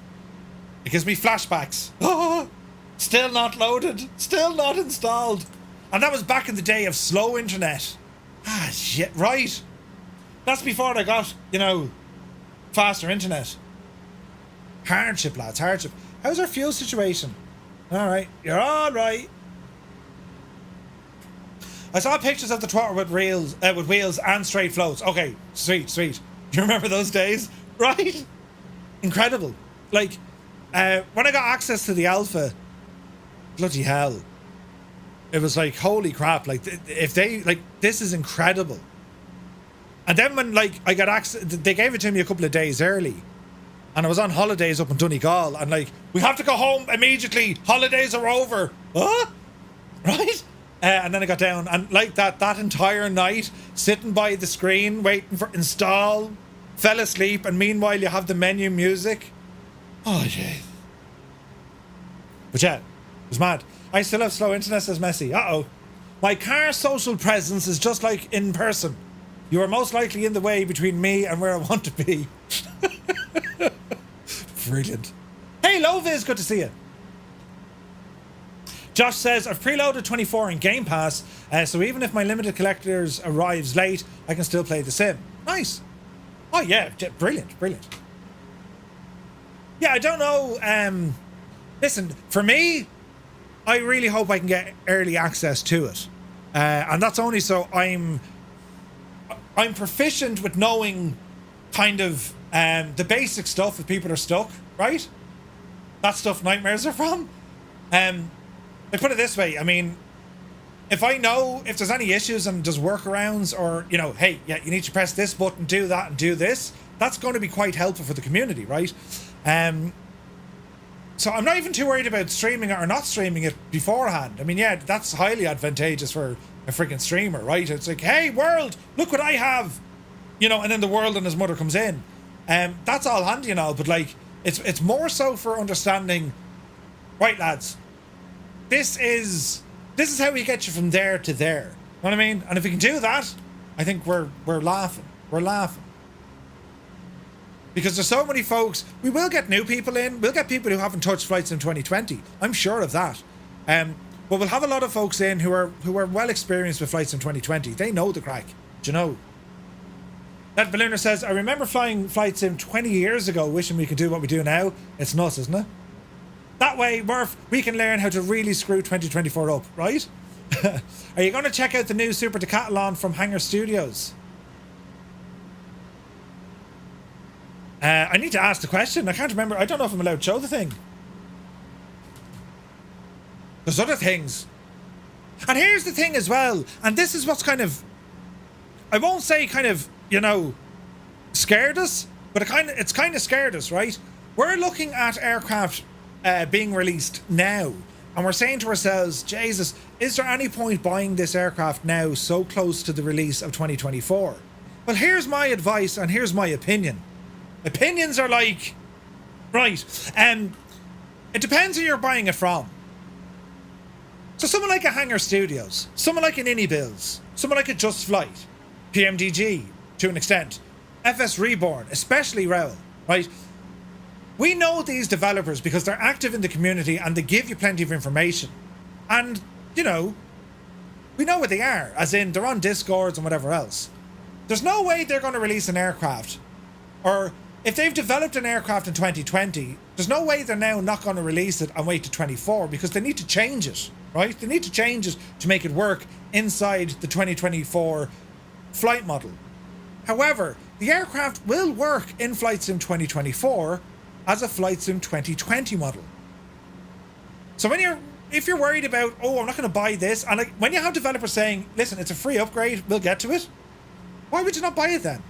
It gives me flashbacks. Still not loaded. Still not installed. And that was back in the day of slow internet. Ah, shit. Right. That's before I got, faster internet. Hardship, lads. Hardship. How's our fuel situation? All right. You're all right. I saw pictures of the Twitter with wheels and straight floats. Okay, sweet. Do you remember those days? Right? Incredible. Like, when I got access to the alpha, bloody hell. It was like, holy crap. Like, this is incredible. And then when, I got access, they gave it to me a couple of days early. And I was on holidays up in Donegal. And, we have to go home immediately. Holidays are over. Huh? Right? And then I got down and that entire night, sitting by the screen, waiting for install, fell asleep, and meanwhile you have the menu music. Oh, jeez. But yeah, it was mad. I still have slow internet, says Messi. Uh-oh. My car social presence is just like in person. You are most likely in the way between me and where I want to be. Brilliant. Hey, Loviz, good to see you. Josh says, I've preloaded 24 in Game Pass, so even if my limited collectors arrives late, I can still play the sim. Nice. Oh yeah, brilliant. Yeah, I don't know. Listen, for me, I really hope I can get early access to it. And that's only so I'm proficient with knowing kind of the basic stuff if people are stuck, right? That stuff nightmares are from. I put it this way, I mean, if I know if there's any issues and there's workarounds or, you know, hey, yeah, you need to press this button, do that and do this, that's going to be quite helpful for the community, right? So I'm not even too worried about streaming it or not streaming it beforehand. I mean, yeah, that's highly advantageous for a freaking streamer, right? It's like, hey, world, look what I have, you know, and then the world and his mother comes in. That's all handy and all, but like, it's more so for understanding, right, lads, this is how we get you from there to there. You know what I mean? And if we can do that, I think we're laughing. We're laughing. Because there's so many folks, we will get new people in. We'll get people who haven't touched flights in 2020. I'm sure of that. But we'll have a lot of folks in who are well experienced with flights in 2020. They know the crack. Do you know? That ballooner says, I remember flying flights in 20 years ago, wishing we could do what we do now. It's nuts, isn't it? That way, Murph, we can learn how to really screw 2024 up, right? Are you going to check out the new Super Decathlon from Hangar Studios? I need to ask the question. I can't remember. I don't know if I'm allowed to show the thing. There's other things. And here's the thing as well. And this is what's kind of, I won't say kind of, you know, scared us, but it's kind of scared us, right? We're looking at aircraft being released now. And we're saying to ourselves, Jesus, is there any point buying this aircraft now so close to the release of 2024? Well, here's my advice and here's my opinion. Opinions are like, right, it depends who you're buying it from. So someone like a Hangar Studios, someone like an Bills, someone like a Just Flight, PMDG to an extent, FS Reborn, especially Rail, right? We know these developers because they're active in the community and they give you plenty of information. And, you know, we know what they are, as in they're on Discords and whatever else. There's no way they're going to release an aircraft, or if they've developed an aircraft in 2020, there's no way they're now not going to release it and wait to 24 because they need to change it, right? They need to change it to make it work inside the 2024 flight model. However, the aircraft will work in Flight Sim 2024 as a Flight Sim 2020 model. So if you're worried about, oh, I'm not going to buy this, and like when you have developers saying, listen, it's a free upgrade, we'll get to it, why would you not buy it then?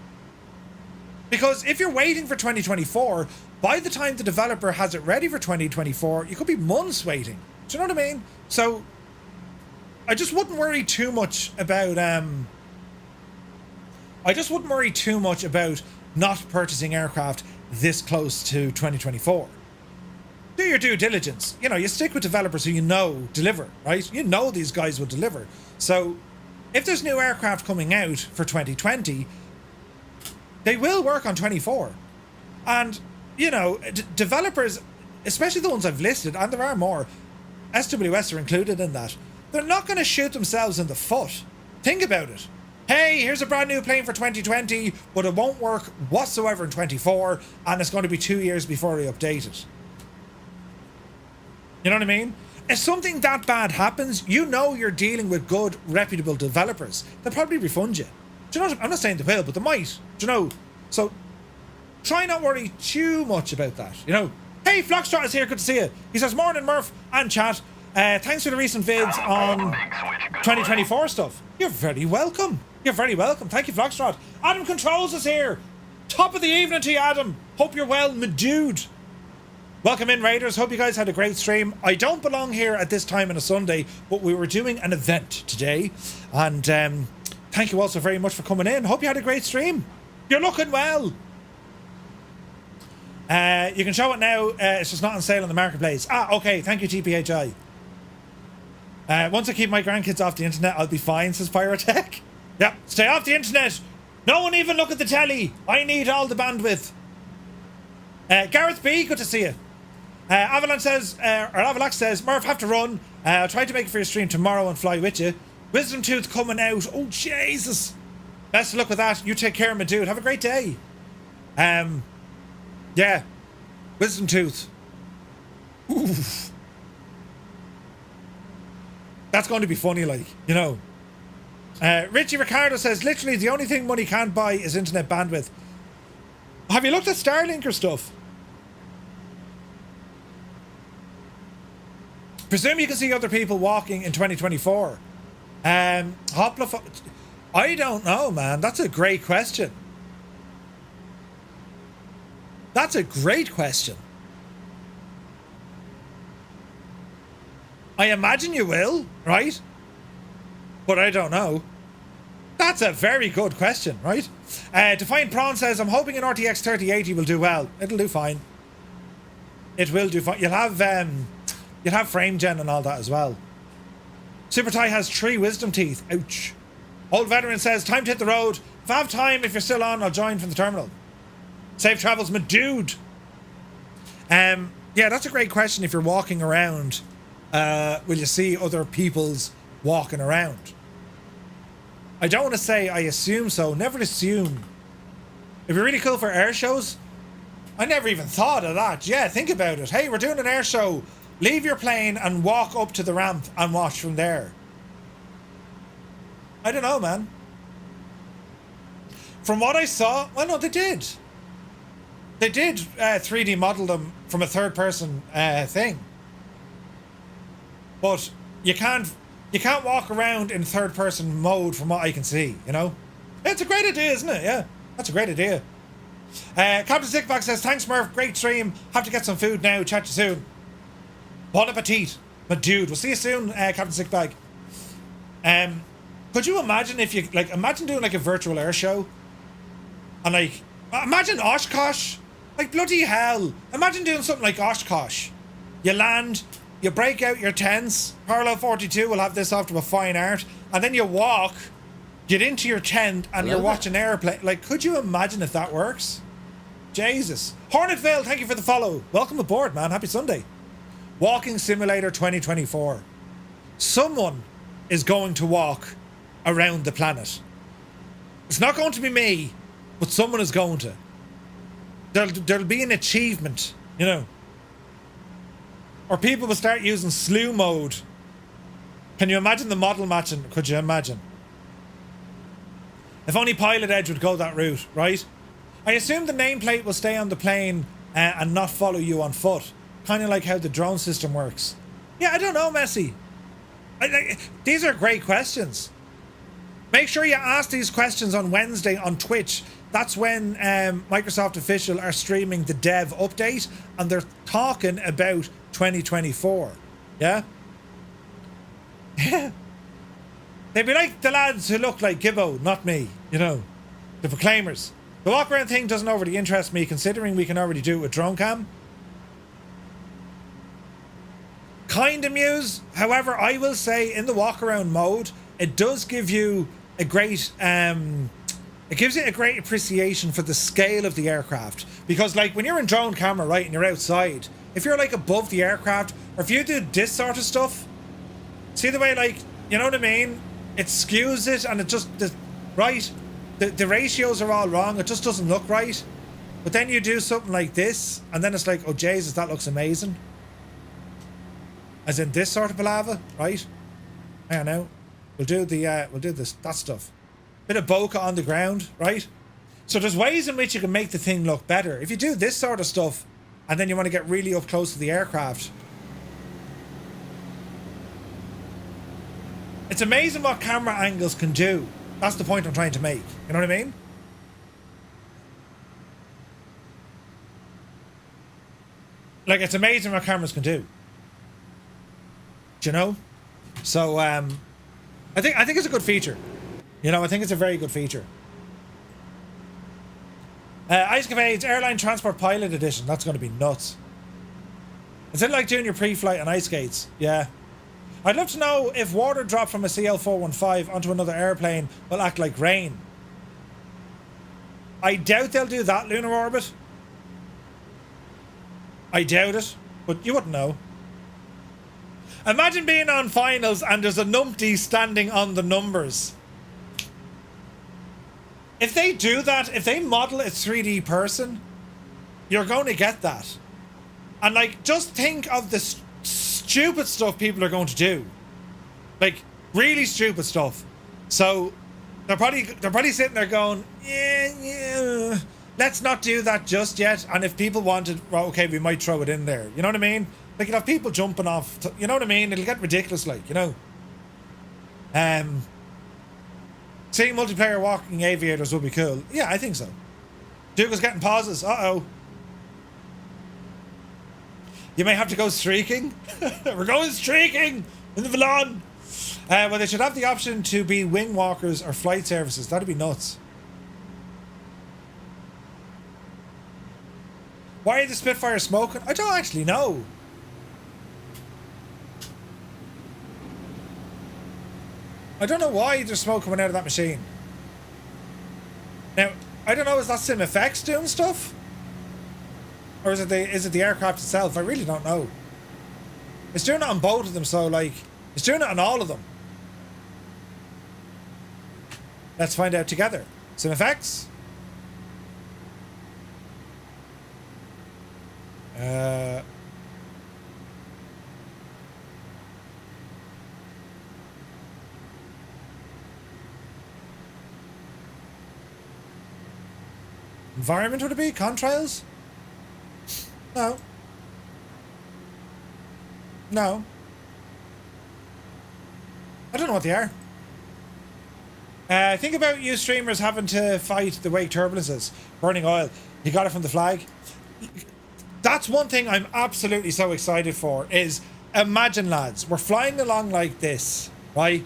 Because if you're waiting for 2024, by the time the developer has it ready for 2024, you could be months waiting. Do you know what I mean? So I just wouldn't worry too much about not purchasing aircraft this close to 2024. Do your due diligence. You know, you stick with developers who you know deliver, right? You know these guys will deliver. So if there's new aircraft coming out for 2020, they will work on 24. And, you know, developers, especially the ones I've listed, and there are more, SWS are included in that, they're not going to shoot themselves in the foot. Think about it. Hey, here's a brand new plane for 2020, but it won't work whatsoever in 24, and it's going to be 2 years before they update it. You know what I mean? If something that bad happens, you know you're dealing with good, reputable developers. They'll probably refund you. Do you know what I'm not saying they will, but they might. Do you know? So try not worry too much about that. You know? Hey, Flockstrot is here. Good to see you. He says, morning, Murph and chat. Thanks for the recent vids on 2024 stuff. You're very welcome. You're very welcome. Thank you, Flockstrot. Adam Controls is here. Top of the evening to you, Adam. Hope you're well, my dude. Welcome in, Raiders. Hope you guys had a great stream. I don't belong here at this time on a Sunday, but we were doing an event today. And thank you also very much for coming in. Hope you had a great stream. You're looking well. You can show it now. It's just not on sale on the marketplace. Okay. Thank you, TPHI. Once I keep my grandkids off the internet, I'll be fine, says Pyrotech. Yep, stay off the internet. No one even look at the telly. I need all the bandwidth. Gareth B, good to see you. Avalanche says, Murph, have to run. I'll try to make it for your stream tomorrow and fly with you. Wisdom Tooth coming out. Oh, Jesus. Best of luck with that. You take care, my dude. Have a great day. Yeah. Wisdom Tooth. Oof. That's going to be funny, like, you know. Richie Ricardo says, literally the only thing money can't buy is internet bandwidth. Have you looked at Starlink or stuff? Presume you can see other people walking in 2024. Hopla, I don't know, man. That's a great question. That's a great question. I imagine you will, right? But I don't know. That's a very good question, right? Defiant Prawn says, I'm hoping an RTX 3080 will do well. It'll do fine. It will do fine. You'll have frame gen and all that as well. Super Ty has 3 wisdom teeth. Ouch. Old Veteran says, time to hit the road. If I have time, if you're still on, I'll join from the terminal. Safe travels, my dude. Yeah, that's a great question. If you're walking around, will you see other people's walking around? I don't want to say I assume so. Never assume. It'd be really cool for air shows. I never even thought of that. Yeah, think about it. Hey, we're doing an air show. Leave your plane and walk up to the ramp and watch from there. I don't know, man. From what I saw, well, no, they did. They did 3D model them from a third-person thing. But you can't walk around in third-person mode from what I can see, you know? It's a great idea, isn't it? Yeah, that's a great idea. Captain Sickback says, thanks, Murph. Great stream. Have to get some food now. Chat to you soon. Bon appetit, my dude. We'll see you soon, Captain Sickbag. Could you imagine if you, like, imagine doing, like, a virtual air show? And, like, imagine Oshkosh. Like, bloody hell. Imagine doing something like Oshkosh. You land, you break out your tents. Parallel 42 will have this off to a fine art. And then you walk, get into your tent, and you're watching airplane. Like, could you imagine if that works? Jesus. Hornetville, thank you for the follow. Welcome aboard, man. Happy Sunday. Walking Simulator 2024. Someone is going to walk around the planet. It's not going to be me, but someone is going to. There'll be an achievement, you know. Or people will start using slew mode. Can you imagine the model matching? Could you imagine? If only Pilot Edge would go that route, right? I assume the nameplate will stay on the plane and not follow you on foot. Kind of like how the drone system works. Yeah, I don't know, Messi. These are great questions. Make sure you ask these questions on Wednesday on Twitch. That's when Microsoft Official are streaming the dev update, and they're talking about 2024. Yeah? Yeah. They'd be like the lads who look like Gibbo, not me, you know. The Proclaimers. The walk around thing doesn't overly interest me, considering we can already do it with drone cam. Kind of muse. However, I will say in the walk around mode, it does give you a great it gives you a great appreciation for the scale of the aircraft. Because, like, when you're in drone camera, right, and you're outside, if you're, like, above the aircraft, or if you do this sort of stuff, see the way, like, you know what I mean? It skews it, and it just, right, the ratios are all wrong. It just doesn't look right. But then you do something like this, and then it's like, oh, Jesus, that looks amazing. As in this sort of palaver, right? I don't know. We'll do that stuff. Bit of bokeh on the ground, right? So there's ways in which you can make the thing look better. If you do this sort of stuff, and then you want to get really up close to the aircraft, it's amazing what camera angles can do. That's the point I'm trying to make. You know what I mean? Like, it's amazing what cameras can do. Do you know? So, I think it's a good feature. You know, I think it's a very good feature. Ice Cavades Airline Transport Pilot Edition. That's going to be nuts. Is it like doing your pre-flight on ice skates? Yeah. I'd love to know if water dropped from a CL415 onto another airplane will act like rain. I doubt they'll do that, Lunar Orbit. I doubt it, but you wouldn't know. Imagine being on finals and there's a numpty standing on the numbers. If they do that, if they model a 3D person, you're going to get that. And, like, just think of the stupid stuff people are going to do. Like, really stupid stuff. So they're probably sitting there going, yeah, let's not do that just yet. And if people wanted, well, okay, we might throw it in there. You know what I mean? Like, you'll have people jumping off. You know what I mean? It'll get ridiculous, like, you know. Seeing multiplayer walking aviators would be cool. Yeah, I think so. Duke is getting pauses. Uh-oh. You may have to go streaking. We're going streaking in the Valon. Well, they should have the option to be wing walkers or flight services. That'd be nuts. Why are the Spitfires smoking? I don't actually know. I don't know why there's smoke coming out of that machine. Now, I don't know, is that SimFX doing stuff? Or is it the aircraft itself? I really don't know. It's doing it on both of them, so like, it's doing it on all of them. Let's find out together. SimFX? Environment would it be? Contrails? No. No. I don't know what they are. Think about you streamers having to fight the wake turbulences. Burning oil. You got it from the flag. That's one thing I'm absolutely so excited for is, imagine lads, we're flying along like this, right?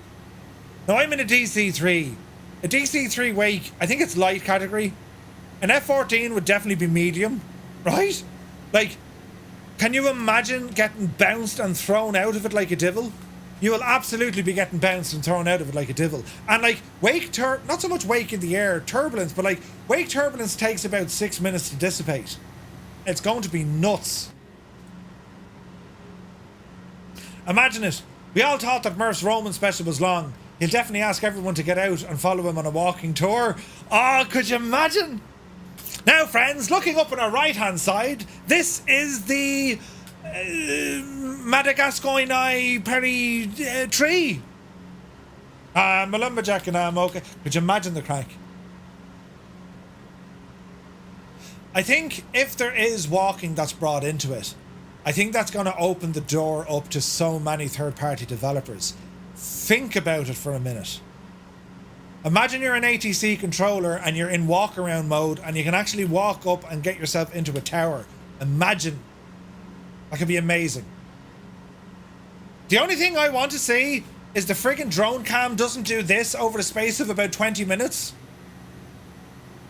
Now I'm in a DC-3. A DC-3 wake, I think it's light category. An F-14 would definitely be medium, right? Like, can you imagine getting bounced and thrown out of it like a divil? You will absolutely be getting bounced and thrown out of it like a divil. And like, not so much wake in the air, turbulence, but like, wake turbulence takes about 6 minutes to dissipate. It's going to be nuts. Imagine it. We all thought that Murph's Roman special was long. He'll definitely ask everyone to get out and follow him on a walking tour. Oh, could you imagine? Now, friends, looking up on our right-hand side, this is the Madagascoini Perry tree. I'm a lumberjack and I'm okay. Could you imagine the crack? I think if there is walking that's brought into it, I think that's going to open the door up to so many third-party developers. Think about it for a minute. Imagine you're an ATC controller and you're in walk-around mode and you can actually walk up and get yourself into a tower. Imagine. That could be amazing. The only thing I want to see is the friggin' drone cam doesn't do this over the space of about 20 minutes.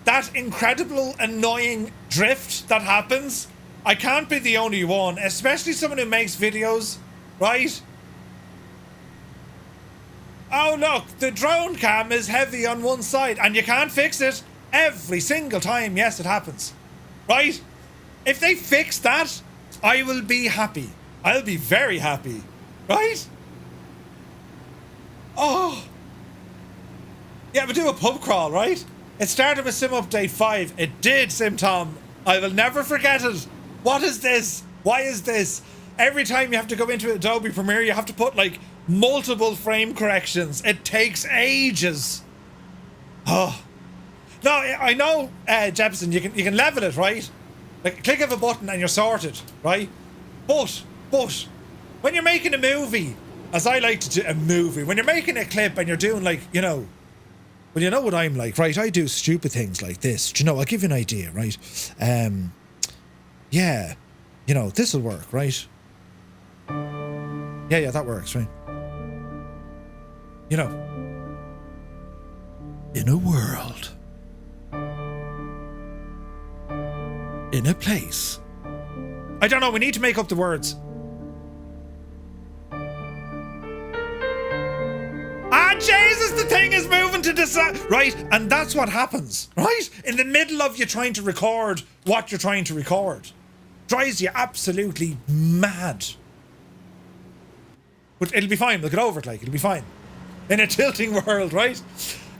That incredible, annoying drift that happens. I can't be the only one, especially someone who makes videos, right? Oh look, the drone cam is heavy on one side and you can't fix it every single time. Yes, it happens, right? If they fix that, I will be happy. I'll be very happy, right? Oh. Yeah, but do a pub crawl, right? It started with Sim Update 5. It did, Sim Tom. I will never forget it. What is this? Why is this? Every time you have to go into Adobe Premiere, you have to put like multiple frame corrections. It takes ages. Oh. No, I know, Jepson, you can level it, right? Like, click of a button and you're sorted, right? But, when you're making a movie, as I like to do a movie, when you're making a clip and you're doing like, you know, well, you know what I'm like, right? I do stupid things like this. Do you know, I'll give you an idea, right? Yeah, you know, this'll work, right? Yeah, that works, right? You know, in a world, in a place. I don't know, we need to make up the words. Ah, Jesus, the thing is moving to the side. Right, and that's what happens, right? In the middle of you trying to record what you're trying to record. Drives you absolutely mad. But it'll be fine, we'll get over it, like, it'll be fine. In a tilting world, right?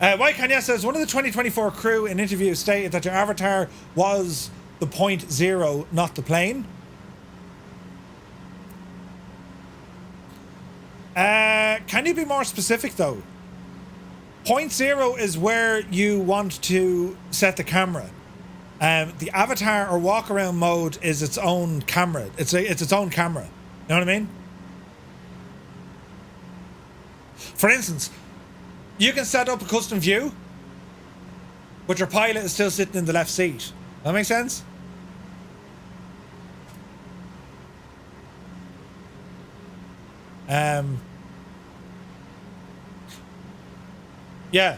Y Kanye says, one of the 2024 crew in interviews stated that your avatar was the .0, not the plane. Can you be more specific though? Point 0 is where you want to set the camera. The avatar or walk around mode is its own camera. It's its own camera. You know what I mean? For instance, you can set up a custom view, but your pilot is still sitting in the left seat. That makes sense? Yeah.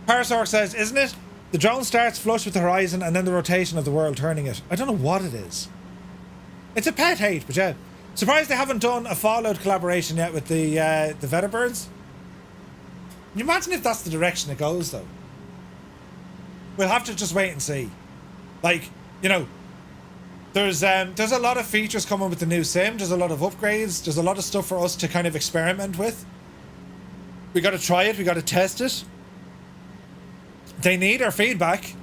Parasaur says, isn't it? The drone starts flush with the horizon and then the rotation of the world turning it. I don't know what it is. It's a pet hate, but yeah. Surprised they haven't done a Fallout collaboration yet with the Veterbirds. Can you imagine if that's the direction it goes, though? We'll have to just wait and see. Like, you know, there's a lot of features coming with the new sim. There's a lot of upgrades. There's a lot of stuff for us to kind of experiment with. We got to try it. We got to test it. They need our feedback,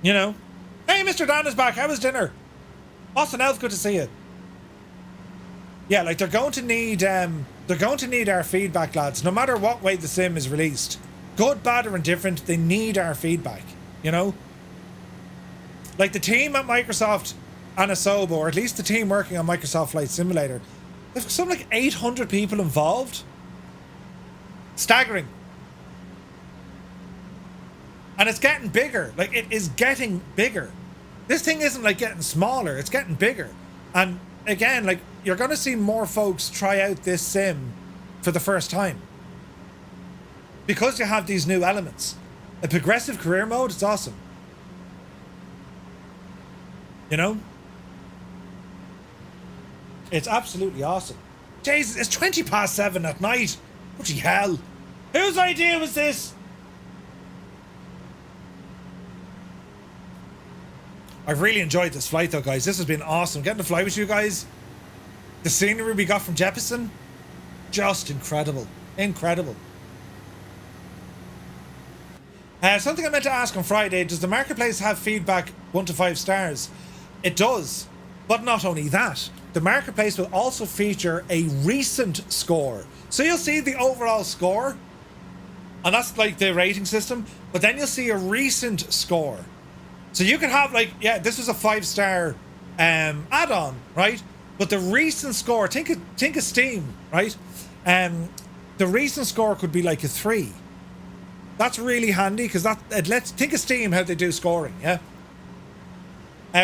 you know. Hey, Mr. Dan is back. How was dinner? Austin Elf, good to see you. Yeah, like they're going to need our feedback, lads. No matter what way the sim is released, good, bad, or indifferent, they need our feedback. You know, like the team at Microsoft and Asobo, or at least the team working on Microsoft Flight Simulator, there's something like 800 people involved. Staggering. And it's getting bigger. Like, it is getting bigger. This thing isn't like getting smaller, it's getting bigger. And again, like, you're going to see more folks try out this sim for the first time. Because you have these new elements. A progressive career mode, it's awesome. You know? It's absolutely awesome. Jesus, it's 7:20 at night. Bloody hell. Whose idea was this? I've really enjoyed this flight though, guys. This has been awesome. Getting to fly with you guys. The scenery we got from Jeppesen. Just incredible. Incredible. Something I meant to ask on Friday. Does the marketplace have feedback 1 to 5 stars? It does. But not only that. The marketplace will also feature a recent score. So you'll see the overall score. And that's like the rating system. But then you'll see a recent score. So you could have like, yeah, this was a 5-star add-on, right? But the recent score, think of Steam, right? The recent score could be like a 3. That's really handy because think of Steam, how they do scoring, yeah?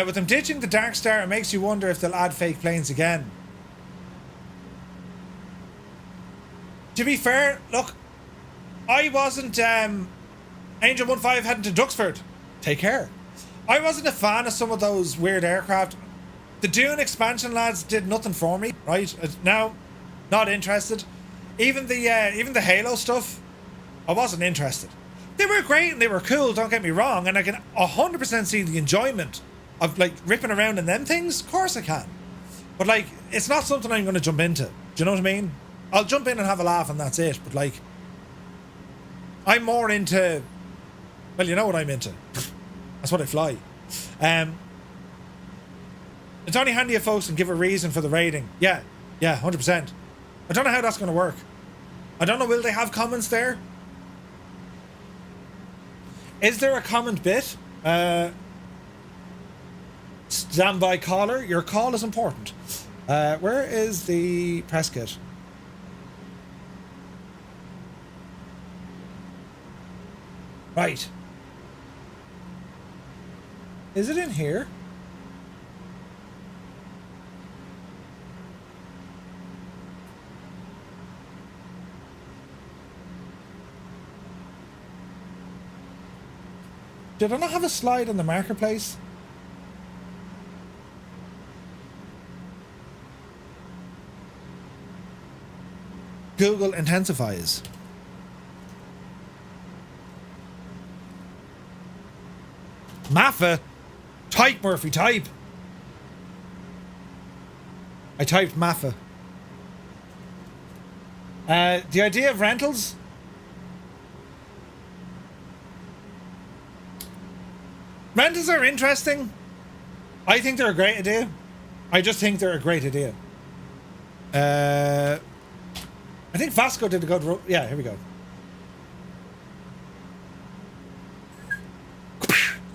With them ditching the Dark Star, it makes you wonder if they'll add fake planes again. To be fair, look, I wasn't Angel 15 heading to Duxford. Take care. I wasn't a fan of some of those weird aircraft. The Dune expansion lads did nothing for me, right? Now, not interested. Even the Halo stuff, I wasn't interested. They were great and they were cool, don't get me wrong, and I can 100% see the enjoyment of like ripping around in them things. Of course I can. But like, it's not something I'm going to jump into. Do you know what I mean? I'll jump in and have a laugh and that's it. But like, I'm more into, well, you know what I'm into. That's what I fly. It's only handy if folks can give a reason for the rating. Yeah, 100%. I don't know how that's going to work. I don't know, will they have comments there? Is there a comment bit? Standby caller. Your call is important. Where is the press kit? Right. Is it in here? Did I not have a slide on the marketplace? Google intensifies. Maffa? Type, Murphy, type. I typed Maffa. The idea of rentals? Rentals are interesting. I think they're a great idea. I just think they're a great idea. I think Vasco did a good... Yeah, here we go.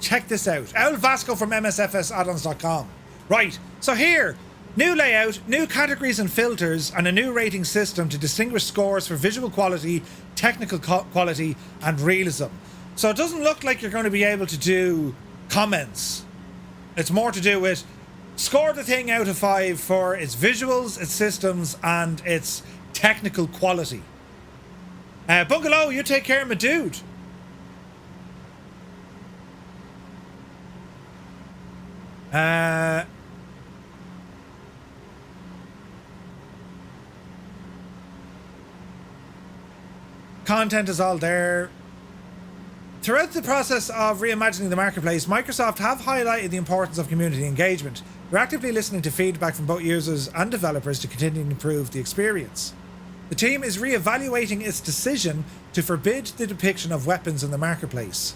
check this out. Owl Vasco from MSFS Right, so here, new layout, new categories and filters, and a new rating system to distinguish scores for visual quality, technical quality, and realism. So it doesn't look like you're going to be able to do comments. It's more to do with score the thing out of 5 for its visuals, its systems, and its technical quality. Bungalow, you take care of my dude. Content is all there. Throughout the process of reimagining the marketplace, Microsoft have highlighted the importance of community engagement. They're actively listening to feedback from both users and developers to continue to improve the experience. The team is re-evaluating its decision to forbid the depiction of weapons in the marketplace.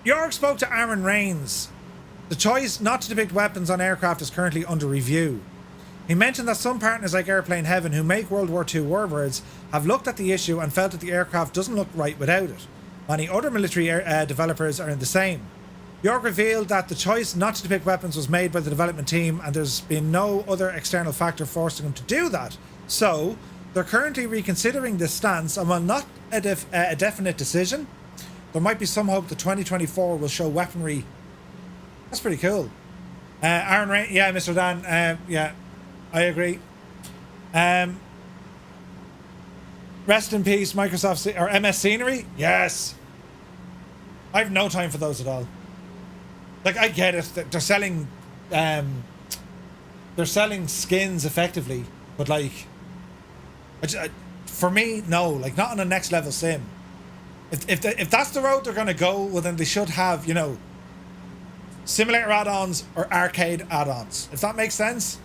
York spoke to Aaron Rains. The choice not to depict weapons on aircraft is currently under review. He mentioned that some partners like Airplane Heaven, who make World War II warbirds, have looked at the issue and felt that the aircraft doesn't look right without it. Many other military developers are in the same. York revealed that the choice not to depict weapons was made by the development team and there's been no other external factor forcing them to do that. So, they're currently reconsidering this stance and while not a definite decision, there might be some hope that 2024 will show weaponry. That's pretty cool. Aaron Rain, yeah, Mr. Dan, yeah, I agree. Rest in peace, Microsoft or MS Scenery. Yes. I have no time for those at all. Like, I get it. They're selling skins effectively, but like, for me, no. Like, not on a next level sim. If that's the road they're gonna go, well then they should have, you know, simulator add-ons or arcade add-ons, if that makes sense.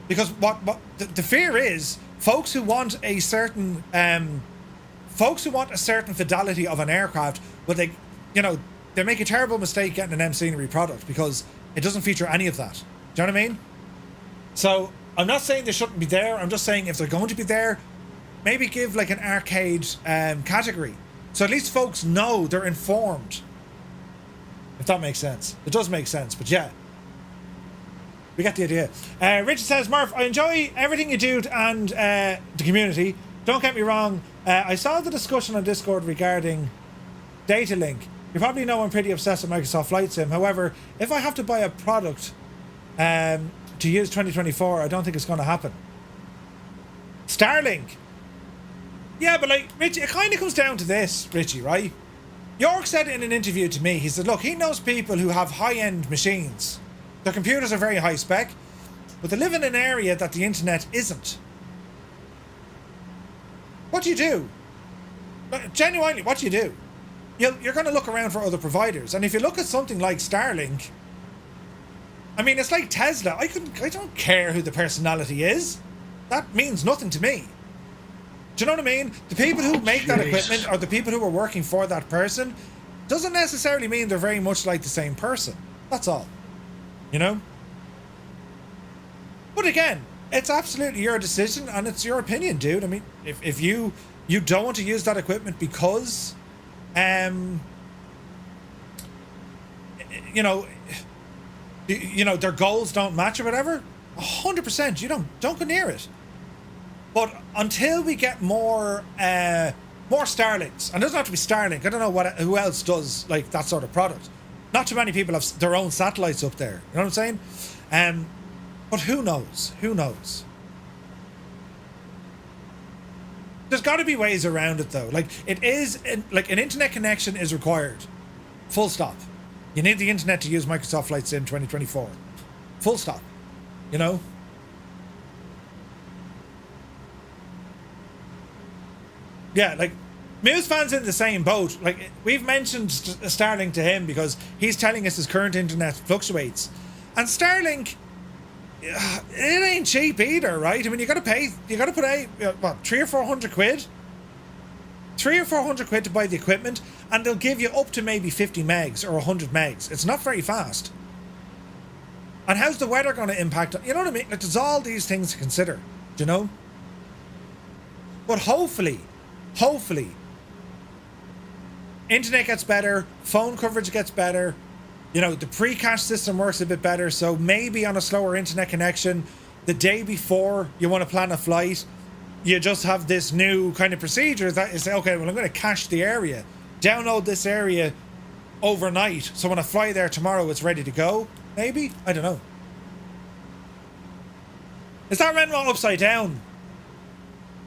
Because what the fear is, folks who want a certain fidelity of an aircraft, but they, you know, they make a terrible mistake getting an M Scenery product because it doesn't feature any of that. Do you know what I mean? So I'm not saying they shouldn't be there. I'm just saying if they're going to be there, maybe give like an arcade category, so at least folks know, they're informed. If that makes sense. It does make sense, but yeah. We get the idea. Richard says, Murph, I enjoy everything you do and the community. Don't get me wrong. I saw the discussion on Discord regarding data link. You probably know I'm pretty obsessed with Microsoft Flight Sim. However, if I have to buy a product to use 2024, I don't think it's going to happen. Starlink. Yeah, but like, Richie, it kind of comes down to this, Richie, right? York said in an interview to me, he said, look, he knows people who have high-end machines. Their computers are very high spec, but they live in an area that the internet isn't. What do you do? Genuinely, what do you do? You're going to look around for other providers, and if you look at something like Starlink, I mean, it's like Tesla. I don't care who the personality is. That means nothing to me. Do you know what I mean? The people who make that equipment or the people who are working for that person doesn't necessarily mean they're very much like the same person. That's all. You know? But again, it's absolutely your decision and it's your opinion, dude. I mean, if you don't want to use that equipment because you know, their goals don't match or whatever, 100%, you don't go near it. But until we get more Starlinks, and it doesn't have to be Starlink. I don't know who else does like that sort of product. Not too many people have their own satellites up there. You know what I'm saying? But who knows? Who knows? There's got to be ways around it though. Like like an internet connection is required. Full stop. You need the internet to use Microsoft Flight Sim 2024. Full stop. You know? Yeah, like, Muse fans in the same boat. Like, we've mentioned Starlink to him because he's telling us his current internet fluctuates. And Starlink, it ain't cheap either, right? I mean, you got to put out, what, 300 or 400 quid? 300 or 400 quid to buy the equipment, and they'll give you up to maybe 50 megs or 100 megs. It's not very fast. And how's the weather going to impact? You know what I mean? Like, there's all these things to consider, do you know? But hopefully, internet gets better, phone coverage gets better, you know, the pre-cache system works a bit better, so maybe on a slower internet connection, the day before you want to plan a flight, you just have this new kind of procedure that you say, okay, well, I'm going to cache the area, download this area overnight, so when I fly there tomorrow, it's ready to go. Maybe? I don't know. Is that Renwa upside down?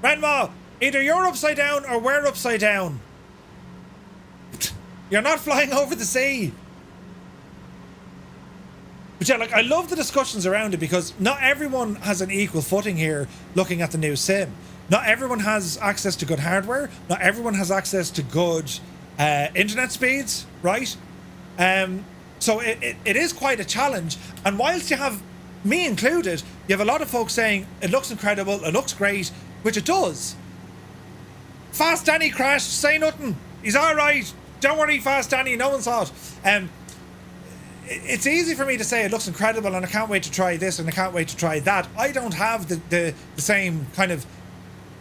Renwa, either you're upside down or we're upside down. You're not flying over the sea. But yeah, like, I love the discussions around it because not everyone has an equal footing here looking at the new sim. Not everyone has access to good hardware. Not everyone has access to good internet speeds, right? So it is quite a challenge. And whilst you have, me included, you have a lot of folks saying, it looks incredible, it looks great, which it does. Fast Danny crashed, say nothing. He's all right. Don't worry, Fast Danny, no one saw it. It's easy for me to say it looks incredible and I can't wait to try this and I can't wait to try that. I don't have the same kind of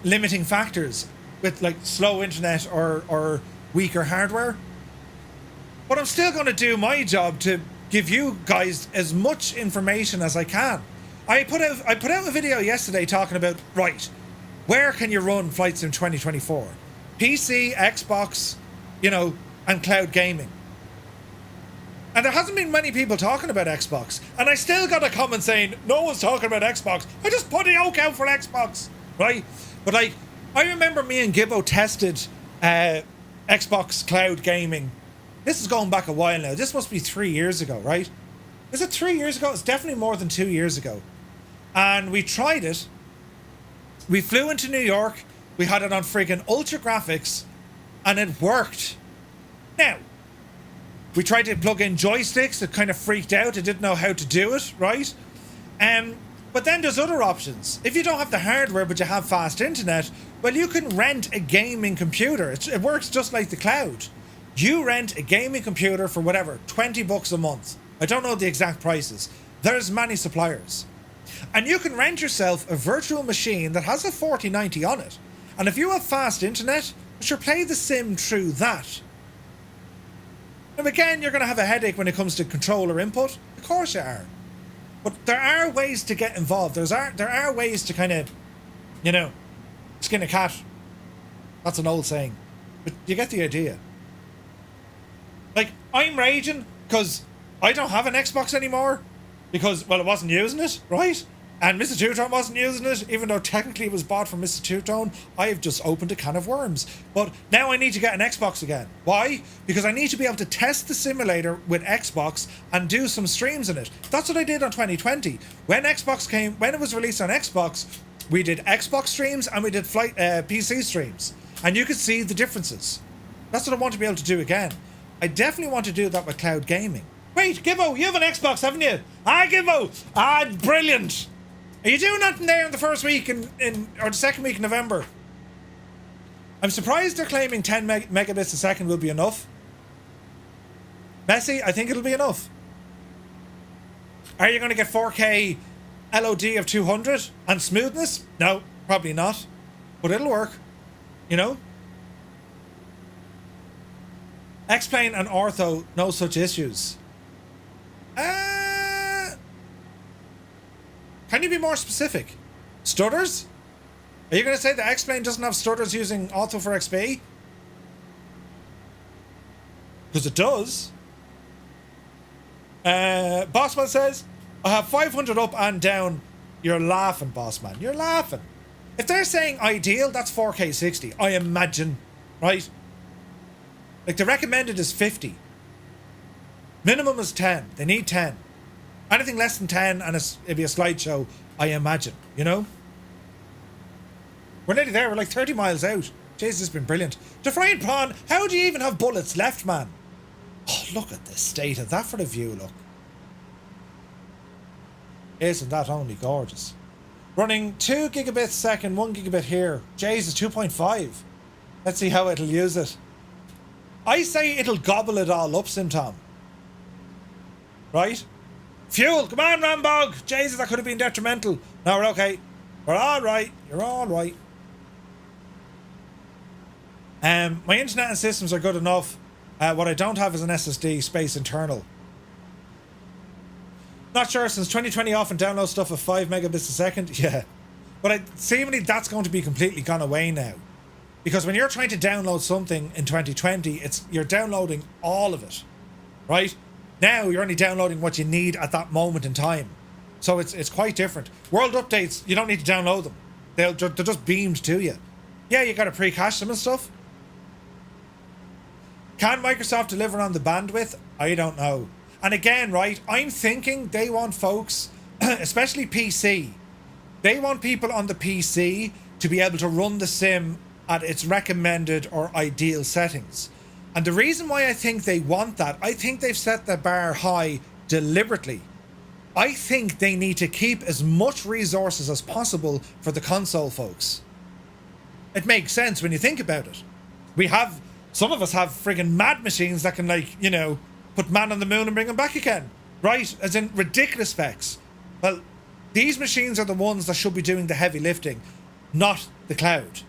limiting factors with like slow internet or weaker hardware. But I'm still going to do my job to give you guys as much information as I can. I put out a video yesterday talking about, right, where can you run Flight Sim 2024? PC, Xbox, you know, and cloud gaming. And there hasn't been many people talking about Xbox. And I still got a comment saying, no one's talking about Xbox. I just put the yoke out for Xbox, right? But like, I remember me and Gibbo tested Xbox cloud gaming. This is going back a while now. This must be 3 years ago, right? Is it 3 years ago? It's definitely more than 2 years ago. And we tried it. We flew into New York. We had it on friggin' ultra graphics. And it worked. Now, we tried to plug in joysticks. It kind of freaked out. It didn't know how to do it, right? But then there's other options. If you don't have the hardware but you have fast internet, well, you can rent a gaming computer. It works just like the cloud. You rent a gaming computer for whatever, $20 a month. I don't know the exact prices. There's many suppliers. And you can rent yourself a virtual machine that has a 4090 on it. And if you have fast internet, you should play the sim through that. And again, you're going to have a headache when it comes to controller input. Of course you are. But there are ways to get involved. There are ways to kind of, you know, skin a cat. That's an old saying. But you get the idea. Like, I'm raging because I don't have an Xbox anymore because, well, I wasn't using it, right? And Mr. Two-Tone wasn't using it, even though technically it was bought from Mr. Two-Tone. I have just opened a can of worms. But now I need to get an Xbox again. Why? Because I need to be able to test the simulator with Xbox and do some streams in it. That's what I did on 2020. When it was released on Xbox, we did Xbox streams and we did PC streams. And you could see the differences. That's what I want to be able to do again. I definitely want to do that with cloud gaming. Wait, Gibbo, you have an Xbox, haven't you? Ah, Gibbo! Ah, brilliant! Are you doing nothing there in the first week or the second week in November? I'm surprised they're claiming 10 megabits a second will be enough. Messi, I think it'll be enough. Are you going to get 4K LOD of 200 and smoothness? No, probably not. But it'll work, you know? X-Plane and Ortho, no such issues. Can you be more specific? Stutters? Are you going to say the X-Plane doesn't have stutters using Ortho for XP? Because it does. Bossman says, I have 500 up and down. You're laughing, Bossman. You're laughing. If they're saying ideal, that's 4K 60. I imagine, right? Like, the recommended is 50. Minimum is 10. They need 10. Anything less than 10 and it'd be a slideshow, I imagine, you know? We're nearly there. We're like 30 miles out. Jesus, it's been brilliant. Defrain Prawn, how do you even have bullets left, man? Oh, look at the state of that for the view, look. Isn't that only gorgeous? Running 2 gigabits a second, 1 gigabit here. Jesus, 2.5. Let's see how it'll use it. I say it'll gobble it all up, Simtom. Right? Fuel, come on, Rambog! Jesus, that could have been detrimental. No, we're okay. We're all right. You're all right. My internet and systems are good enough. What I don't have is an SSD space internal. Not sure, since 2020 often download stuff at 5 megabits a second. Yeah. But seemingly that's going to be completely gone away now. Because when you're trying to download something in 2020, you're downloading all of it. Right? Now you're only downloading what you need at that moment in time. So it's quite different. World updates, you don't need to download them. They're just beamed to you. Yeah, you got to pre-cache them and stuff. Can Microsoft deliver on the bandwidth? I don't know. And again, right, I'm thinking they want folks, especially PC, they want people on the PC to be able to run the sim at its recommended or ideal settings. And the reason why I think they want that, I think they've set the bar high deliberately. I think they need to keep as much resources as possible for the console folks. It makes sense when you think about it. Some of us have friggin' mad machines that can, like, you know, put man on the moon and bring him back again. Right? As in ridiculous specs. Well, these machines are the ones that should be doing the heavy lifting, not the cloud.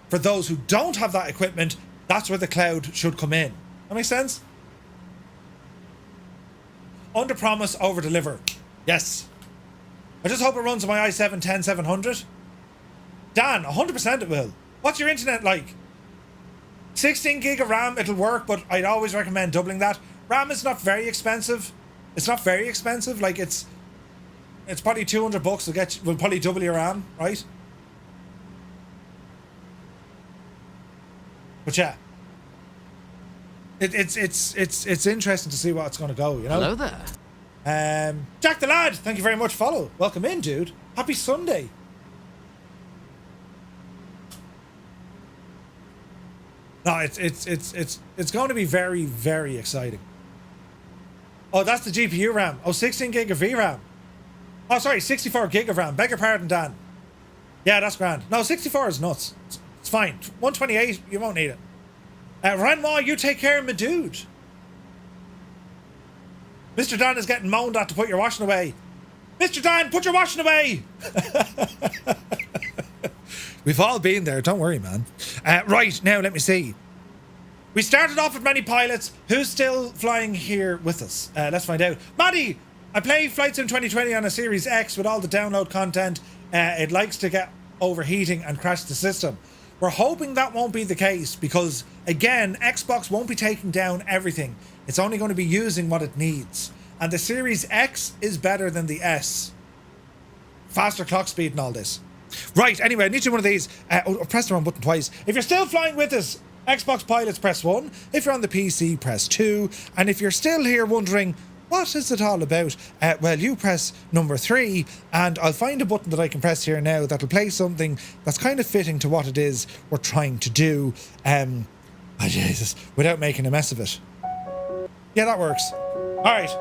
For those who don't have that equipment, that's where the cloud should come in. That makes sense? Under promise, over deliver. Yes. I just hope it runs on my i7-10700. Dan, 100% it will. What's your internet like? 16 gig of RAM, it'll work, but I'd always recommend doubling that. RAM is not very expensive. It's not very expensive. Like, it's probably $200. Will probably double your RAM, right? But yeah, it's interesting to see what's going to go. You know. Hello there. Jack the Lad, thank you very much. Follow, welcome in, dude. Happy Sunday. No, it's going to be very, very exciting. Oh, that's the GPU RAM. Oh, 16 gig of VRAM. Oh, sorry, 64 gig of RAM. Beg your pardon, Dan. Yeah, that's grand. No, 64 is nuts. It's fine. 128, you won't need it. Ranma, you take care of my dude. Mr. Dan is getting moaned at to put your washing away. Mr. Dan, put your washing away. We've all been there. Don't worry, man. Right, now let me see. We started off with many pilots. Who's still flying here with us? Let's find out. Maddie, I play Flight Sim 2020 on a Series X with all the download content. It likes to get overheating and crash the system. We're hoping that won't be the case because, again, Xbox won't be taking down everything. It's only going to be using what it needs. And the Series X is better than the S. Faster clock speed and all this. Right, anyway, I need to do one of these. Press the wrong button twice. If you're still flying with us, Xbox pilots, press 1. If you're on the PC, press 2. And if you're still here wondering, what is it all about? Well, you press number 3, and I'll find a button that I can press here now that'll play something that's kind of fitting to what it is we're trying to do. Oh, Jesus, without making a mess of it. Yeah, that works. All right.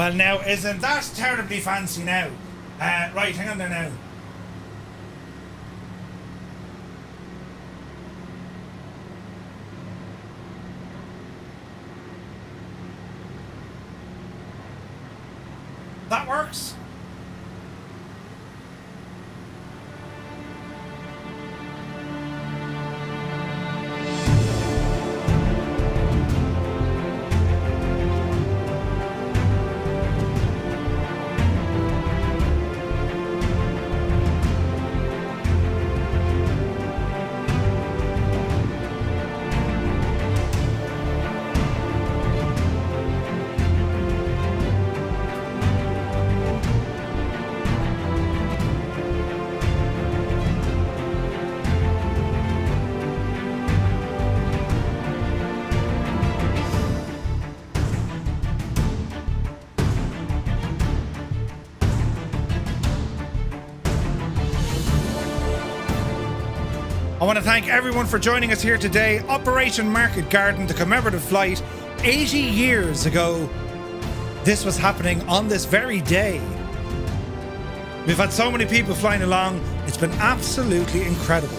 Well, now, isn't that terribly fancy now? Right, hang on there now. That works. I want to thank everyone for joining us here today. Operation Market Garden, the commemorative flight. 80 years ago, this was happening on this very day. We've had so many people flying along. It's been absolutely incredible.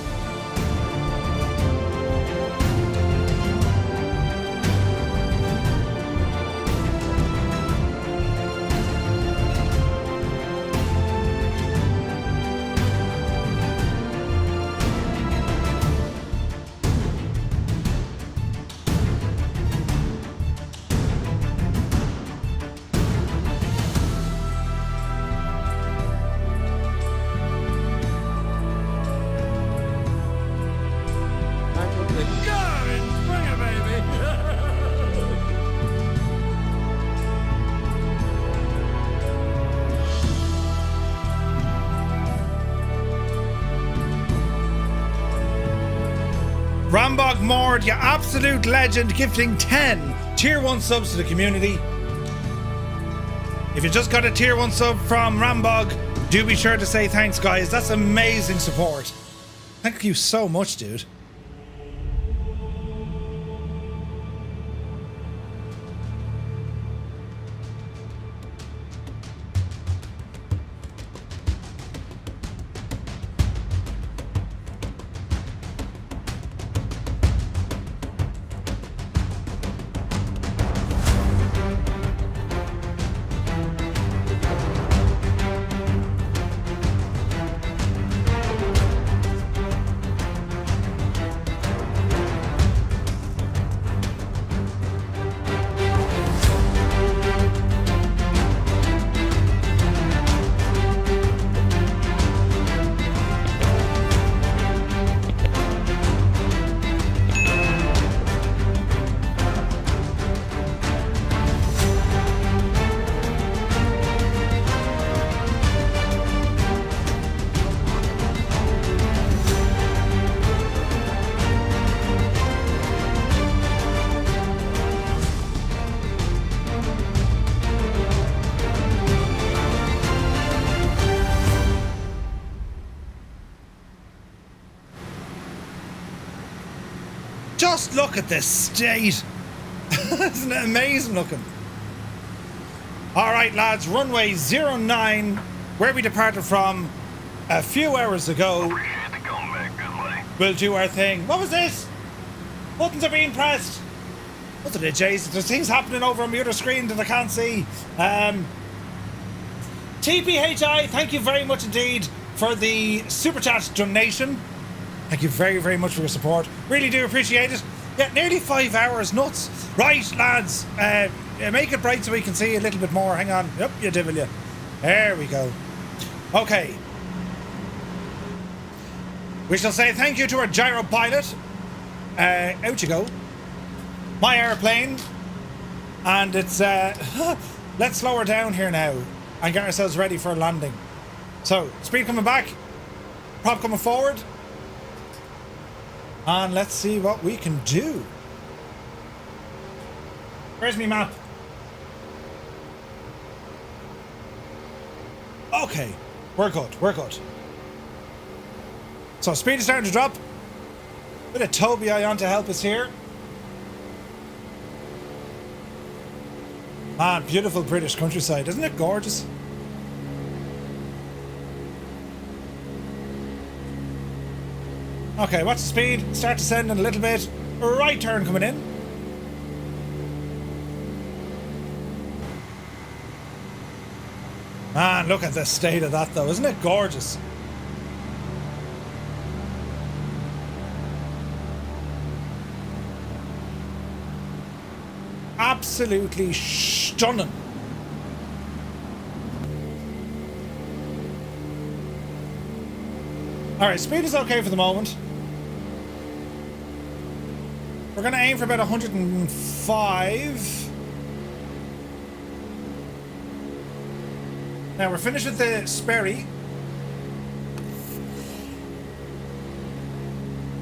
Rambog Mord, you absolute legend, gifting 10 Tier 1 subs to the community. If you just got a Tier 1 sub from Rambog, do be sure to say thanks, guys. That's amazing support. Thank you so much, dude. Just look at this state. Isn't it amazing looking? All right, lads, runway 09, where we departed from a few hours ago. Appreciate the comeback, good buddy. We'll do our thing. What was this? Buttons are being pressed. What's it, Jason? There's things happening over on the other screen that I can't see. TPHI, thank you very much indeed for the super chat donation. Thank you very, very much for your support. Really do appreciate it. Yeah, nearly 5 hours, nuts. Right, lads, make it bright so we can see a little bit more. Hang on. Yep, you did, will you? There we go. Okay. We shall say thank you to our gyro pilot. Out you go. My airplane. And it's... let's slow her down here now and get ourselves ready for a landing. So, speed coming back. Prop coming forward. And let's see what we can do. Where's my map? Okay, we're good, we're good. So speed is starting to drop. Bit of Toby on to help us here. Man, beautiful British countryside. Isn't it gorgeous? Okay, what's the speed? Start descending a little bit. Right turn coming in. Man, look at the state of that though. Isn't it gorgeous? Absolutely stunning. Alright, speed is okay for the moment. We're going to aim for about 105. Now we're finished with the Sperry.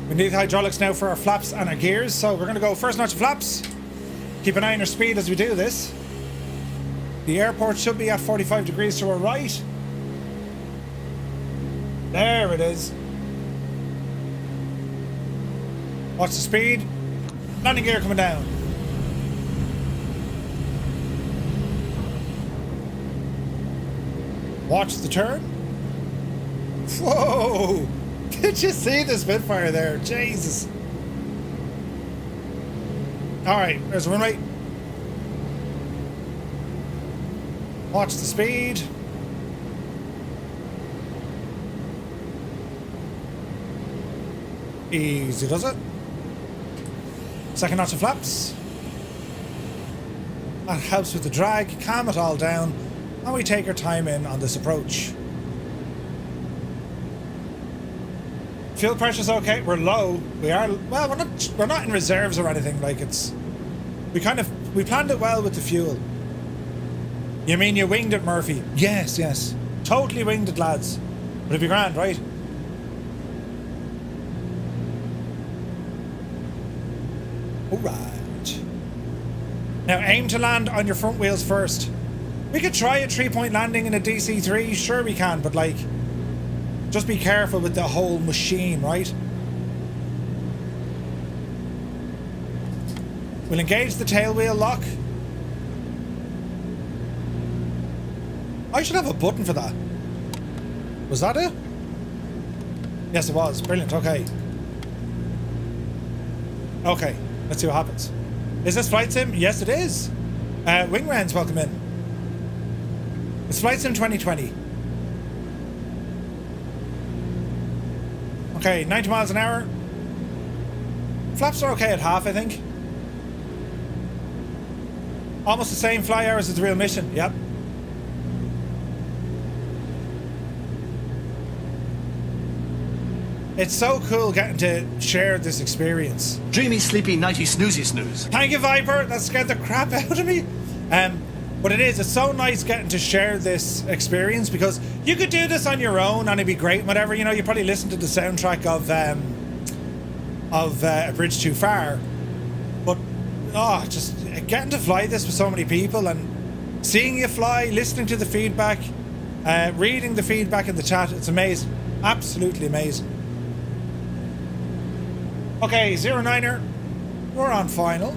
We need hydraulics now for our flaps and our gears, so we're going to go first notch of flaps. Keep an eye on our speed as we do this. The airport should be at 45 degrees to our right. There it is. Watch the speed. Landing gear coming down. Watch the turn. Whoa! Did you see the Spitfire there? Jesus. Alright, there's the runway. Watch the speed. Easy does it. Second notch of flaps. That helps with the drag, calm it all down, and we take our time in on this approach. Fuel pressure's okay. We're low. We are well. We're not in reserves or anything. Like it's. We planned it well with the fuel. You mean you winged it, Murphy? Yes, yes. Totally winged it, lads. But it'd be grand, right? Alright. Now aim to land on your front wheels first. We could try a 3-point landing in a DC-3. Sure we can, but like, just be careful with the whole machine, right? We'll engage the tail wheel lock. I should have a button for that. Was that it? Yes, it was. Brilliant. Okay. Okay. Let's see what happens. Is this Flight Sim? Yes, it is. Wing Rounds, welcome in. It's Flight Sim 2020. Okay, 90 miles an hour. Flaps are okay at half, I think. Almost the same fly hours as the real mission. Yep. It's so cool getting to share this experience. Dreamy, sleepy, nighty, snoozy, snooze. Thank you, Viper. That scared the crap out of me. But it's so nice getting to share this experience because you could do this on your own and it'd be great, whatever. You know, you probably listen to the soundtrack of A Bridge Too Far. But, just getting to fly this with so many people and seeing you fly, listening to the feedback, reading the feedback in the chat, it's amazing. Absolutely amazing. Okay, 09er, we're on final.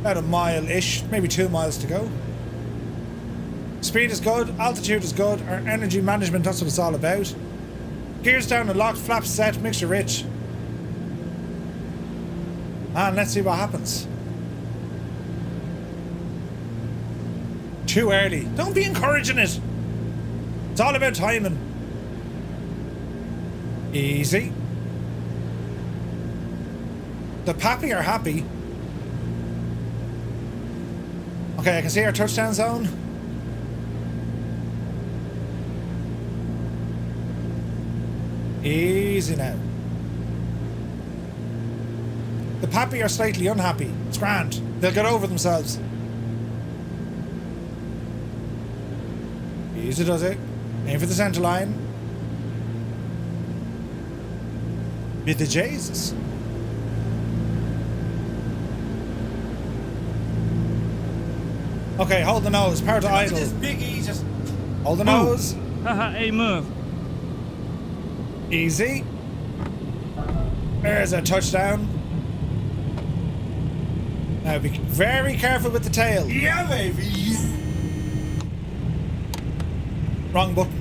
About a mile-ish, maybe 2 miles to go. Speed is good, altitude is good, our energy management, that's what it's all about. Gears down and locked, flaps set, mixture rich. And let's see what happens. Too early. Don't be encouraging it. It's all about timing. Easy. The Pappy are happy. Okay, I can see our touchdown zone. Easy now. The Pappy are slightly unhappy. It's grand. They'll get over themselves. Easy does it. Aim for the centre line. With the Jesus. Okay, hold the nose. Power to idle. Look at this biggie, just Hold the nose. Haha, hey Murph. Easy. There's a touchdown. Now be very careful with the tail. Yeah, baby. Wrong button.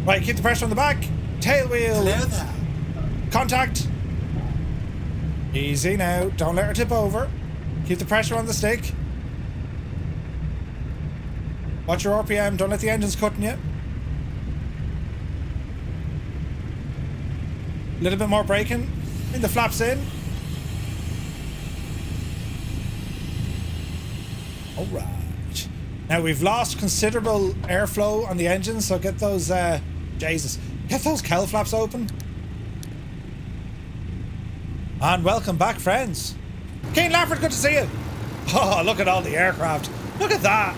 Right, keep the pressure on the back. Tail wheel. Leather. Contact. Easy now. Don't let her tip over. Keep the pressure on the stick. Watch your RPM. Don't let the engines cutting you. A little bit more braking. Bring the flaps in. Alright. Now we've lost considerable airflow on the engine, so get those, Jesus. Get those cowl flaps open. And welcome back, friends. Keen Lafford, good to see you. Oh, look at all the aircraft. Look at that.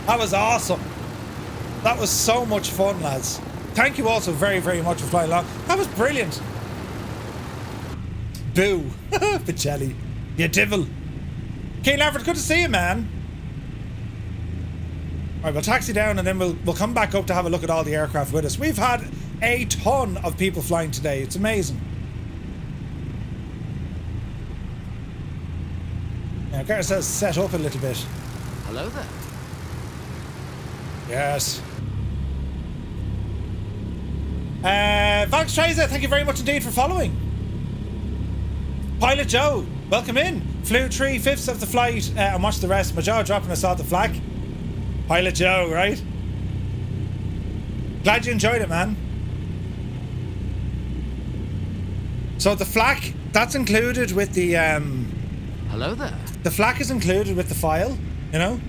That was awesome. That was so much fun, lads. Thank you also very, very much for flying along. That was brilliant. Boo. Pacelli. You devil. Keen Lafford, good to see you, man. Alright, we'll taxi down and then we'll come back up to have a look at all the aircraft with us. We've had a ton of people flying today. It's amazing. Now, get ourselves set up a little bit. Hello there. Yes. Vax Tracer, thank you very much indeed for following. Pilot Joe, welcome in. Flew 3/5 of the flight and watched the rest. My jaw dropped when I saw the flak. Pilot Joe, right? Glad you enjoyed it, man. So the flak, that's included with the Hello there. The flak is included with the file, you know?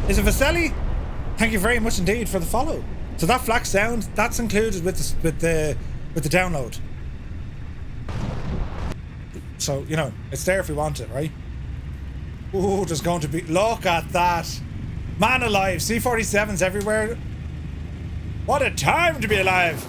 Is it Vasily? Thank you very much indeed for the follow. So that flak sound, that's included with the download. So, you know, it's there if we want it, right? Ooh, there's going to be... Look at that. Man alive. C-47s everywhere. What a time to be alive.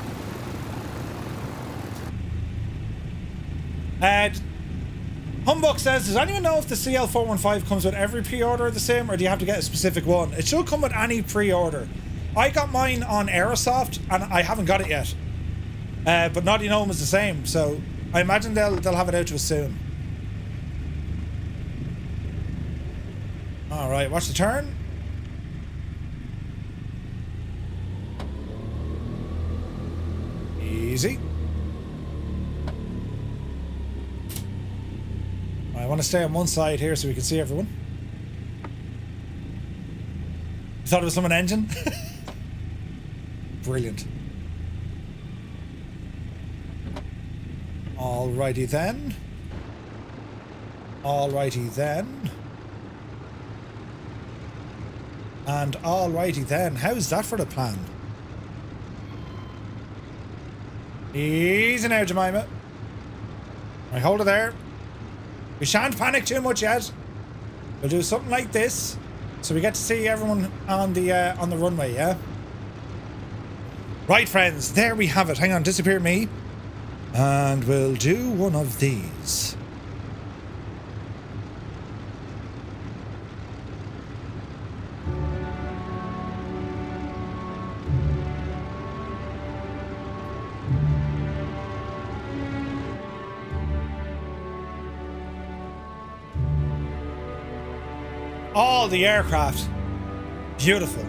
Humbug says, does anyone know if the CL415 comes with every pre-order the same, or do you have to get a specific one? It should come with any pre-order. I got mine on Aerosoft, and I haven't got it yet. But Naughty Gnome is the same, so I imagine they'll have it out to us soon. Alright, watch the turn. Easy. I want to stay on one side here so we can see everyone. You thought it was some engine? Brilliant. Alrighty then. Alrighty then. And alrighty then. How's that for the plan? Easy now, Jemima. Right, hold it there. We shan't panic too much yet. We'll do something like this, so we get to see everyone on the runway, yeah? Right, friends, there we have it. Hang on, disappear me. And we'll do one of these. All the aircraft. Beautiful.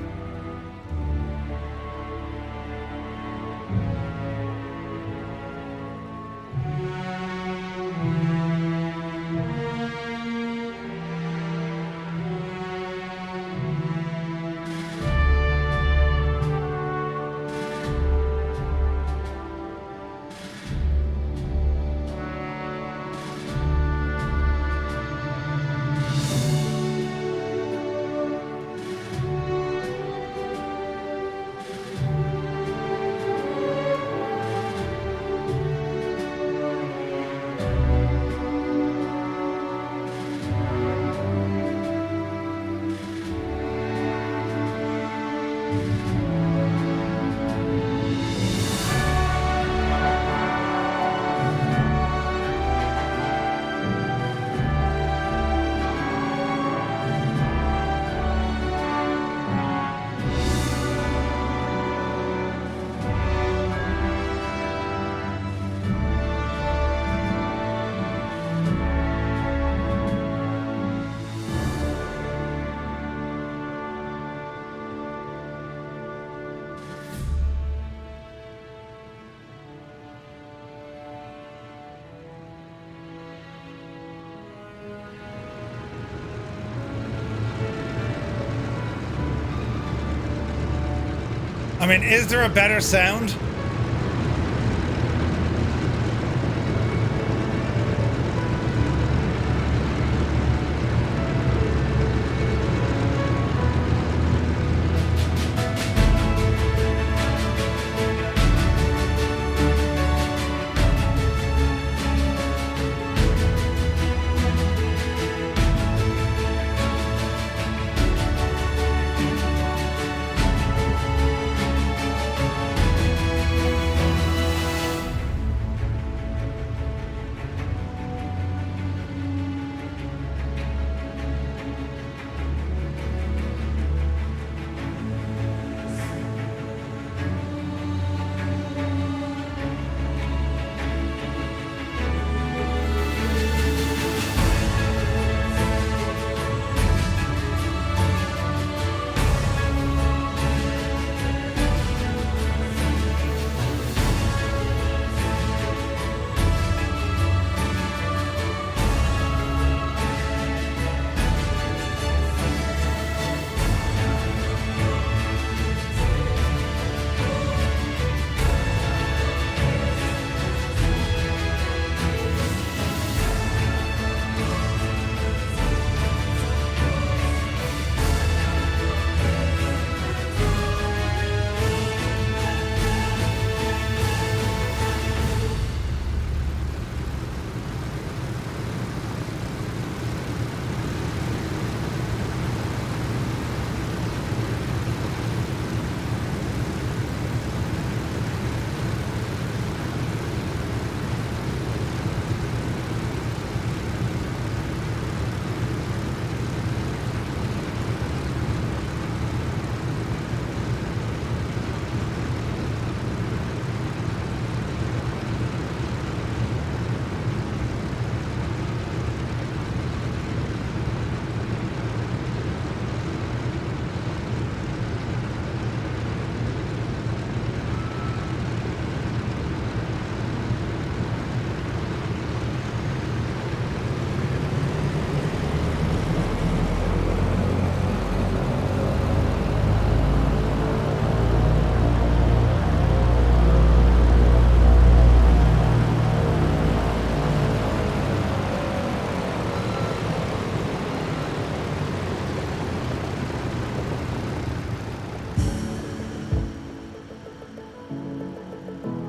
I mean, is there a better sound?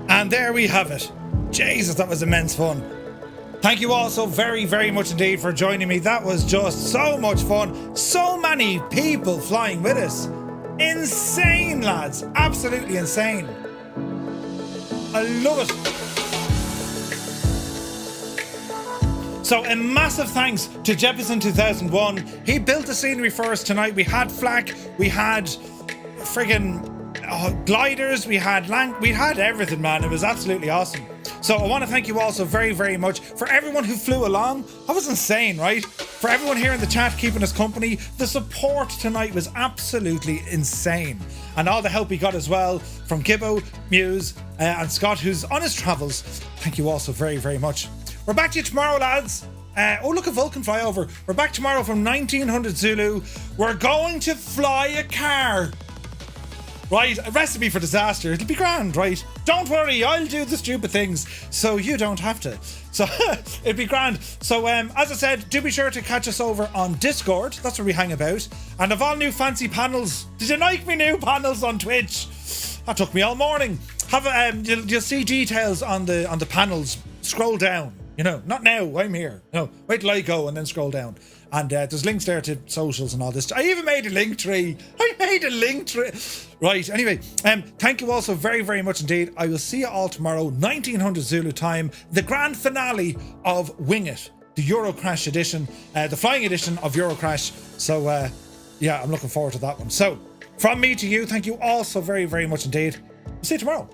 And there we have it. Jesus, that was immense fun. Thank you all so very, very much indeed for joining me. That was just so much fun. So many people flying with us. Insane, lads. Absolutely insane. I love it. So a massive thanks to Jeppesen 2001. He built the scenery for us tonight. We had flak, we had friggin' gliders, we had everything, man. It was absolutely awesome. So I want to thank you all so very, very much for everyone who flew along. That was insane, right? For everyone here in the chat keeping us company. The support tonight was absolutely insane. And all the help we got as well from Gibbo, Muse, and Scott, who's on his travels. Thank you all so very, very much. We're back to you tomorrow, lads. Oh, look, a Vulcan flyover. We're back tomorrow from 1900 Zulu. We're going to fly a car. Right, a recipe for disaster. It'll be grand, right? Don't worry, I'll do the stupid things so you don't have to. So it'll be grand. So as I said, do be sure to catch us over on Discord. That's where we hang about. And of all new fancy panels, did you like me new panels on Twitch? That took me all morning. You'll see details on the panels. Scroll down. You know, not now, I'm here. No, wait till I go and then scroll down. And there's links there to socials and all this. I even made a link tree. Right, anyway, thank you all so very, very much indeed. I will see you all tomorrow, 1900 Zulu time, the grand finale of Wing It, the Eurocrash edition, the flying edition of Eurocrash. So, yeah, I'm looking forward to that one. So, from me to you, thank you all so very, very much indeed. See you tomorrow.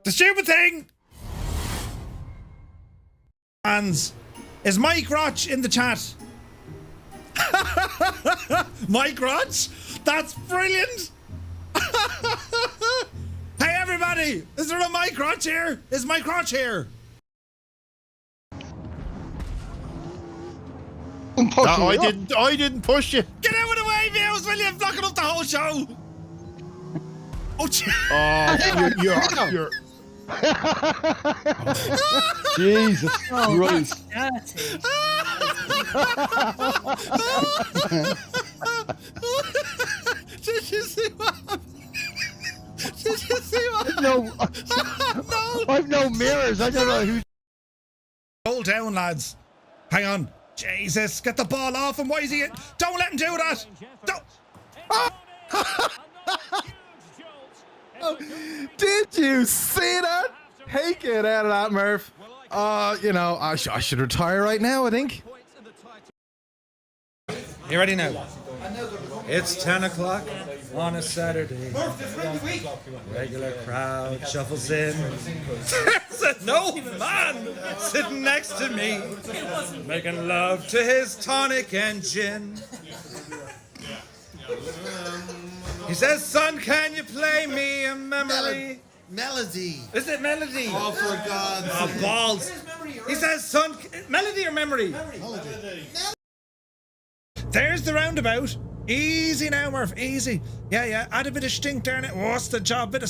The stupid thing! Hands. Is Mike Roch in the chat? Mike Roch? That's brilliant! Hey everybody! Is there a Mike Roch here? Is Mike Roch here? No, I didn't push you. Get out of the way, views, will you? Blocking up the whole show! Oh, You're Jesus Christ. Did you see what happened? Did you see what no, I've no mirrors. I don't know who's. Hold down, lads. Hang on. Jesus, get the ball off him. Why is he? Don't let him do that. Don't. Did you see that? Hey, get out of that, Murph. You know, I should retire right now, I think. You ready now? It's 10 o'clock on a Saturday. Regular crowd shuffles in. There's an old man sitting next to me, making love to his tonic and gin. He says, son, can you play me a memory? Melody. Is it melody? Oh, for God's sake. Oh, balls. He says, son, melody or memory? Melody. There's the roundabout. Easy now, Murph, easy. Yeah, add a bit of stink there in it. What's the job? Bit of